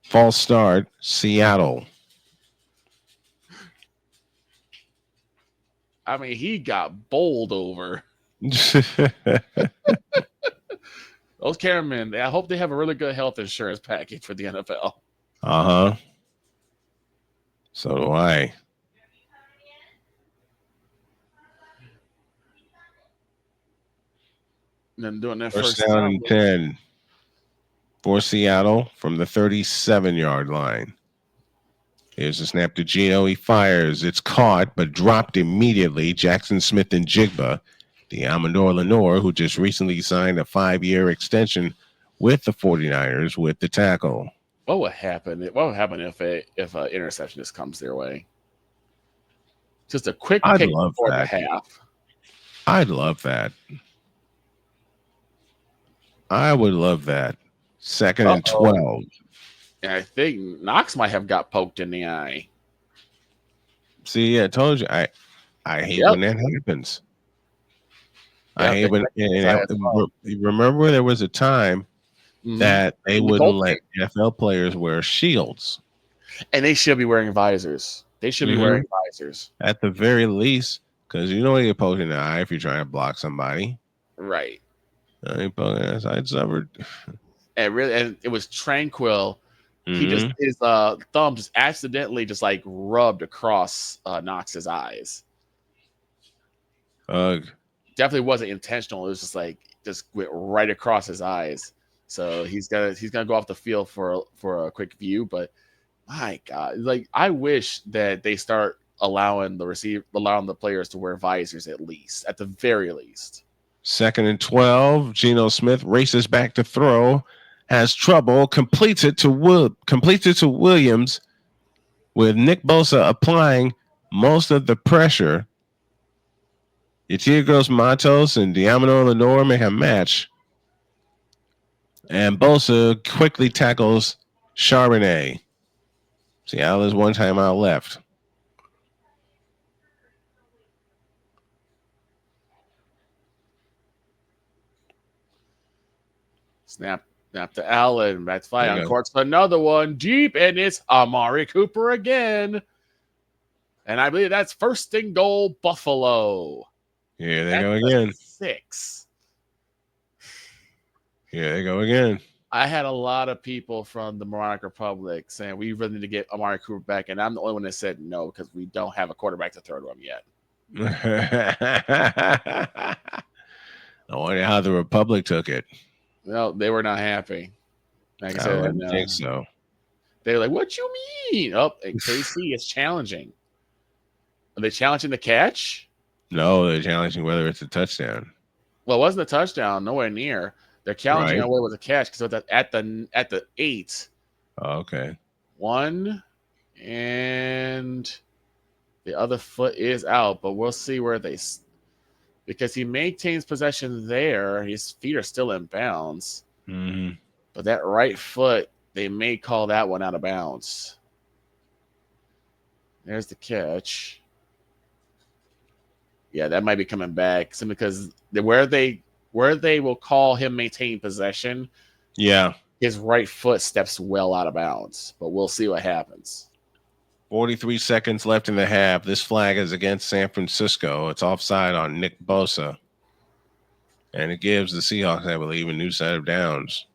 False start, Seattle. I mean, he got bowled over. Those cameramen, I hope they have a really good health insurance package for the NFL. Uh-huh. So do I. And then doing that First first down and 10 for Seattle from the 37-yard line. Here's a snap to Gino. He fires. It's caught, but dropped immediately. Jackson Smith and Jigba, the Amador Lenore, who just recently signed a 5-year extension with the 49ers, with the tackle. What would happen? What would happen if an interception just comes their way? Just a quick I'd pick love before the that. half. I'd love that. I would love that. Second and 12. And I think Knox might have got poked in the eye. See, I told you. I hate when that happens. I hate when. Remember, there was a time that they wouldn't let NFL players wear shields, and they should be wearing visors. They should be wearing visors at the very least, because you know you get poked in the eye if you're trying to block somebody. Right. I suffered. And it was tranquil. He just his thumb just accidentally just like rubbed across Knox's eyes. Definitely wasn't intentional. It was just like just went right across his eyes. So he's gonna go off the field for a quick view. But my God, like I wish that they start allowing the players to wear visors at the very least. Second and 12. Geno Smith races back to throw. Has trouble, completes it to Williams, with Nick Bosa applying most of the pressure. Yetigros Matos and Diamond Lenore make a match. And Bosa quickly tackles Charbonnet. Seattle has one timeout left. Snap to Allen. That's fine. On course, another one deep, and it's Amari Cooper again. And I believe that's first and goal, Buffalo. Here they go again. 6. Here they go again. I had a lot of people from the Moronic Republic saying we really need to get Amari Cooper back, and I'm the only one that said no because we don't have a quarterback to throw to him yet. I wonder how the Republic took it. No, they were not happy. Like I said, don't think so. They were like, "What you mean?" Oh, and KC is challenging. Are they challenging the catch? No, they're challenging whether it's a touchdown. Well, it wasn't a touchdown. Nowhere near. They're challenging on whether it was a catch because at the 8. Oh, okay. 1 and the other foot is out, but we'll see where because he maintains possession there. His feet are still in bounds. Mm-hmm. But that right foot, they may call that one out of bounds. There's the catch. Yeah, that might be coming back simply because where they will call him maintain possession. Yeah. His right foot steps well out of bounds, but we'll see what happens. 43 seconds left in the half. This flag is against San Francisco. It's offside on Nick Bosa. And it gives the Seahawks, I believe, a new set of downs.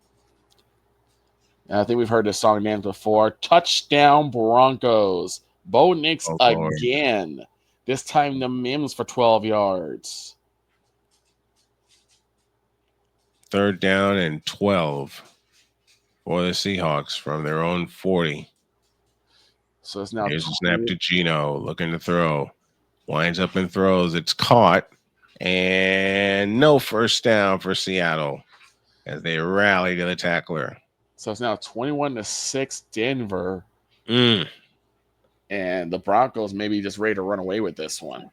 I think we've heard this song named before. Touchdown Broncos. Bo Nix again. Lord. This time the Mims for 12 yards. 3rd down and 12 for the Seahawks from their own 40. So it's now. Here's a snap to Gino, looking to throw. Winds up and throws. It's caught. And no first down for Seattle as they rally to the tackler. So it's now 21-6 Denver. And the Broncos maybe just ready to run away with this one.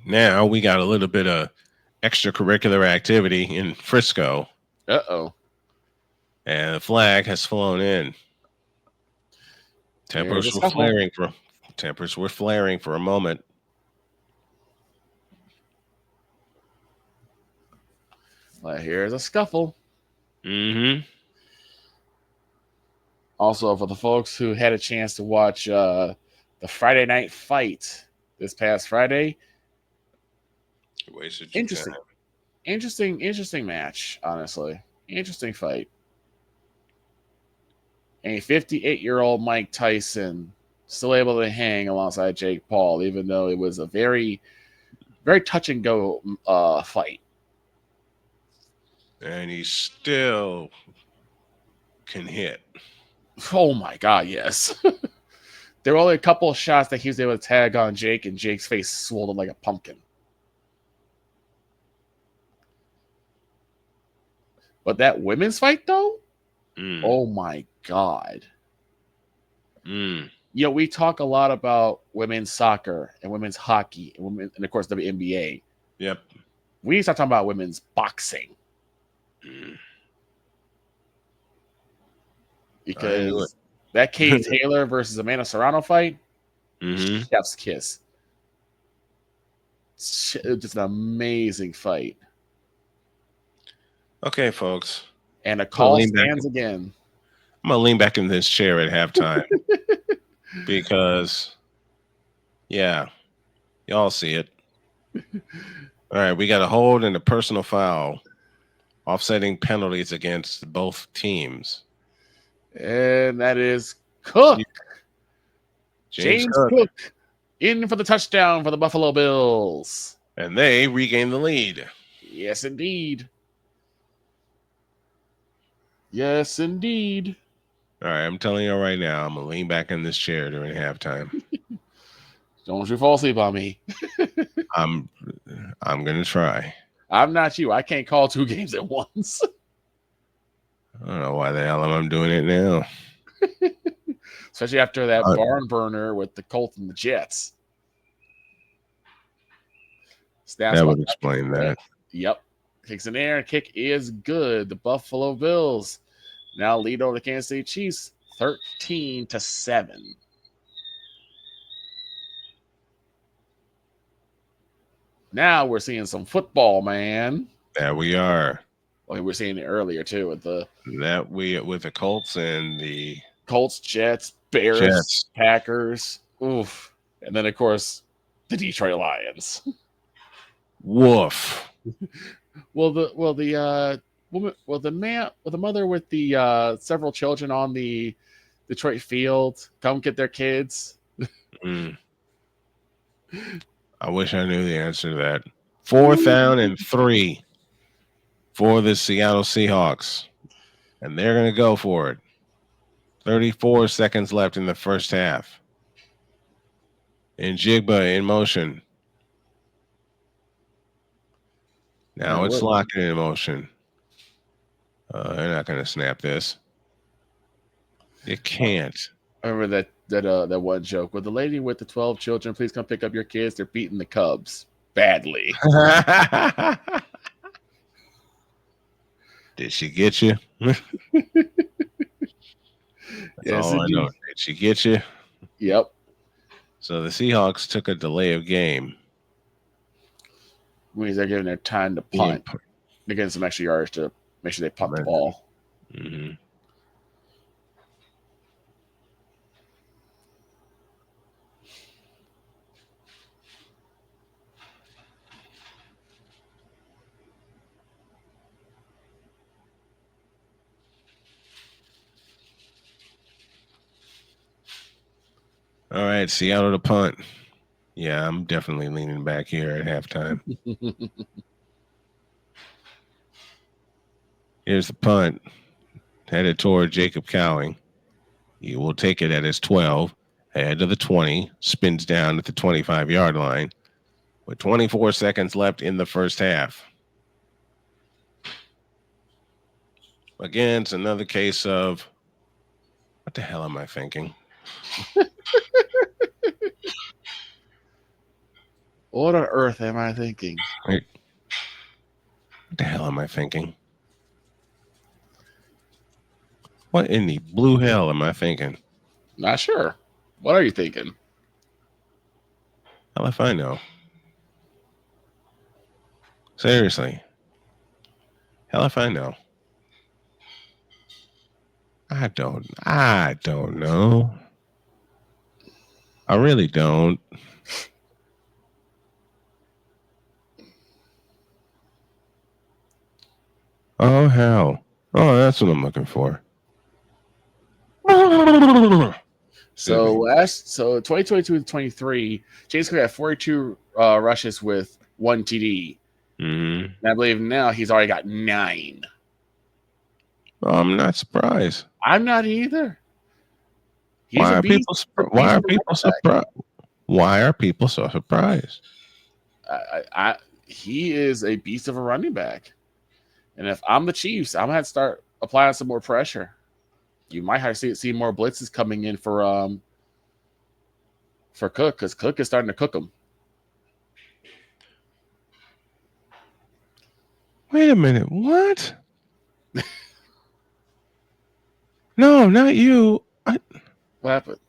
Now we got a little bit of extracurricular activity in Frisco. Uh-oh. And the flag has flown in. Tempers were flaring for a moment. Here's a scuffle. Mm-hmm. Also, for the folks who had a chance to watch the Friday night fight this past Friday, interesting match, honestly. Interesting fight. A 58-year-old Mike Tyson still able to hang alongside Jake Paul, even though it was a very very touch and go fight. And he still can hit. Oh my God, yes. There were only a couple of shots that he was able to tag on Jake, and Jake's face swollen like a pumpkin. But that women's fight, though, oh my God. You know, we talk a lot about women's soccer and women's hockey and of course, WNBA. Yep. We need to start talking about women's boxing. Because that Katie Taylor versus Amanda Serrano fight, chef's kiss. Just an amazing fight. Okay, folks. And a call stands again. I'm going to lean back in this chair at halftime. Because, yeah, y'all see it. All right, we got a hold and a personal foul, offsetting penalties against both teams. And that is Cook. James Cook in for the touchdown for the Buffalo Bills. And they regain the lead. Yes, indeed. Yes, indeed. All right, I'm telling you right now, I'm going to lean back in this chair during halftime. Don't you fall asleep on me. I'm going to try. I'm not you. I can't call 2 games at once. I don't know why the hell I'm doing it now. Especially after that barn burner with the Colts and the Jets. That would explain that. Yep. Kicks in the air. Kick is good. The Buffalo Bills now lead over the Kansas City Chiefs 13-7. Now we're seeing some football, man. There we are. Well, we were seeing it earlier too with the Colts and the Colts, Jets, Bears, Packers. Oof. And then of course the Detroit Lions. Woof. The mother with the several children on the Detroit field come get their kids. I wish I knew the answer to that. 4th down and 3 for the Seattle Seahawks. And they're going to go for it. 34 seconds left in the first half. And Jigba in motion. Now it's locking in motion. They're not going to snap this. You can't. I remember that one joke. With the lady with the 12 children, please come pick up your kids. They're beating the Cubs badly. Did she get you? That's all I know. Did she get you? Yep. So the Seahawks took a delay of game. Means they're giving their time to punt. They're getting some extra yards to make sure they punt the ball. All right, Seattle to punt. Yeah, I'm definitely leaning back here at halftime. Here's the punt. Headed toward Jacob Cowing. He will take it at his 12. Head to the 20. Spins down at the 25-yard line. With 24 seconds left in the first half. Again, it's another case of, what the hell am I thinking? What on earth am I thinking? What the hell am I thinking? What in the blue hell am I thinking? Not sure. What are you thinking? Hell if I know. Seriously. Hell if I know. I don't know. I really don't. Oh, hell. Oh, that's what I'm looking for. So 2022-23, James Cook had 42 rushes with 1 TD. Mm-hmm. And I believe now he's already got 9. Well, I'm not surprised. I'm not either. He's Why a are beast. Why are people surprised? Why are people so surprised? He is a beast of a running back. And if I'm the Chiefs, I'm gonna have to start applying some more pressure. You might have to see more blitzes coming in for Cook, because Cook is starting to cook them. Wait a minute. What? No, not you. What happened?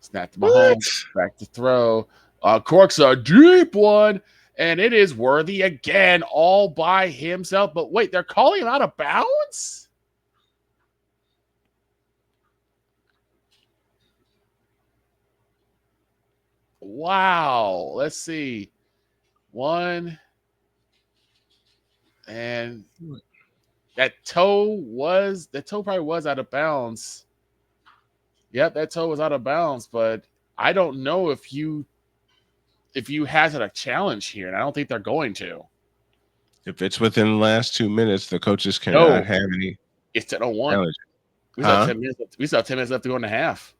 Snap to What? Mahomes, back to throw. Cork's a deep one, and it is Worthy again, all by himself. But wait, they're calling him out of bounds? Wow. Let's see. 1. And that toe probably was out of bounds. Yep, that toe was out of bounds, but I don't know if you hazard a challenge here, and I don't think they're going to. If it's within the last 2 minutes, the coaches cannot have any. It's 10:01. challenge. We still have 10 minutes. We still have 10 minutes left to go in the half.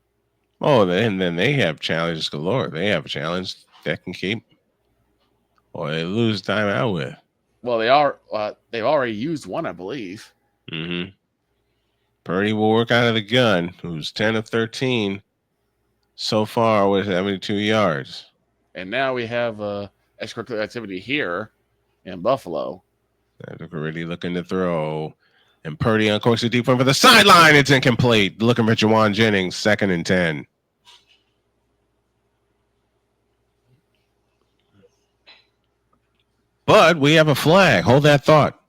Oh, then they have challenges galore. They have a challenge that can keep, or they lose time out with. Well, they've already used one, I believe. Mm-hmm. Purdy will work out of the gun, who's 10 of 13 so far with 72 yards. And now we have extracurricular activity here in Buffalo. They're really looking to throw. And Purdy uncorks the deep one for the sideline. It's incomplete. Looking for Jawan Jennings, 2nd and 10. But we have a flag. Hold that thought.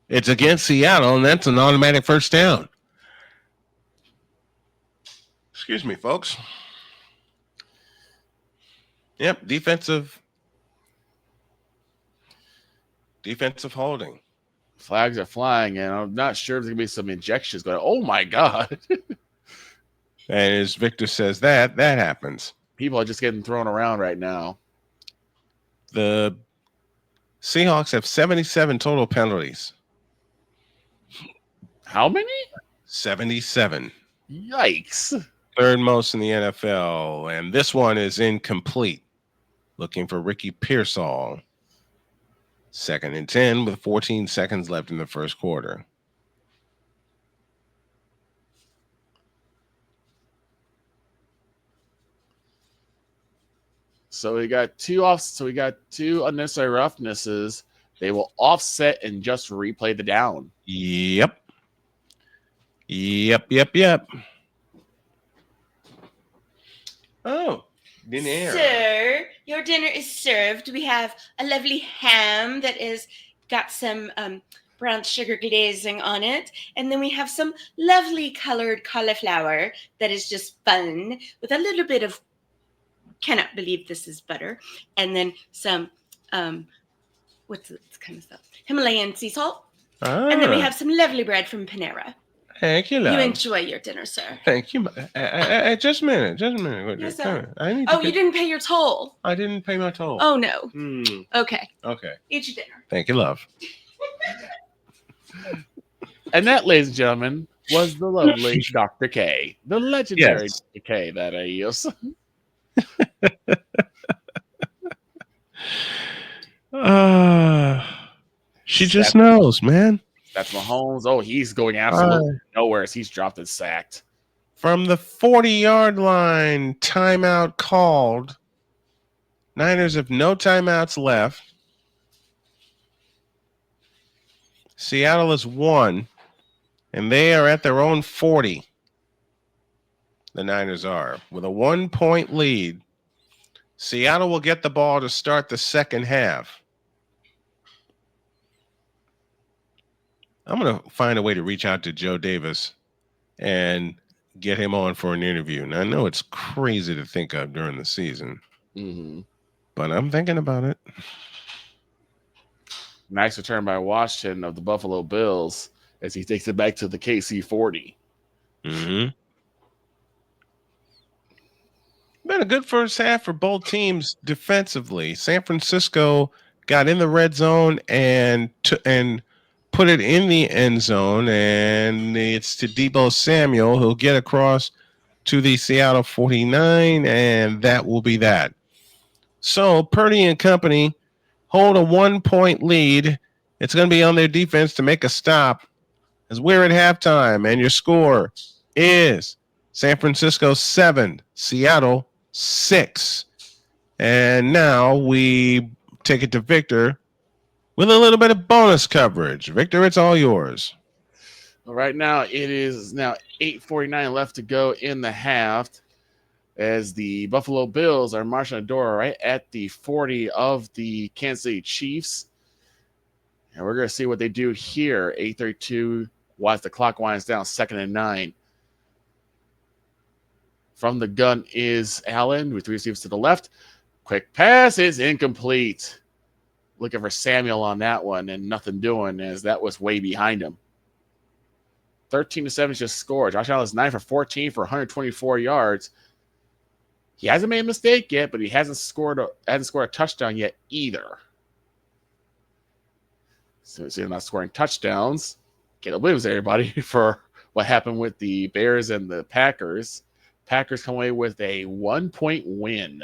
It's against Seattle, and that's an automatic first down. Excuse me, folks. Yep, defensive holding. Flags are flying, and I'm not sure if there's going to be some injections going. Oh, my God. And as Victor says, that happens. People are just getting thrown around right now. The Seahawks have 77 total penalties. How many? 77. Yikes. 3rd most in the NFL. And this one is incomplete. Looking for Ricky Pearsall. 2nd and 10 with 14 seconds left in the first quarter. So we got two unnecessary roughnesses. They will offset and just replay the down. Yep. Oh, dinner. Sir, your dinner is served. We have a lovely ham that is got some brown sugar glazing on it. And then we have some lovely colored cauliflower that is just fun with a little bit of, cannot believe this is butter. And then some, what's this kind of stuff? Himalayan sea salt. And then we have some lovely bread from Panera. Thank you, love. You enjoy your dinner, sir. Thank you. Just a minute. Yes, sir. You you didn't pay your toll. I didn't pay my toll. Oh, no. Okay. Eat your dinner. Thank you, love. And that, ladies and gentlemen, was the lovely Dr. K. The legendary Yes. Dr. K that I use. She just knows, man. That's Mahomes. Oh, he's going absolutely nowhere as he's dropped and sacked. From the 40-yard line, timeout called. Niners have no timeouts left. Seattle is 1, and they are at their own 40. The Niners are. With a 1-point lead, Seattle will get the ball to start the second half. I'm going to find a way to reach out to Joe Davis and get him on for an interview. And I know it's crazy to think of during the season, but I'm thinking about it. Nice return by Washington of the Buffalo Bills as he takes it back to the KC 40. Been a good first half for both teams defensively. San Francisco got in the red zone and put it in the end zone, and it's to Deebo Samuel, who'll get across to the Seattle 49, and that will be that. So Purdy and company hold a 1-point lead. It's going to be on their defense to make a stop as we're at halftime, and your score is San Francisco 7, Seattle 6. And now we take it to Victor with a little bit of bonus coverage. Victor, it's all yours. Right now, it is now 8:49 left to go in the half as the Buffalo Bills are marching the door right at the 40 of the Kansas City Chiefs. And we're going to see what they do here. 8:32 as the clock winds down, 2nd and 9. From the gun is Allen with 3 receivers to the left. Quick pass is incomplete. Looking for Samuel on that one and nothing doing as that was way behind him. 13-7 just scored. Josh Allen is 9 for 14 for 124 yards. He hasn't made a mistake yet, but he hasn't scored a touchdown yet either. So he's not scoring touchdowns. Caleb Williams, everybody, for what happened with the Bears and the Packers. Packers come away with a 1-point win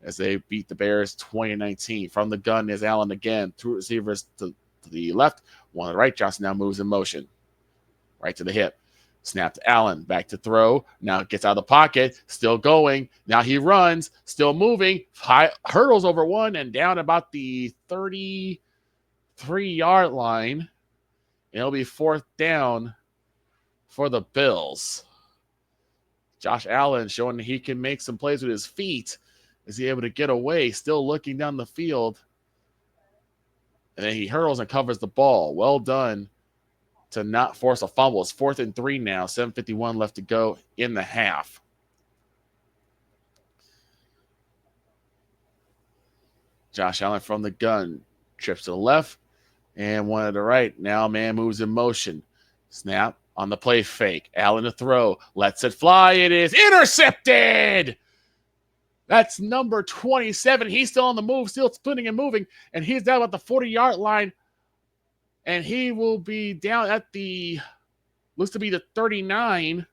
as they beat the Bears 20-19. From the gun is Allen again. 2 receivers to the left, 1 to the right. Johnson now moves in motion. Right to the hip. Snap to Allen. Back to throw. Now gets out of the pocket. Still going. Now he runs. Still moving. Hurdles over 1 and down about the 33-yard line. It'll be 4th down for the Bills. Josh Allen showing that he can make some plays with his feet. Is he able to get away? Still looking down the field. And then he hurdles and covers the ball. Well done to not force a fumble. It's 4th and 3 now. 7:51 left to go in the half. Josh Allen from the gun. Trips to the left and 1 to the right. Now man moves in motion. Snap on the play fake. Allen to throw. Lets it fly. It is intercepted. That's number 27. He's still on the move, still spinning and moving, and he's down about the 40-yard line. And he will be down at the, looks to be the 39.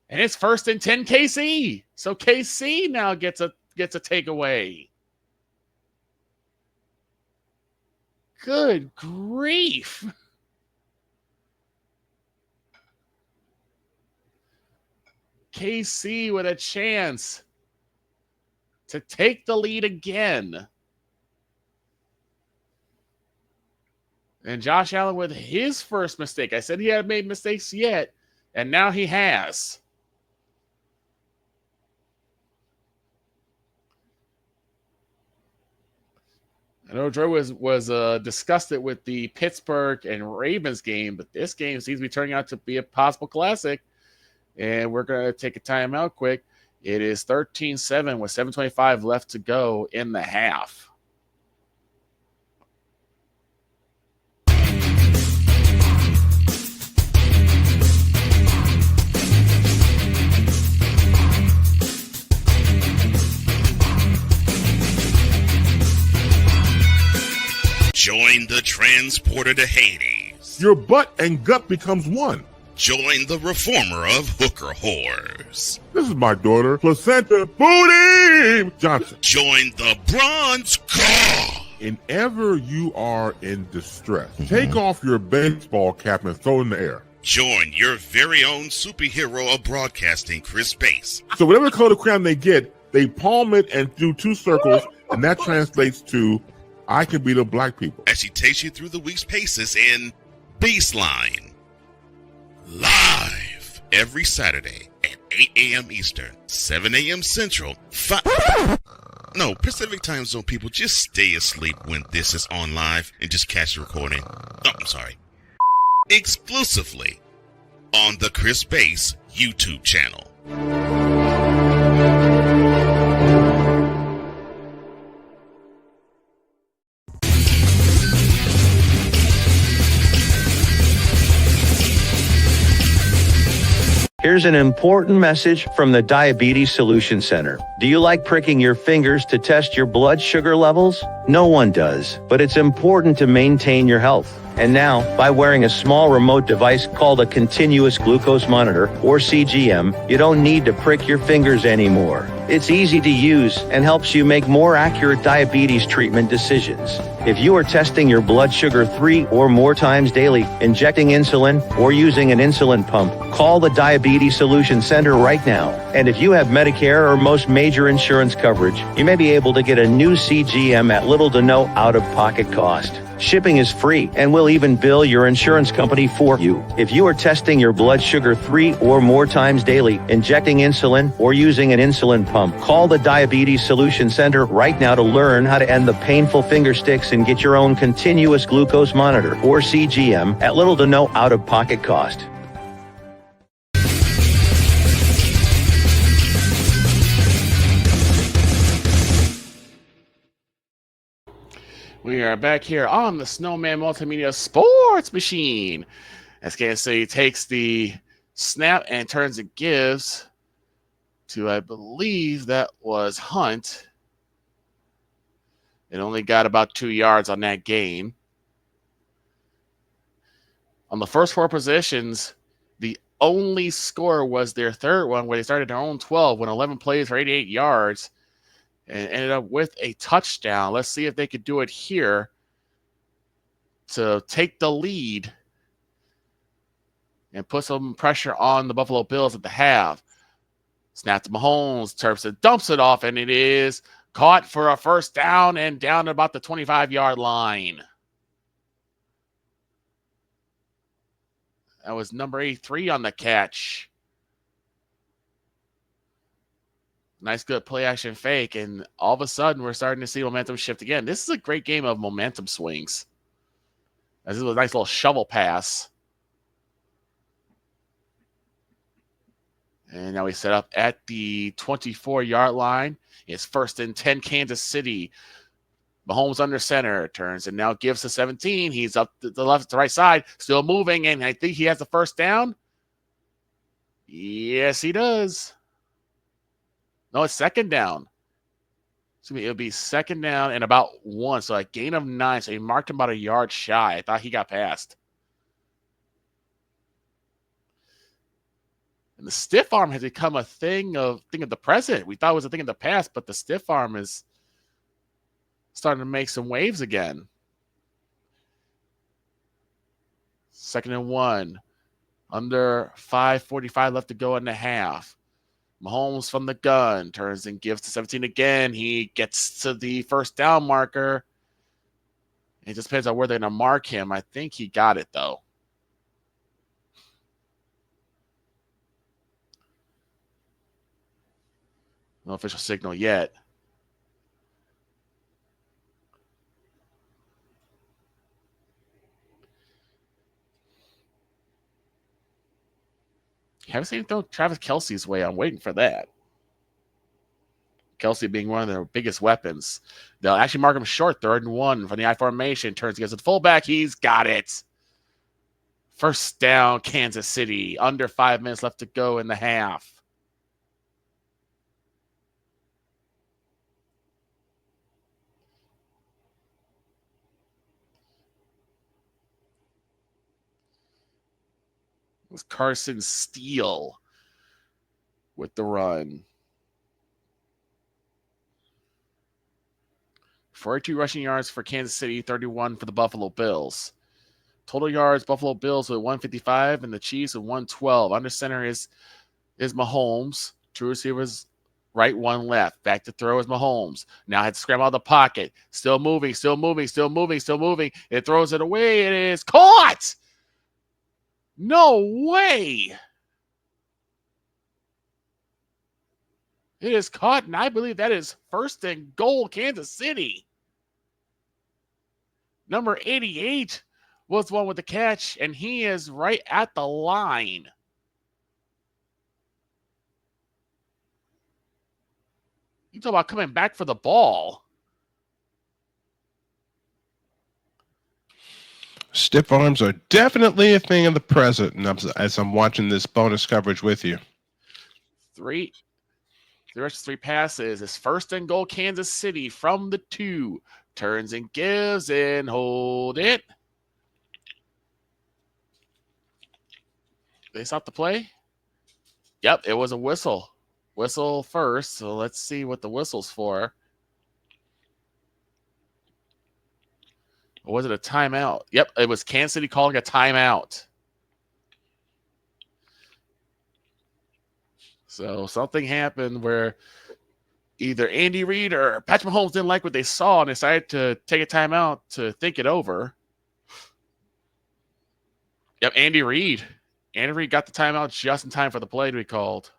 And it's 1st and 10 KC. So KC now gets a takeaway. Good grief. KC with a chance to take the lead again. And Josh Allen with his first mistake. I said he hadn't made mistakes yet, and now he has. I know Dre was disgusted with the Pittsburgh and Ravens game, but this game seems to be turning out to be a possible classic. And we're going to take a timeout quick. It is 13-7 with 7:25 left to go in the half. Join the transporter to Hades. Your butt and gut becomes one. Join the reformer of hooker whores. This is my daughter, Placenta Booty Johnson. Join the bronze car. Whenever you are in distress, take off your baseball cap and throw it in the air. Join your very own superhero of broadcasting, Chris Bass. So whatever color crown they get, they palm it and do 2 circles, and that translates to, I can beat up black people. As she takes you through the week's paces in Baseline. Live every Saturday at 8 a.m. Eastern, 7 a.m. Central, Pacific Time Zone people, just stay asleep when this is on live and just catch the recording. Oh, I'm sorry. Exclusively on the Chris Bass YouTube channel. Here's an important message from the Diabetes Solution Center. Do you like pricking your fingers to test your blood sugar levels? No one does, but it's important to maintain your health. And now, by wearing a small remote device called a continuous glucose monitor, or CGM, you don't need to prick your fingers anymore. It's easy to use and helps you make more accurate diabetes treatment decisions. If you are testing your blood sugar 3 or more times daily, injecting insulin, or using an insulin pump, call the Diabetes Solution Center right now. And if you have Medicare or most major insurance coverage, you may be able to get a new CGM at little to no out-of-pocket cost. Shipping is free, and we'll even bill your insurance company for you. If you are testing your blood sugar 3 or more times daily, injecting insulin, or using an insulin pump, call the Diabetes Solution Center right now to learn how to end the painful finger sticks and get your own continuous glucose monitor, or CGM, at little to no out-of-pocket cost. We are back here on the Snowman Multimedia Sports Machine. As Kansas City takes the snap and turns and gives to, I believe that was Hunt. It only got about 2 yards on that gain. On the first 4 positions, the only score was their third one where they started their own 12, went 11 plays for 88 yards. And ended up with a touchdown. Let's see if they could do it here to take the lead and put some pressure on the Buffalo Bills at the half. Snap to Mahomes, turfs it, dumps it off, and it is caught for a first down and down about the 25-yard line. That was number 83 on the catch. Nice, good play action fake, and all of a sudden we're starting to see momentum shift again. This is a great game of momentum swings. This is a nice little shovel pass. And now we set up at the 24-yard line. It's 1st and 10 Kansas City. Mahomes under center, turns and now gives to 17. He's up to the left to the right side, still moving, and I think he has the first down. Yes, he does. No, it's second down. Excuse me, it'll be second down and about 1. So a gain of 9. So he marked him about a yard shy. I thought he got past. And the stiff arm has become a thing of the present. We thought it was a thing of the past, but the stiff arm is starting to make some waves again. 2nd and 1. Under 5:45 left to go in the half. Mahomes from the gun, turns and gives to 17 again. He gets to the first down marker. It just depends on where they're going to mark him. I think he got it, though. No official signal yet. Haven't seen him throw Travis Kelce's way. I'm waiting for that. Kelce being one of their biggest weapons. They'll actually mark him short, 3rd and 1 from the I formation. Turns against the fullback. He's got it. First down, Kansas City. Under 5 minutes left to go in the half. It was Carson Steele with the run. 42 rushing yards for Kansas City, 31 for the Buffalo Bills. Total yards, Buffalo Bills with 155 and the Chiefs with 112. Under center is Mahomes. Two receivers, right, one left. Back to throw is Mahomes. Now had to scramble out of the pocket. Still moving. It throws it away. It is caught. No way. It is caught, and I believe that is 1st and goal, Kansas City. Number 88 was the one with the catch, and he is right at the line. You talk about coming back for the ball. Stiff arms are definitely a thing of the present, and as I'm watching this bonus coverage with you. The rest of 3 passes is first and goal, Kansas City from the 2. Turns and gives and hold it. They stopped the play? Yep, it was a whistle. Whistle first, so let's see what the whistle's for. Or was it a timeout? Yep, it was Kansas City calling a timeout. So something happened where either Andy Reid or Patrick Mahomes didn't like what they saw and decided to take a timeout to think it over. Yep, Andy Reid. Andy Reid got the timeout just in time for the play to be called.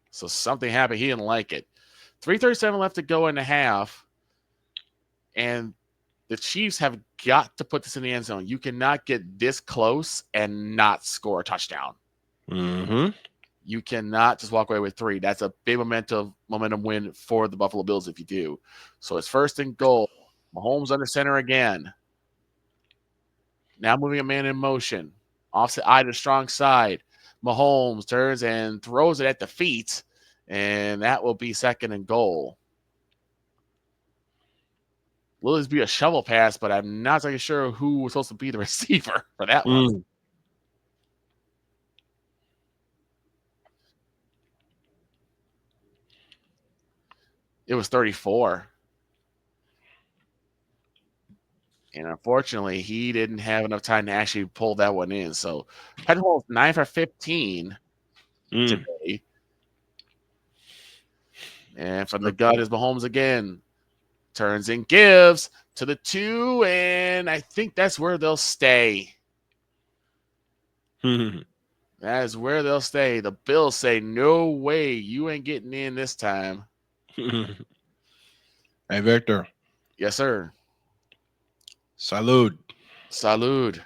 So something happened. He didn't like it. 3:37 left to go in the half. And the Chiefs have got to put this in the end zone. You cannot get this close and not score a touchdown. Mm-hmm. You cannot just walk away with 3. That's a big momentum win for the Buffalo Bills if you do. So it's first and goal. Mahomes under center again. Now moving a man in motion. Offset eye to the strong side. Mahomes turns and throws it at the feet, and that will be second and goal. Will this be a shovel pass, but I'm not exactly sure who was supposed to be the receiver for that one. It was 34. And unfortunately, he didn't have enough time to actually pull that one in. So Patrick Mahomes 9 for 15 today. And from the gun is Mahomes again. Turns and gives to the 2, and I think that's where they'll stay. That is where they'll stay. The Bills say, no way, you ain't getting in this time. Hey, Victor. Yes, sir. Salud. Salud.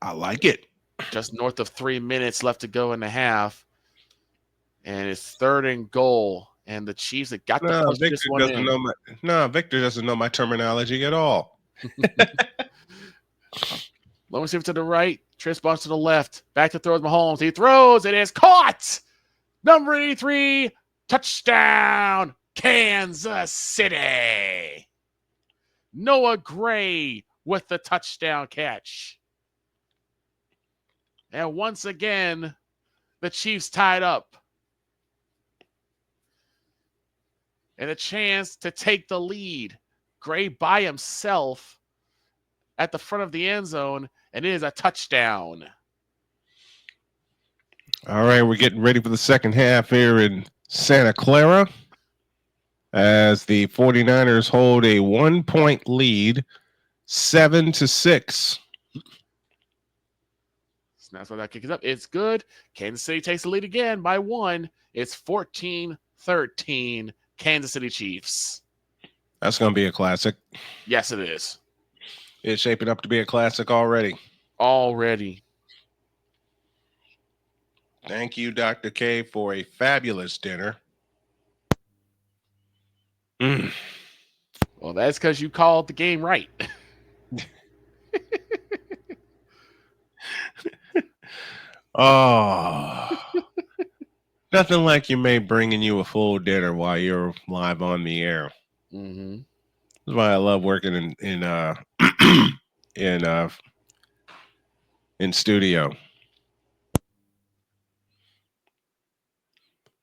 I like it. Just north of 3 minutes left to go in the half. And it's third and goal. And the Chiefs have got to push this one in. Victor doesn't know my terminology at all. Low to the right. Tris bunch to the left. Back to throws Mahomes. He throws. It is caught. Number 83. Touchdown. Kansas City. Noah Gray with the touchdown catch. And once again, the Chiefs tied up. And a chance to take the lead. Gray by himself at the front of the end zone, and it is a touchdown. All right, we're getting ready for the second half here in Santa Clara as the 49ers hold a 1-point lead, 7-6. That's why that kick is up. It's good. Kansas City takes the lead again by 1. It's 14-13. Kansas City Chiefs. That's going to be a classic. Yes, it is. It's shaping up to be a classic already. Already. Thank you, Dr. K, for a fabulous dinner. Well, that's because you called the game right. Oh. Nothing like your mate bringing you a full dinner while you're live on the air. Mm-hmm. That's why I love working in studio.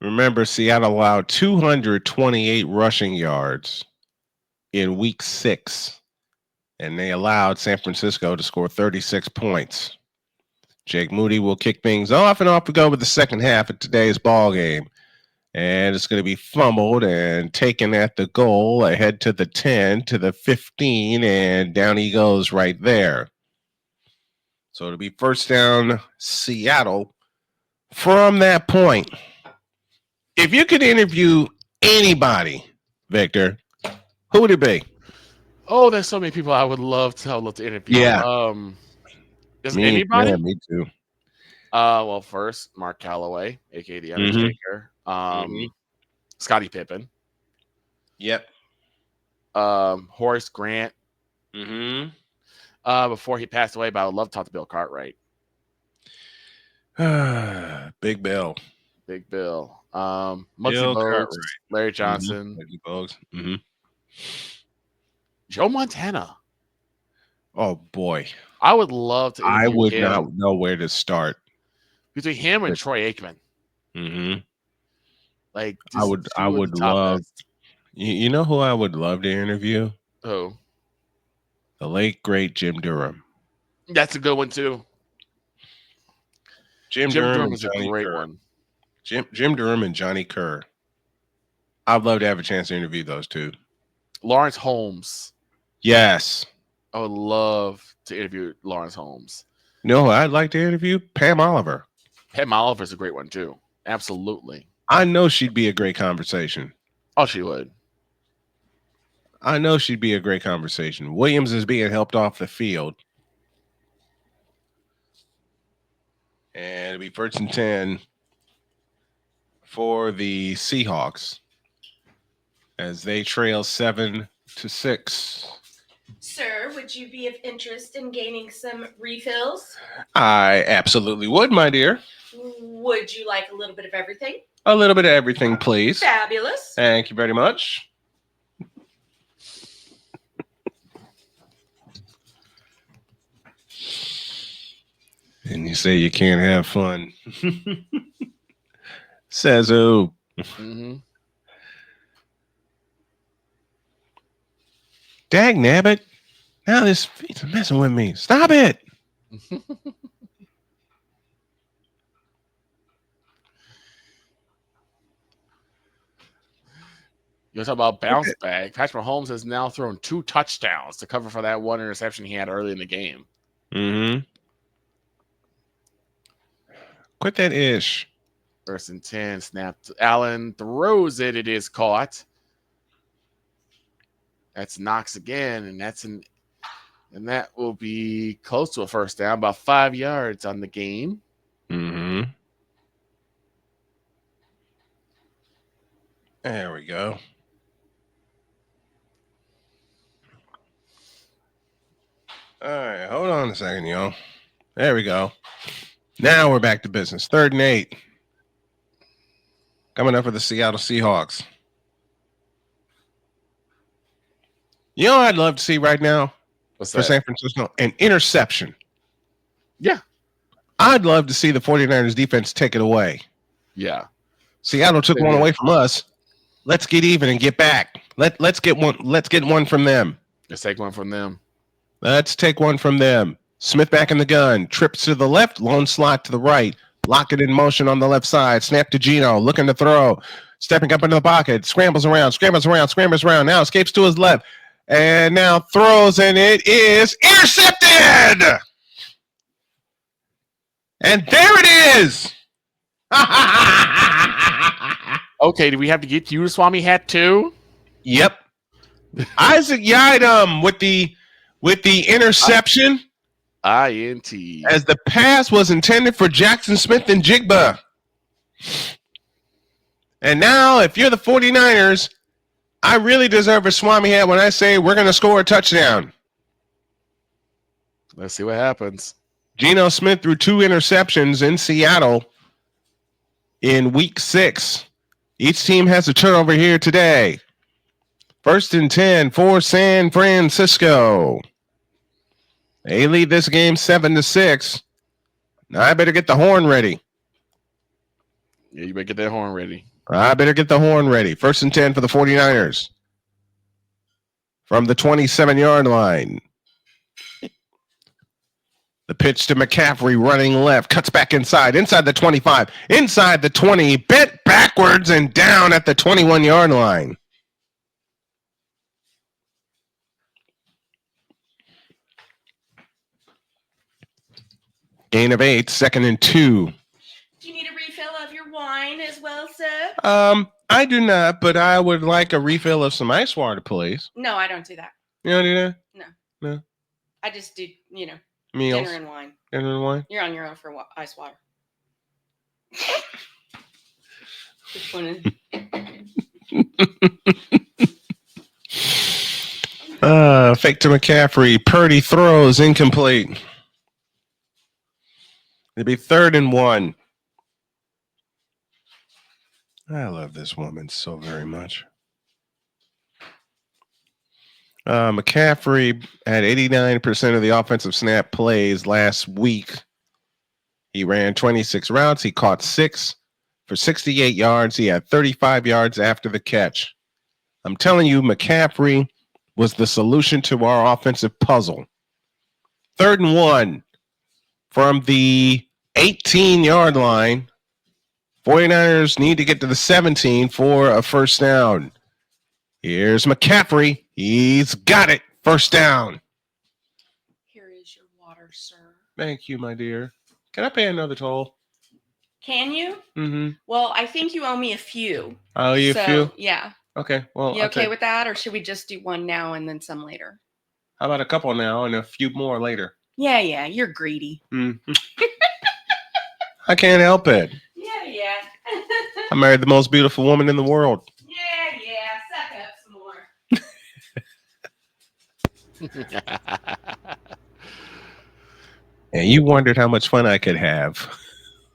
Remember, Seattle allowed 228 rushing yards in week 6, and they allowed San Francisco to score 36 points. Jake Moody will kick things off, and off we go with the second half of today's ball game. And it's going to be fumbled and taken at the goal, ahead to the 10, to the 15, and down he goes right there. So it'll be first down, Seattle. From that point, if you could interview anybody, Victor, who would it be? Oh, there's so many people I would love to interview. Yeah. Is anybody? Yeah, me too. Well, first, Mark Calloway, aka the Undertaker. Scottie Pippen. Yep. Horace Grant. Mm-hmm. Before he passed away, but I would love to talk to Bill Cartwright. Big Bill. Big Bill. Muggsy Bill Bogues, Cartwright. Larry Johnson, Muggsy Bogues. Mm-hmm. Joe Montana. Oh boy, I would love to I interview would him. not know where to start. Between him and Troy Aikman. Mm-hmm. Like I would love. You know who I would love to interview? Who? The late great Jim Durham. That's a good one too. Jim Durham is a great one. Jim Durham and Johnny Kerr. I'd love to have a chance to interview those two. Lawrence Holmes. Yes. I would love to interview Lawrence Holmes. You know who I'd like to interview? Pam Oliver. Pam Oliver's a great one too. Absolutely. I know she'd be a great conversation. Oh, she would. I know she'd be a great conversation. Williams is being helped off the field. And it'll be 1st and 10 for the Seahawks as they trail 7-6. Sir, would you be of interest in gaining some refills? I absolutely would, my dear. Would you like a little bit of everything? A little bit of everything, please. Fabulous. Thank you very much. And you say you can't have fun. Says who? Mm-hmm. Dag nabbit. Now this feet's messing with me. Stop it. You're talking about bounce back. Patrick Mahomes has now thrown 2 touchdowns to cover for that 1 interception he had early in the game. Mm-hmm. Quit that ish. 1st and 10, snap. Allen throws it. It is caught. That's Knox again, and and that will be close to a 1st down, about 5 yards on the game. Mm-hmm. There we go. All right, hold on a second, y'all. There we go. Now we're back to business. 3rd and 8. Coming up for the Seattle Seahawks. You know what I'd love to see right now? What's for that? San Francisco? An interception. Yeah. I'd love to see the 49ers defense take it away. Yeah. Seattle took one away from us. Let's get even and get back. Let's get one from them. Let's take one from them. Let's take one from them. Smith back in the gun. Trips to the left. Lone slot to the right. Lock it in motion on the left side. Snap to Geno. Looking to throw. Stepping up into the pocket. Scrambles around. Now escapes to his left. And now throws, and it is intercepted. And there it is. Okay, do we have to get you a Swami hat too? Yep. Isaac Yiadom with the interception. INT. As the pass was intended for Jackson Smith and Jigba. And now, if you're the 49ers, I really deserve a Swami hat when I say we're going to score a touchdown. Let's see what happens. Geno Smith threw 2 interceptions in Seattle in week 6. Each team has a turnover here today. 1st and 10 for San Francisco. They lead this game 7-6. Now I better get the horn ready. Yeah, you better get that horn ready. I better get the horn ready. 1st and 10 for the 49ers. From the 27-yard line. The pitch to McCaffrey running left. Cuts back inside the 25. Inside the 20. Bent backwards and down at the 21-yard line. Gain of 8. 2nd and 2. Do you need a refill of your wine as well, sir? I do not, but I would like a refill of some ice water, please. No, I don't do that. You don't do that? No. No. I just do, Meals. dinner and wine. Dinner and wine? You're on your own for ice water. Just wanted. Fake to McCaffrey. Purdy throws incomplete. It'll be 3rd and 1. I love this woman so very much. McCaffrey had 89% of the offensive snap plays last week. He ran 26 routes. He caught 6 for 68 yards. He had 35 yards after the catch. I'm telling you, McCaffrey was the solution to our offensive puzzle. 3rd and 1 from the 18-yard line. 49ers need to get to the 17 for a first down. Here's McCaffrey. He's got it. First down. Here is your water, sir. Thank you, my dear. Can I pay another toll? Can you? Mm-hmm. Well, I think you owe me a few. Oh, you a few? Yeah. Okay. Well, You okay with that, or should we just do one now and then some later? How about a couple now and a few more later? Yeah, you're greedy. Mm-hmm. I can't help it. Yeah. I married the most beautiful woman in the world. Yeah. Suck up some more. And you wondered how much fun I could have.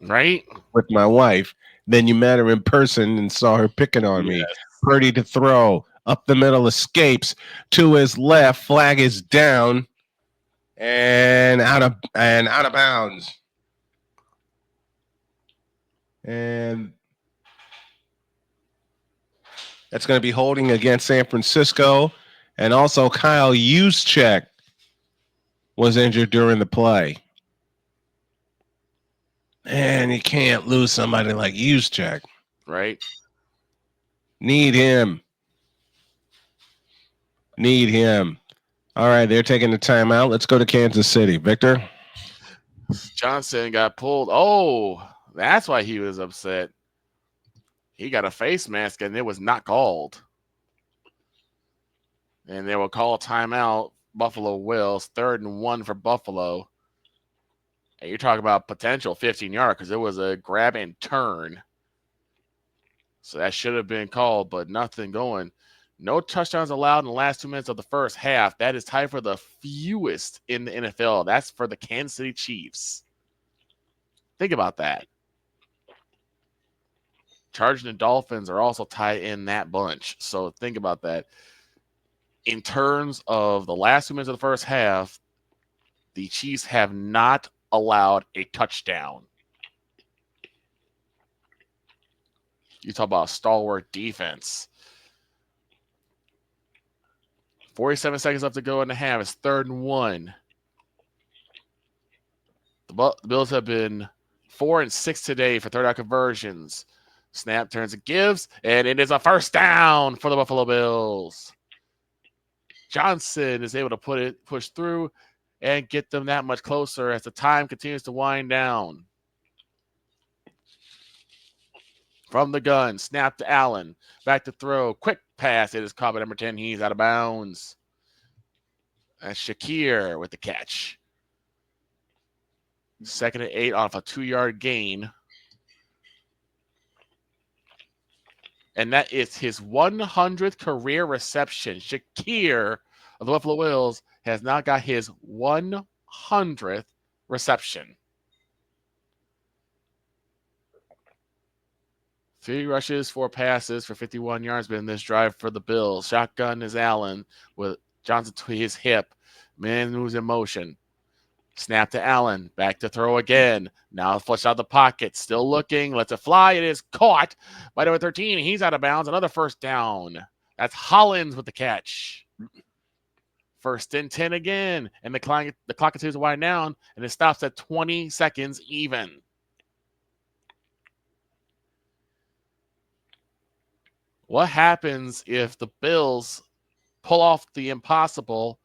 Right? With my wife. Then you met her in person and saw her picking on me. Purdy to throw. Up the middle, escapes. To his left. Flag is down. And out of bounds. And that's going to be holding against San Francisco. And also Kyle Juszczyk was injured during the play. And you can't lose somebody like Juszczyk. Right. Need him. All right, they're taking the timeout. Let's go to Kansas City. Victor? Johnson got pulled. Oh, that's why he was upset. He got a face mask, and it was not called. And they will call a timeout. Buffalo Wills, 3rd and 1 for Buffalo. And you're talking about potential 15-yard because it was a grab and turn. So that should have been called, but nothing going. No touchdowns allowed in the last 2 minutes of the first half. That is tied for the fewest in the NFL. That's for the Kansas City Chiefs. Think about that. Chargers and Dolphins are also tied in that bunch. So think about that. In terms of the last 2 minutes of the first half, the Chiefs have not allowed a touchdown. You talk about a stalwart defense. 47 seconds left to go in the half. It's 3rd and 1. The Bills have been 4 and 6 today for 3rd-down conversions. Snap turns and gives, and it is a first down for the Buffalo Bills. Johnson is able to push through and get them that much closer as the time continues to wind down. From the gun, snap to Allen. Back to throw. Quick pass. It is caught by number 10. He's out of bounds. That's Shakir with the catch. 2nd and 8 off a 2-yard gain. And that is his 100th career reception. Shakir of the Buffalo Bills has now got his 100th reception. 3 rushes, 4 passes for 51 yards in this drive for the Bills. Shotgun is Allen with Johnson to his hip. Man moves in motion. Snap to Allen. Back to throw again. Now flush out the pocket. Still looking. Lets it fly. It is caught by number 13. He's out of bounds. Another first down. That's Hollins with the catch. 1st and 10 again. And the clock continues to wind down. And it stops at 20 seconds even. What happens if the Bills pull off the impossible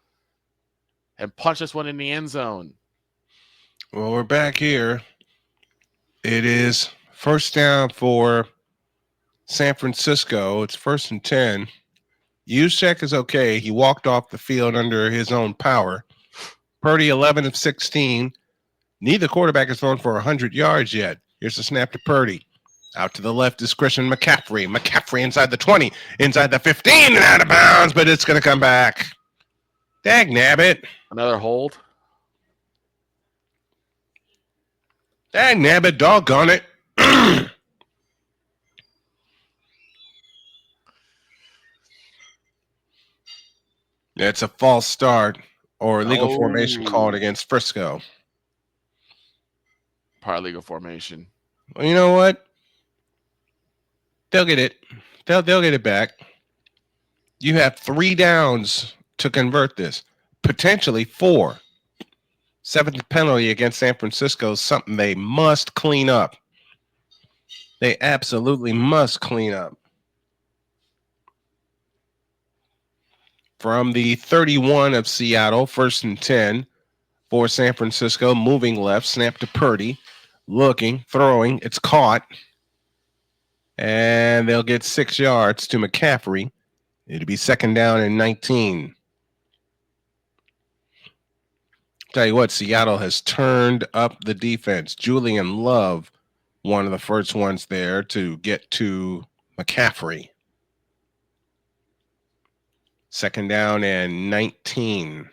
and punch this one in the end zone? Well, we're back here. It is first down for San Francisco. It's 1st and 10. Juszczyk is okay. He walked off the field under his own power. Purdy, 11 of 16. Neither quarterback has thrown for 100 yards yet. Here's the snap to Purdy. Out to the left is Christian McCaffrey. McCaffrey inside the 20, inside the 15, and out of bounds, but it's going to come back. Dag nabbit. Another hold. Dang nabbit, doggone it. It's a false start or illegal formation called against Frisco. Paralegal formation. Well, you know what? They'll get it. They'll get it back. You have 3 downs to convert this. Potentially 4. 7th penalty against San Francisco is something they must clean up. They absolutely must clean up. From the 31 of Seattle, 1st and 10 for San Francisco, moving left, snap to Purdy, looking, throwing, it's caught, and they'll get 6 yards to McCaffrey. It'll be 2nd down and 19. Tell you what, Seattle has turned up the defense. Julian Love, one of the first ones there to get to McCaffrey. 2nd down and 19.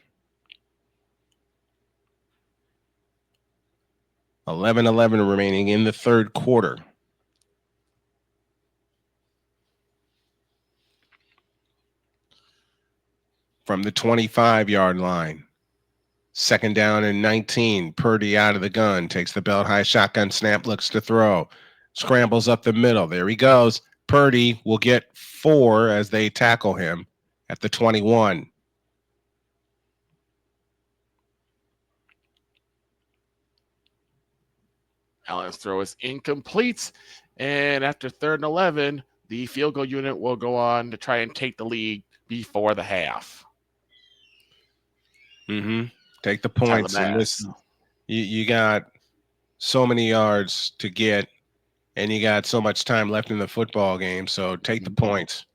11-11 remaining in the 3rd quarter. From the 25-yard line. 2nd down and 19. Purdy out of the gun. Takes the belt high shotgun snap. Looks to throw. Scrambles up the middle. There he goes. Purdy will get 4 as they tackle him at the 21. Allen's throw is incomplete. And after 3rd and 11, the field goal unit will go on to try and take the lead before the half. Take the points. And this, you got so many yards to get, and you got so much time left in the football game. So take the points.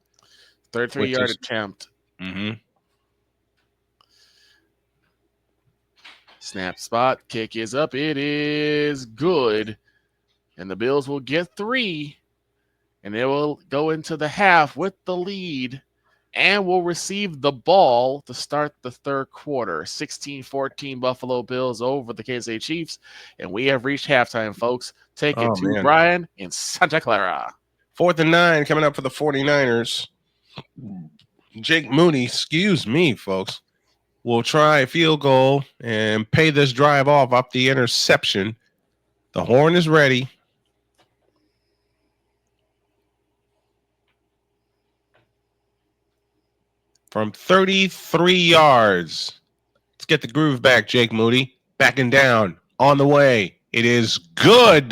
33-yard attempt. Snap spot. Kick is up. It is good. And the Bills will get 3. And they will go into the half with the lead and will receive the ball to start the 3rd quarter. 16-14 Buffalo Bills over the Kansas City Chiefs. And we have reached halftime, folks. Take it to Brian in Santa Clara. 4th and 9 coming up for the 49ers. Jake Moody, excuse me, folks, will try a field goal and pay this drive off the interception. The horn is ready. From 33 yards. Let's get the groove back, Jake Moody. Backing down. On the way. It is good.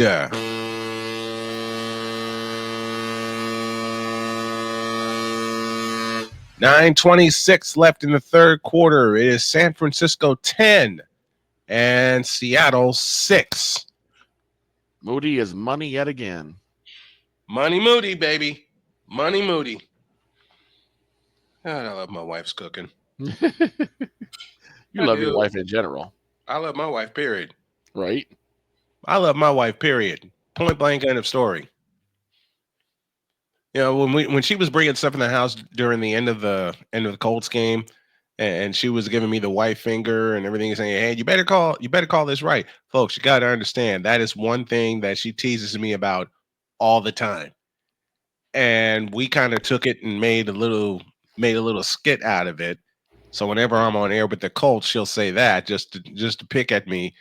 9:26 left in the 3rd quarter. It is San Francisco 10 and Seattle 6. Moody is money yet again. Money Moody, baby. Money Moody. God, I love my wife's cooking. You love your wife in general. I love my wife, period. Right? I love my wife, period. Point blank, end of story. You know, when she was bringing stuff in the house during the end of the Colts game, and she was giving me the white finger and everything, saying, "Hey, you better call this right, folks. You got to understand that is one thing that she teases me about all the time." And we kind of took it and made a little skit out of it. So whenever I'm on air with the Colts, she'll say that just to pick at me.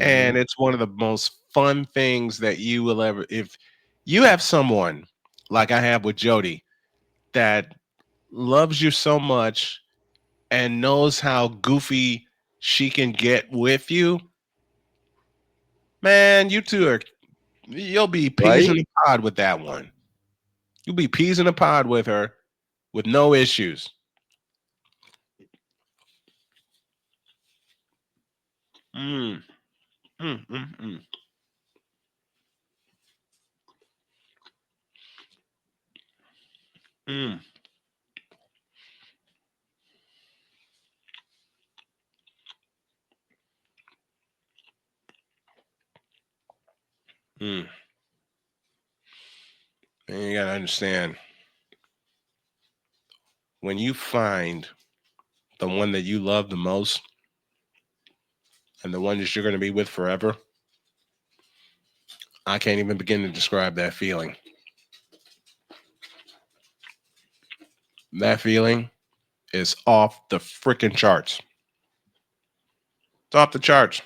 And it's one of the most fun things that you will ever, if you have someone like I have with Jody that loves you so much and knows how goofy she can get with you, man, you two you'll be peas in the pod with that one. You'll be peas in the pod with her with no issues. Mm. And you gotta understand, when you find the one that you love the most and the one that you're going to be with forever, I can't even begin to describe that feeling. That feeling is off the freaking charts. It's off the charts.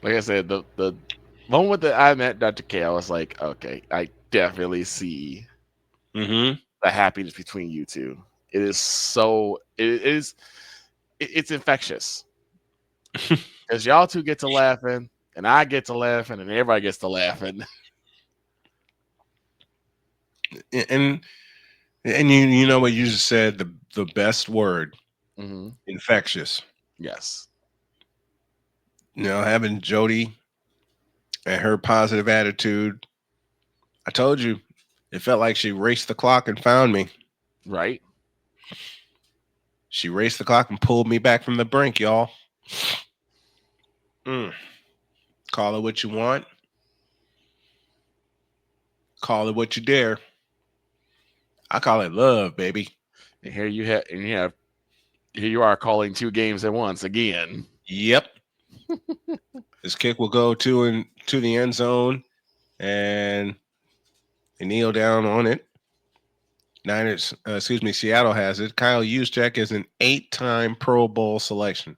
Like I said, the moment that I met Dr. K, I was like, okay, I definitely see Mm-hmm. the happiness between you two. It is so it's infectious because y'all two get to laughing, and I get to laughing, and everybody gets to laughing. And you know what you just said, the best word, infectious. Yes. You know, having Jody and her positive attitude. I told you, it felt like she raced the clock and found me. Right. She raced the clock and pulled me back from the brink, y'all. Call it what you want. Call it what you dare. I call it love, baby. And here you are calling 2 games at once again. Yep. This kick will go to the end zone, and they kneel down on it. Seattle has it. Kyle Juszczyk is an 8-time Pro Bowl selection.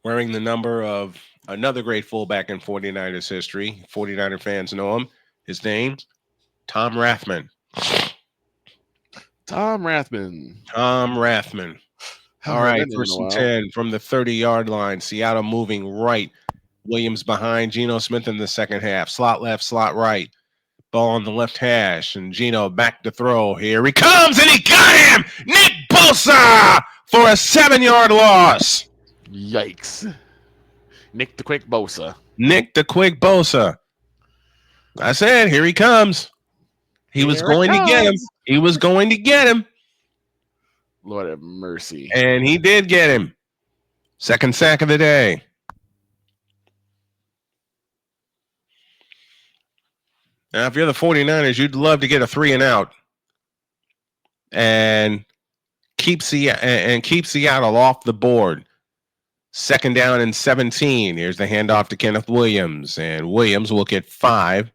Wearing the number of another great fullback in 49ers history. 49er fans know him. His name, Tom Rathman. Tom Rathman. All right, 1st and 10 from the 30-yard line. Seattle moving right. Williams behind Geno Smith in the second half. Slot left, slot right. Ball on the left hash, and Geno back to throw. Here he comes, and he got him! Nick Bosa for a 7-yard loss. Yikes. Nick the Quick Bosa. I said, here he comes. He was going to get him. Lord have mercy. And he did get him. Second sack of the day. Now, if you're the 49ers, you'd love to get a 3-and-out and keep Seattle off the board. 2nd down and 17. Here's the handoff to Kenneth Williams, and Williams will get 5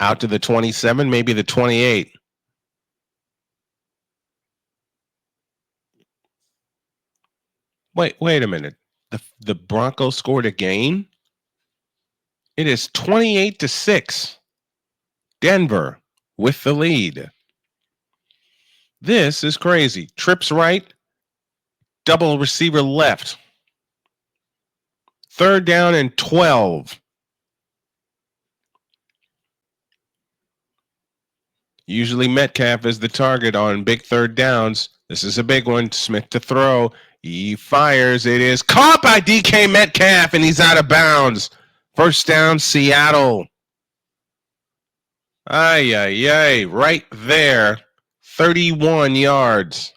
out to the 27, maybe the 28. Wait a minute. The Broncos scored again? It is 28-6. Denver with the lead. This is crazy. Trips right, double receiver left. 3rd down and 12. Usually Metcalf is the target on big 3rd downs. This is a big one. Smith to throw. He fires. It is caught by DK Metcalf, and he's out of bounds. 1st down, Seattle. Ay, right there. 31 yards.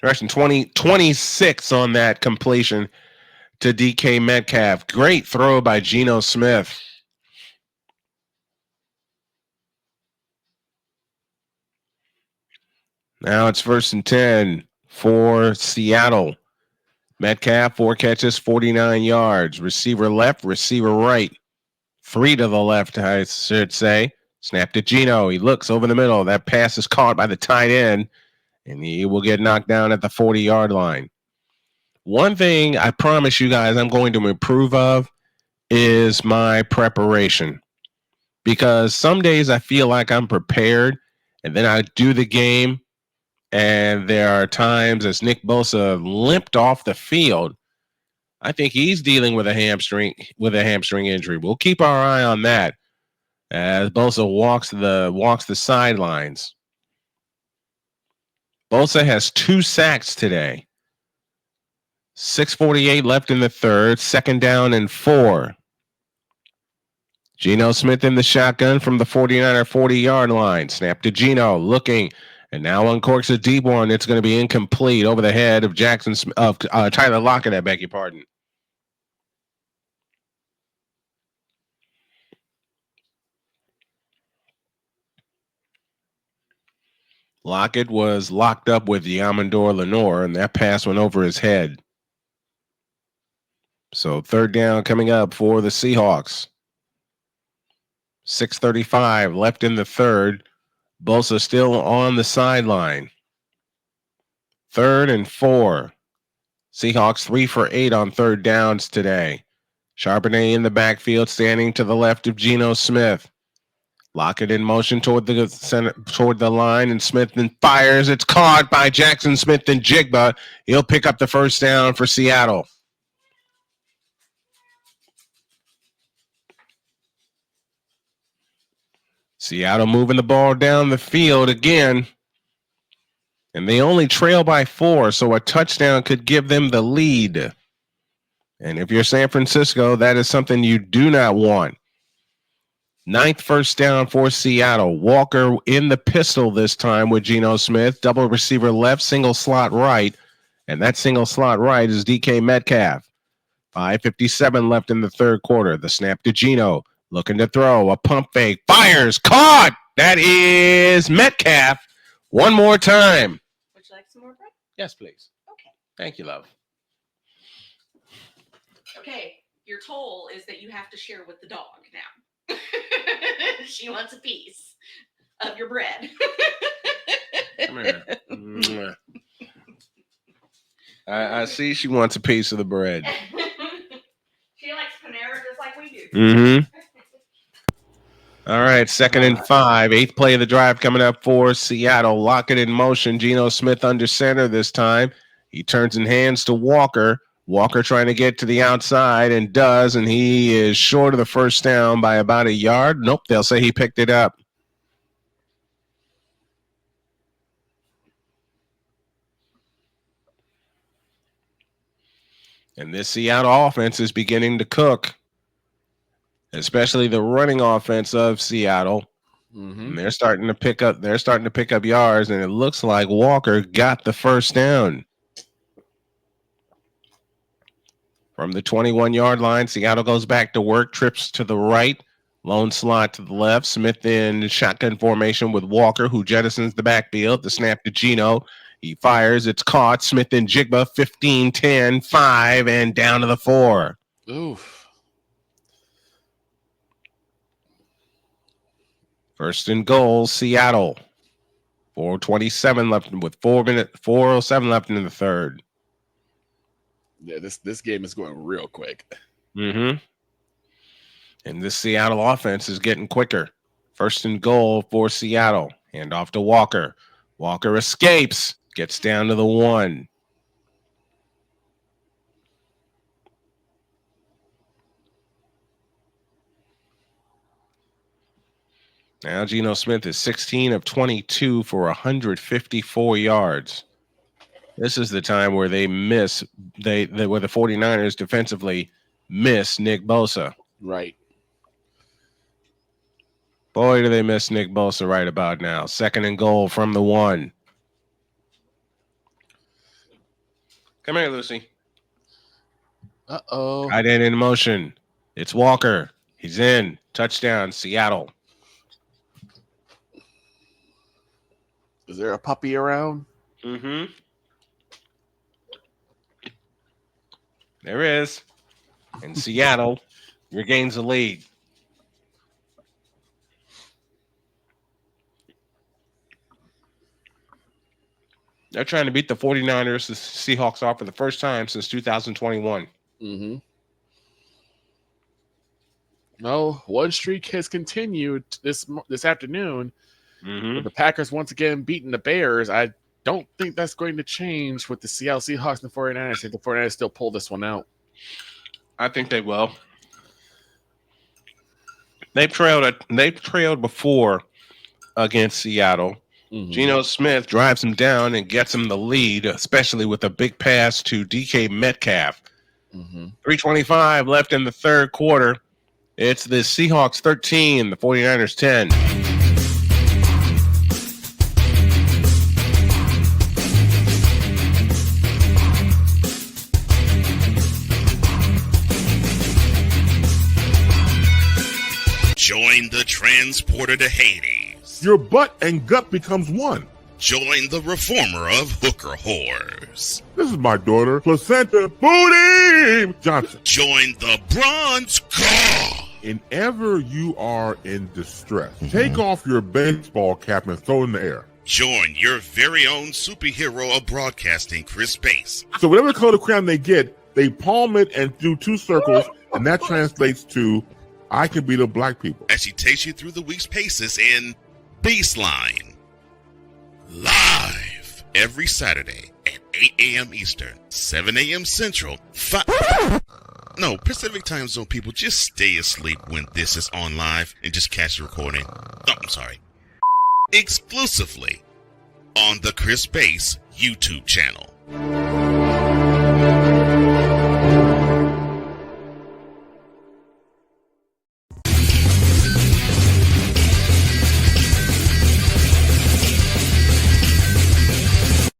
Rushing 26 on that completion to DK Metcalf. Great throw by Geno Smith. Now it's 1st and 10 for Seattle. Metcalf, 4 catches, 49 yards. Receiver left, receiver right. 3 to the left, I should say. Snap to Geno. He looks over the middle. That pass is caught by the tight end, and he will get knocked down at the 40-yard line. One thing I promise you guys I'm going to improve of is my preparation. Because some days I feel like I'm prepared, and then I do the game, and there are times as Nick Bosa limped off the field, I think he's dealing with a hamstring injury. We'll keep our eye on that as Bosa walks the sidelines. Bosa has 2 sacks today. 6:48 left in the 3rd. 2nd down and 4. Geno Smith in the shotgun from the 49er 40-yard line. Snap to Geno, looking, and now uncorks a deep one. It's going to be incomplete over the head of Tyler Lockett. I beg your pardon. Lockett was locked up with Yamador Lenore, and that pass went over his head. So third down coming up for the Seahawks. 6:35 left in the third. Bosa still on the sideline. 3rd and 4. Seahawks 3 for 8 on third downs today. Charbonnet in the backfield, standing to the left of Geno Smith. Lockett in motion toward the center, toward the line, and Smith then fires. It's caught by Jackson Smith and Jigba. He'll pick up the first down for Seattle. Seattle moving the ball down the field again. And they only trail by 4, so a touchdown could give them the lead. And if you're San Francisco, that is something you do not want. 9th first down for Seattle. Walker in the pistol this time with Geno Smith. Double receiver left, single slot right. And that single slot right is DK Metcalf. 5:57 left in the third quarter. The snap to Geno. Looking to throw. A pump fake. Fires. Caught. That is Metcalf. One more time. Would you like some more bread? Yes, please. Okay. Thank you, love. Okay. Your toll is that you have to share with the dog now. She wants a piece of your bread. Come here. Mwah. I see she wants a piece of the bread. She likes Panera just like we do. Mm-hmm. All right, 2nd and 5. 8th play of the drive coming up for Seattle. Lockett in motion. Geno Smith under center this time. He turns and hands to Walker. Walker trying to get to the outside and does, and he is short of the first down by about a yard. Nope, they'll say he picked it up. And this Seattle offense is beginning to cook, especially the running offense of Seattle. And they're starting to pick up. They're starting to pick up yards, and it looks like Walker got the first down. From the 21-yard line, Seattle goes back to work, trips to the right, lone slot to the left. Smith in shotgun formation with Walker, who jettisons the backfield. The snap to Geno. He fires. It's caught. Smith and Jigba, 15, 10, 5, and down to the 4. Oof. First and goal, Seattle. 4:27 left with 4:07 left in the third. Yeah, this game is going real quick. Mm-hmm. And this Seattle offense is getting quicker. First and goal for Seattle. Hand off to Walker. Walker escapes. Gets down to the 1. Now Geno Smith is 16 of 22 for 154 yards. This is the time where they miss where the 49ers defensively miss Nick Bosa. Right. Boy, do they miss Nick Bosa right about now. 2nd and goal from the 1. Come here, Lucy. Uh-oh. Tight end in motion. It's Walker. He's in. Touchdown, Seattle. Is there a puppy around? Mm-hmm. There is. And Seattle regains the lead. They're trying to beat the 49ers. The Seahawks are for the first time since 2021. Mm-hmm. No, one streak has continued this afternoon. Mm-hmm. With the Packers once again beating the Bears. I don't think that's going to change with the Seattle Seahawks and the 49ers. I think the 49ers still pull this one out. I think they will. They've trailed before against Seattle. Mm-hmm. Geno Smith drives him down and gets him the lead, especially with a big pass to DK Metcalf. Mm-hmm. 3:25 left in the third quarter. It's the Seahawks 13, the 49ers 10. Join the transporter to Hades. Your butt and gut becomes one. Join the reformer of hooker whores. This is my daughter, Placenta Booty Johnson. Join the bronze guard. Whenever you are in distress, take off your baseball cap and throw it in the air. Join your very own superhero of broadcasting, Chris Bass. So whatever color crayon they get, they palm it and do 2 circles, and that translates to, I can beat up black people. As she takes you through the week's paces in Baseline. Live every Saturday at 8 a.m. Eastern, 7 a.m. Central, No, Pacific Time Zone people, just stay asleep when this is on live and just catch the recording. Oh, I'm sorry. Exclusively on the Chris Bass YouTube channel.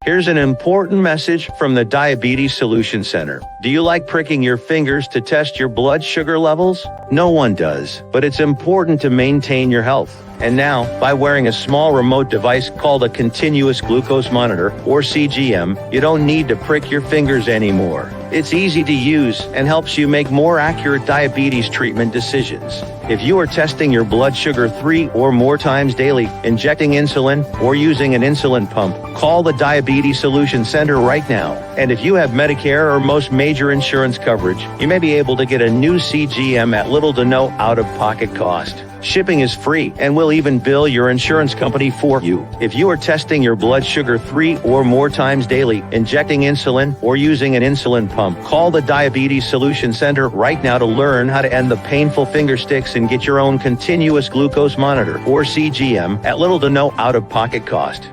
Here's an important message from the Diabetes Solution Center. Do you like pricking your fingers to test your blood sugar levels? No one does, but it's important to maintain your health. And now, by wearing a small remote device called a continuous glucose monitor, or CGM, you don't need to prick your fingers anymore. It's easy to use and helps you make more accurate diabetes treatment decisions. If you are testing your blood sugar 3 or more times daily, injecting insulin, or using an insulin pump, call the Diabetes Solution Center right now. And if you have Medicare or most major insurance coverage, you may be able to get a new CGM at little to no out-of-pocket cost. Shipping is free, and we'll even bill your insurance company for you. If you are testing your blood sugar 3 or more times daily, injecting insulin, or using an insulin pump, call the Diabetes Solution Center right now to learn how to end the painful finger sticks and get your own continuous glucose monitor, or CGM, at little to no out-of-pocket cost.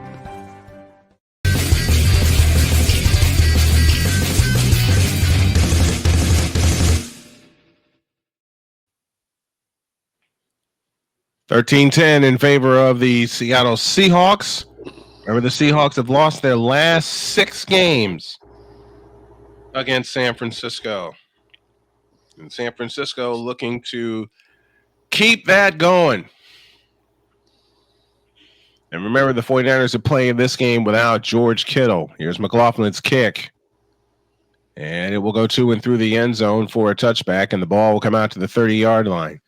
$13-10 in favor of the Seattle Seahawks. Remember, the Seahawks have lost their last 6 games against San Francisco. And San Francisco looking to keep that going. And remember, the 49ers are playing this game without George Kittle. Here's McLaughlin's kick. And it will go to and through the end zone for a touchback, and the ball will come out to the 30-yard line.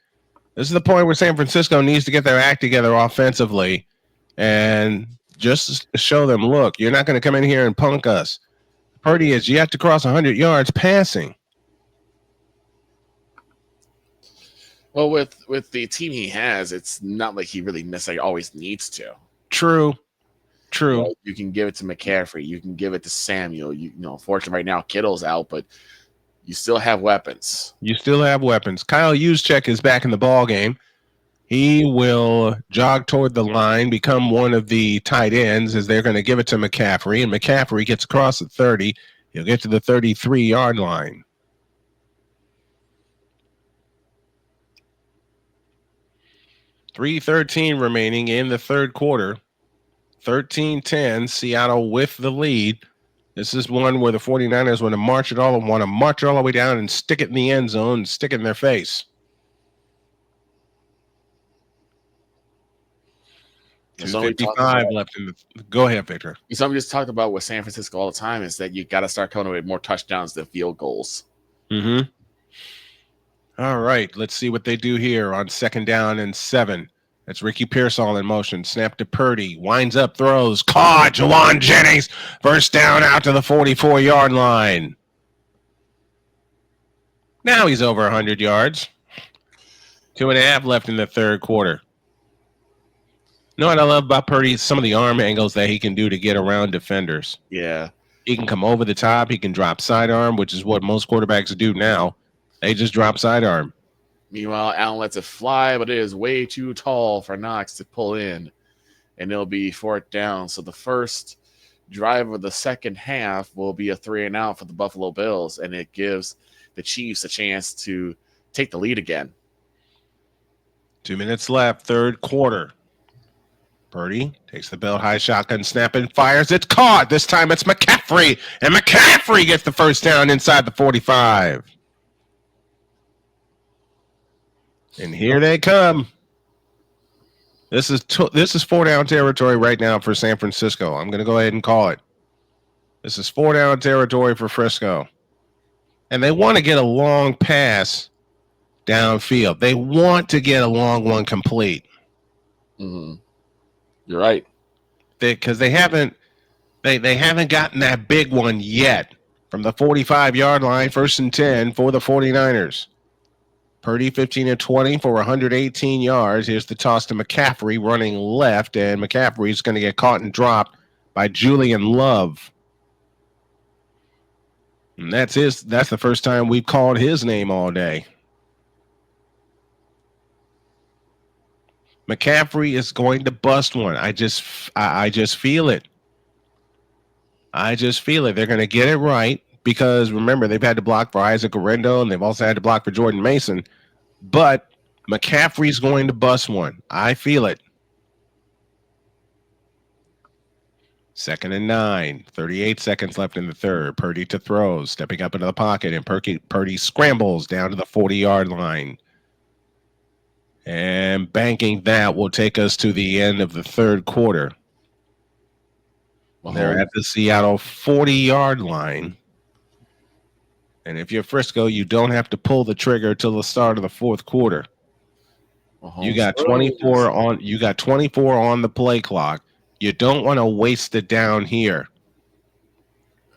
This is the point where San Francisco needs to get their act together offensively and just show them, look, you're not going to come in here and punk us. Purdy is yet to cross 100 yards passing. Well, with the team he has, it's not like he really necessarily always needs to. True. You can give it to McCaffrey. You can give it to Samuel. You know, fortunately right now Kittle's out, but you still have weapons. Kyle Juszczyk is back in the ball game. He will jog toward the line, become one of the tight ends as they're going to give it to McCaffrey. And McCaffrey gets across the 30. He'll get to the 33-yard line. $3:13 remaining in the third quarter. 13-10, Seattle with the lead. This is one where the 49ers want to march it all the way down and stick it in the end zone and stick it in their face. There's 2:55 left in the. Go ahead, Victor. Something we just talked about with San Francisco all the time is that you got to start coming with more touchdowns than field goals. Mm-hmm. All right, let's see what they do here on 2nd down and 7. That's Ricky Pearsall in motion. Snap to Purdy. Winds up, throws. Caught. Jawan Jennings. First down out to the 44-yard line. Now he's over 100 yards. 2.5 left in the third quarter. You know what I love about Purdy? Some of the arm angles that he can do to get around defenders. Yeah. He can come over the top. He can drop sidearm, which is what most quarterbacks do now. They just drop sidearm. Meanwhile, Allen lets it fly, but it is way too tall for Knox to pull in, and it'll be 4th down. So the first drive of the second half will be a 3-and-out for the Buffalo Bills, and it gives the Chiefs a chance to take the lead again. 2 minutes left, third quarter. Purdy takes the belt high shotgun snap and fires. It's caught. This time it's McCaffrey, and McCaffrey gets the first down inside the 45. And here they come. This is 4-down territory right now for San Francisco. I'm going to go ahead and call it. This is 4-down territory for Frisco. And they want to get a long pass downfield. They want to get a long one complete. Mm-hmm. You're right. Because they haven't gotten that big one yet from the 45-yard line, 1st and 10 for the 49ers. Purdy 15-20 for 118 yards. Here's the toss to McCaffrey running left, and McCaffrey's going to get caught and dropped by Julian Love. And that's the first time we've called his name all day. McCaffrey is going to bust one. I just feel it. I just feel it. They're going to get it right because, remember, they've had to block for Isaac Orendo, and they've also had to block for Jordan Mason. But McCaffrey's going to bust one. I feel it. 2nd and 9. 38 seconds left in the third. Purdy to throw. Stepping up into the pocket, and Purdy scrambles down to the 40-yard line. And banking that will take us to the end of the third quarter. They're at the Seattle 40-yard line. And if you're Frisco, you don't have to pull the trigger till the start of the fourth quarter. You got 24 on the play clock. You don't want to waste it down here.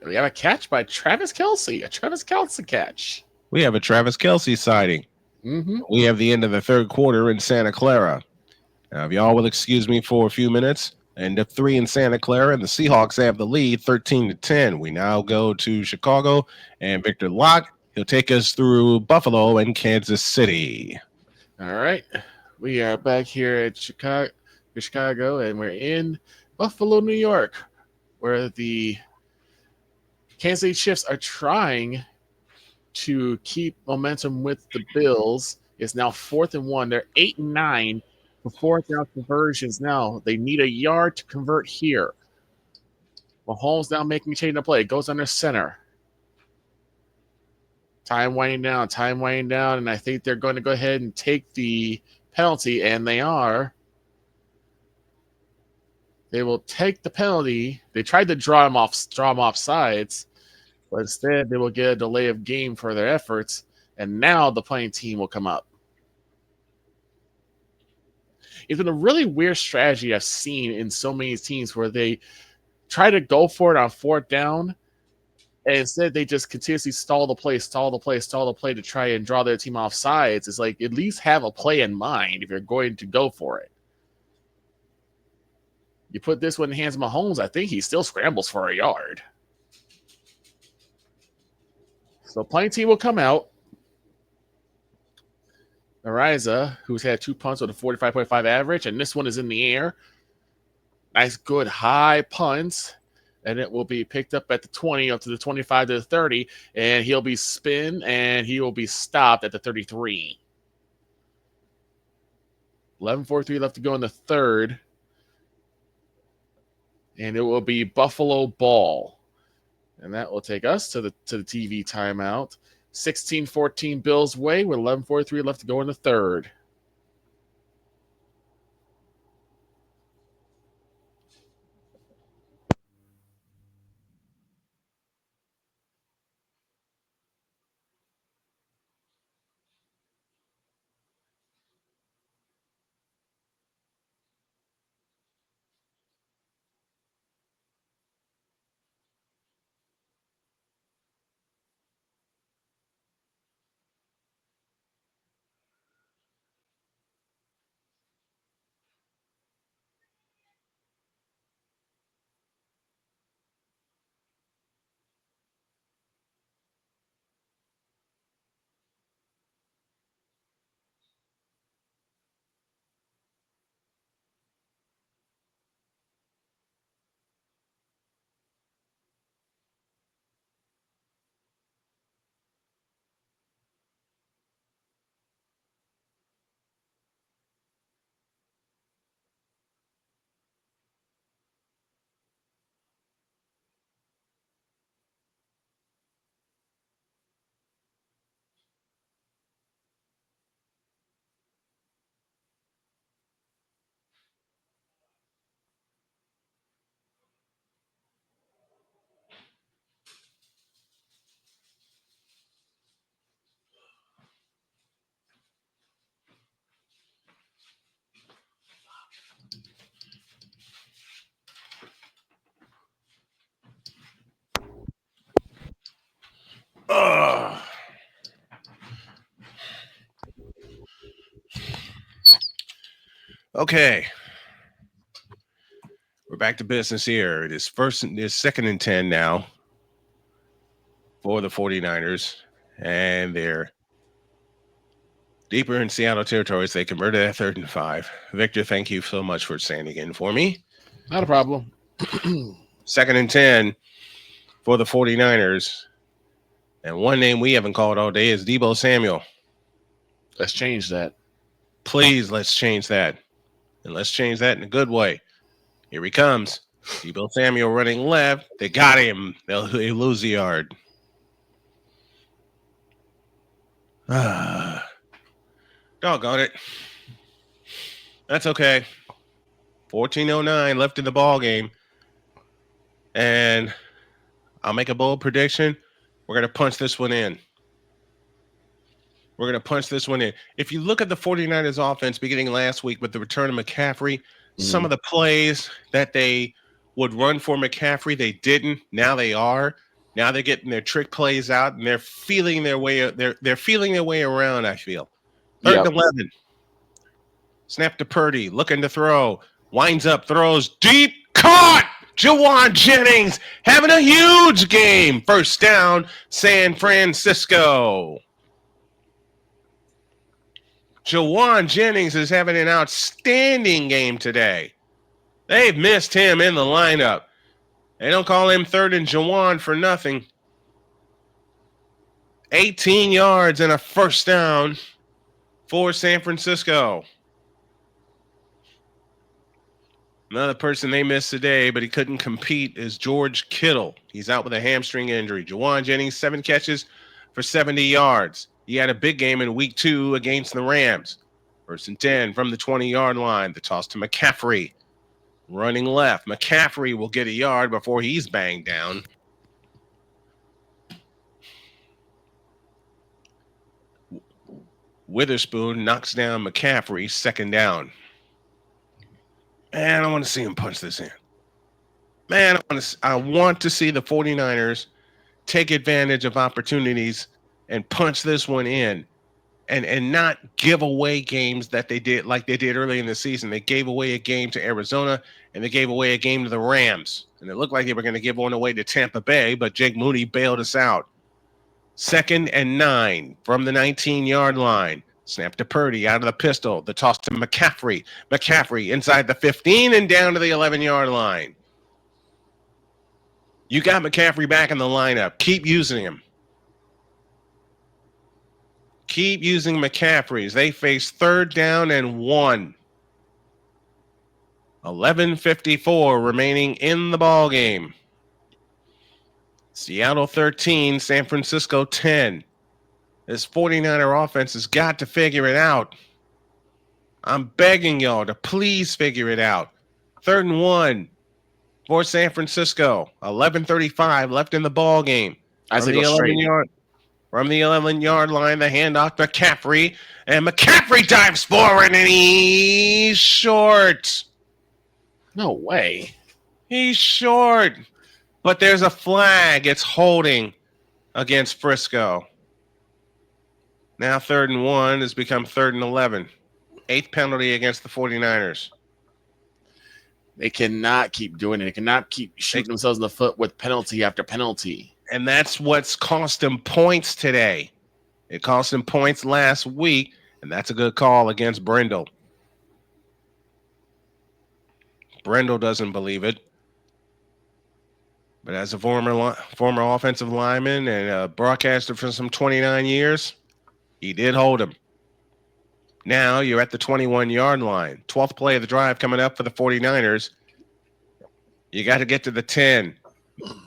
We have a catch by Travis Kelce. A Travis Kelce catch. We have a Travis Kelce sighting. Mm-hmm. We have the end of the third quarter in Santa Clara. Now, if y'all will excuse me for a few minutes, end of 3 in Santa Clara, and the Seahawks have the lead 13-10. We now go to Chicago, and Victor Locke, he'll take us through Buffalo and Kansas City. All right. We are back here at Chicago, and we're in Buffalo, New York, where the Kansas City Chiefs are trying to keep momentum with the Bills. It's now 4th and 1. They're 8 and 9 for 4th down conversions now. They need a yard to convert here. Mahomes now making a change of play. Goes under center. Time winding down, and I think they're going to go ahead and take the penalty, and they are. They will take the penalty. They tried to draw him off sides, but instead they will get a delay of game for their efforts, and now the playing team will come up. It's been a really weird strategy I've seen in so many teams where they try to go for it on 4th down, and instead they just continuously stall the play to try and draw their team off sides. It's like, at least have a play in mind if you're going to go for it. You put this one in the hands of Mahomes, I think he still scrambles for a yard. So playing team will come out. Ariza, who's had 2 punts with a 45.5 average, and this one is in the air. Nice, good, high punts. And it will be picked up at the 20, up to the 25 to the 30, and he'll be spin, and he will be stopped at the 33. 11:43 left to go in the third. And it will be Buffalo ball. And that will take us to the TV timeout. 16-14 Bills way with 11:43 left to go in the third. Okay. We're back to business here. It is second and 10 now for the 49ers. And they're deeper in Seattle territories. They converted that 3rd and 5. Victor, thank you so much for standing in for me. Not a problem. Second and 10 for the 49ers. And one name we haven't called all day is Deebo Samuel. Let's change that. Please, let's change that. And let's change that in a good way. Here he comes. Deebo Samuel running left. They got him. They lose the yard. Doggone it. That's okay. 14:09 left in the ball game. And I'll make a bold prediction. We're going to punch this one in. We're going to punch this one in. If you look at the 49ers offense beginning last week with the return of McCaffrey, some of the plays that they would run for McCaffrey, they didn't. Now they are. Now they're getting their trick plays out, and they're feeling their way. They're feeling their way around, I feel. 3rd and 11. Snap to Purdy, looking to throw. Winds up, throws deep. Caught! Juwan Jennings having a huge game. First down, San Francisco. Juwan Jennings is having an outstanding game today. They've missed him in the lineup. They don't call him 3rd and Juwan for nothing. 18 yards and a first down for San Francisco. Another person they missed today, but he couldn't compete, is George Kittle. He's out with a hamstring injury. Juwan Jennings, 7 catches for 70 yards. He had a big game in week 2 against the Rams. 1st and 10 from the 20-yard line. The toss to McCaffrey. Running left. McCaffrey will get a yard before he's banged down. Witherspoon knocks down McCaffrey, 2nd down. Man, I want to see him punch this in. Man, I want to see the 49ers take advantage of opportunities and punch this one in and not give away games that they did like they did early in the season. They gave away a game to Arizona and they gave away a game to the Rams. And it looked like they were going to give one away to Tampa Bay, but Jake Moody bailed us out. 2nd and 9 from the 19-yard line. Snap to Purdy out of the pistol. The toss to McCaffrey. McCaffrey inside the 15 and down to the 11-yard line. You got McCaffrey back in the lineup. Keep using him. Keep using McCaffrey's. They face 3rd down and 1. 11:54 remaining in the ball game. Seattle 13, San Francisco 10. This 49er offense has got to figure it out. I'm begging y'all to please figure it out. 3rd and 1 for San Francisco. 11:35 left in the ball game. From the 11-yard line, the handoff to McCaffrey. And McCaffrey dives forward, and he's short. No way. He's short. But there's a flag. It's holding against Frisco. Now 3rd and 1 has become 3rd and 11. 8th penalty against the 49ers. They cannot keep doing it. They cannot keep shooting themselves in the foot with penalty after penalty. And that's what's cost them points today. It cost them points last week, and that's a good call against Brindle. Brindle doesn't believe it. But as a former offensive lineman and a broadcaster for some 29 years, he did hold him. Now you're at the 21-yard line. 12th play of the drive coming up for the 49ers. You got to get to the 10.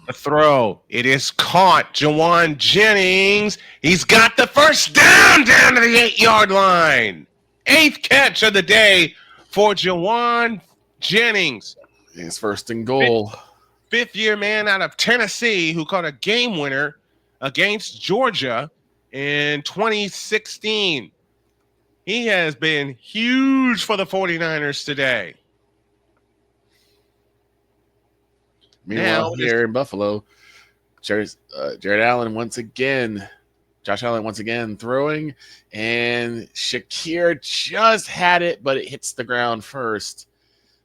The throw. It is caught. Juwan Jennings. He's got the first down to the 8-yard line. 8th catch of the day for Juwan Jennings. His 1st and goal. 5th-year man out of Tennessee who caught a game winner against Georgia in 2016. He has been huge for the 49ers today. Meanwhile, here in Buffalo, Jared Allen once again Josh Allen once again throwing, and Shakir just had it, but it hits the ground first.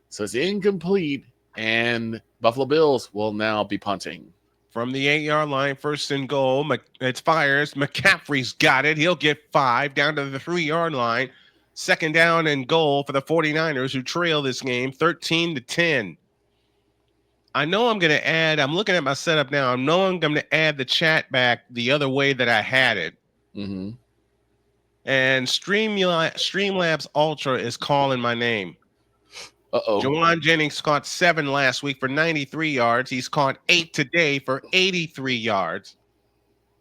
So it's incomplete, and Buffalo Bills will now be punting. From the 8-yard line, first and goal. It fires. McCaffrey's got it. He'll get 5 down to the 3-yard line. Second down and goal for the 49ers, who trail this game 13-10. I know I'm going to add, I'm looking at my setup now. I know I'm going to add the chat back the other way that I had it. Mm-hmm. And Streamlabs Ultra is calling my name. Uh-oh. Jawan Jennings caught 7 last week for 93 yards. He's caught 8 today for 83 yards.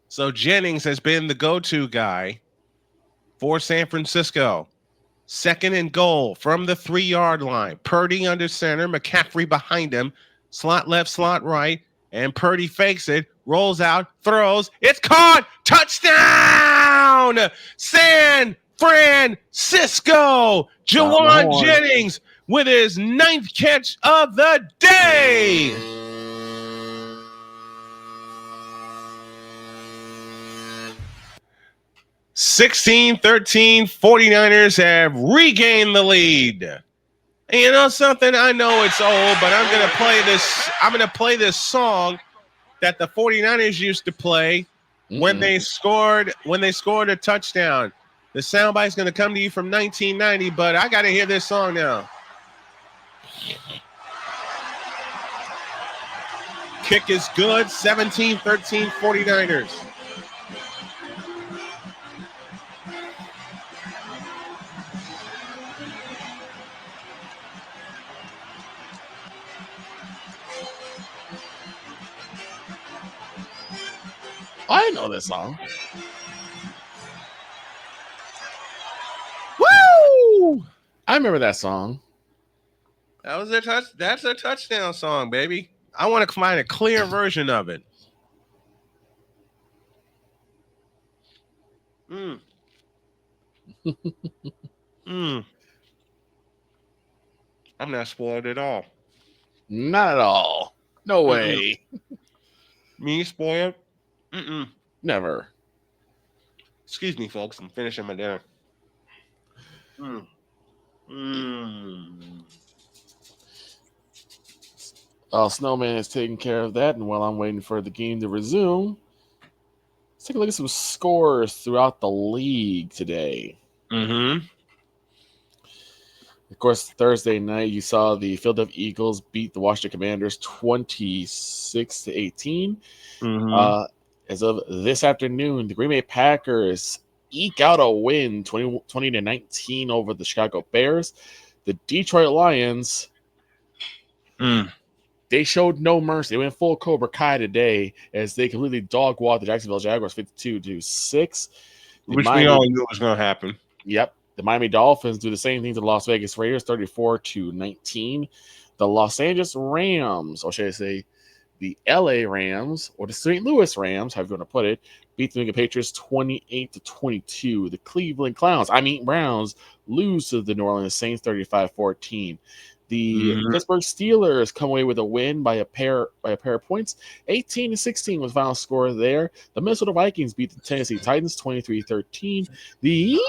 So Jennings has been the go-to guy for San Francisco. Second and goal from the 3-yard line. Purdy under center, McCaffrey behind him. Slot left, slot right, and Purdy fakes it, rolls out, throws. It's caught! Touchdown! San Francisco! Jawan Jennings with his 9th catch of the day! (16-13) 49ers have regained the lead. And you know something? I know it's old, but I'm gonna play this. I'm gonna play this song that the 49ers used to play when they scored a touchdown. The soundbite's gonna come to you from 1990, but I gotta hear this song now. Kick is good. 17-13 49ers. I know this song. Woo! I remember that song. That was that's a touchdown song, baby. I want to find a clear version of it. I'm not spoiled at all. Not at all. No way. Me spoiled? Never. Excuse me, folks. I'm finishing my dinner. Snowman is taking care of that, and while I'm waiting for the game to resume, let's take a look at some scores throughout the league today. Of course, Thursday night, you saw the Philadelphia Eagles beat the Washington Commanders 26-18. As of this afternoon, the Green Bay Packers eke out a win 20-19 over the Chicago Bears. The Detroit Lions, they showed no mercy. They went full Cobra Kai today as they completely dog-walked the Jacksonville Jaguars 52-6. Which we all knew was going to happen. Yep. The Miami Dolphins do the same thing to the Las Vegas Raiders, 34-19. The Los Angeles Rams, or should I say the LA Rams, or the St. Louis Rams, however you want to put it, beat the New England Patriots 28-22. The Cleveland Browns lose to the New Orleans Saints 35-14. The Pittsburgh Steelers come away with a win by a pair of points. 18-16 was the final score there. The Minnesota Vikings beat the Tennessee Titans 23-13. The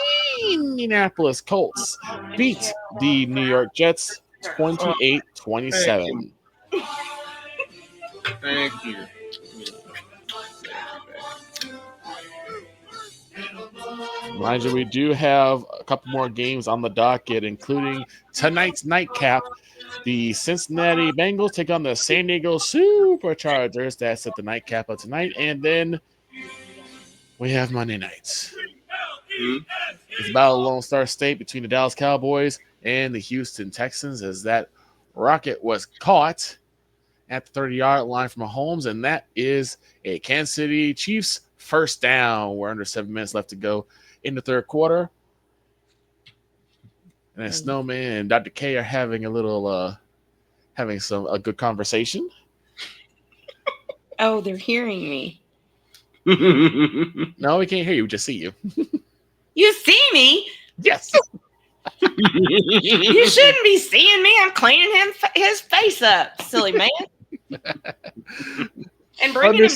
Indianapolis Colts beat the New York Jets 28-27. Thank you. Mind you, we do have a couple more games on the docket, including tonight's nightcap. The Cincinnati Bengals take on the San Diego Superchargers. That's at the nightcap of tonight. And then we have Monday nights. It's about a Lone Star State between the Dallas Cowboys and the Houston Texans, as that rocket was caught at the 30-yard line from Mahomes, and that is a Kansas City Chiefs first down. We're under 7 minutes left to go in the third quarter. And Snowman and Dr. K are having a little, having a good conversation. Oh, they're hearing me. No, we can't hear you. We just see you. You see me? Yes. You shouldn't be seeing me. I'm cleaning his face up, silly man. And bringing him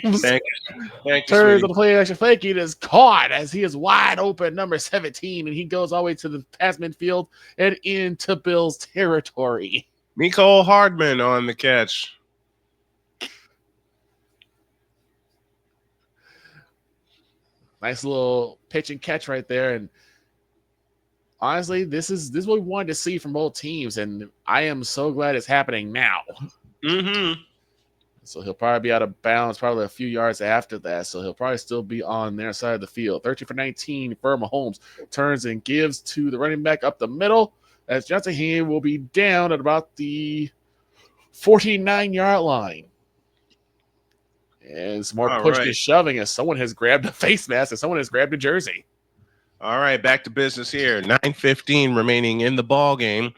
Thank you, Turns sweetie. on the play action fake. It is caught as he is wide open, number 17, and he goes all the way to the past midfield and into Bill's territory. Miko Hardman on the catch. Nice little pitch and catch right there. And honestly, this is what we wanted to see from both teams, and I am so glad it's happening now. Mm-hmm. So he'll probably be out of bounds probably a few yards after that. So he'll probably still be on their side of the field. 13 for 19 for Mahomes. Turns and gives to the running back up the middle. As Johnson he will be down at about the 49-yard line. And some more pushing and shoving as someone has grabbed a face mask and someone has grabbed a jersey. All right, back to business here. 9:15 remaining in the ball game.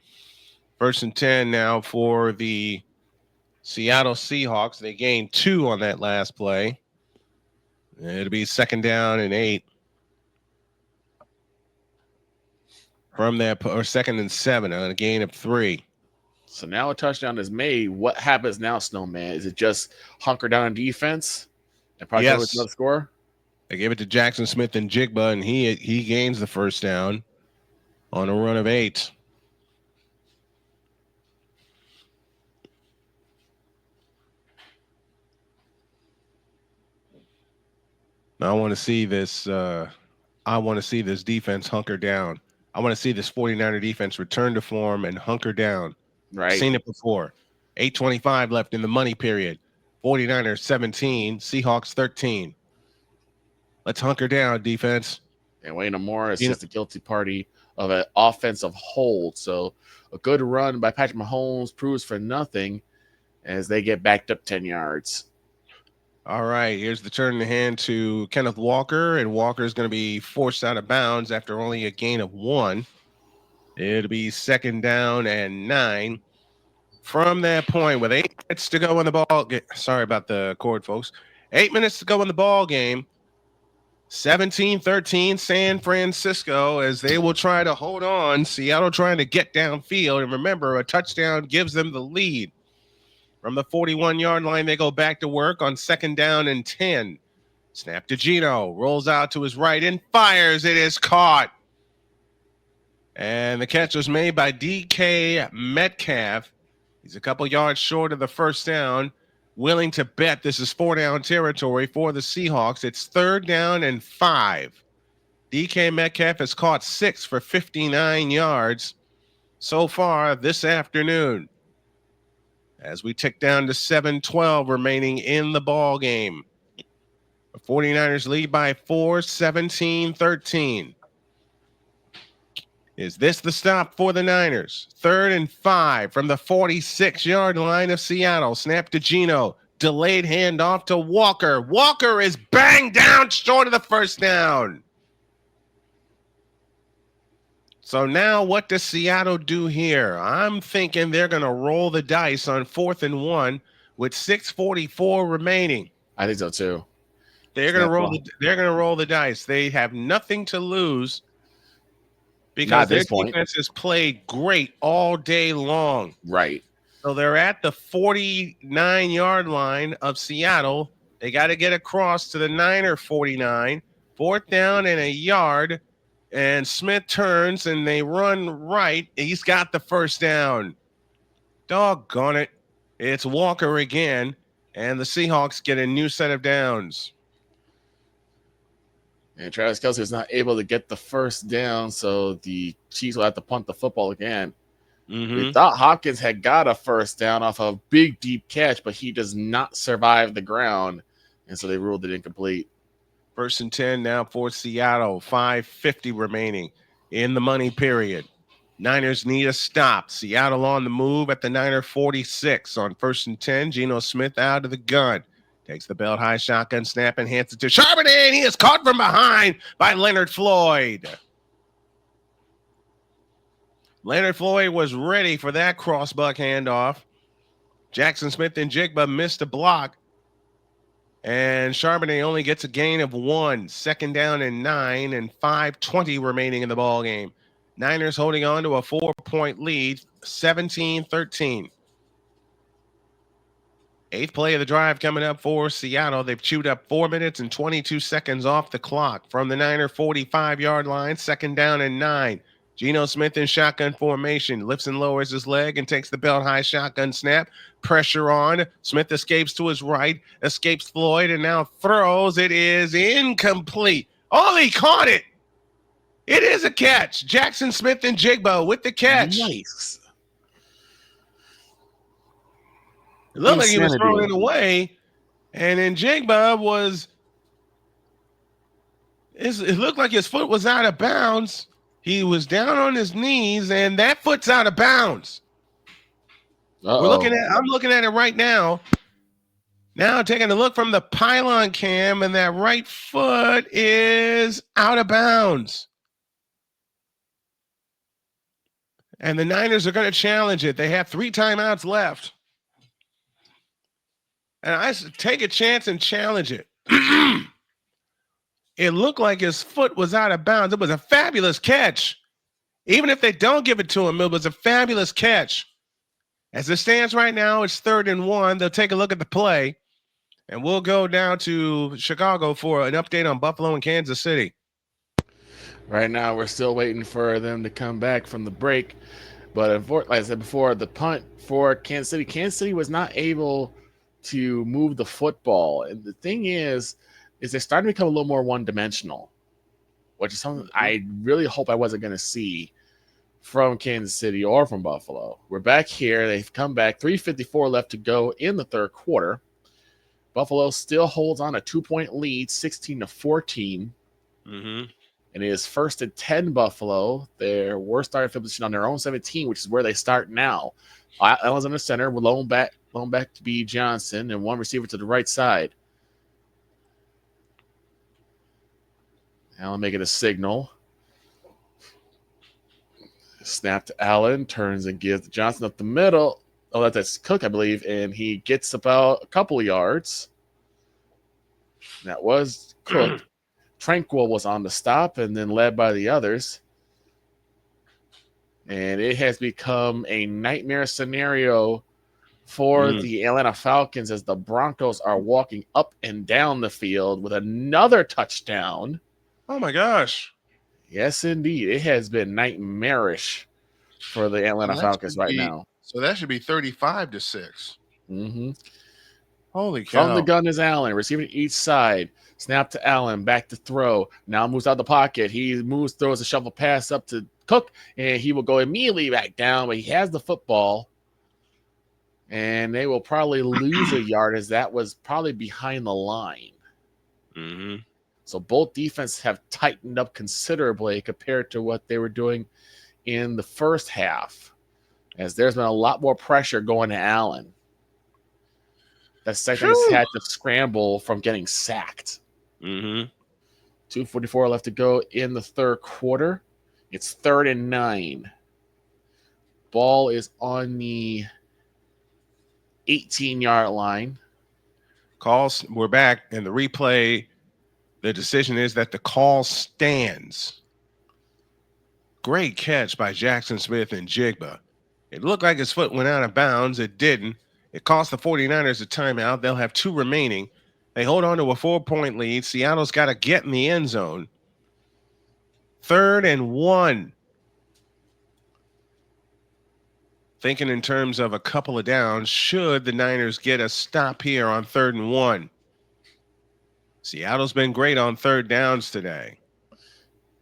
1st and 10 now for the Seattle Seahawks. They gained 2 on that last play. It'll be 2nd down and 8 from that, or 2nd and 7 on a gain of 3. So now a touchdown is made. What happens now, Snowman? Is it just hunker down on defense and probably go with another score? They give it to Jackson Smith and Jigba, and he gains the 1st down on a run of 8. Now I want to see this. I want to see this defense hunker down. I want to see this 49er defense return to form and hunker down. Right. Seen it before. 8:25 left in the money period. 49ers 17, Seahawks 13. Let's hunker down, defense. And Wayne Morris is the guilty party of an offensive hold. So a good run by Patrick Mahomes proves for nothing as they get backed up 10 yards. All right, here's the turn in the hand to Kenneth Walker, and Walker is going to be forced out of bounds after only a gain of 1. It'll be 2nd down and 9. From that point, with 8 minutes to go in the ball game, sorry about the cord, folks. 8 minutes to go in the ball game. 17-13 San Francisco as they will try to hold on. Seattle trying to get downfield, and remember, a touchdown gives them the lead. From the 41-yard line, they go back to work on 2nd down and 10. Snap to Gino, rolls out to his right and fires. It is caught. And the catch was made by DK Metcalf. He's a couple yards short of the 1st down. Willing to bet this is 4-down territory for the Seahawks. It's 3rd down and 5. DK Metcalf has caught 6 for 59 yards so far this afternoon. As we tick down to 7:12 remaining in the ball game. The 49ers lead by 4, 17-13. Is this the stop for the Niners? 3rd and 5 from the 46-yard line of Seattle. Snap to Gino. Delayed handoff to Walker. Walker is banged down short of the 1st down. So now what does Seattle do here? I'm thinking they're going to roll the dice on 4th and 1 with 6:44 remaining. I think so too. They're going to roll the dice. They have nothing to lose because their defense has played great all day long. Right. So they're at the 49-yard line of Seattle. They got to get across to the Niner 49. 4th down and a yard. And Smith turns and they run right. He's got the 1st down. Doggone it. It's Walker again. And the Seahawks get a new set of downs. And Travis Kelce is not able to get the 1st down, so the Chiefs will have to punt the football again. We thought Hopkins had got a 1st down off a big, deep catch, but he does not survive the ground, and so they ruled it incomplete. 1st and 10 now for Seattle. 5:50 remaining in the money period. Niners need a stop. Seattle on the move at the Niner 46 on 1st and 10. Geno Smith out of the gun. Takes the belt high shotgun snap and hands it to Charbonnet. He is caught from behind by Leonard Floyd. Leonard Floyd was ready for that crossbuck handoff. Jackson Smith and Jigba missed a block. And Charbonnet only gets a gain of 1. 2nd down and 9 and 5:20 remaining in the ball game. Niners holding on to a 4-point lead, 17-13. Eighth play of the drive coming up for Seattle. They've chewed up 4 minutes and 22 seconds off the clock from the Niner 45-yard line. 2nd down and 9. Geno Smith in shotgun formation. Lifts and lowers his leg and takes the belt high shotgun snap. Pressure on. Smith escapes to his right. Escapes Floyd and now throws. It is incomplete. Oh, he caught it. It is a catch. Jackson Smith and Jigbo with the catch. Nice. It looked like he was throwing it away, and then Jigba was. It looked like his foot was out of bounds. He was down on his knees, and that foot's out of bounds. I'm looking at it right now. Now taking a look from the pylon cam, and that right foot is out of bounds. And the Niners are going to challenge it. They have 3 timeouts left. And I take a chance and challenge it. It looked like his foot was out of bounds. It was a fabulous catch. Even if they don't give it to him, it was a fabulous catch. As it stands right now, it's 3rd and 1. They'll take a look at the play, and we'll go down to Chicago for an update on Buffalo and Kansas City. Right now, we're still waiting for them to come back from the break. But like I said before, the punt for Kansas City was not able to move the football. And the thing is they're starting to become a little more one-dimensional, which is something I really hope I wasn't going to see from Kansas City or from Buffalo. We're back here. They've come back. 3:54 left to go in the 3rd quarter. Buffalo still holds on a 2-point lead, 16-14. Mm-hmm. And it is 1st and 10 Buffalo. Their worst starting field position on their own 17, which is where they start now. Allen's under center. We're loan back to B. Johnson, and 1 receiver to the right side. Allen making a signal. Snap to Allen, turns and gives Johnson up the middle. Oh, that's Cook, I believe, and he gets about a couple of yards. That was Cook. Tranquil was on the stop and then led by the others. And it has become a nightmare scenario for the Atlanta Falcons as the Broncos are walking up and down the field with another touchdown. Oh, my gosh. Yes, indeed. It has been nightmarish for the Atlanta Falcons right now. So that should be 35-6. Mm-hmm. Holy cow. From the gun is Allen, receiving each side. Snap to Allen, back to throw. Now moves out the pocket. He moves, throws a shovel pass up to Cook, and he will go immediately back down, but he has the football. And they will probably lose a yard as that was probably behind the line. Mm-hmm. So both defenses have tightened up considerably compared to what they were doing in the first half, as there's been a lot more pressure going to Allen. That second has had to scramble from getting sacked. Mm-hmm. 2:44 left to go in the 3rd quarter. It's 3rd and 9. Ball is on the 18-yard line. Calls, we're back, and the replay, the decision is that the call stands. Great catch by Jackson Smith and Jigba. It looked like his foot went out of bounds. It didn't. It cost the 49ers a timeout. They'll have 2 remaining. They hold on to a 4-point lead. Seattle's got to get in the end zone. 3rd and 1. Thinking in terms of a couple of downs, should the Niners get a stop here on 3rd and 1? Seattle's been great on 3rd downs today.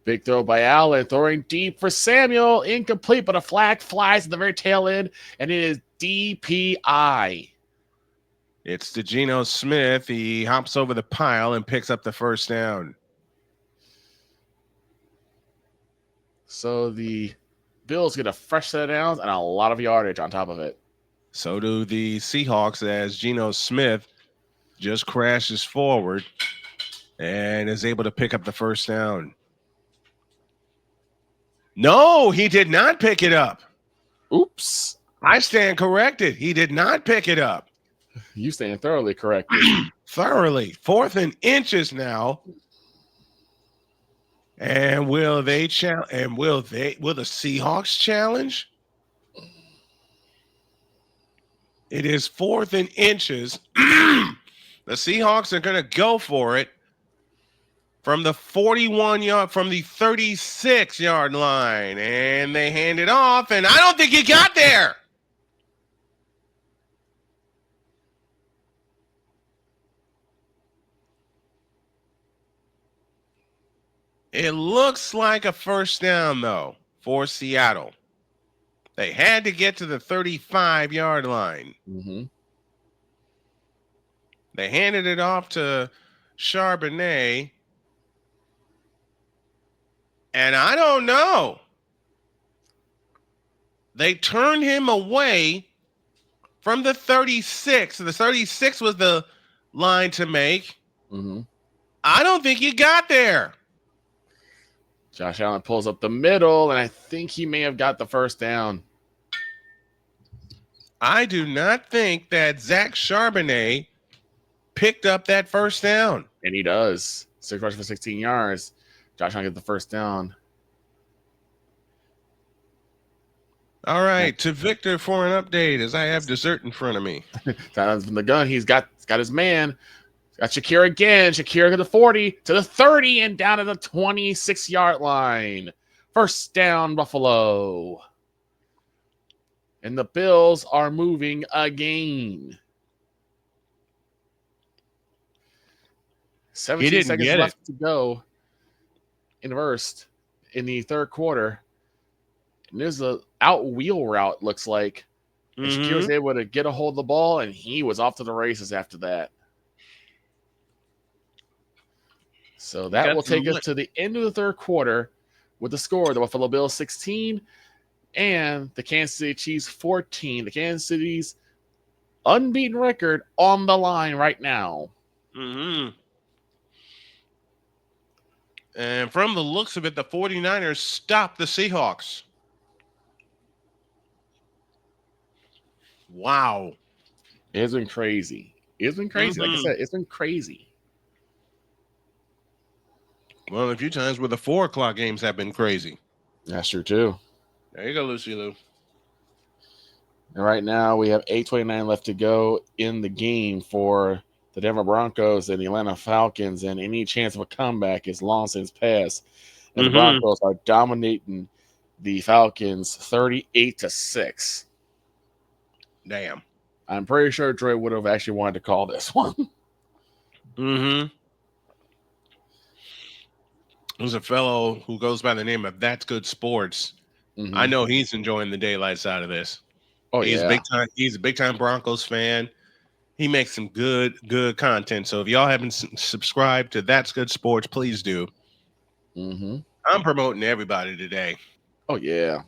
Big throw by Allen, throwing deep for Samuel. Incomplete, but a flag flies at the very tail end, and it is DPI. It's to Geno Smith. He hops over the pile and picks up the 1st down. So the Bills get a fresh set of downs and a lot of yardage on top of it. So do the Seahawks as Geno Smith just crashes forward and is able to pick up the 1st down. No, he did not pick it up. Oops. I stand corrected. He did not pick it up. You stand thoroughly corrected. Thoroughly. 4th and inches now. And will the Seahawks challenge? It is 4th and inches. The Seahawks are going to go for it from the 36-yard line. And they hand it off, and I don't think he got there. It looks like a first down, though, for Seattle. They had to get to the 35-yard line. Mm-hmm. They handed it off to Charbonnet. And I don't know. They turned him away from the 36. The 36 was the line to make. Mm-hmm. I don't think he got there. Josh Allen pulls up the middle, and I think he may have got the first down. I do not think that Zach Charbonnet picked up that first down. And he does. 6 rushes for 16 yards. Josh Allen gets the first down. All right, to Victor for an update as I have dessert in front of me. From the gun, he's got his man. Got Shakir again. Shakir to the 40, to the 30, and down to the 26-yard line. First down, Buffalo. And the Bills are moving again. 17 seconds left to go in the third quarter. And there's a out wheel route, looks like. And Shakir was able to get a hold of the ball, and he was off to the races after that. So that will take us to the end of the third quarter with the score: the Buffalo Bills 16 and the Kansas City Chiefs 14. The Kansas City's unbeaten record on the line right now. Mm-hmm. And from the looks of it, the 49ers stopped the Seahawks. Wow. It's been crazy. It's been crazy. Like I said, it's been crazy. Well, a few times where the 4 o'clock games have been crazy. That's true, too. There you go, Lucy Lou. And right now, we have 8:29 left to go in the game for the Denver Broncos and the Atlanta Falcons, and any chance of a comeback is long since past. And the Broncos are dominating the Falcons 38-6. Damn. I'm pretty sure Dre would have actually wanted to call this one. There's a fellow who goes by the name of That's Good Sports. I know he's enjoying the daylight side of this. Oh, he's yeah. Big time. He's a big time Broncos fan. He makes some good content. So if y'all haven't subscribed to That's Good Sports, please do. I'm promoting everybody today. Oh, yeah.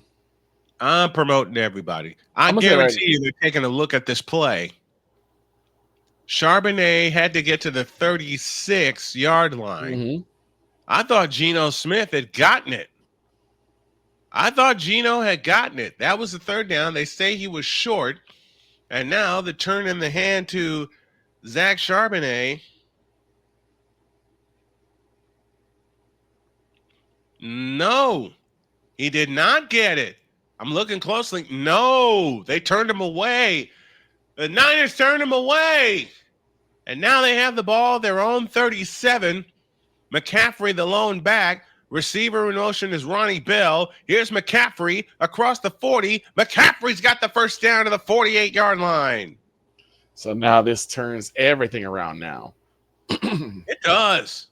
I'm promoting everybody. I guarantee you they're taking a look at this play. Charbonnet had to get to the 36-yard line. I thought Geno Smith had gotten it. That was the third down. They say he was short. And now the turn in the hand to Zach Charbonnet. No, he did not get it. I'm looking closely. No, they turned him away. The Niners turned him away. And now they have the ball, their own 37. McCaffrey, the lone back. Receiver in motion is Ronnie Bell. Here's McCaffrey across the 40. McCaffrey's got the first down to the 48-yard line. So now this turns everything around now. It does.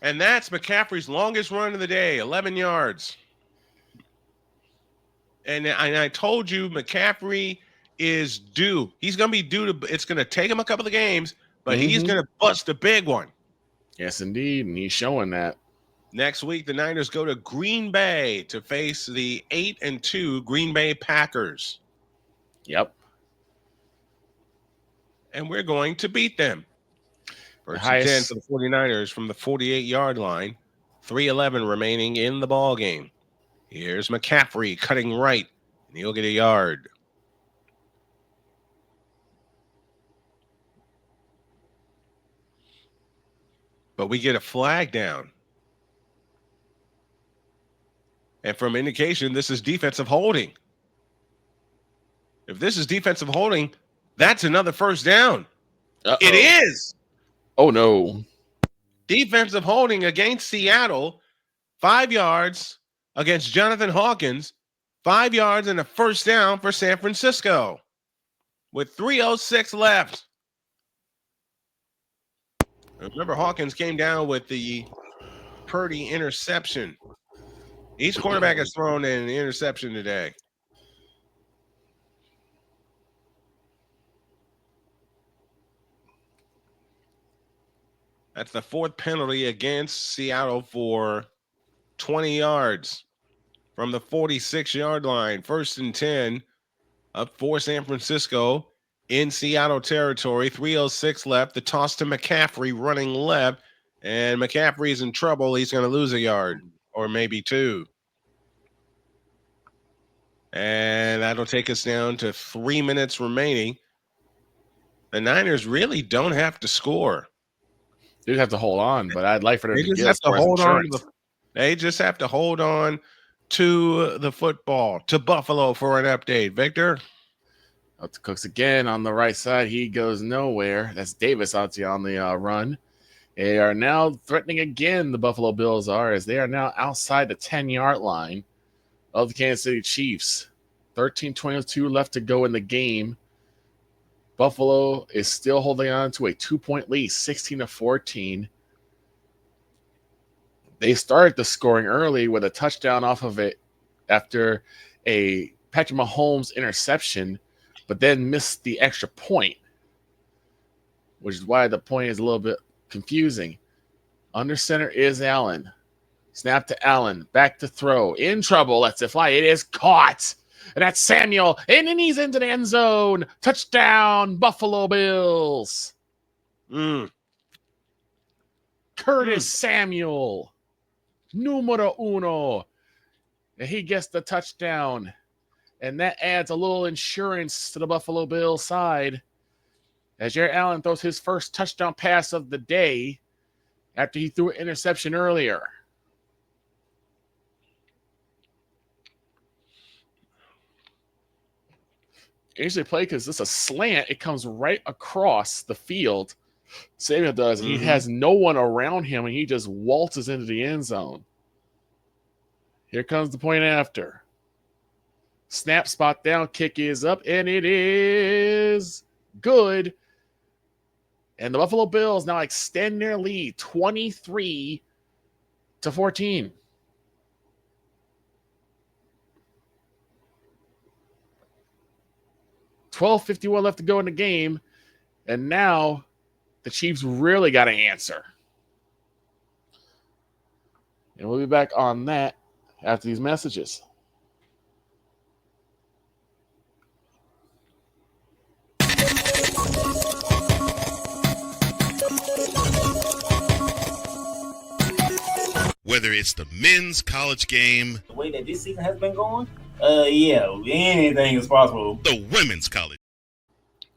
And that's McCaffrey's longest run of the day, 11 yards. And I told you McCaffrey is due. He's going to be due to – it's going to take him a couple of games, but he's going to bust a big one. Yes, indeed, and he's showing that. Next week, the Niners go to Green Bay to face the 8-2 Green Bay Packers. Yep. And we're going to beat them. First and 10 for the 49ers from the 48-yard line. 3:11 remaining in the ball game. Here's McCaffrey cutting right, and he'll get a yard. But we get a flag down. And from indication, this is defensive holding. If this is defensive holding, that's another first down. Uh-oh. It is. Oh, no. Defensive holding against Seattle, 5 yards against Jonathan Hawkins, 5 yards and a first down for San Francisco with 3:06 left. Remember, Hawkins came down with the Purdy interception. Each quarterback has thrown an interception today. That's the 4th penalty against Seattle for 20 yards from the 46-yard line. 1st and 10 up for San Francisco in Seattle territory. 3:06 left. The toss to McCaffrey running left. And McCaffrey's in trouble. He's going to lose a yard or maybe 2. And that'll take us down to 3 minutes remaining. The Niners really don't have to score. They just have to hold on, but I'd like for them They to just get have to hold on. insurance. They just have to hold on to the football, to Buffalo for an update. Victor? Out to Cooks again on the right side. He goes nowhere. That's Davis out there on the run. They are now threatening again, the Buffalo Bills are, as they are now outside the 10-yard line of the Kansas City Chiefs. 13:22 left to go in the game. Buffalo is still holding on to a 2-point lead, 16-14. They started the scoring early with a touchdown off of it after a Patrick Mahomes interception, but then missed the extra point, which is why the point is a little bit confusing. Under center is Allen. Snap to Allen. Back to throw. In trouble. Lets it fly. It is caught. And that's Samuel. And then he's into the end zone. Touchdown, Buffalo Bills. Curtis Samuel. Numero uno. And he gets the touchdown. And that adds a little insurance to the Buffalo Bills side as Jared Allen throws his first touchdown pass of the day after he threw an interception earlier. Usually play because this is a slant. It comes right across the field. Samuel does. He has no one around him, and he just waltzes into the end zone. Here comes the point after. Snap, spot down, kick is up, and it is good. And the Buffalo Bills now extend their lead 23-14. 12:51 left to go in the game. And now the Chiefs really got to answer. And we'll be back on that after these messages. Whether it's the men's college game, The way that this season has been going, yeah, anything is possible. the women's college.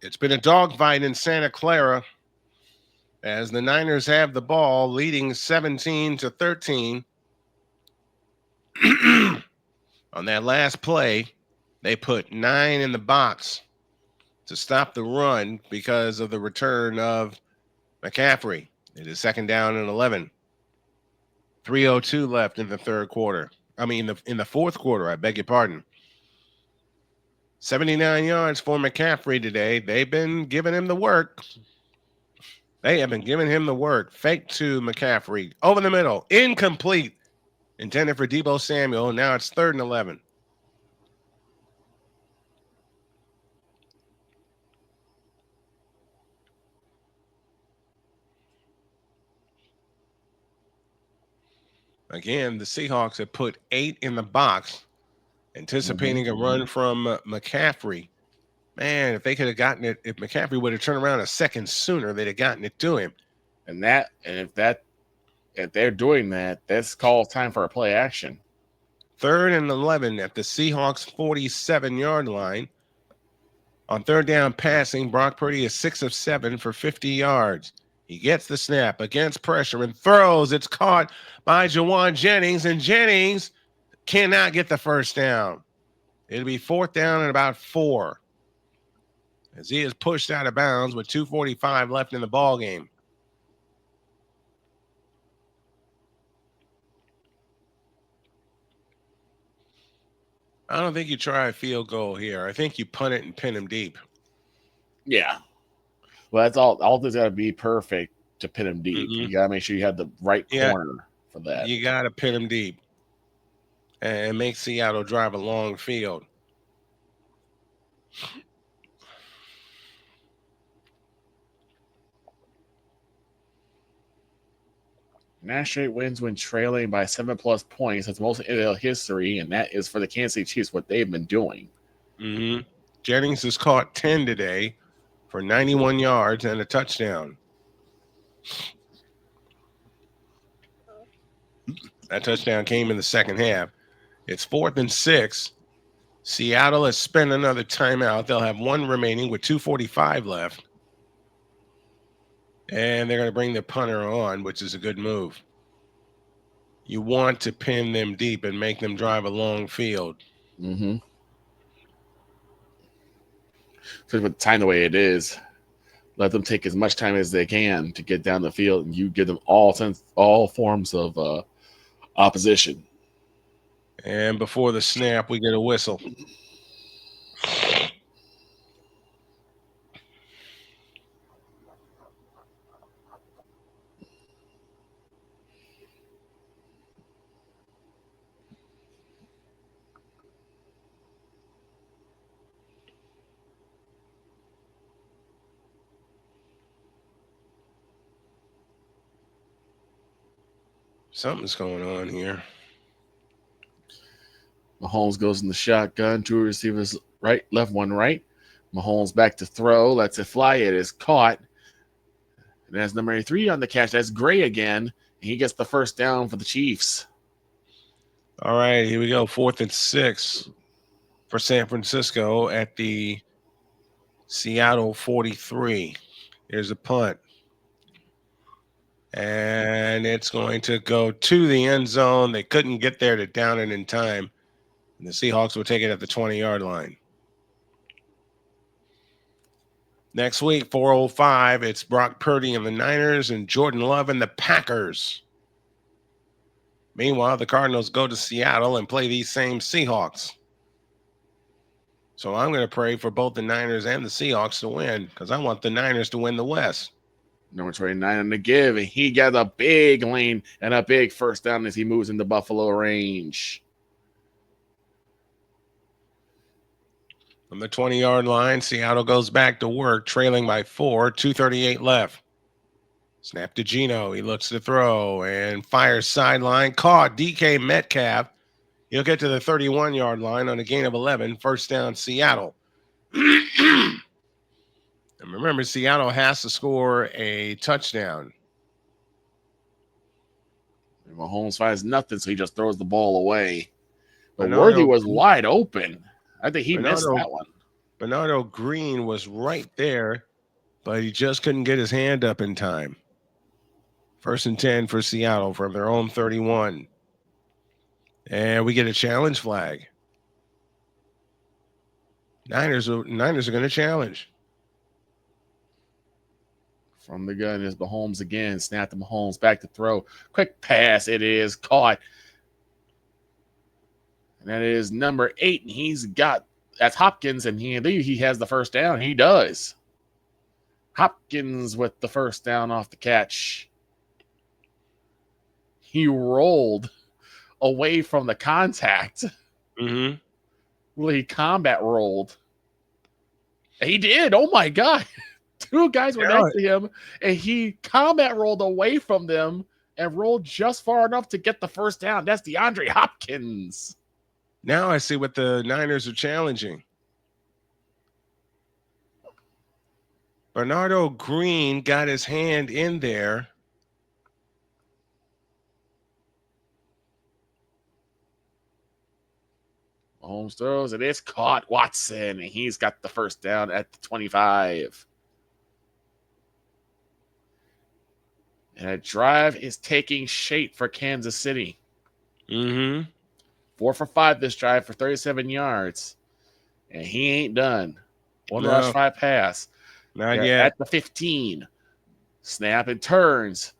It's been a dogfight in Santa Clara as the Niners have the ball, leading 17-13. On that last play, they put 9 in the box to stop the run because of the return of McCaffrey. It is 2nd down and 11. 3:02 left in the third quarter. I mean, in the fourth quarter, I beg your pardon. 79 yards for McCaffrey today. They've been giving him the work. They have been giving him the work. Fake to McCaffrey. Over the middle. Incomplete. Intended for Deebo Samuel. Now it's 3rd and 11. Again, the Seahawks have put 8 in the box, anticipating a run from McCaffrey. Man, if they could have gotten it, if McCaffrey would have turned around a second sooner, they'd have gotten it to him. If they're doing that, that's called time for a play action. 3rd and 11 at the Seahawks 47-yard line. On 3rd down passing, Brock Purdy is 6 of 7 for 50 yards. He gets the snap against pressure and throws. It's caught by Jawan Jennings, and Jennings cannot get the first down. It'll be 4th down and about 4. as he is pushed out of bounds with 2:45 left in the ball game. I don't think you try a field goal here. I think you punt it and pin him deep. Yeah. Well, that's all. All things got to be perfect to pin him deep. Mhm. You got to make sure you have the right corner for that. You got to pin him deep and make Seattle drive a long field. Nash wins when trailing by 7+ points. That's most in NFL history, and that is for the Kansas City Chiefs, what they've been doing. Mm-hmm. Jennings has caught 10 today for 91 yards and a touchdown. That touchdown came in the second half. It's 4th and 6. Seattle has spent another timeout. They'll have one remaining with 2:45 left. And they're going to bring the punter on, which is a good move. You want to pin them deep and make them drive a long field. Mm-hmm. Because with time the way it is, let them take as much time as they can to get down the field, and you give them all forms of opposition. And before the snap, we get a whistle. Something's going on here. Mahomes goes in the shotgun. Two receivers right, left, one right. Mahomes back to throw. Lets it fly. It is caught. And that's number 3 on the catch. That's Gray again. And he gets the first down for the Chiefs. All right, here we go. 4th and 6 for San Francisco at the Seattle 43. Here's a punt. And it's going to go to the end zone. They couldn't get there to down it in time. And the Seahawks will take it at the 20-yard line. Next week, 4:05, it's Brock Purdy and the Niners and Jordan Love and the Packers. Meanwhile, the Cardinals go to Seattle and play these same Seahawks. So I'm going to pray for both the Niners and the Seahawks to win because I want the Niners to win the West. Number 29 on the give, and he got a big lane and a big first down as he moves into Buffalo range. From the 20-yard line, Seattle goes back to work, trailing by 4, 2:38 left. Snap to Geno. He looks to throw and fires sideline. Caught DK Metcalf. He'll get to the 31-yard line on a gain of 11. First down, Seattle. And remember, Seattle has to score a touchdown. Mahomes finds nothing, so he just throws the ball away. But Bernardo Worthy was wide open. I think he missed Bernardo- that one. Bernardo Green was right there, but he just couldn't get his hand up in time. 1st and 10 for Seattle from their own 31. And we get a challenge flag. Niners are going to challenge. From the gun is Mahomes again. Snap to Mahomes. Back to throw. Quick pass. It is caught. And that is number 8. And that's Hopkins. And he has the first down. He does. Hopkins with the first down off the catch. He rolled away from the contact. Mm-hmm. Well, he combat rolled. He did. Oh my God. 2 guys were next to him, and he combat rolled away from them and rolled just far enough to get the first down. That's DeAndre Hopkins. Now I see what the Niners are challenging. Bernardo Green got his hand in there. Mahomes throws, and it's caught. Watson, and he's got the first down at the 25. And a drive is taking shape for Kansas City. Mm-hmm. 4 for 5 this drive for 37 yards. And he ain't done. One No. rush, 5 pass. Not They're yet. at the 15. Snap and turns.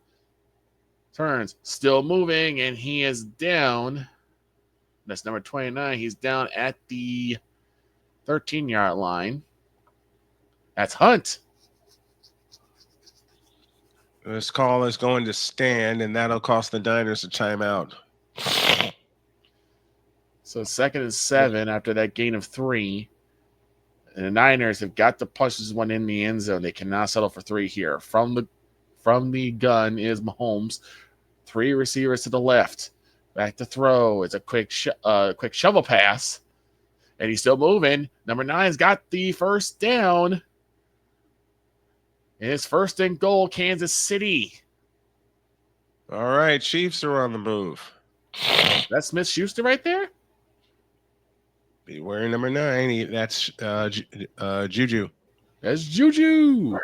Still moving, and he is down. That's number 29. He's down at the 13-yard line. That's Hunt. This call is going to stand, and that'll cost the Niners a timeout. So 2nd and 7 after that gain of 3. And the Niners have got to push this one in the end zone. They cannot settle for 3 here. From the gun is Mahomes. 3 receivers to the left. Back to throw. It's a quick shovel pass. And he's still moving. Number 9's got the first down. And it's 1st and goal, Kansas City. All right, Chiefs are on the move. That's Smith-Schuster right there? Be wearing number 9. That's Juju. That's Juju.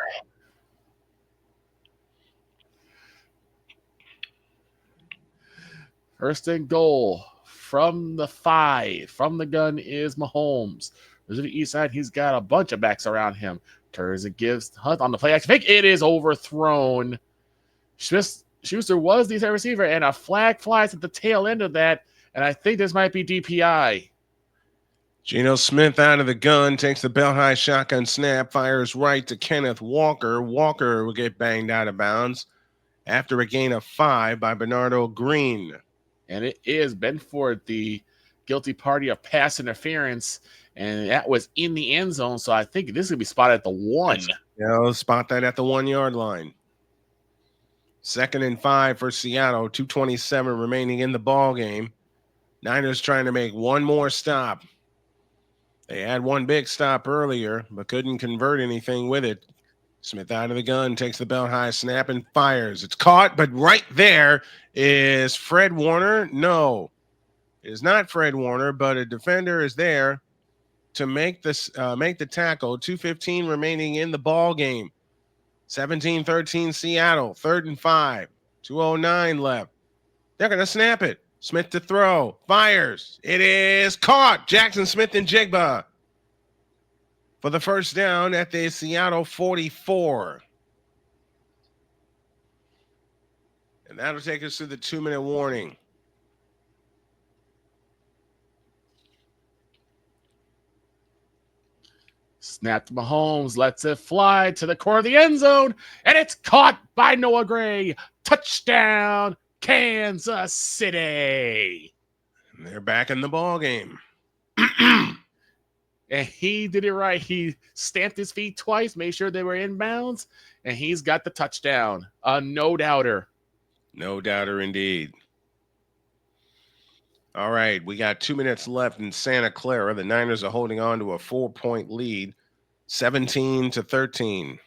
First and goal from the 5. From the gun is Mahomes. To the east side, he's got a bunch of backs around him. Turns and gives Hunt on the play action fake. It is overthrown. Schuster was the third receiver, and a flag flies at the tail end of that. And I think this might be DPI. Geno Smith out of the gun, takes the belt-high shotgun snap, fires right to Kenneth Walker. Walker will get banged out of bounds after a gain of 5 by Bernardo Green. And it is Benford, the guilty party of pass interference, and that was in the end zone. So I think this is going to be spotted at the 1. Spot that at the 1-yard line. 2nd and 5 for Seattle. 2:27 remaining in the ball game. Niners trying to make one more stop. They had one big stop earlier, but couldn't convert anything with it. Smith out of the gun, takes the belt high snap and fires. It's caught, but right there is Fred Warner. No, it is not Fred Warner, but a defender is there to make the tackle. 2:15 remaining in the ball game. 17-13 Seattle, 3rd and 5. 2:09 left. They're going to snap it. Smith to throw. Fires. It is caught. Jackson Smith and Jigba for the first down at the Seattle 44. And that'll take us to the 2-minute warning. Snap to Mahomes, lets it fly to the core of the end zone, and it's caught by Noah Gray. Touchdown, Kansas City. And they're back in the ball game. And he did it right. He stamped his feet twice, made sure they were inbounds, and he's got the touchdown. A no doubter. No doubter indeed. All right, we got 2 minutes left in Santa Clara. The Niners are holding on to a 4-point lead, 17-13.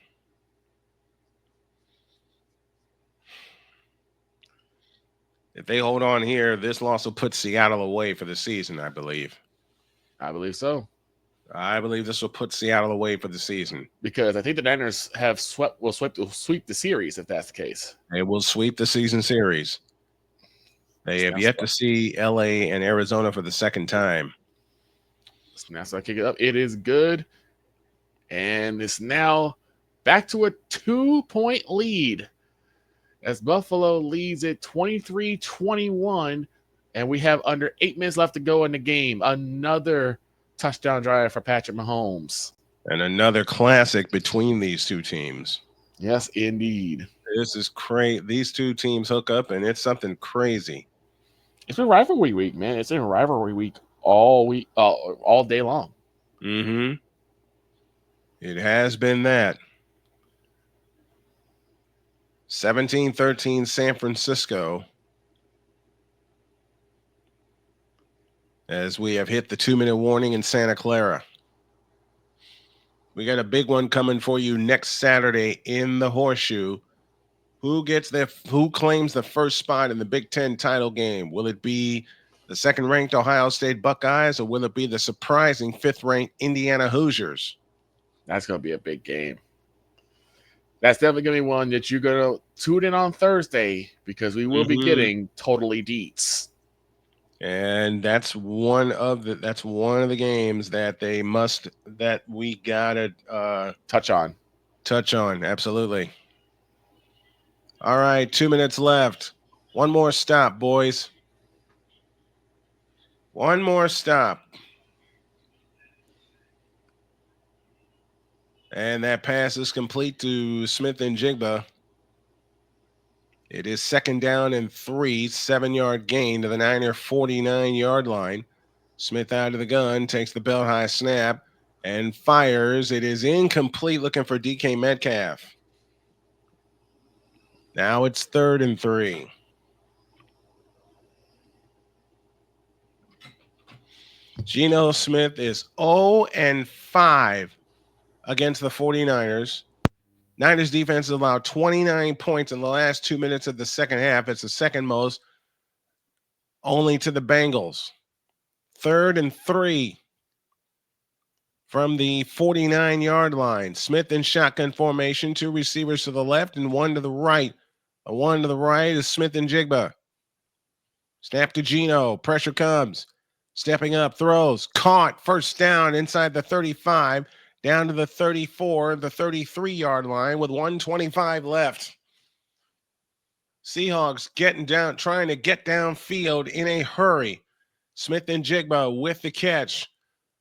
If they hold on here, this loss will put Seattle away for the season, I believe. I believe so. I believe this will put Seattle away for the season. Because I think the Niners will sweep the series if that's the case. They will sweep the season series. They have yet to see LA and Arizona for the second time. Now, so I kick it up. It is good. And it's now back to a 2-point lead as Buffalo leads it 23-21. And we have under 8 minutes left to go in the game. Another touchdown drive for Patrick Mahomes. And another classic between these two teams. Yes, indeed. This is crazy. These two teams hook up, and it's something crazy. It's been rivalry week, man. It's been rivalry week all day long. Mm-hmm. It has been that. 17-13 San Francisco. As we have hit the 2-minute warning in Santa Clara. We got a big one coming for you next Saturday in the Horseshoe. Who claims the first spot in the Big Ten title game? Will it be the second-ranked Ohio State Buckeyes, or will it be the surprising 5th-ranked Indiana Hoosiers? That's going to be a big game. That's definitely going to be one that you're going to tune in on Thursday because we will be getting totally deets. And that's one of the games that we gotta touch on. Absolutely. All right, 2 minutes left. One more stop, boys. One more stop. And that pass is complete to Smith and Jigba. It is 2nd down and 3, 7-yard gain to the Niner 49-yard line. Smith out of the gun, takes the belt high snap, and fires. It is incomplete, looking for DK Metcalf. Now it's 3rd and 3. Geno Smith is 0 and 5 against the 49ers. Niners defense allowed 29 points in the last 2 minutes of the second half. It's the second most, only to the Bengals. 3rd and 3 from the 49-yard line. Smith in shotgun formation, 2 receivers to the left and 1 to the right. The 1 to the right is Smith and Jigba. Snap to Geno. Pressure comes. Stepping up, throws. Caught. 1st down inside the 35. Down to the 34, the 33-yard line with 1:25 left. Seahawks trying to get downfield in a hurry. Smith and Jigba with the catch.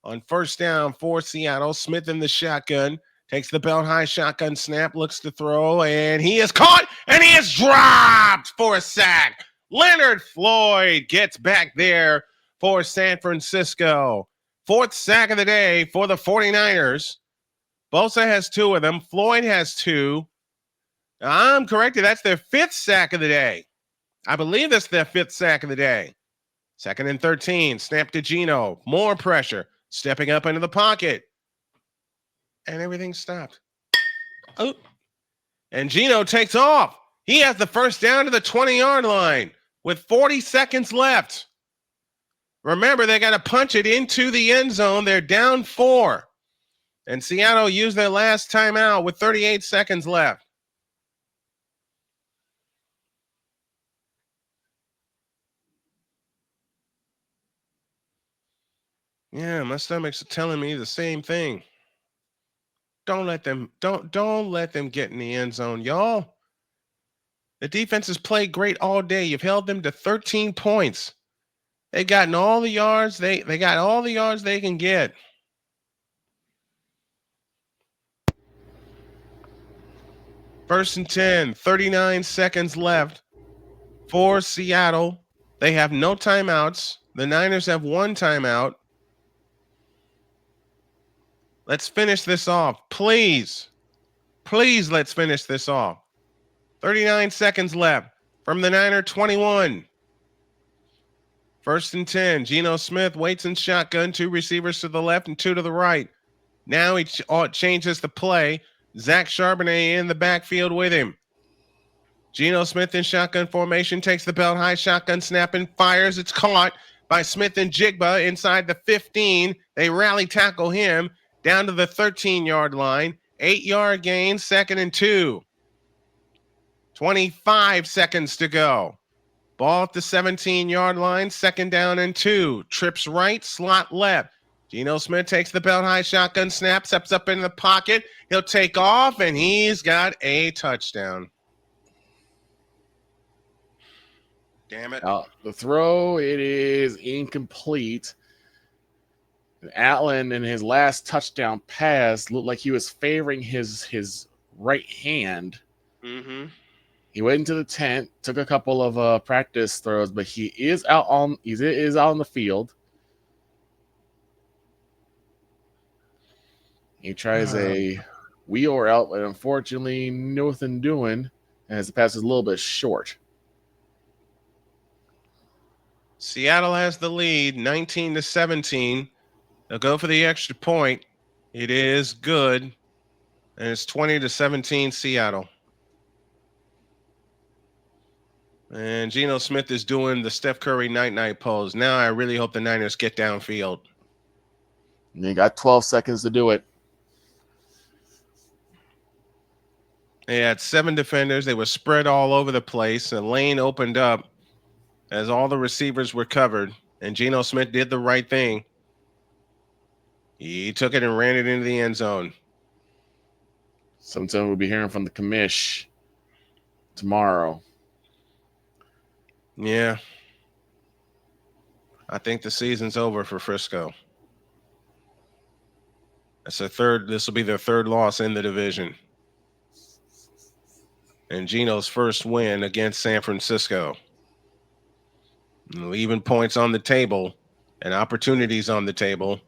On 1st down for Seattle, Smith in the shotgun. Takes the belt high shotgun snap, looks to throw, and he is caught, and he is dropped for a sack. Leonard Floyd gets back there for San Francisco. 4th sack of the day for the 49ers. Bosa has 2 of them. Floyd has 2. I'm corrected. That's their 5th sack of the day. I believe that's their 5th sack of the day. 2nd and 13. Snap to Geno. More pressure. Stepping up into the pocket. And everything stopped. Oh. And Geno takes off. He has the 1st down to the 20-yard line with 40 seconds left. Remember, they got to punch it into the end zone. They're down 4. And Seattle used their last timeout with 38 seconds left. Yeah, my stomach's telling me the same thing. Don't let them get in the end zone, y'all. The defense has played great all day. You've held them to 13 points. They've gotten all the yards they got all the yards they can get. First and 10, 39 seconds left for Seattle. They have no timeouts. The Niners have 1 timeout. Let's finish this off. Please, let's finish this off. 39 seconds left from the Niner 21. 1st and 10. Geno Smith waits in shotgun. 2 receivers to the left and 2 to the right. Now he changes the play. Zach Charbonnet in the backfield with him. Geno Smith in shotgun formation takes the belt high shotgun snap and fires. It's caught by Smith and Jigba inside the 15. They rally tackle him down to the 13-yard line. 8-yard gain, 2nd and 2. 25 seconds to go. Ball at the 17-yard line, 2nd down and 2. Trips right, slot left. Geno Smith takes the belt high shotgun snap, steps up in the pocket. He'll take off, and he's got a touchdown. Damn it. The throw, it is incomplete. Allen in his last touchdown pass looked like he was favoring his right hand. Mm-hmm. He went into the tent, took a couple of practice throws, but he is out on the field. He tries a wheel route, but unfortunately, nothing doing, as the pass is a little bit short. Seattle has the lead, 19-17. They'll go for the extra point. It is good, and it's 20-17 Seattle. And Geno Smith is doing the Steph Curry night-night pose. Now I really hope the Niners get downfield. And you got 12 seconds to do it. They had 7 defenders. They were spread all over the place. A lane opened up as all the receivers were covered. And Geno Smith did the right thing. He took it and ran it into the end zone. Sometime we'll be hearing from the commish tomorrow. Yeah. I think the season's over for Frisco. This will be their third loss in the division. And Geno's first win against San Francisco. Leaving points on the table and opportunities on the table,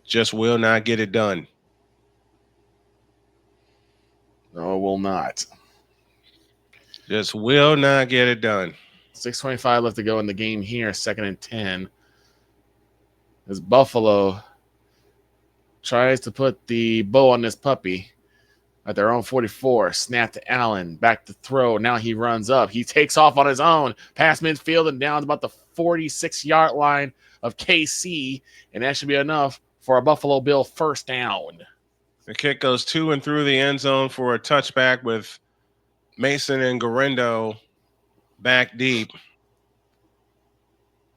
just will not get it done. No, it will not. Just will not get it done. 6:25 left to go in the game here, 2nd and 10. As Buffalo tries to put the bow on this puppy at their own 44. Snap to Allen. Back to throw. Now he runs up. He takes off on his own. Past midfield and down to about the 46-yard line of KC. And that should be enough for a Buffalo Bill first down. The kick goes to and through the end zone for a touchback with Mason and Garendo back deep.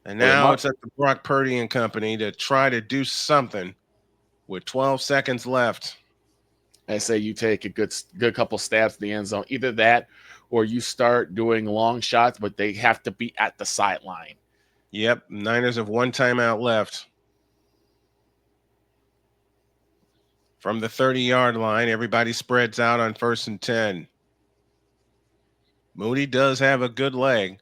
And now it's at the Brock Purdy and company to try to do something with 12 seconds left. I say you take a good couple stabs at the end zone. Either that or you start doing long shots, but they have to be at the sideline. Yep, Niners have one timeout left. From the 30-yard line, everybody spreads out on 1st and 10. Moody does have a good leg.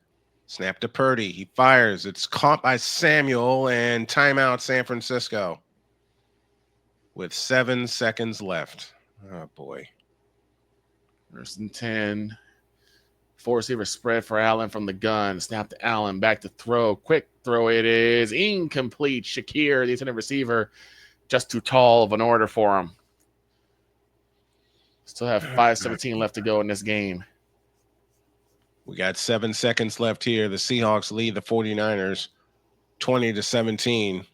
Snap to Purdy. He fires. It's caught by Samuel, and timeout San Francisco with 7 seconds left. Oh, boy. 1st and 10. 4 receiver spread for Allen from the gun. Snap to Allen. Back to throw. Quick throw. It is incomplete. Shakir, the intended receiver, just too tall of an order for him. Still have 5:17 left to go in this game. We got 7 seconds left here. The Seahawks lead the 49ers 20-17.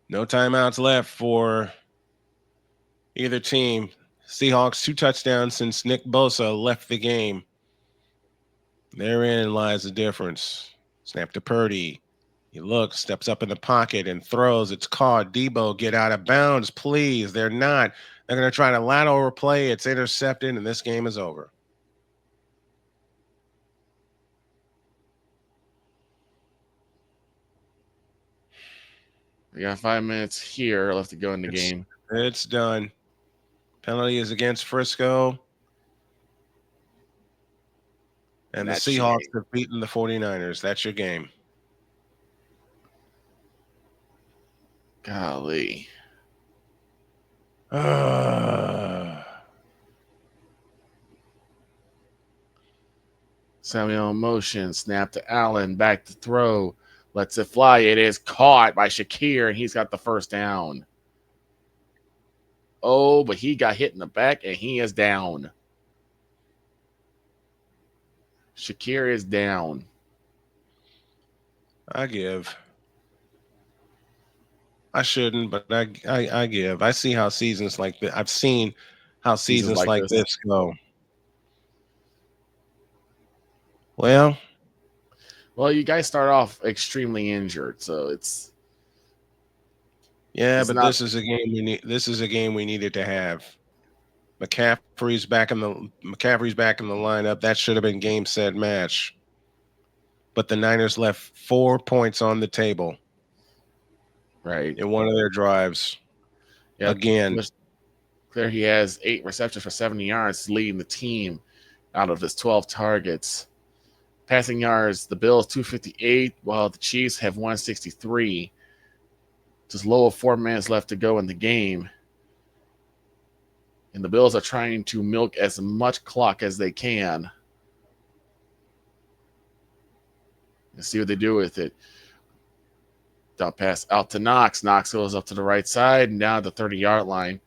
No timeouts left for either team. Seahawks 2 touchdowns since Nick Bosa left the game. Therein lies the difference. Snap to Purdy. He looks, steps up in the pocket, and throws. It's caught. Debo, get out of bounds, please. They're not. They're going to try to lateral play. It's intercepted, and this game is over. We got 5 minutes here left to go in the game. It's done. Penalty is against Frisco. And the Seahawks have beaten the 49ers. That's your game. Golly. Samuel in motion. Snap to Allen. Back to throw. Lets it fly. It is caught by Shakir, and he's got the first down. Oh, but he got hit in the back, and he is down. Shakir is down. I give. I shouldn't, but I give. I see how seasons like this. I've seen how seasons like this go. Well, you guys start off extremely injured, so it's. Yeah, but this is a game we need. This is a game we needed to have. McCaffrey's back in the lineup. That should have been game, set, match. But the Niners left 4 points on the table. Right. In one of their drives. Yeah, again. There he has 8 receptions for 70 yards, leading the team out of his 12 targets. Passing yards, the Bills 258, while the Chiefs have 163. Just low of 4 minutes left to go in the game. And the Bills are trying to milk as much clock as they can. Let's see what they do with it. Dot pass out to Knox. Knox goes up to the right side and down the 30-yard line.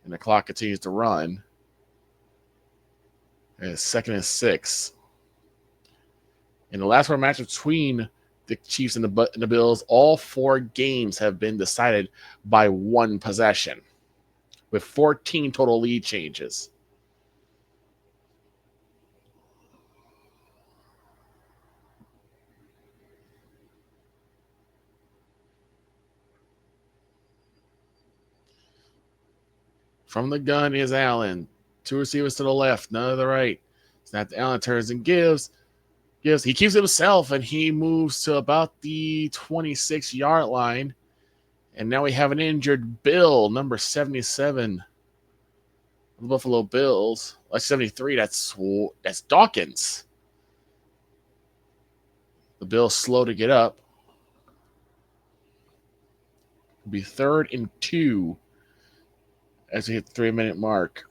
And the clock continues to run. And it's 2nd and 6. In the last round match between the Chiefs and the Bills, all 4 games have been decided by 1 possession. with 14 total lead changes. From the gun is Allen. 2 receivers to the left, none to the right. Snap to Allen, turns and gives. He keeps it himself, and he moves to about the 26-yard line. And now we have an injured Bill, number 77. The Buffalo Bills. Like 73, that's Dawkins. The Bills slow to get up. It'll be 3rd and 2 as we hit the 3-minute mark.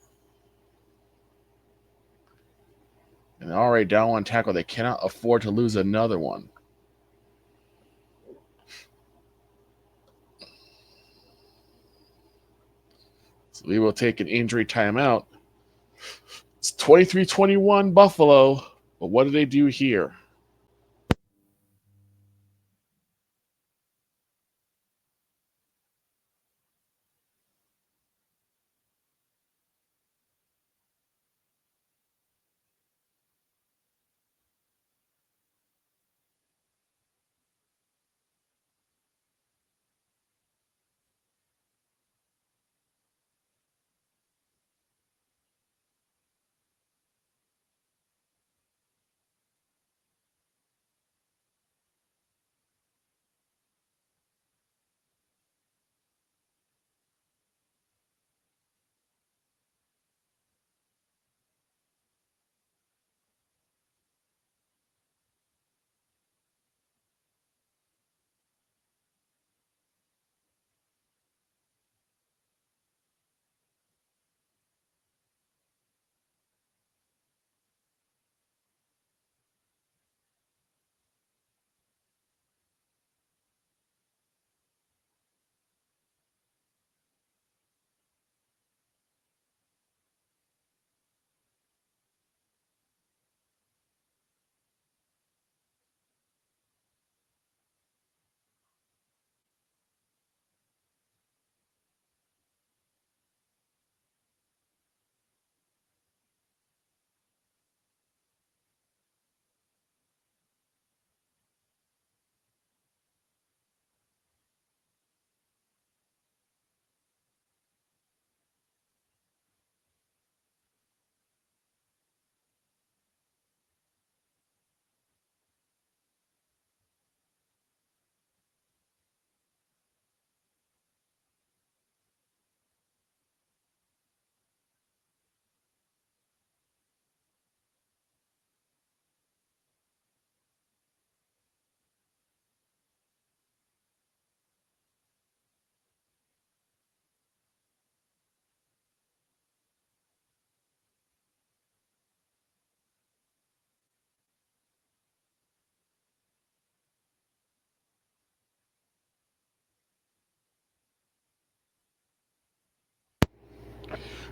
And already down one tackle. They cannot afford to lose another one. So we will take an injury timeout. It's 23-21 Buffalo. But what do they do here?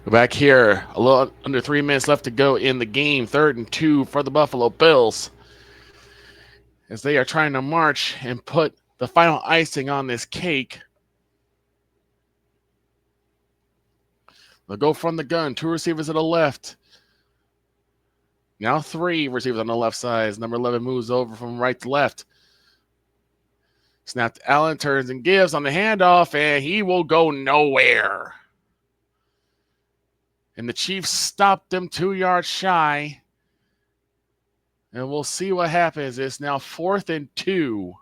We're back here. A little under 3 minutes left to go in the game. 3rd and 2 for the Buffalo Bills. As they are trying to march and put the final icing on this cake. They'll go from the gun. 2 receivers to the left. Now 3 receivers on the left side. Number 11 moves over from right to left. Snap to Allen, turns and gives on the handoff, and he will go nowhere. And the Chiefs stopped them 2 yards shy. And we'll see what happens. It's now 4th and 2.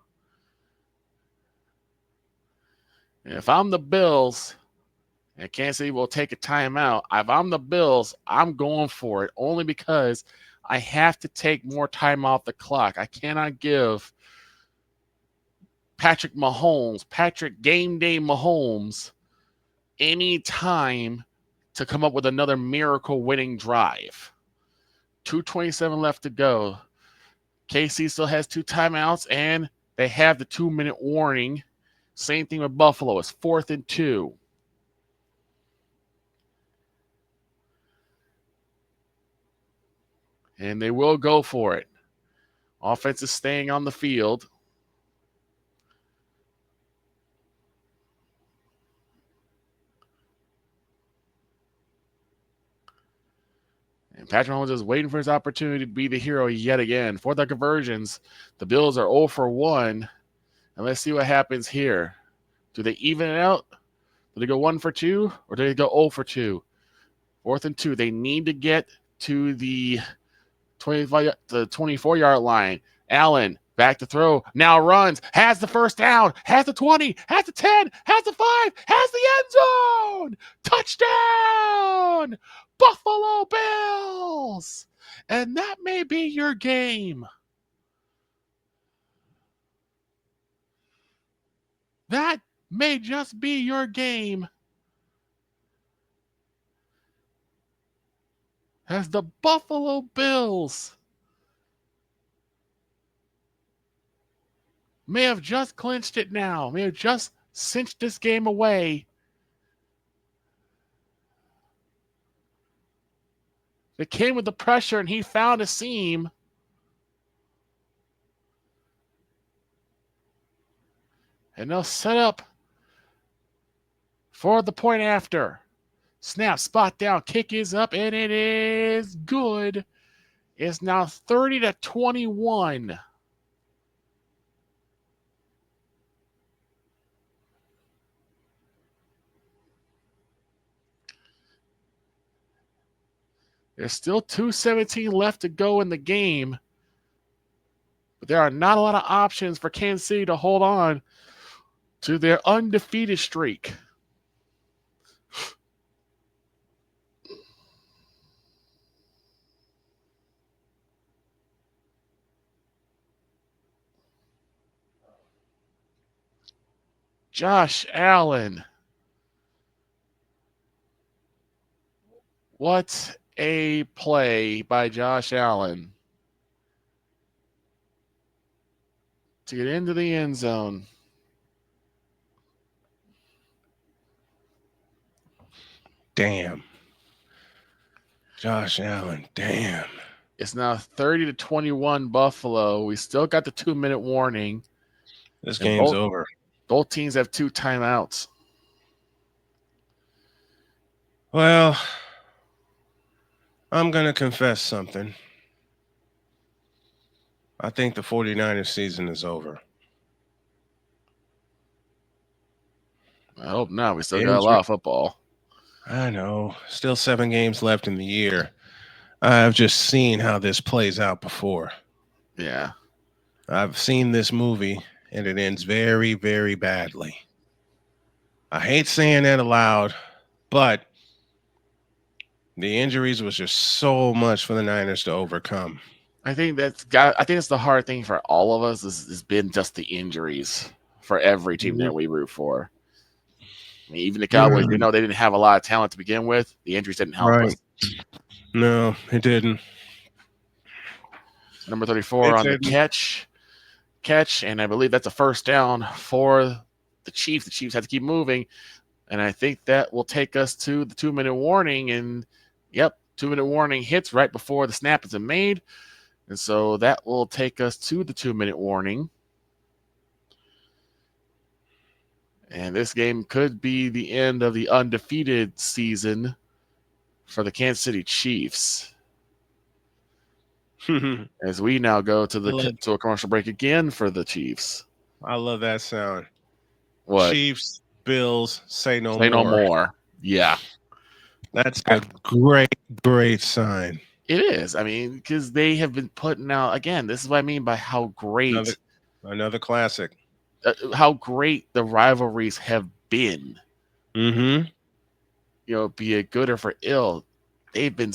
And if I'm the Bills, and Kansas City will take a timeout, if I'm the Bills, I'm going for it only because I have to take more time off the clock. I cannot give Patrick Game Day Mahomes, any time to come up with another miracle winning drive. 2:27 left to go. KC still has 2 timeouts, and they have the 2-minute warning. Same thing with Buffalo. It's 4th and 2. And they will go for it. Offense is staying on the field. And Patrick Mahomes is waiting for his opportunity to be the hero yet again. For the conversions, the Bills are 0 for 1. And let's see what happens here. Do they even it out? Do they go 1 for 2? Or do they go 0 for 2? 4th and 2. They need to get to the 24-yard line. Allen back to throw. Now runs. Has the first down. Has the 20. Has the 10. Has the 5. Has the end zone. Touchdown. Buffalo Bills. And that may be your game. That may just be your game. As the Buffalo Bills may have just clinched it now, may have just cinched this game away. It came with the pressure, and he found a seam. And they'll set up for the point after. Snap, spot down, kick is up, and it is good. It's now 30-21. There's still 2:17 left to go in the game. But there are not a lot of options for Kansas City to hold on to their undefeated streak. Josh Allen. What a play by Josh Allen to get into the end zone. Damn. Josh Allen, damn. It's now 30-21 Buffalo. We still got the 2-minute warning. This game's over. Both teams have 2 timeouts. Well, I'm going to confess something. I think the 49ers season is over. I hope not. We still got a lot of football. I know. Still 7 games left in the year. I've just seen how this plays out before. Yeah. I've seen this movie, and it ends very, very badly. I hate saying that aloud, but the injuries was just so much for the Niners to overcome. I think it's the hard thing for all of us has been just the injuries for every team that we root for. I mean, even the Cowboys, we know they didn't have a lot of talent to begin with. The injuries didn't help us. No, it didn't. Number 34 on the catch, and I believe that's a first down for the Chiefs. The Chiefs had to keep moving, and I think that will take us to the 2-minute warning. And, yep, 2-minute warning hits right before the snap is made, and so that will take us to the 2-minute warning. And this game could be the end of the undefeated season for the Kansas City Chiefs. As we now go to a commercial break again for the Chiefs. I love that sound. What? Chiefs, Bills, say no more. Say no more. Yeah. That's a great, great sign. It is. I mean, because they have been putting out, again, this is what I mean by how great. Another classic. How great the rivalries have been. Mm-hmm. You know, be it good or for ill. They've been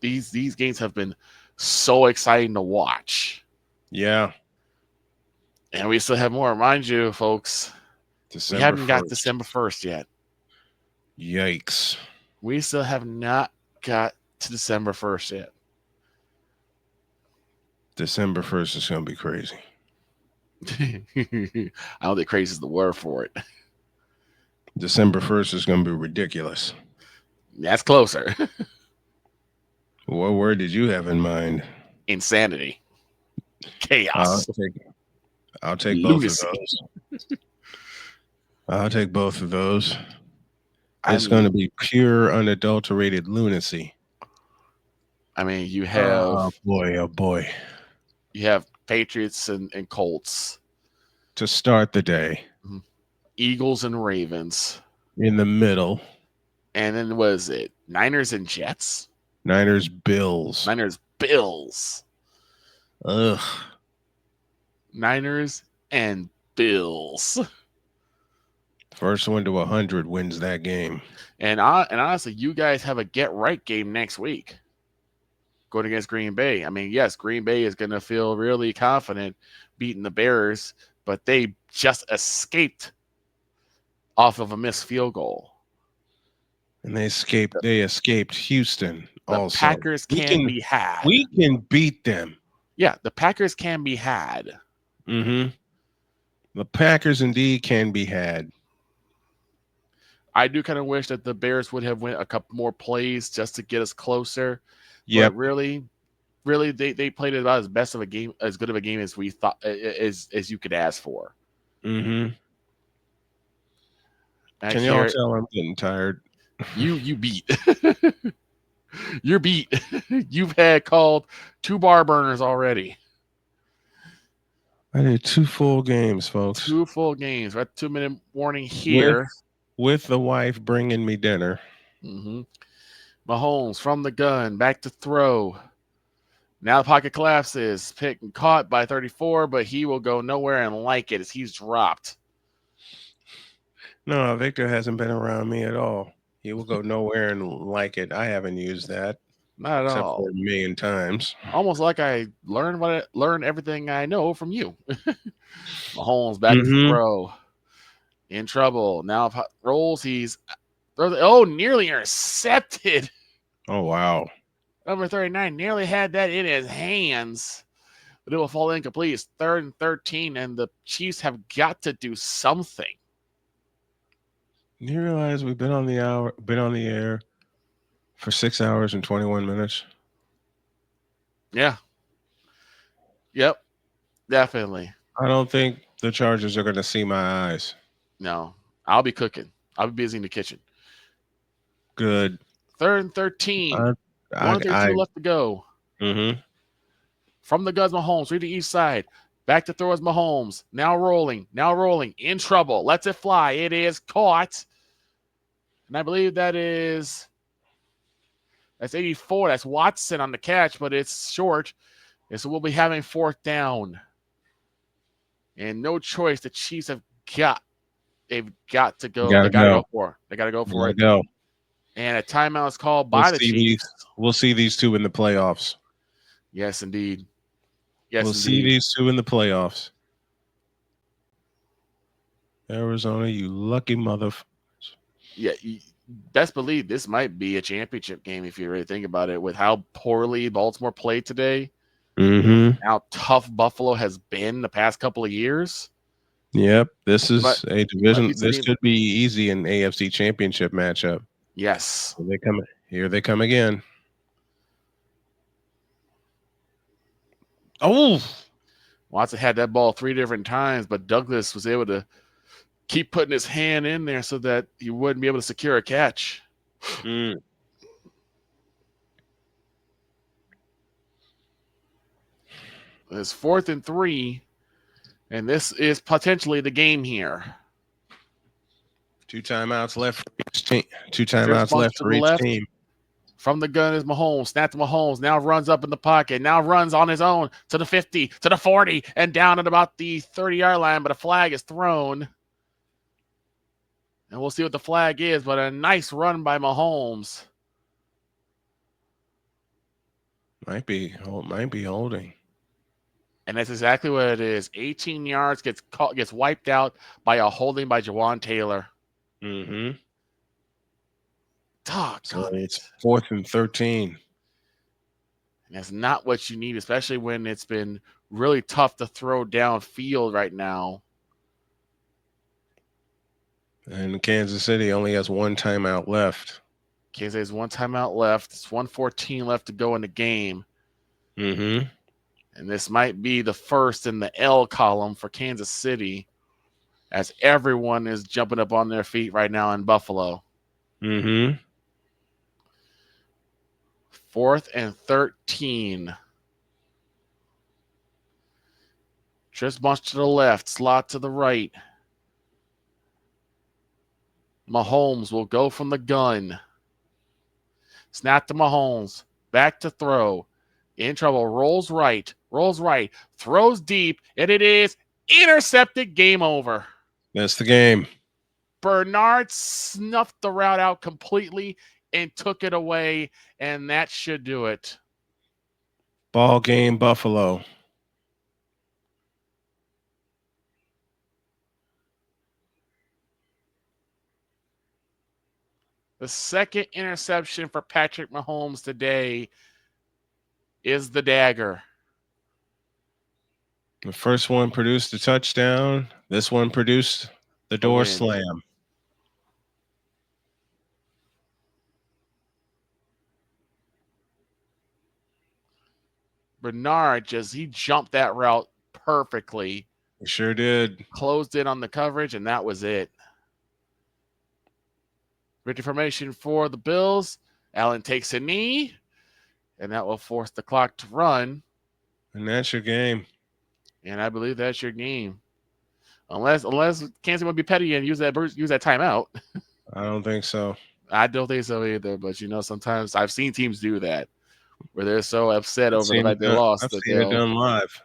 these games have been so exciting to watch. Yeah. And we still have more. Mind you, folks, we haven't got December 1st yet. Yikes. We still have not got to December 1st yet. December 1st is going to be crazy. I don't think crazy is the word for it. December 1st is going to be ridiculous. That's closer. What word did you have in mind? Insanity. Chaos. I'll take both of those. I'll take both of those. It's going to be pure, unadulterated lunacy. I mean, you have oh boy, you have Patriots and Colts to start the day. Eagles and Ravens in the middle. And then was it Niners and Jets? Niners Bills. Niners Bills. Ugh. Niners and Bills. First one to 100 wins that game. And honestly, you guys have a get right game next week going against Green Bay. I mean, yes, Green Bay is going to feel really confident beating the Bears, but they just escaped off of a missed field goal. And they escaped Houston also. The Packers can be had. We can beat them. Yeah, the Packers can be had. Mm-hmm. The Packers indeed can be had. I do kind of wish that the Bears would have went a couple more plays just to get us closer. Yeah. But really, they played it about as best of a game, as good of a game as we thought, as you could ask for. Mm-hmm. Can y'all tell I'm getting tired? You beat. You're beat. You've had called 2 bar burners already. I did 2 full games, folks. 2 full games. We're at 2-minute warning here. With the wife bringing me dinner. Mm-hmm. Mahomes from the gun, back to throw. Now the pocket collapses. Picked and caught by 34, but he will go nowhere and like it as he's dropped. No, Victor hasn't been around me at all. He will go nowhere and like it. I haven't used that. Not at except all. for 1,000,000 times. Almost like I learned everything I know from you. Mahomes back to throw. In trouble. Now rolls. Nearly intercepted. Oh, wow. Number 39 nearly had that in his hands, but it will fall incomplete. It's 3rd and 13, and the Chiefs have got to do something. You realize we've been on the air for 6 hours and 21 minutes? Yeah. Yep. Definitely. I don't think the Chargers are going to see my eyes. No. I'll be cooking. I'll be busy in the kitchen. Good. 3rd and 13. 1:32 left to go. Mm-hmm. From the guns, Mahomes. Read the east side. Back to throw as Mahomes. Now rolling. In trouble. Lets it fly. It is caught. And I believe that's 84. That's Watson on the catch, but it's short. And so we'll be having 4th down. And no choice. The Chiefs they've got to go. They got to go for it. They got to go for it. Go. And a timeout is called by the Chiefs. We'll see these 2 in the playoffs. Yes, indeed. We'll see these 2 in the playoffs. Arizona, you lucky motherfuckers. Yeah, best believe this might be a championship game if you really think about it, with how poorly Baltimore played today. Mm-hmm. How tough Buffalo has been the past couple of years. Yep, this is a division. This could be easy in AFC Championship matchup. Yes. Here they come again. Oh, Watson had that ball 3 different times, but Douglas was able to keep putting his hand in there so that he wouldn't be able to secure a catch. Mm. It's 4th and 3, and this is potentially the game here. 2 timeouts left for each team. 2 timeouts left for each team. From the gun is Mahomes. Snap to Mahomes. Now runs up in the pocket. Now runs on his own to the 50, to the 40, and down at about the 30-yard line, but a flag is thrown. And we'll see what the flag is, but a nice run by Mahomes. Might be holding. And that's exactly what it is. 18 yards gets wiped out by a holding by Jawan Taylor. Mm-hmm. So it's 4th and 13. And that's not what you need, especially when it's been really tough to throw downfield right now. And Kansas City only has 1 timeout left. Kansas City has 1 timeout left. It's 1:14 left to go in the game. Mm-hmm. And this might be the first in the L column for Kansas City, as everyone is jumping up on their feet right now in Buffalo. Mm-hmm. 4th and 13. Just bunch to the left, slot to the right. Mahomes will go from the gun. Snap to Mahomes. Back to throw. In trouble. Rolls right. Throws deep. And it is intercepted. Game over. That's the game. Bernard snuffed the route out completely and took it away. And that should do it. Ball game, Buffalo. The second interception for Patrick Mahomes today is the dagger. The first one produced a touchdown. This one produced the door slam. Bernard he jumped that route perfectly. He sure did. Closed in on the coverage, and that was it. Victory formation for the Bills. Allen takes a knee, and that will force the clock to run. And that's your game. And I believe that's your game. Unless Kansas want to be petty and use that timeout. I don't think so. I don't think so either. But sometimes I've seen teams do that, where they're so upset over the fact they lost I've that seen it done live.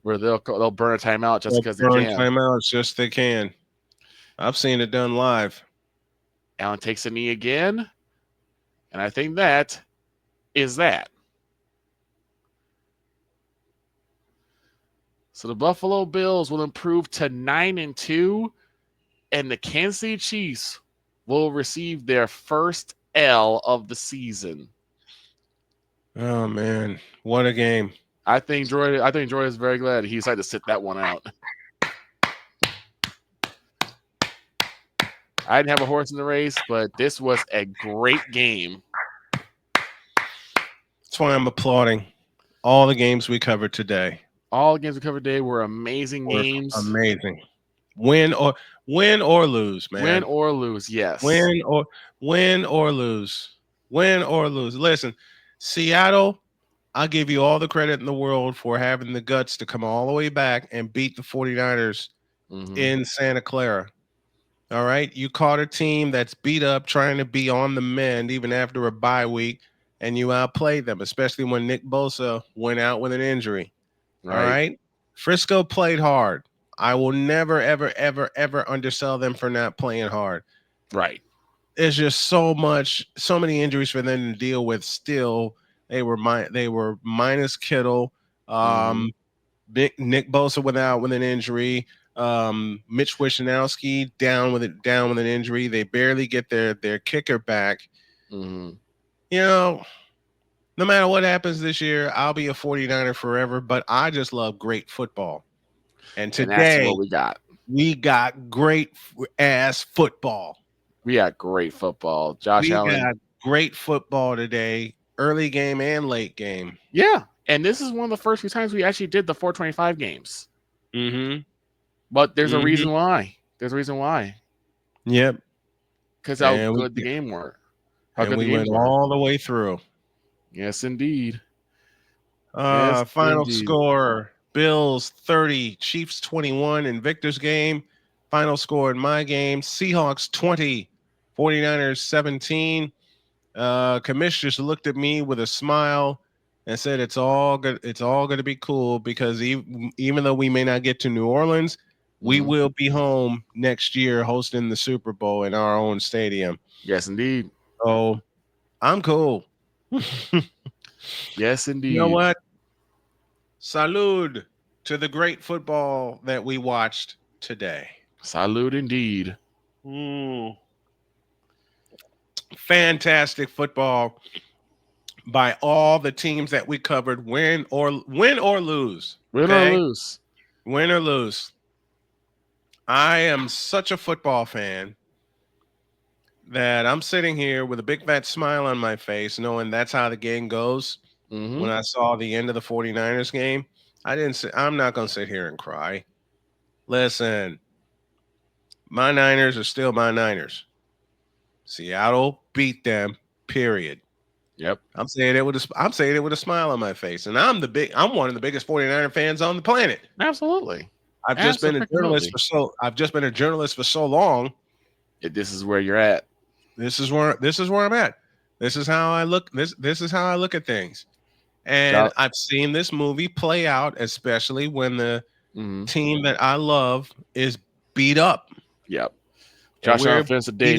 Where they'll burn a timeout just because they can. Timeouts just they can. I've seen it done live. Allen takes a knee again, and I think that is that. So the Buffalo Bills will improve to 9-2, and the Kansas City Chiefs will receive their first L of the season. Oh man, what a game! I think Joy is very glad he decided to sit that one out. I didn't have a horse in the race, but this was a great game. That's why I'm applauding all the games we covered today. All the games we covered today were amazing games. Amazing. Win or lose, man. Win or lose, yes. Win or lose. Win or lose. Listen, Seattle, I'll give you all the credit in the world for having the guts to come all the way back and beat the 49ers in Santa Clara. All right. You caught a team that's beat up, trying to be on the mend even after a bye week, and you outplayed them, especially when Nick Bosa went out with an injury. Right. All right. Frisco played hard. I will never, ever, ever, ever undersell them for not playing hard. Right. There's just so many injuries for them to deal with still. They were minus Kittle. Nick Bosa went out with an injury. Mitch Wishnowsky down with an injury. They barely get their kicker back. Mm-hmm. No matter what happens this year, I'll be a 49er forever, but I just love great football. And today, that's what we got. We got great ass football. We got great football. Josh Allen. We got great football today, early game and late game. Yeah. And this is one of the first few times we actually did the 425 games. Mm-hmm. But there's a reason why. Yep. Because how good the game were. And we went all the way through. Yes, indeed. Final score, Bills 30, Chiefs 21 in Victor's game. Final score in my game, Seahawks 20, 49ers 17. Commissioners looked at me with a smile and said, it's all good. It's all going to be cool because even though we may not get to New Orleans, we will be home next year hosting the Super Bowl in our own stadium. Yes, indeed. So I'm cool. Yes, indeed. You know what? Salud to the great football that we watched today. Salud indeed. Fantastic football by all the teams that we covered. Win or lose. Win or lose. Win or lose. I am such a football fan that I'm sitting here with a big fat smile on my face, knowing that's how the game goes. When I saw the end of the 49ers game, I'm not going to sit here and cry. Listen, my Niners are still my Niners. Seattle beat them, period. Yep. I'm saying it with a smile on my face. And I'm one of the biggest 49er fans on the planet. Absolutely. I've just been a journalist for so long. This is where you're at. This is where I'm at. This is how I look. This is how I look at things. And I've seen this movie play out, especially when the team that I love is beat up. Yep. Josh Allen finished the day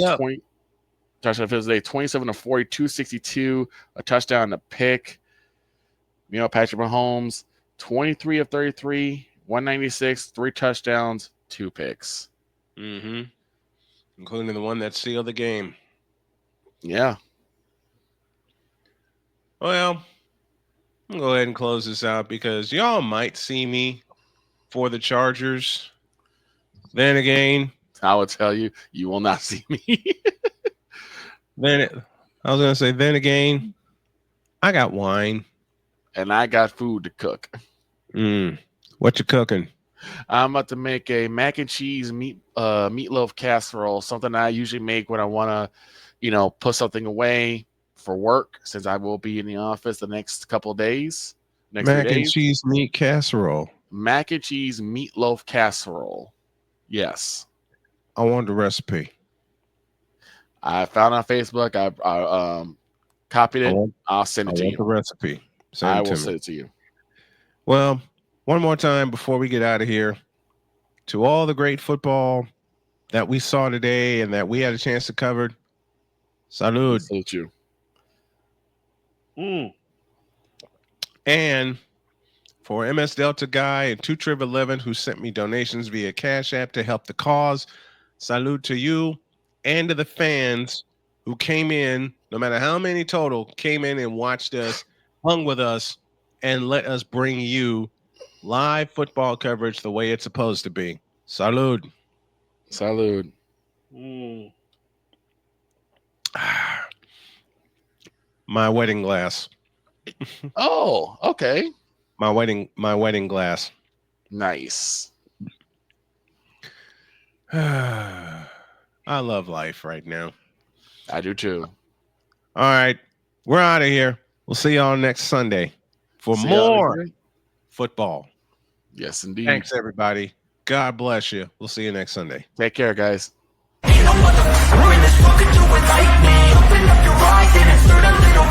27 to 40, 262, a touchdown, a pick. Patrick Mahomes, 23 of 33, 196, 3 touchdowns, 2 picks. Mm-hmm. Including the one that sealed the game. Yeah. Well, I'm going to go ahead and close this out because y'all might see me for the Chargers. Then again, I will tell you, you will not see me. Then again, I got wine. And I got food to cook. What you cooking? I'm about to make a mac and cheese meatloaf casserole, something I usually make when I want to, put something away for work, since I will be in the office the next couple of days. Mac and cheese meat casserole. Mac and cheese meatloaf casserole. Yes. I want the recipe. I found it on Facebook. I copied it. I'll send it to you. The recipe. I will send it to you. Well, one more time before we get out of here, to all the great football that we saw today and that we had a chance to cover, salud. Salute you. And for MS Delta Guy and 211 who sent me donations via Cash App to help the cause, salute to you and to the fans who came in, no matter how many total, came in and watched us, hung with us, and let us bring you live football coverage the way it's supposed to be. Salud. Salud. My wedding glass. Oh, okay. My wedding glass. Nice. I love life right now. I do too. All right. We're out of here. We'll see y'all next Sunday for more football. Yes, indeed. Thanks, everybody. God bless you. We'll see you next Sunday. Take care, guys. Ain't no other in this fucking do it like me. Open up your eyes and insert a little